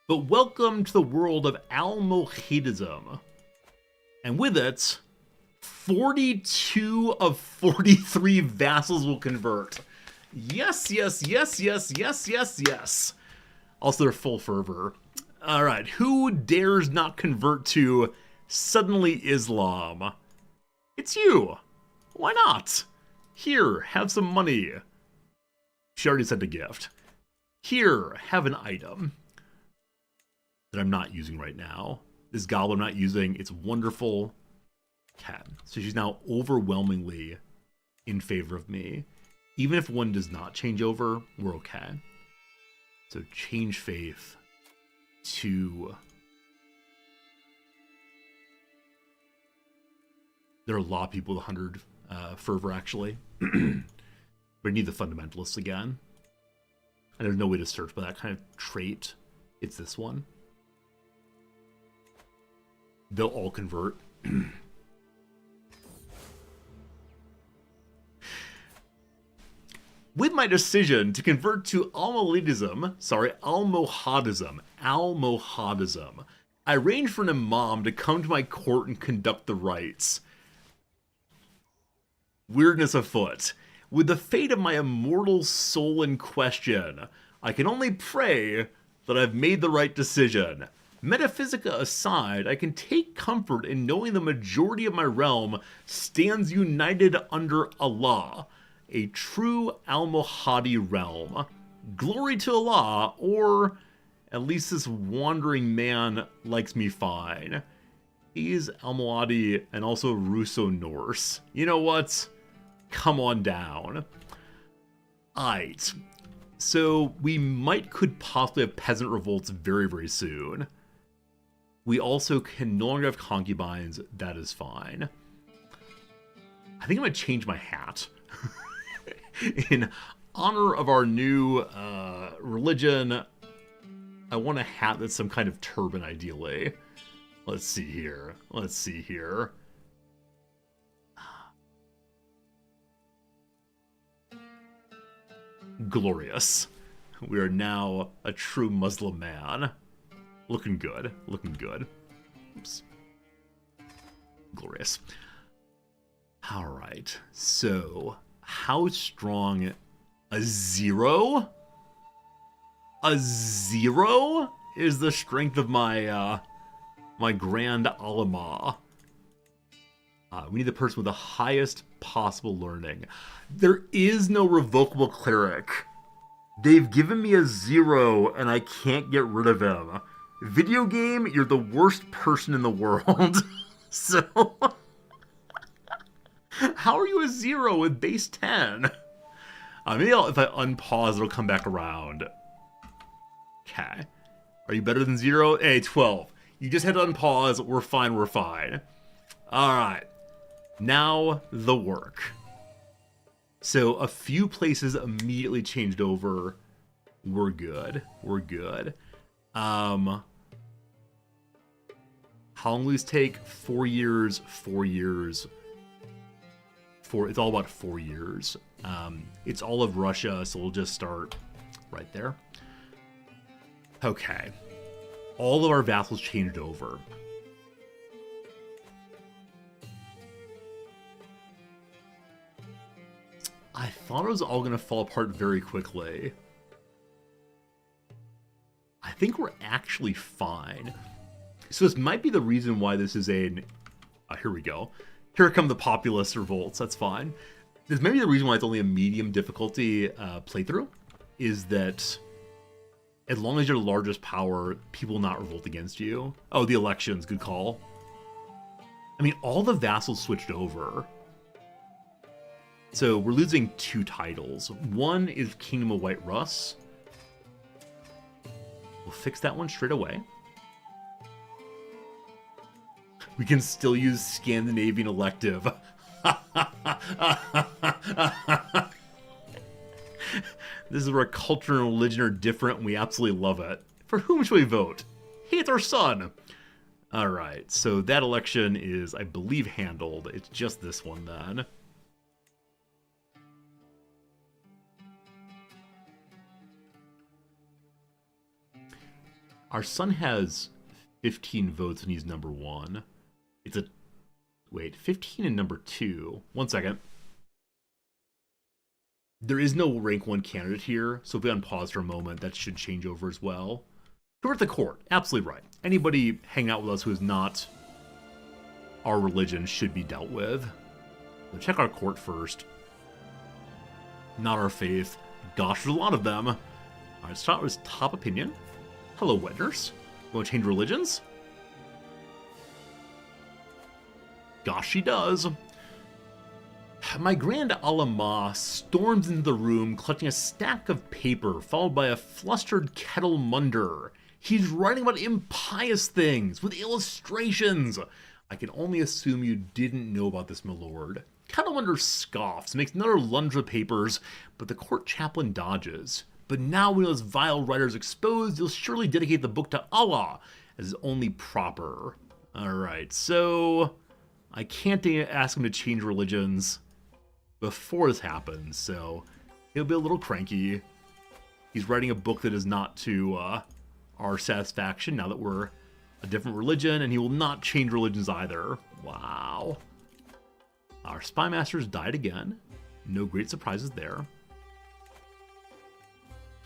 but welcome to the world of Almohadism. And with it, 42 of 43 vassals will convert. Yes, yes, yes, yes, yes, yes, yes. Also, they're full fervor. All right, who dares not convert to suddenly Islam? It's you. Why not? Here, have some money. She already sent a gift. Here, have an item that I'm not using right now. This goblin I'm not using. It's wonderful. Cat. So she's now overwhelmingly in favor of me. Even if one does not change over, we're okay. So change faith to... There are a lot of people with 100 fervor, actually. But I need the fundamentalists again. And there's no way to search by that kind of trait. It's this one. They'll all convert. With my decision to convert to Almohadism, I arranged for an imam to come to my court and conduct the rites. Weirdness afoot. With the fate of my immortal soul in question, I can only pray that I've made the right decision. Metaphysica aside, I can take comfort in knowing the majority of my realm stands united under Allah, a true Almohadi realm. Glory to Allah, or at least this wandering man likes me fine. He's Almohadi and also Russo-Norse. You know what? Come on down. Aight. So we could possibly have peasant revolts very, very soon. We also can no longer have concubines. That is fine. I think I'm going to change my hat. In honor of our new religion, I want a hat that's some kind of turban, ideally. Let's see here. Let's see here. Glorious. We are now a true Muslim man. Looking good. Looking good. Oops. Glorious. Alright, so how strong a 0? A 0 is the strength of my my Grand Alama. We need the person with the highest possible learning. There is no revocable cleric. They've given me a 0 and I can't get rid of him. Video game, you're the worst person in the world. So, how are you a 0 with base 10? Maybe if I unpause, it'll come back around. Okay. Are you better than 0? Hey, 12. You just had to unpause. We're fine, we're fine. Alright. Now, the work. So, a few places immediately changed over. We're good. We're good. How long will these take? 4 years, 4 years. It's all about 4 years. It's all of Russia, so we'll just start right there. Okay. All of our vassals changed over. I thought it was all going to fall apart very quickly. I think we're actually fine. So this might be the reason why this is a... here we go. Here come the populist revolts. That's fine. This may be the reason why it's only a medium difficulty playthrough. Is that as long as you're the largest power, people will not revolt against you. Oh, the elections. Good call. I mean, all the vassals switched over. So we're losing 2 titles. One is Kingdom of White Russ. We'll fix that one straight away. We can still use Scandinavian elective. This is where culture and religion are different, and we absolutely love it. For whom should we vote? Hey, it's our son! Alright, so that election is, I believe, handled. It's just this one, then. Our son has 15 votes and he's number 1. It's a... Wait, 15 and number 2. 1 second. There is no rank 1 candidate here, so if we unpause for a moment, that should change over as well. We're at the court. Absolutely right. Anybody hanging out with us who is not our religion should be dealt with. We'll check our court first. Not our faith. Gosh, there's a lot of them. Alright, start with top opinion. Hello, wet nurse. You want to change religions? Gosh, she does. My Grand Alama storms into the room, clutching a stack of paper, followed by a flustered Kettlemunder. He's writing about impious things, with illustrations. I can only assume you didn't know about this, my lord. Kettlemunder scoffs, makes another lunge of papers, but the court chaplain dodges. But now when those vile writers exposed, you'll surely dedicate the book to Allah, as is only proper. Alright, so... I can't ask him to change religions before this happens, so he'll be a little cranky. He's writing a book that is not to our satisfaction now that we're a different religion, and he will not change religions either. Wow. Our spy masters died again. No great surprises there.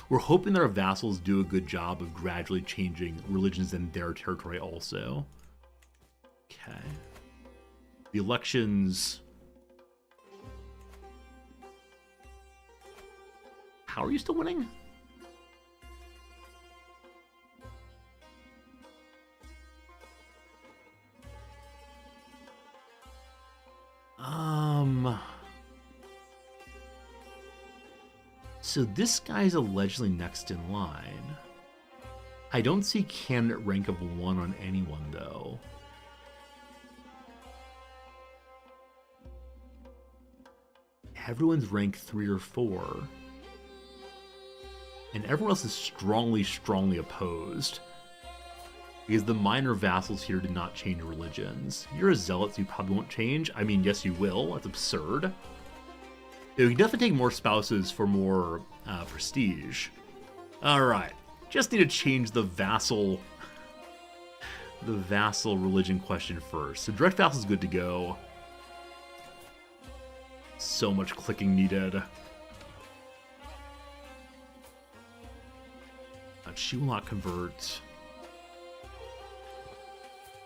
We're hoping that our vassals do a good job of gradually changing religions in their territory also. Okay. The elections... How are you still winning? So this guy's allegedly next in line. I don't see candidate rank of 1 on anyone, though. Everyone's rank 3 or 4. And everyone else is strongly opposed. Because the minor vassals here did not change religions. You're a zealot, so you probably won't change. I mean, yes, you will. That's absurd. You can definitely take more spouses for more prestige. Alright. Just need to change the vassal religion question first. So direct vassal is good to go. So much clicking needed. She will not convert.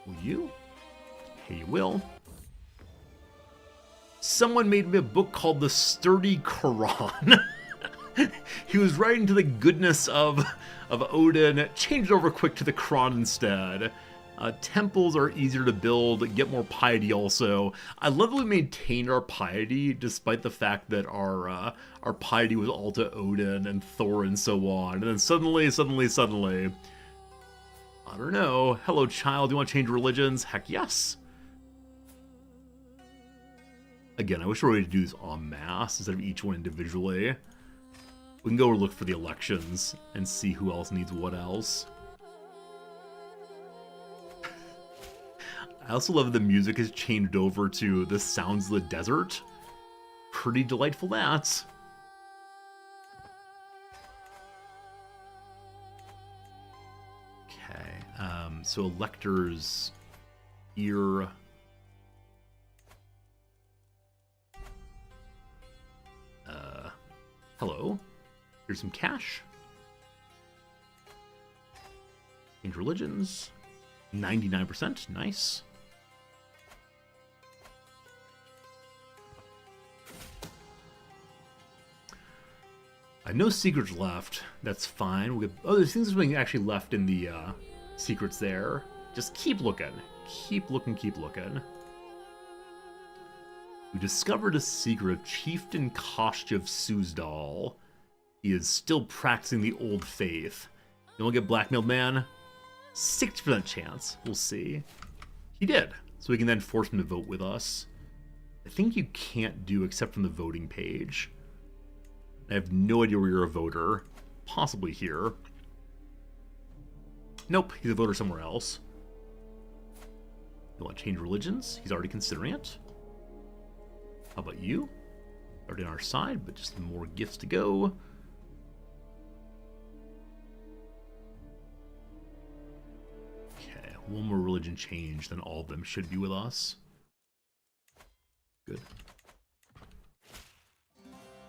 Will you? Hey, you will. Someone made me a book called The Sturdy Quran. He was writing to the goodness of Odin, changed over quick to the Quran instead. Temples are easier to build, get more piety also. I love that we maintained our piety despite the fact that our piety was all to Odin and Thor and so on. And then suddenly, I don't know. Hello, child, you want to change religions? Heck yes. Again, I wish we were ready to do this en masse instead of each one individually. We can go look for the elections and see who else needs what else. I also love the music has changed over to the sounds of the desert. Pretty delightful, that. Okay, so electors here. Hello. Here's some cash. Change religions. 99%, nice. I have no secrets left. That's fine. We'll get, oh, there's things being actually left in the secrets there. Just keep looking. Keep looking, keep looking. We discovered a secret of Chieftain Koshchev Suzdal. He is still practicing the old faith. You won't get blackmailed, man? 60% chance. We'll see. He did. So we can then force him to vote with us. I think you can't do except from the voting page. I have no idea where you're a voter. Possibly here. Nope, he's a voter somewhere else. You want to change religions? He's already considering it. How about you? Already on our side, but just more gifts to go. Okay, one more religion change, then all of them should be with us. Good.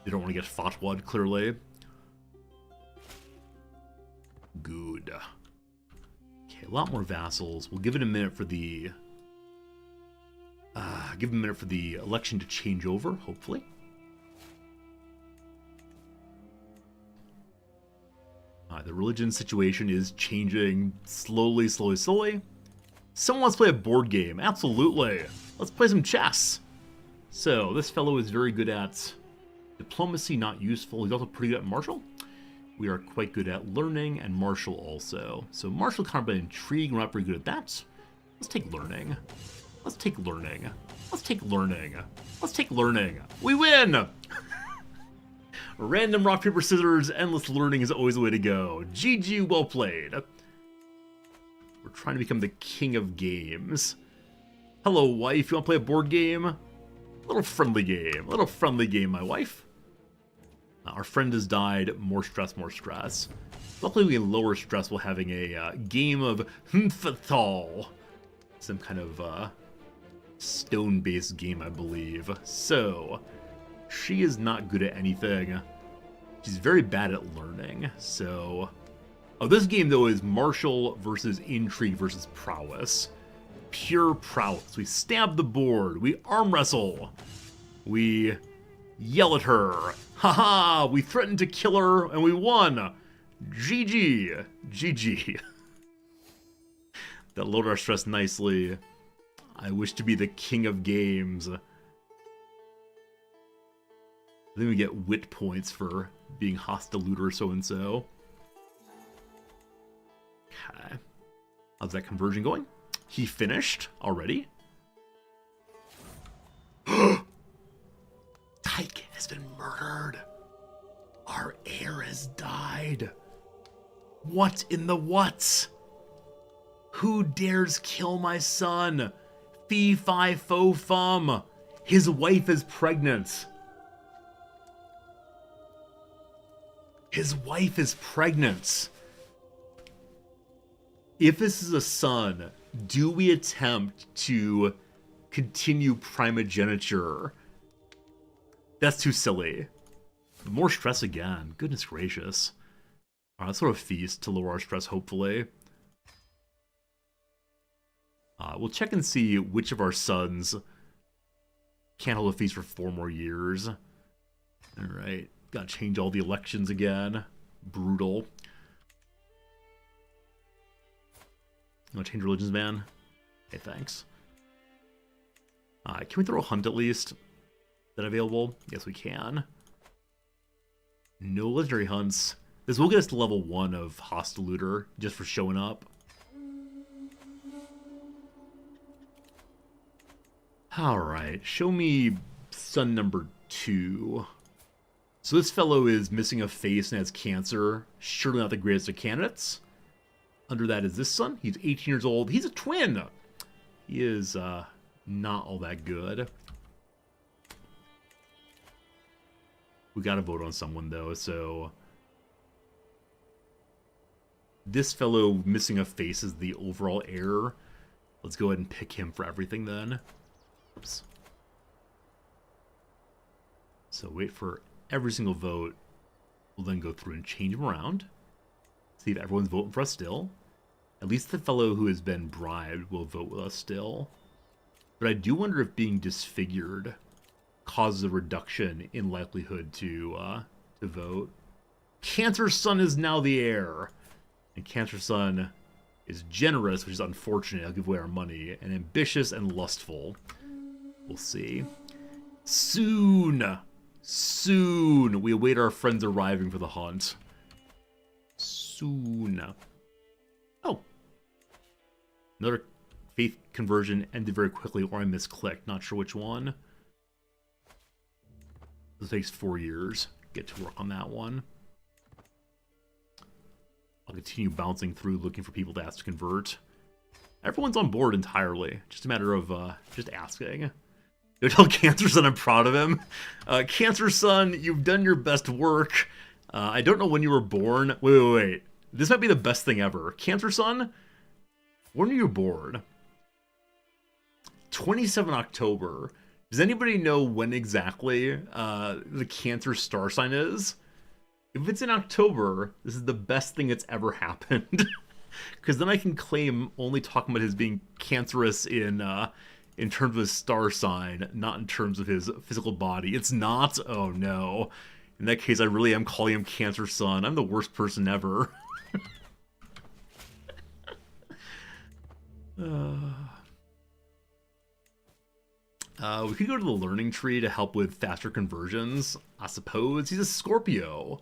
They don't want to get fatwad, clearly. Good. Okay, a lot more vassals. We'll give it a minute for the... give him a minute for the election to change over, hopefully. The religion situation is changing slowly. Someone wants to play a board game. Absolutely. Let's play some chess. So, this fellow is very good at diplomacy, not useful. He's also pretty good at martial. We are quite good at learning and martial also. So, martial kind of an intrigue. We're not very good at that. Let's take learning. Let's take learning. Let's take learning. Let's take learning. We win! Random rock, paper, scissors, endless learning is always the way to go. GG, well played. We're trying to become the king of games. Hello, wife. You want to play a board game? A little friendly game. A little friendly game, my wife. Our friend has died. More stress, more stress. Luckily, we can lower stress while having a game of Hmfathal. Some kind of stone-based game, I believe. So, she is not good at anything. She's very bad at learning. So, oh, this game though is martial versus intrigue versus prowess. Pure prowess. We stab the board. We arm wrestle. We yell at her. Haha! We threatened to kill her and we won. GG. GG. That loaded our stress nicely. I wish to be the king of games. I think we get wit points for being hostile looter so-and-so. Okay. How's that conversion going? He finished already. Tyken has been murdered. Our heir has died. What in the what? Who dares kill my son? Fee, fi, fo, fum. His wife is pregnant. His wife is pregnant. If this is a son, do we attempt to continue primogeniture? That's too silly. More stress again. Goodness gracious. Alright, let's throw a feast to lower our stress, hopefully. We'll check and see which of our sons can't hold a feast for 4 more years. Alright, gotta change all the elections again. Brutal. You wanna change religions, man? Hey, thanks. Can we throw a hunt at least? Is that available? Yes, we can. No legendary hunts. This will get us to level 1 of Hostile Looter, just for showing up. Alright, show me son number 2. So this fellow is missing a face and has cancer. Surely not the greatest of candidates. Under that is this son. He's 18 years old. He's a twin! He is, not all that good. We gotta vote on someone, though, so... This fellow missing a face is the overall heir. Let's go ahead and pick him for everything, then. Oops. So wait for every single vote. We'll then go through and change them around. See if everyone's voting for us still. At least the fellow who has been bribed will vote with us still. But I do wonder if being disfigured causes a reduction in likelihood to vote. Cancer Son is now the heir. And Cancer Son is generous, which is unfortunate. I'll give away our money. And ambitious and lustful. We'll see. Soon we await our friends arriving for the hunt. Soon. Oh. Another faith conversion ended very quickly, or I misclicked. Not sure which one. This takes 4 years. Get to work on that one. I'll continue bouncing through, looking for people to ask to convert. Everyone's on board entirely. Just a matter of just asking. Go tell Cancer Son I'm proud of him. Cancer Son, you've done your best work. I don't know when you were born. Wait. This might be the best thing ever. Cancer Son, when were you born? 27 October. Does anybody know when exactly the Cancer star sign is? If it's in October, this is the best thing that's ever happened. Because then I can claim only talking about his being cancerous in terms of his star sign, not in terms of his physical body. It's not? Oh no. In that case, I really am calling him Cancer Son. I'm the worst person ever. We could go to the learning tree to help with faster conversions. I suppose he's a Scorpio.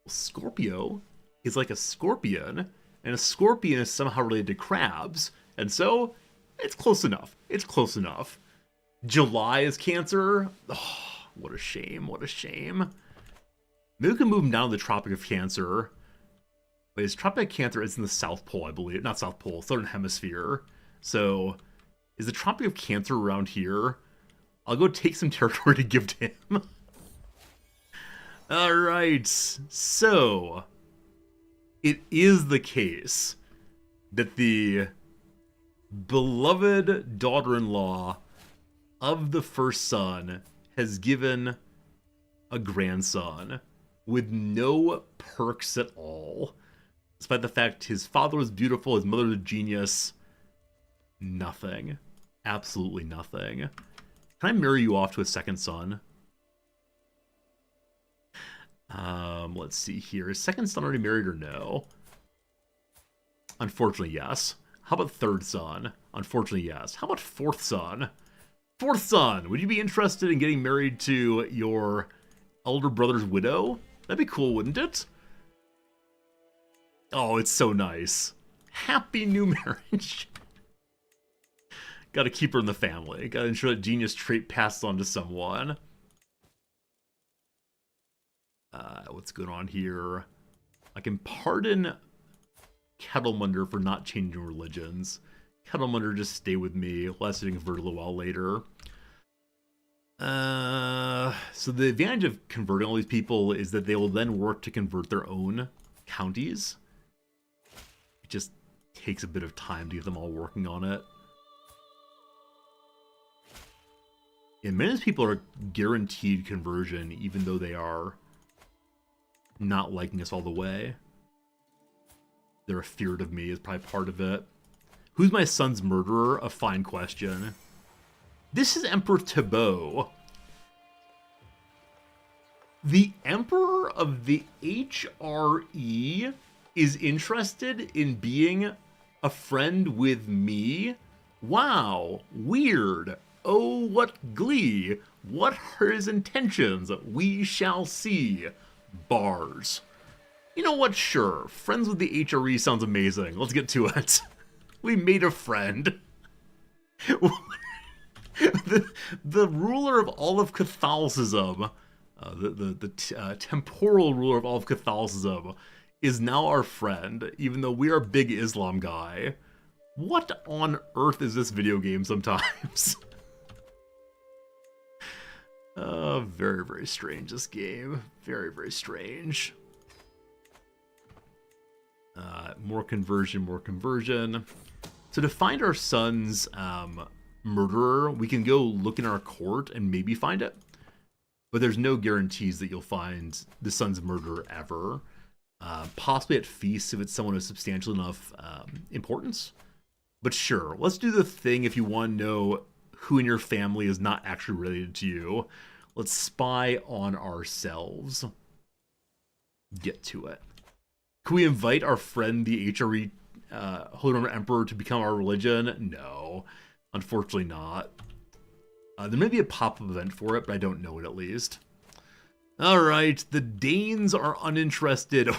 Scorpio is like a scorpion, and a scorpion is somehow related to crabs, and so it's close enough. It's close enough. July is Cancer. Oh, what a shame. What a shame. Maybe we can move him down to the Tropic of Cancer. Wait, his Tropic of Cancer is in the South Pole, I believe. Not South Pole, Southern Hemisphere. So, is the Tropic of Cancer around here? I'll go take some territory to give to him. Alright, so it is the case that the beloved daughter-in-law of the first son has given a grandson with no perks at all. Despite the fact his father was beautiful, his mother was a genius. Nothing. Absolutely nothing. Can I marry you off to a second son? Let's see here. Is second son already married or no? Unfortunately, yes. How about third son? Unfortunately, yes. How about fourth son? Fourth son! Would you be interested in getting married to your elder brother's widow? That'd be cool, wouldn't it? Oh, it's so nice. Happy new marriage. Gotta keep her in the family. Gotta ensure that genius trait passes on to someone. What's going on here? I can pardon Kettlemunder for not changing religions. Kettlemunder, just stay with me. We'll have to convert a little while later. So the advantage of converting all these people is that they will then work to convert their own counties. It just takes a bit of time to get them all working on it. And many of these people are guaranteed conversion, even though they are not liking us all the way. They're afeared of me is probably part of it. Who's my son's murderer? A fine question. This is Emperor Thibaut. The Emperor of the HRE is interested in being a friend with me? Wow, weird. Oh, what glee. What are his intentions? We shall see. Bars. You know what? Sure. Friends with the HRE sounds amazing. Let's get to it. We made a friend. the ruler of all of Catholicism, the temporal ruler of all of Catholicism, is now our friend, even though we are a big Islam guy. What on earth is this video game sometimes? Very, very strange, this game. Very, very strange. More conversion, more conversion. So to find our son's murderer, we can go look in our court and maybe find it. But there's no guarantees that you'll find the son's murderer ever. Possibly at feasts if it's someone of substantial enough importance. But sure, let's do the thing if you want to know who in your family is not actually related to you. Let's spy on ourselves. Get to it. Can we invite our friend, the HRE Holy Roman Emperor, to become our religion? No, unfortunately not. There may be a pop-up event for it, but I don't know it at least. All right, the Danes are uninterested.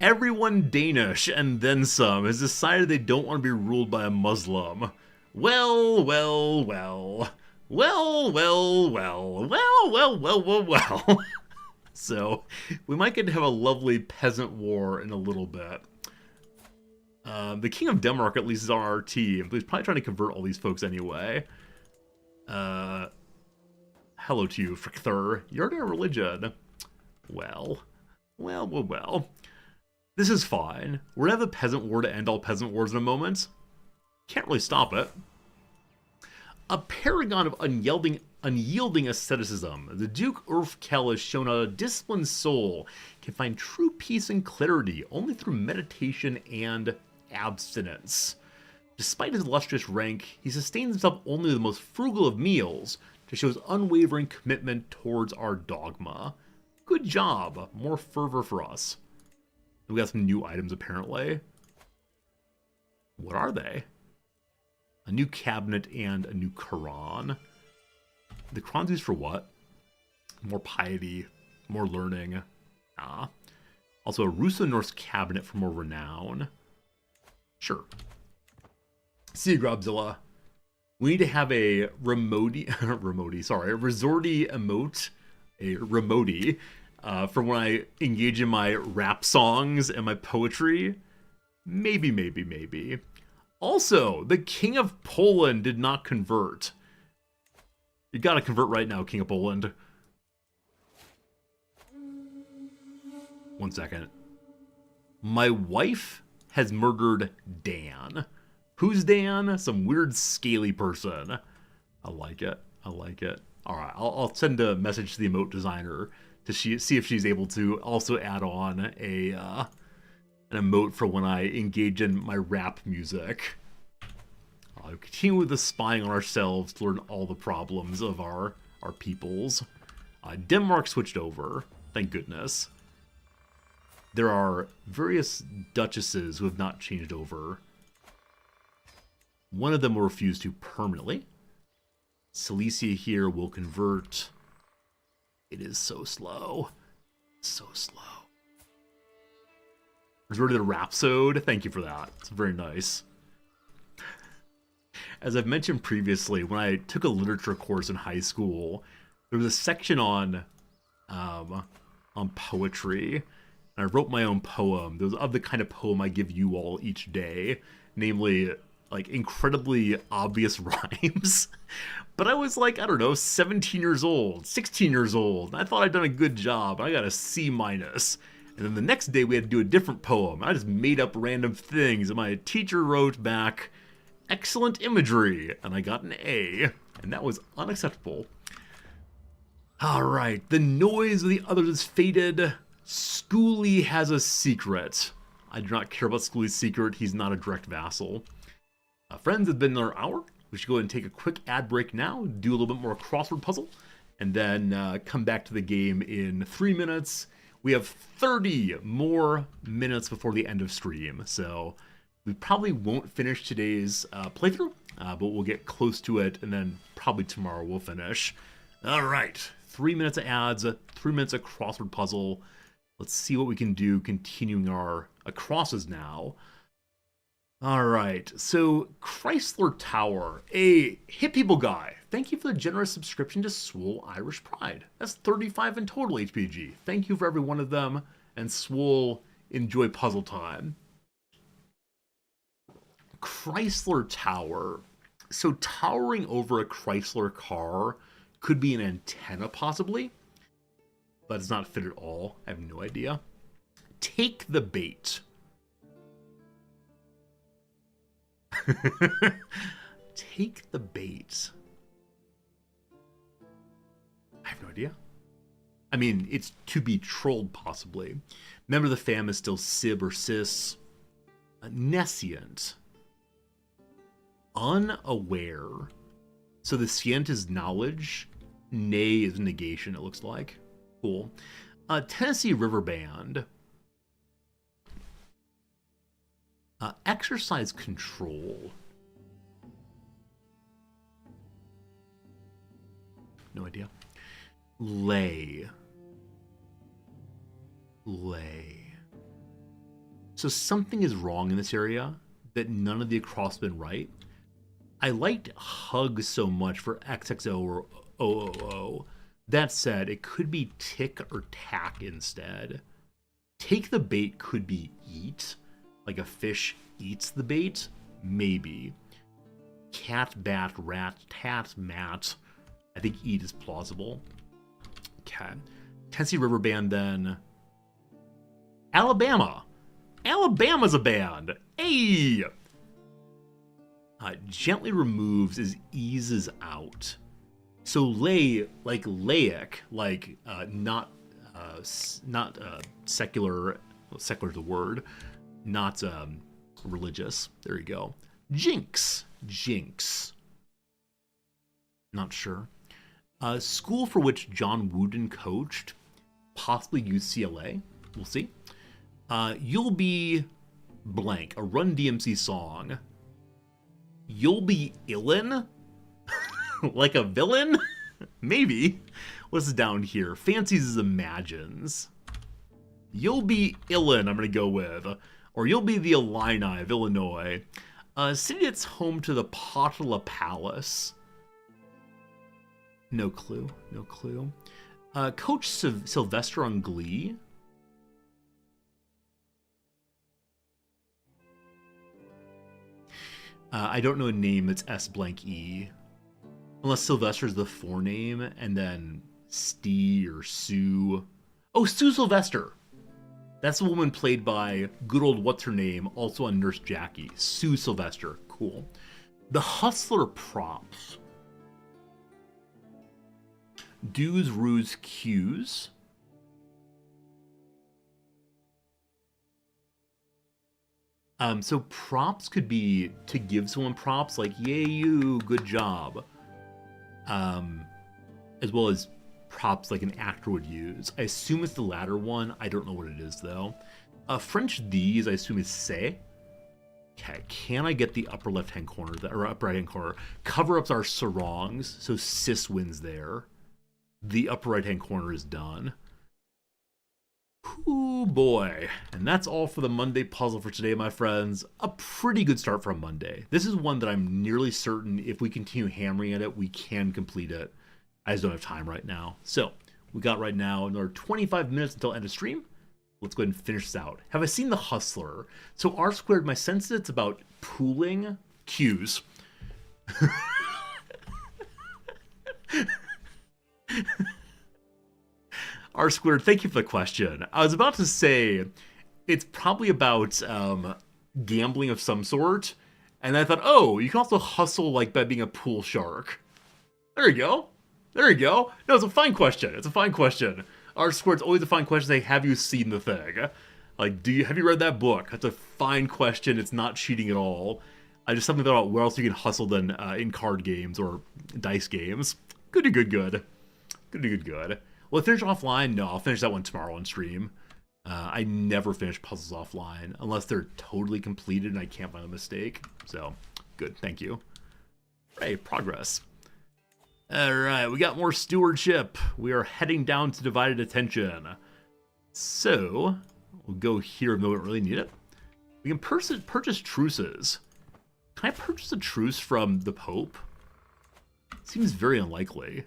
Everyone Danish, and then some, has decided they don't want to be ruled by a Muslim. Well, well, well. Well, well, well. Well, well, well, well, well. So, we might get to have a lovely peasant war in a little bit. The King of Denmark at least is on our team, but he's probably trying to convert all these folks anyway. Hello to you, Frickthur. You're in a religion. Well. Well, well, well. This is fine. We're gonna have a peasant war to end all peasant wars in a moment. Can't really stop it. A paragon of unyielding asceticism, the Duke Urfkel has shown a disciplined soul can find true peace and clarity only through meditation and abstinence. Despite his illustrious rank, he sustains himself only with the most frugal of meals to show his unwavering commitment towards our dogma. Good job. More fervor for us. We got some new items, apparently. What are they? A new cabinet and a new Quran. The Quran's used for what? More piety, more learning. Also a Russo-Norse cabinet for more renown. Sure. See you, Grobzilla. We need to have a resorty emote. A remote for when I engage in my rap songs and my poetry. Maybe. Also, the King of Poland did not convert. You gotta convert right now, King of Poland. 1 second. My wife has murdered Dan. Who's Dan? Some weird scaly person. I like it. Alright, I'll send a message to the emote designer to see if she's able to also add on an emote for when I engage in my rap music. I'll continue with the spying on ourselves to learn all the problems of our peoples. Denmark switched over, thank goodness. There are various duchesses who have not changed over. One of them will refuse to permanently. Silesia here will convert. It is so slow. So slow. Resorted to Rhapsode. Thank you for that. It's very nice. As I've mentioned previously, when I took a literature course in high school, there was a section on poetry. And I wrote my own poem. It was of the kind of poem I give you all each day. Namely, like, incredibly obvious rhymes. But I was like, I don't know, 17 years old, 16 years old. And I thought I'd done a good job. I got a C-. And then the next day we had to do a different poem. I just made up random things. And my teacher wrote back, excellent imagery, and I got an A, and that was unacceptable. Alright, the noise of the others is faded. Schoolie has a secret. I do not care about Schoolie's secret, he's not a direct vassal. Friends, it's been another hour. We should go ahead and take a quick ad break now, do a little bit more crossword puzzle, and then come back to the game in 3 minutes. We have 30 more minutes before the end of stream, so we probably won't finish today's playthrough, but we'll get close to it, and then probably tomorrow we'll finish. All right, 3 minutes of ads, 3 minutes of crossword puzzle. Let's see what we can do continuing our crosses now. All right, so Chrysler Tower, a hit people guy. Thank you for the generous subscription to Swole Irish Pride. That's 35 in total HPG. Thank you for every one of them, and Swole, enjoy puzzle time. Chrysler Tower. So towering over a Chrysler car could be an antenna possibly, but it's not fit at all. I have no idea. Take the bait. Take the bait. I have no idea. I mean, it's to be trolled, possibly. Member of the fam is still Sib or Sis. Nescient. Unaware. So the scient is knowledge. Nay is negation, it looks like. Cool. Tennessee River Band. Exercise control. No idea. Lay. So something is wrong in this area that none of the across been right. I liked hug so much for XXO or OOO. That said, it could be tick or tack instead. Take the bait could be eat. Like a fish eats the bait? Maybe. Cat, bat, rat, tat, mat. I think eat is plausible. Okay. Tennessee River Band then. Alabama. Alabama's a band. Hey! Gently removes is eases out. So lay, like laic, like not secular. Secular is the word. Not religious. There you go. Jinx. Not sure. School for which John Wooden coached. Possibly UCLA. We'll see. You'll be blank. A Run DMC song. You'll be illin? Like a villain? Maybe. What's down here? Fancies is imagines. You'll be illin, I'm going to go with. Or you'll be the Illini of Illinois. City that's home to the Potala Palace. No clue. Coach Sylvester on Glee. I don't know a name that's S blank E. Unless Sylvester's the forename, and then Stee or Sue. Oh, Sue Sylvester. That's the woman played by good old what's-her-name, also on Nurse Jackie. Sue Sylvester. Cool. The Hustler props. Do's, ruse, cues. So props could be to give someone props, like, yay you, good job. As well as props like an actor would use. I assume it's the latter one. I don't know what it is, though. French these, I assume, is say. Okay, can I get the upper left-hand corner, or upper right-hand corner? Cover-ups are sarongs, so sis wins there. The upper right-hand corner is done. Ooh, boy. And that's all for the Monday puzzle for today, my friends. A pretty good start for a Monday. This is one that I'm nearly certain if we continue hammering at it, we can complete it. I just don't have time right now. So, we got right now another 25 minutes until end of stream. Let's go ahead and finish this out. Have I seen The Hustler? So R squared, my sense is it's about pooling cues. R squared, thank you for the question. I was about to say it's probably about gambling of some sort, And I thought, oh, you can also hustle like by being a pool shark. There you go. There you go. No, it's a fine question. It's a fine question. R-Squared's always a fine question. Say, have you seen the thing? Like, have you read that book? That's a fine question. It's not cheating at all. I just something about where else you can hustle than in card games or dice games. Good. Good. Will I finish offline? No, I'll finish that one tomorrow on stream. I never finish puzzles offline unless they're totally completed and I can't find a mistake. So, good. Thank you. Hey, progress. Alright, we got more stewardship. We are heading down to divided attention. So, we'll go here if we don't really need it. We can purchase truces. Can I purchase a truce from the Pope? Seems very unlikely.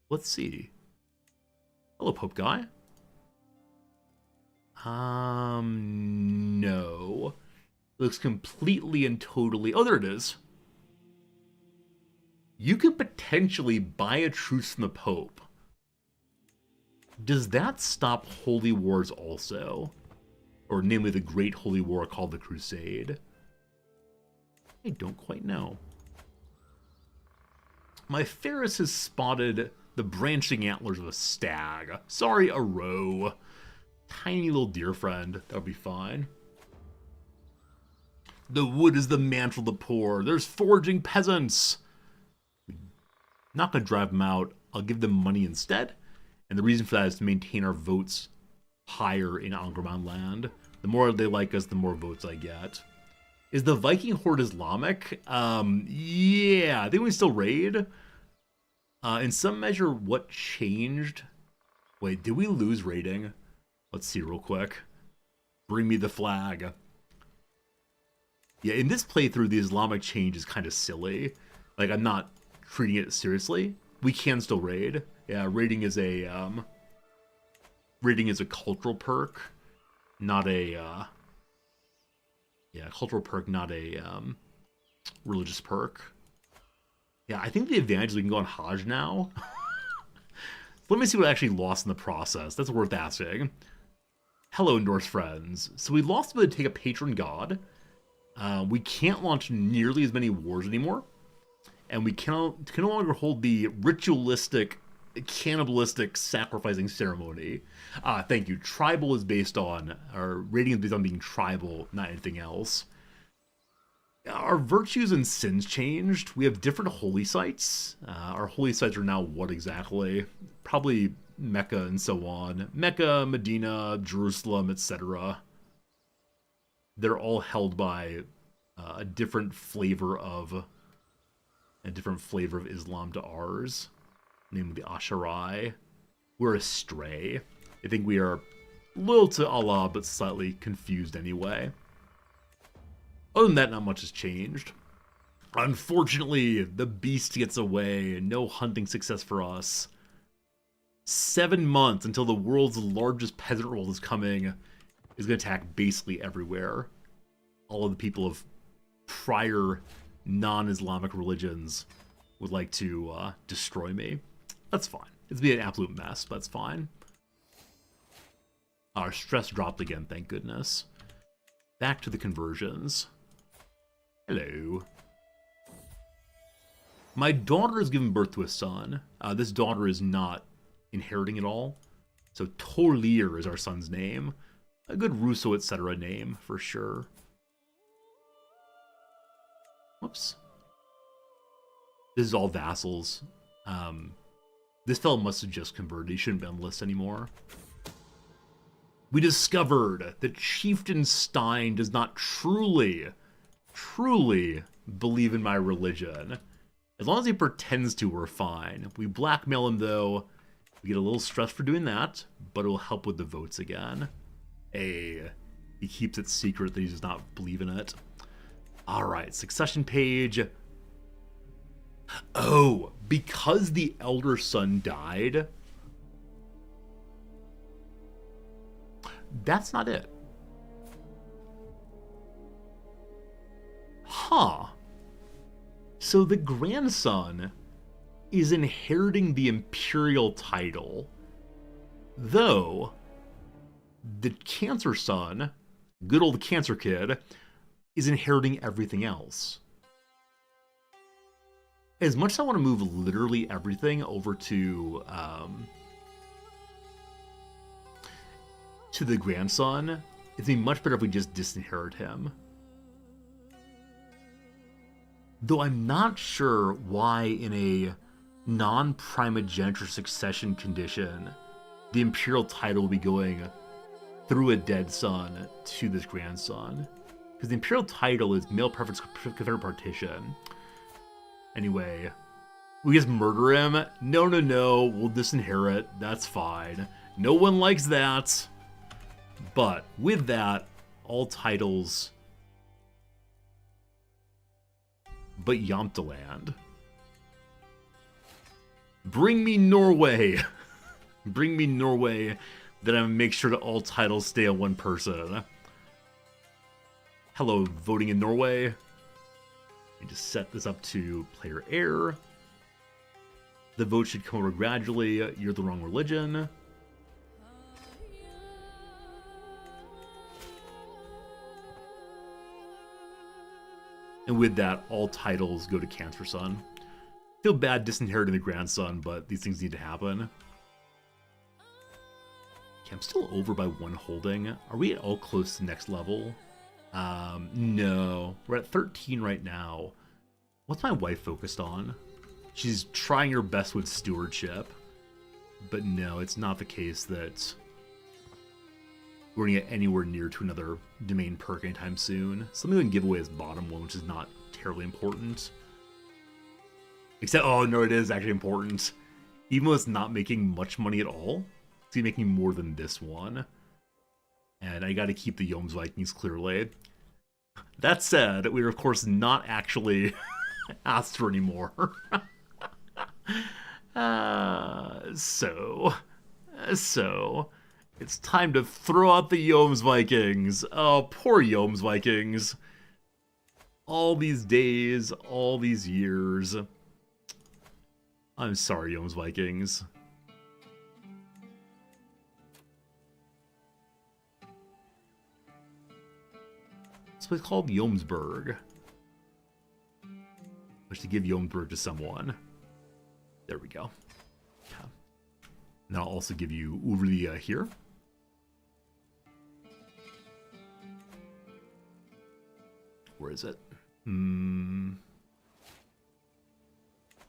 Let's see. Hello, Pope guy. No. Looks completely and totally... Oh, there it is. You could potentially buy a truce from the Pope. Does that stop holy wars also? Or namely the Great Holy War called the Crusade? I don't quite know. My Ferris has spotted the branching antlers of a stag. Sorry, a roe. Tiny little deer friend. That would be fine. The wood is the mantle of the poor. There's foraging peasants. Not going to drive them out. I'll give them money instead. And the reason for that is to maintain our votes higher in Angraman land. The more they like us, the more votes I get. Is the Viking Horde Islamic? Yeah, I think we still raid. In some measure, what changed? Wait, did we lose raiding? Let's see real quick. Bring me the flag. Yeah, in this playthrough, the Islamic change is kind of silly. Like, I'm not treating it seriously. We can still raid. Yeah, raiding is a cultural perk, not a cultural perk, not a religious perk. Yeah, I think the advantage is we can go on Hajj now. Let me see what I actually lost in the process. That's worth asking. Hello, Norse friends. So we lost the ability to take a patron god. We can't launch nearly as many wars anymore. And we can no longer hold the ritualistic, cannibalistic sacrificing ceremony. Thank you. Tribal is based on, or rating is based on being tribal, not anything else. Our virtues and sins changed. We have different holy sites. Our holy sites are now what exactly? Probably Mecca and so on. Mecca, Medina, Jerusalem, etc. They're all held by a different flavor of Islam to ours, namely the Asharai. We're astray. I think we are loyal to Allah, but slightly confused anyway. Other than that, not much has changed. Unfortunately, the beast gets away, and no hunting success for us. 7 months until the world's largest peasant revolt is coming, is going to attack basically everywhere. All of the people of prior non-Islamic religions would like to destroy me. That's fine. It's been an absolute mess, but that's fine. Our stress dropped again, thank goodness. Back to the conversions. Hello. My daughter has given birth to a son. This daughter is not inheriting at all. So Torlir is our son's name. A good Russo, etc. name, for sure. Whoops. This is all vassals. This fellow must have just converted. He shouldn't be on the list anymore. We discovered that Chieftain Stein does not truly believe in my religion. As long as he pretends to, we're fine. We blackmail him, though. We get a little stressed for doing that, but it will help with the votes again. Hey, he keeps it secret that he does not believe in it. Alright, succession page. Oh, because the elder son died, that's not it. Huh. So the grandson is inheriting the imperial title, though the cancer son, good old cancer kid, is inheriting everything else. As much as I want to move literally everything over to the grandson, it'd be much better if we just disinherit him. Though I'm not sure why in a non-primogeniture succession condition the imperial title will be going through a dead son to this grandson. Because the imperial title is male preference Confederate partition. Anyway, we just murder him. No, we'll disinherit. That's fine. No one likes that. But with that, all titles but Jomtland. Bring me Norway. Bring me Norway. Then I make sure that all titles stay on one person. Hello, voting in Norway. And just set this up to player heir. The vote should come over gradually. You're the wrong religion. And with that, all titles go to Cancer Son. Feel bad disinheriting the grandson, but these things need to happen. Okay, I'm still over by 1 holding. Are we at all close to next level? No. We're at 13 right now. What's my wife focused on? She's trying her best with stewardship. But no, it's not the case that we're going to get anywhere near to another domain perk anytime soon. Something we can give away as bottom one, which is not terribly important. Except, oh no, it is actually important. Even though it's not making much money at all, it's making more than this one. And I got to keep the Yomes Vikings clearly. That said, we are of course not actually asked for any more. So, it's time to throw out the Yomes Vikings. Oh, poor Yomes Vikings. All these days, all these years. I'm sorry, Yomes Vikings. It's what's called Jomsburg. I should give Jomsburg to someone. There we go. Okay. And I'll also give you Uvlia here. Where is it? What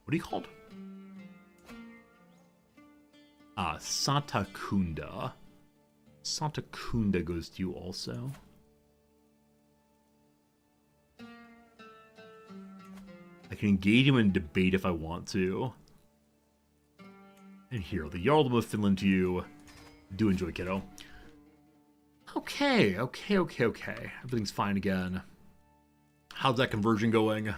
are you called? Santa Kunda. Santa Kunda goes to you also. I can engage him in debate if I want to. And here, the Jarldom of Finland to you. Do enjoy, kiddo. Okay. Everything's fine again. How's that conversion going?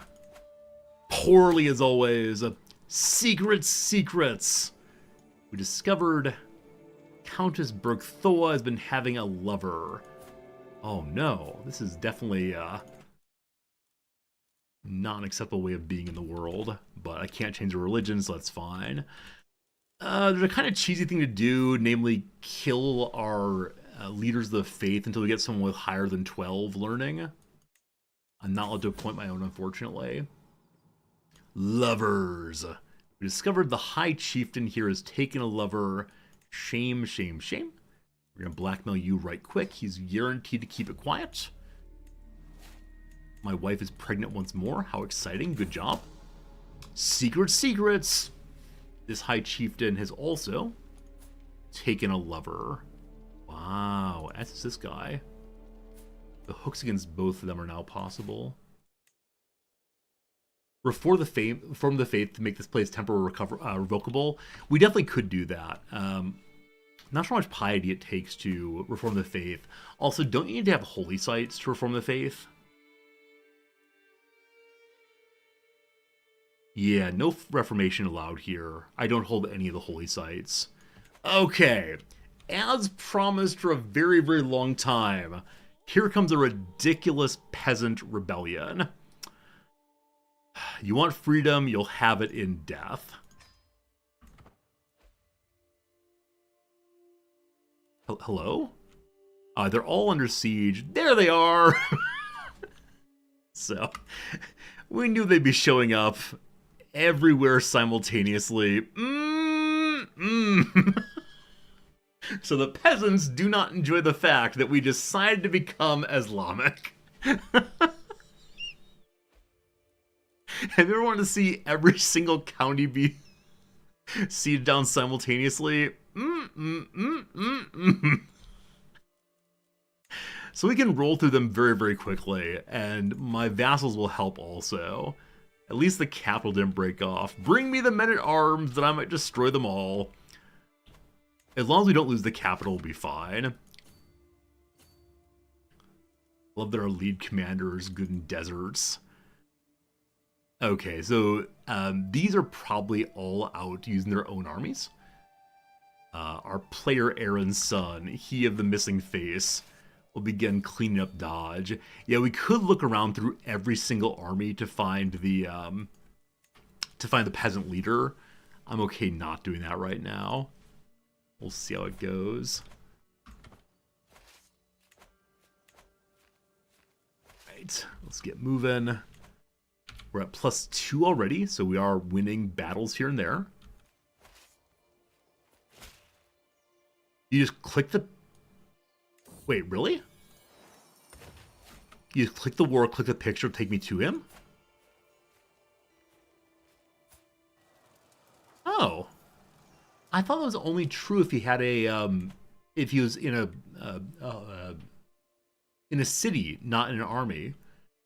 Poorly as always. Secrets. We discovered Countess Bergthoa has been having a lover. Oh no, this is definitely not an acceptable way of being in the world, but I can't change the religion, so that's fine. There's a kind of cheesy thing to do, namely kill our leaders of the faith until we get someone with higher than 12 learning. I'm not allowed to appoint my own, unfortunately. Lovers. We discovered the High Chieftain here has taken a lover. Shame. We're going to blackmail you right quick. He's guaranteed to keep it quiet. My wife is pregnant once more. How exciting. Good job. Secrets. This High Chieftain has also taken a lover. Wow. That's this guy. The hooks against both of them are now possible. Reform the faith to make this place temporarily revocable. We definitely could do that. Not sure how much piety it takes to reform the faith. Also, don't you need to have holy sites to reform the faith? Yeah, no reformation allowed here. I don't hold any of the holy sites. Okay, as promised for a very, very long time, here comes a ridiculous peasant rebellion. You want freedom, you'll have it in death. Hello? They're all under siege. There they are! So we knew they'd be showing up everywhere simultaneously. So the peasants do not enjoy the fact that we decided to become Islamic. Have you ever wanted to see every single county be sieged down simultaneously? So we can roll through them very, very quickly, and my vassals will help also. At least the capital didn't break off. Bring me the men-at-arms that I might destroy them all. As long as we don't lose the capital, we'll be fine. Love that our lead commander is good in deserts. Okay, so these are probably all out using their own armies. Our player Aaron's son, he of the missing face, will begin cleaning up Dodge. Yeah, we could look around through every single army to find the peasant leader. I'm okay not doing that right now. We'll see how it goes. Right, let's get moving. We're at +2 already, so we are winning battles here and there. You just click the... Wait, really? You just click the war, click the picture, take me to him? Oh. I thought that was only true if he had a, if he was in a city, not in an army.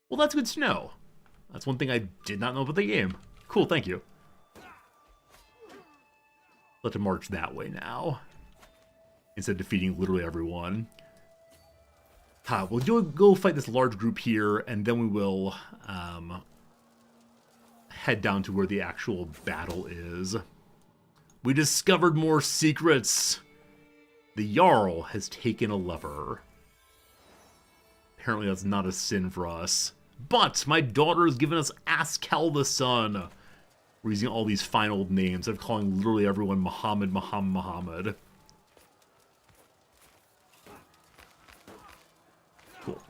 Well, that's good to know. That's one thing I did not know about the game. Cool, thank you. Let him march that way now, instead of defeating literally everyone. We'll go fight this large group here, and then we will head down to where the actual battle is. We discovered more secrets. The Jarl has taken a lever. Apparently that's not a sin for us. But my daughter has given us Askel the Sun. We're using all these fine old names. I'm calling literally everyone Muhammad, Muhammad, Muhammad. Cool.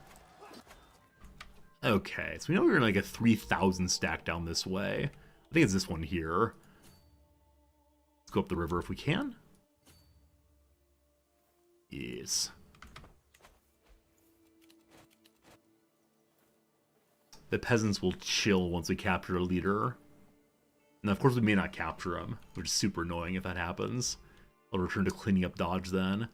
Okay, so we know we're in like a 3,000 stack down this way. I think it's this one here. Let's go up the river if we can. Yes. The peasants will chill once we capture a leader. And of course we may not capture him, which is super annoying if that happens. I'll return to cleaning up Dodge then.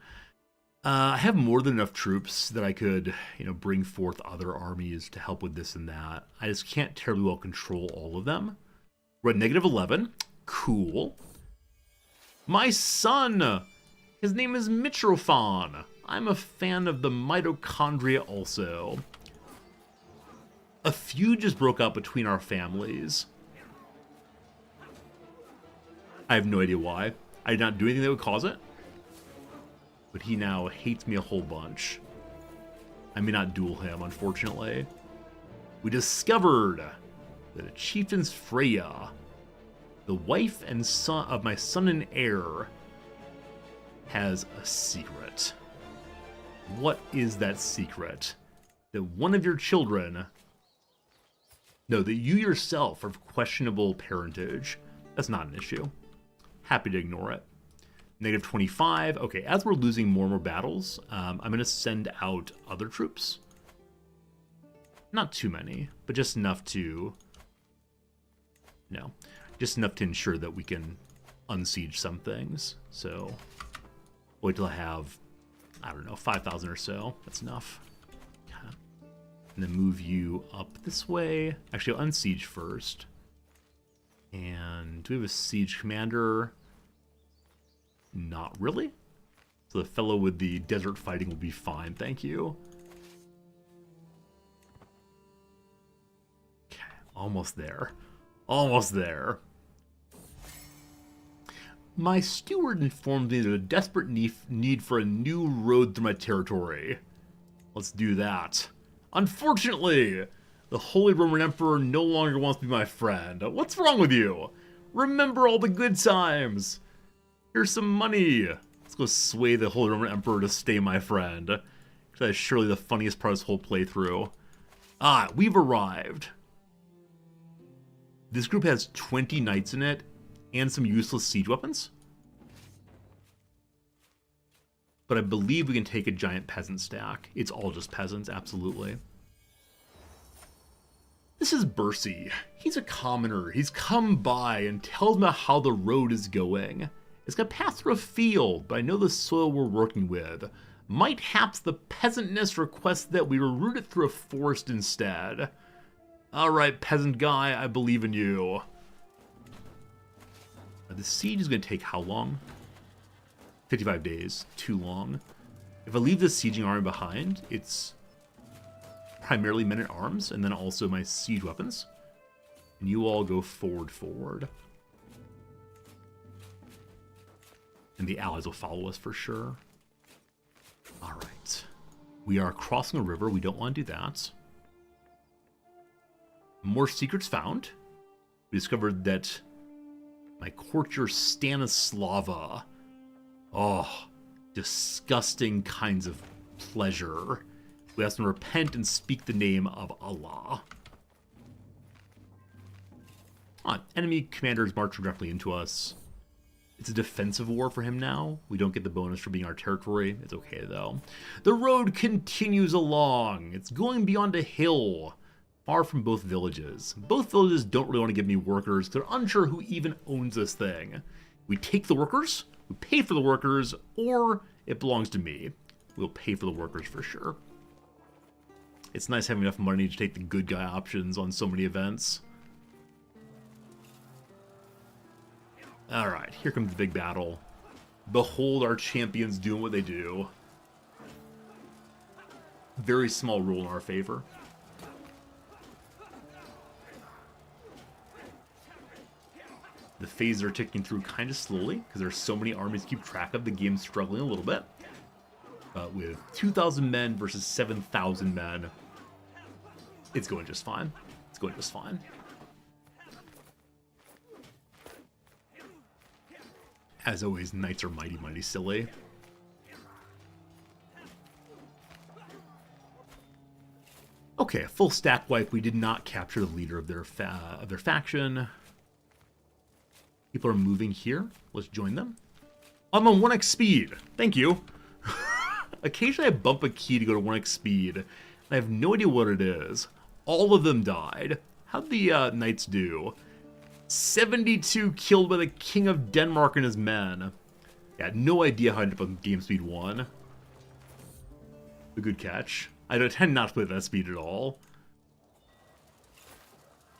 I have more than enough troops that I could, bring forth other armies to help with this and that. I just can't terribly well control all of them. We're at -11. Cool. My son! His name is Mitrophon. I'm a fan of the mitochondria also. A feud just broke out between our families. I have no idea why. I did not do anything that would cause it. But he now hates me a whole bunch. I may not duel him, unfortunately. We discovered that a chieftain's Freya, the wife and son of my son and heir, has a secret. What is that secret? That one of your children... No, that you yourself are of questionable parentage. That's not an issue. Happy to ignore it. -25. Okay, as we're losing more and more battles, I'm going to send out other troops. Not too many, but just enough to... just enough to ensure that we can unsiege some things. So, wait till I have, 5,000 or so. That's enough. And then move you up this way. Actually, I'll unsiege first. And do we have a siege commander? Not really. So the fellow with the desert fighting will be fine, thank you. Okay, almost there. Almost there. My steward informed me of a desperate need for a new road through my territory. Let's do that. Unfortunately, the Holy Roman Emperor no longer wants to be my friend. What's wrong with you? Remember all the good times. Here's some money. Let's go sway the Holy Roman Emperor to stay my friend. That is surely the funniest part of this whole playthrough. Ah, we've arrived. This group has 20 knights in it and some useless siege weapons. But I believe we can take a giant peasant stack. It's all just peasants, absolutely. This is Bercy. He's a commoner. He's come by and tells me how the road is going. It's gonna pass through a field, but I know the soil we're working with. Might haps the peasantness requests that we reroute it through a forest instead. Alright, peasant guy, I believe in you. The siege is gonna take how long? 55 days. Too long. If I leave the sieging army behind, it's primarily men at arms, and then also my siege weapons. And you all go forward. And the allies will follow us for sure. Alright. We are crossing a river. We don't want to do that. More secrets found. We discovered that my courtier Stanislava... Oh, disgusting kinds of pleasure. We ask them to repent and speak the name of Allah. Enemy commanders marching directly into us. It's a defensive war for him now. We don't get the bonus for being our territory. It's okay, though. The road continues along. It's going beyond a hill, far from both villages. Both villages don't really want to give me workers. They're unsure who even owns this thing. We take the workers, we pay for the workers, or it belongs to me. We'll pay for the workers for sure. It's nice having enough money to take the good guy options on so many events. Alright, here comes the big battle. Behold our champions doing what they do. Very small rule in our favor. The phases are ticking through kind of slowly, because there's so many armies to keep track of. The game's struggling a little bit. But with 2,000 men versus 7,000 men, it's going just fine. It's going just fine. As always, knights are mighty, mighty silly. Okay, full stack wipe. We did not capture the leader of their faction. People are moving here. Let's join them. I'm on 1x speed. Thank you. Occasionally I bump a key to go to 1x speed. And I have no idea what it is. All of them died. How'd the knights do? 72 killed by the King of Denmark and his men. Yeah, no idea how I ended up on game speed 1. A good catch. I tend not to play that speed at all.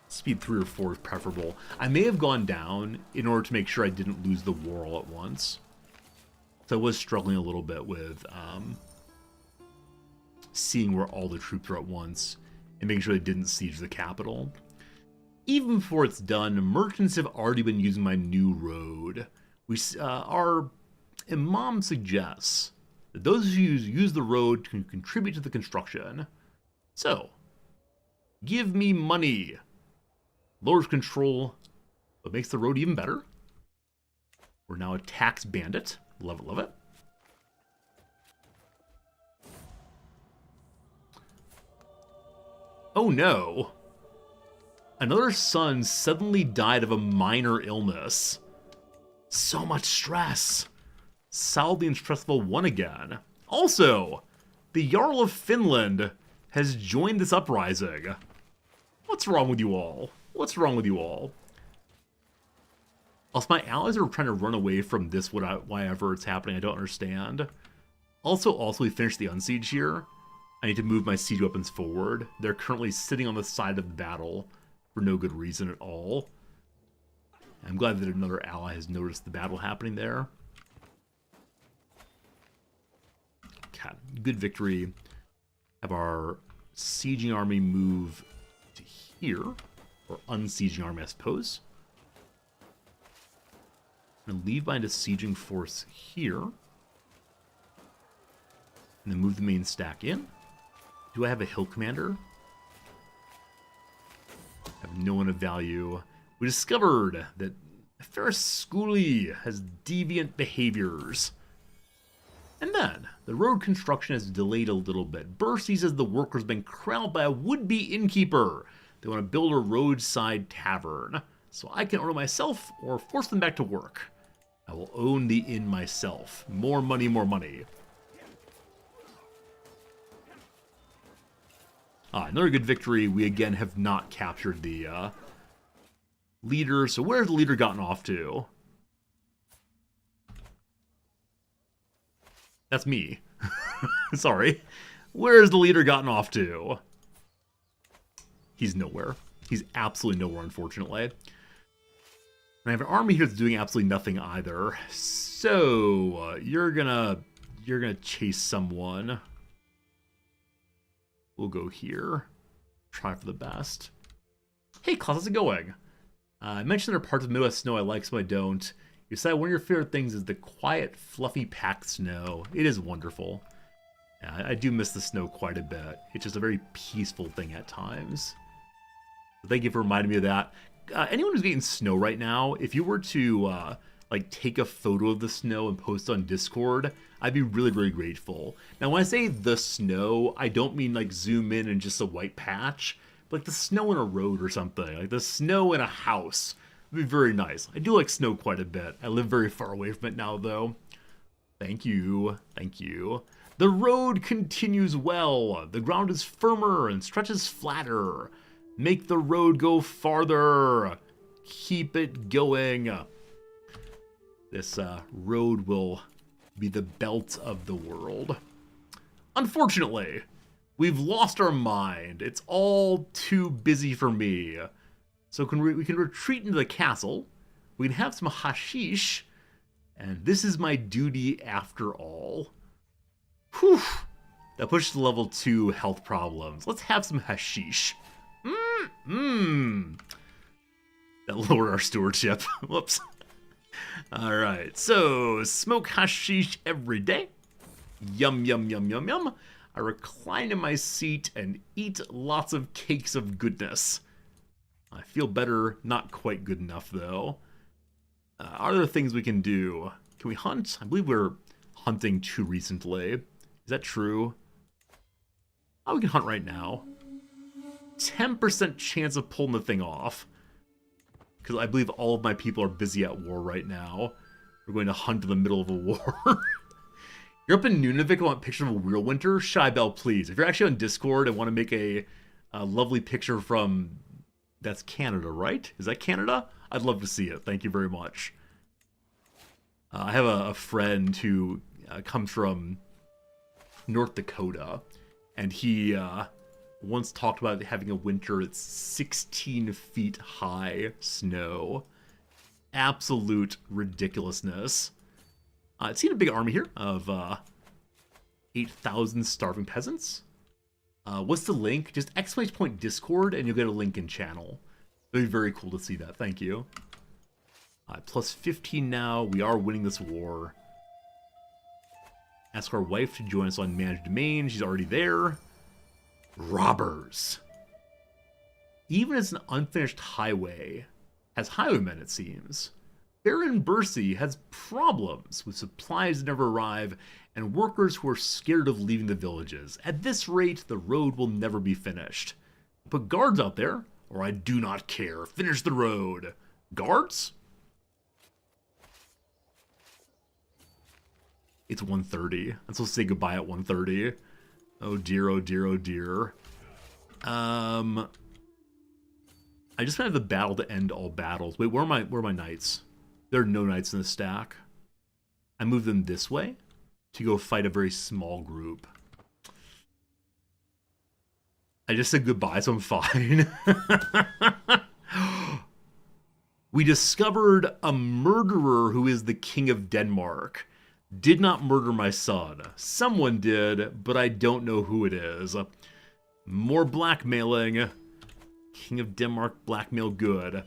Speed 3 or 4 is preferable. I may have gone down in order to make sure I didn't lose the war all at once. So I was struggling a little bit with seeing where all the troops are at once and making sure they didn't siege the capital. Even before it's done, merchants have already been using my new road. Our imam suggests that those who use the road can contribute to the construction. So, give me money. Lowers control, but makes the road even better. We're now a tax bandit. Love it, love it. Oh no. Another son suddenly died of a minor illness. So much stress. Sadly and stressful one again. Also, the Jarl of Finland has joined this uprising. What's wrong with you all? What's wrong with you all? Also, my allies are trying to run away from this whatever it's happening. I don't understand. Also, we finished the unsiege here. I need to move my siege weapons forward. They're currently sitting on the side of the battle for no good reason at all. I'm glad that another ally has noticed the battle happening there. Okay, good victory. Have our sieging army move to here, or unsieging army, I suppose. I'm going to leave behind a sieging force here. And then move the main stack in. Do I have a hill commander? I have no one of value. We discovered that Ferris Schooley has deviant behaviors. And then, the road construction has delayed a little bit. Bursty says the workers been corralled by a would-be innkeeper. They want to build a roadside tavern. So I can order myself or force them back to work. I will own the inn myself. More money, more money. Another good victory. We again have not captured the leader. So where's the leader gotten off to? That's me. Sorry. Where's the leader gotten off to? He's nowhere. He's absolutely nowhere, unfortunately. And I have an army here that's doing absolutely nothing either. So you're gonna chase someone. We'll go here. Try for the best. Hey, Klaus, how's it going? I mentioned there are parts of Midwest snow I like, some I don't. You said one of your favorite things is the quiet, fluffy, packed snow. It is wonderful. Yeah, I do miss the snow quite a bit. It's just a very peaceful thing at times. So thank you for reminding me of that. Anyone who's getting snow right now, if you were to like take a photo of the snow and post on Discord, I'd be really, really grateful. Now, when I say the snow, I don't mean like zoom in and just a white patch, but like the snow in a road or something, like the snow in a house. It'd be very nice. I do like snow quite a bit. I live very far away from it now, though. Thank you. Thank you. The road continues well. The ground is firmer and stretches flatter. Make the road go farther. Keep it going. This road will be the belt of the world. Unfortunately, we've lost our mind. It's all too busy for me. So we can retreat into the castle. We can have some hashish. And this is my duty after all. Whew. That pushes to level 2 health problems. Let's have some hashish. That lowered our stewardship. Whoops. Alright, so smoke hashish every day. Yum, yum, yum, yum, yum. I recline in my seat and eat lots of cakes of goodness. I feel better, not quite good enough though. Are there things we can do? Can we hunt? I believe we're hunting too recently. Is that true? Oh, we can hunt right now. 10% chance of pulling the thing off. Because I believe all of my people are busy at war right now. We're going to hunt in the middle of a war. You're up in Nunavik, I want a picture of a real winter? Shybell, please. If you're actually on Discord and want to make a lovely picture from... That's Canada, right? Is that Canada? I'd love to see it. Thank you very much. I have a friend who comes from North Dakota, and he once talked about having a winter that's 16 feet high snow. Absolute ridiculousness. I've seen a big army here of 8,000 starving peasants. What's the link? Just ! Discord and you'll get a link in channel. It'd be very cool to see that. Thank you. Plus 15 now. We are winning this war. Ask our wife to join us on Managed Domain. She's already there. Robbers. Even as an unfinished highway has highwaymen, it seems. Baron Bursey has problems with supplies that never arrive and workers who are scared of leaving the villages. At this rate, the road will never be finished. Put guards out there, or I do not care. Finish the road. Guards? It's 1:30. I'm supposed to say goodbye at 1:30. Oh dear, oh dear, oh dear. I just want to have the battle to end all battles. Wait, where are my knights? There are no knights in the stack. I move them this way to go fight a very small group. I just said goodbye, so I'm fine. We discovered a murderer who is the King of Denmark. Did not murder my son. Someone did, but I don't know who it is. More blackmailing. King of Denmark, blackmail good.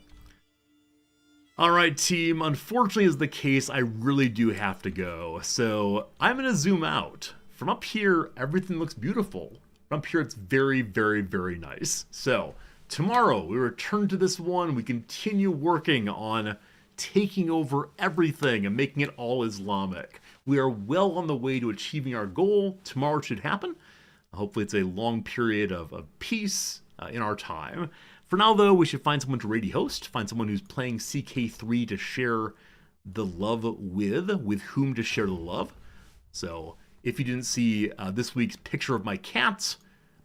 Alright team, unfortunately is the case, I really do have to go. So I'm going to zoom out. From up here, everything looks beautiful. From up here, it's very, very, very nice. So tomorrow, we return to this one. We continue working on taking over everything and making it all Islamic. We are well on the way to achieving our goal. Tomorrow should happen. Hopefully it's a long period of peace in our time. For now, though, we should find someone to raid host, find someone who's playing CK3 to share the love with whom to share the love. So, if you didn't see this week's picture of my cat,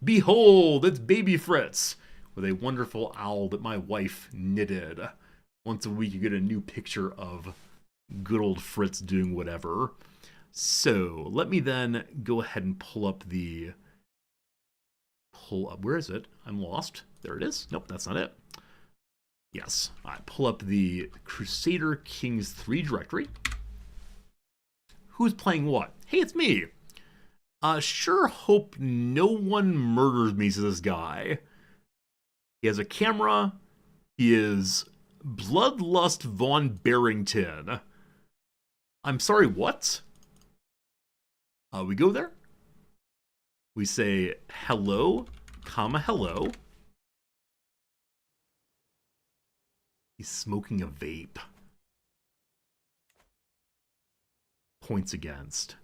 behold, it's Baby Fritz, with a wonderful owl that my wife knitted. Once a week you get a new picture of good old Fritz doing whatever. So, let me then go ahead and pull up, where is it? I'm lost. There it is. Nope, that's not it. Yes. All right, pull up the Crusader Kings III directory. Who's playing what? Hey, it's me. Sure hope no one murders me, says this guy. He has a camera. He is Bloodlust Von Barrington. I'm sorry, what? We go there. We say hello, comma, hello. He's smoking a vape. Points against.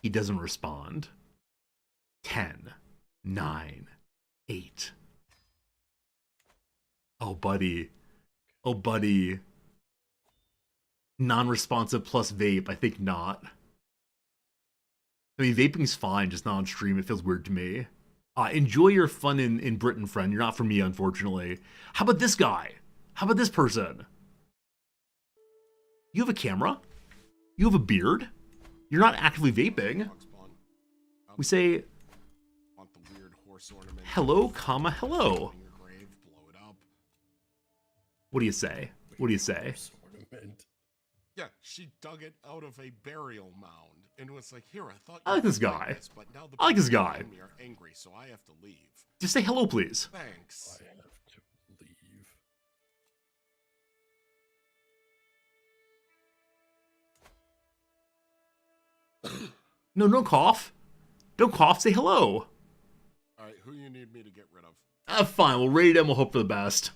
He doesn't respond. 10, 9, 8. Oh, buddy. Oh, buddy. Non-responsive plus vape. I think not. I mean, vaping's fine, just not on stream. It feels weird to me. Enjoy your fun in Britain, friend. You're not for me, unfortunately. How about this guy? How about this person? You have a camera. You have a beard. You're not actively vaping. We say, hello, comma, hello. What do you say? What do you say? Yeah, she dug it out of a burial mound and was like, "Here, I thought." I like this guy. This, but now the I like this people guy. around me are angry, so I have to leave. Just say hello, please. Thanks. I have to leave. No, don't cough. Don't cough. Say hello. All right, who you need me to get rid of? Fine. We'll raid him. We'll hope for the best.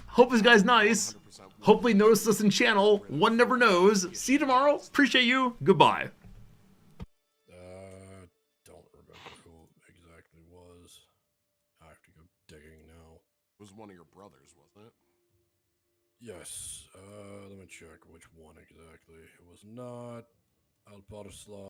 Hope this guy's nice. 100% Hopefully notice us in channel. One never knows. See you tomorrow. Appreciate you. Goodbye. Don't remember who exactly was. I have to go digging now. It was one of your brothers, wasn't it? Yes. Let me check which one exactly. It was not Alparslan.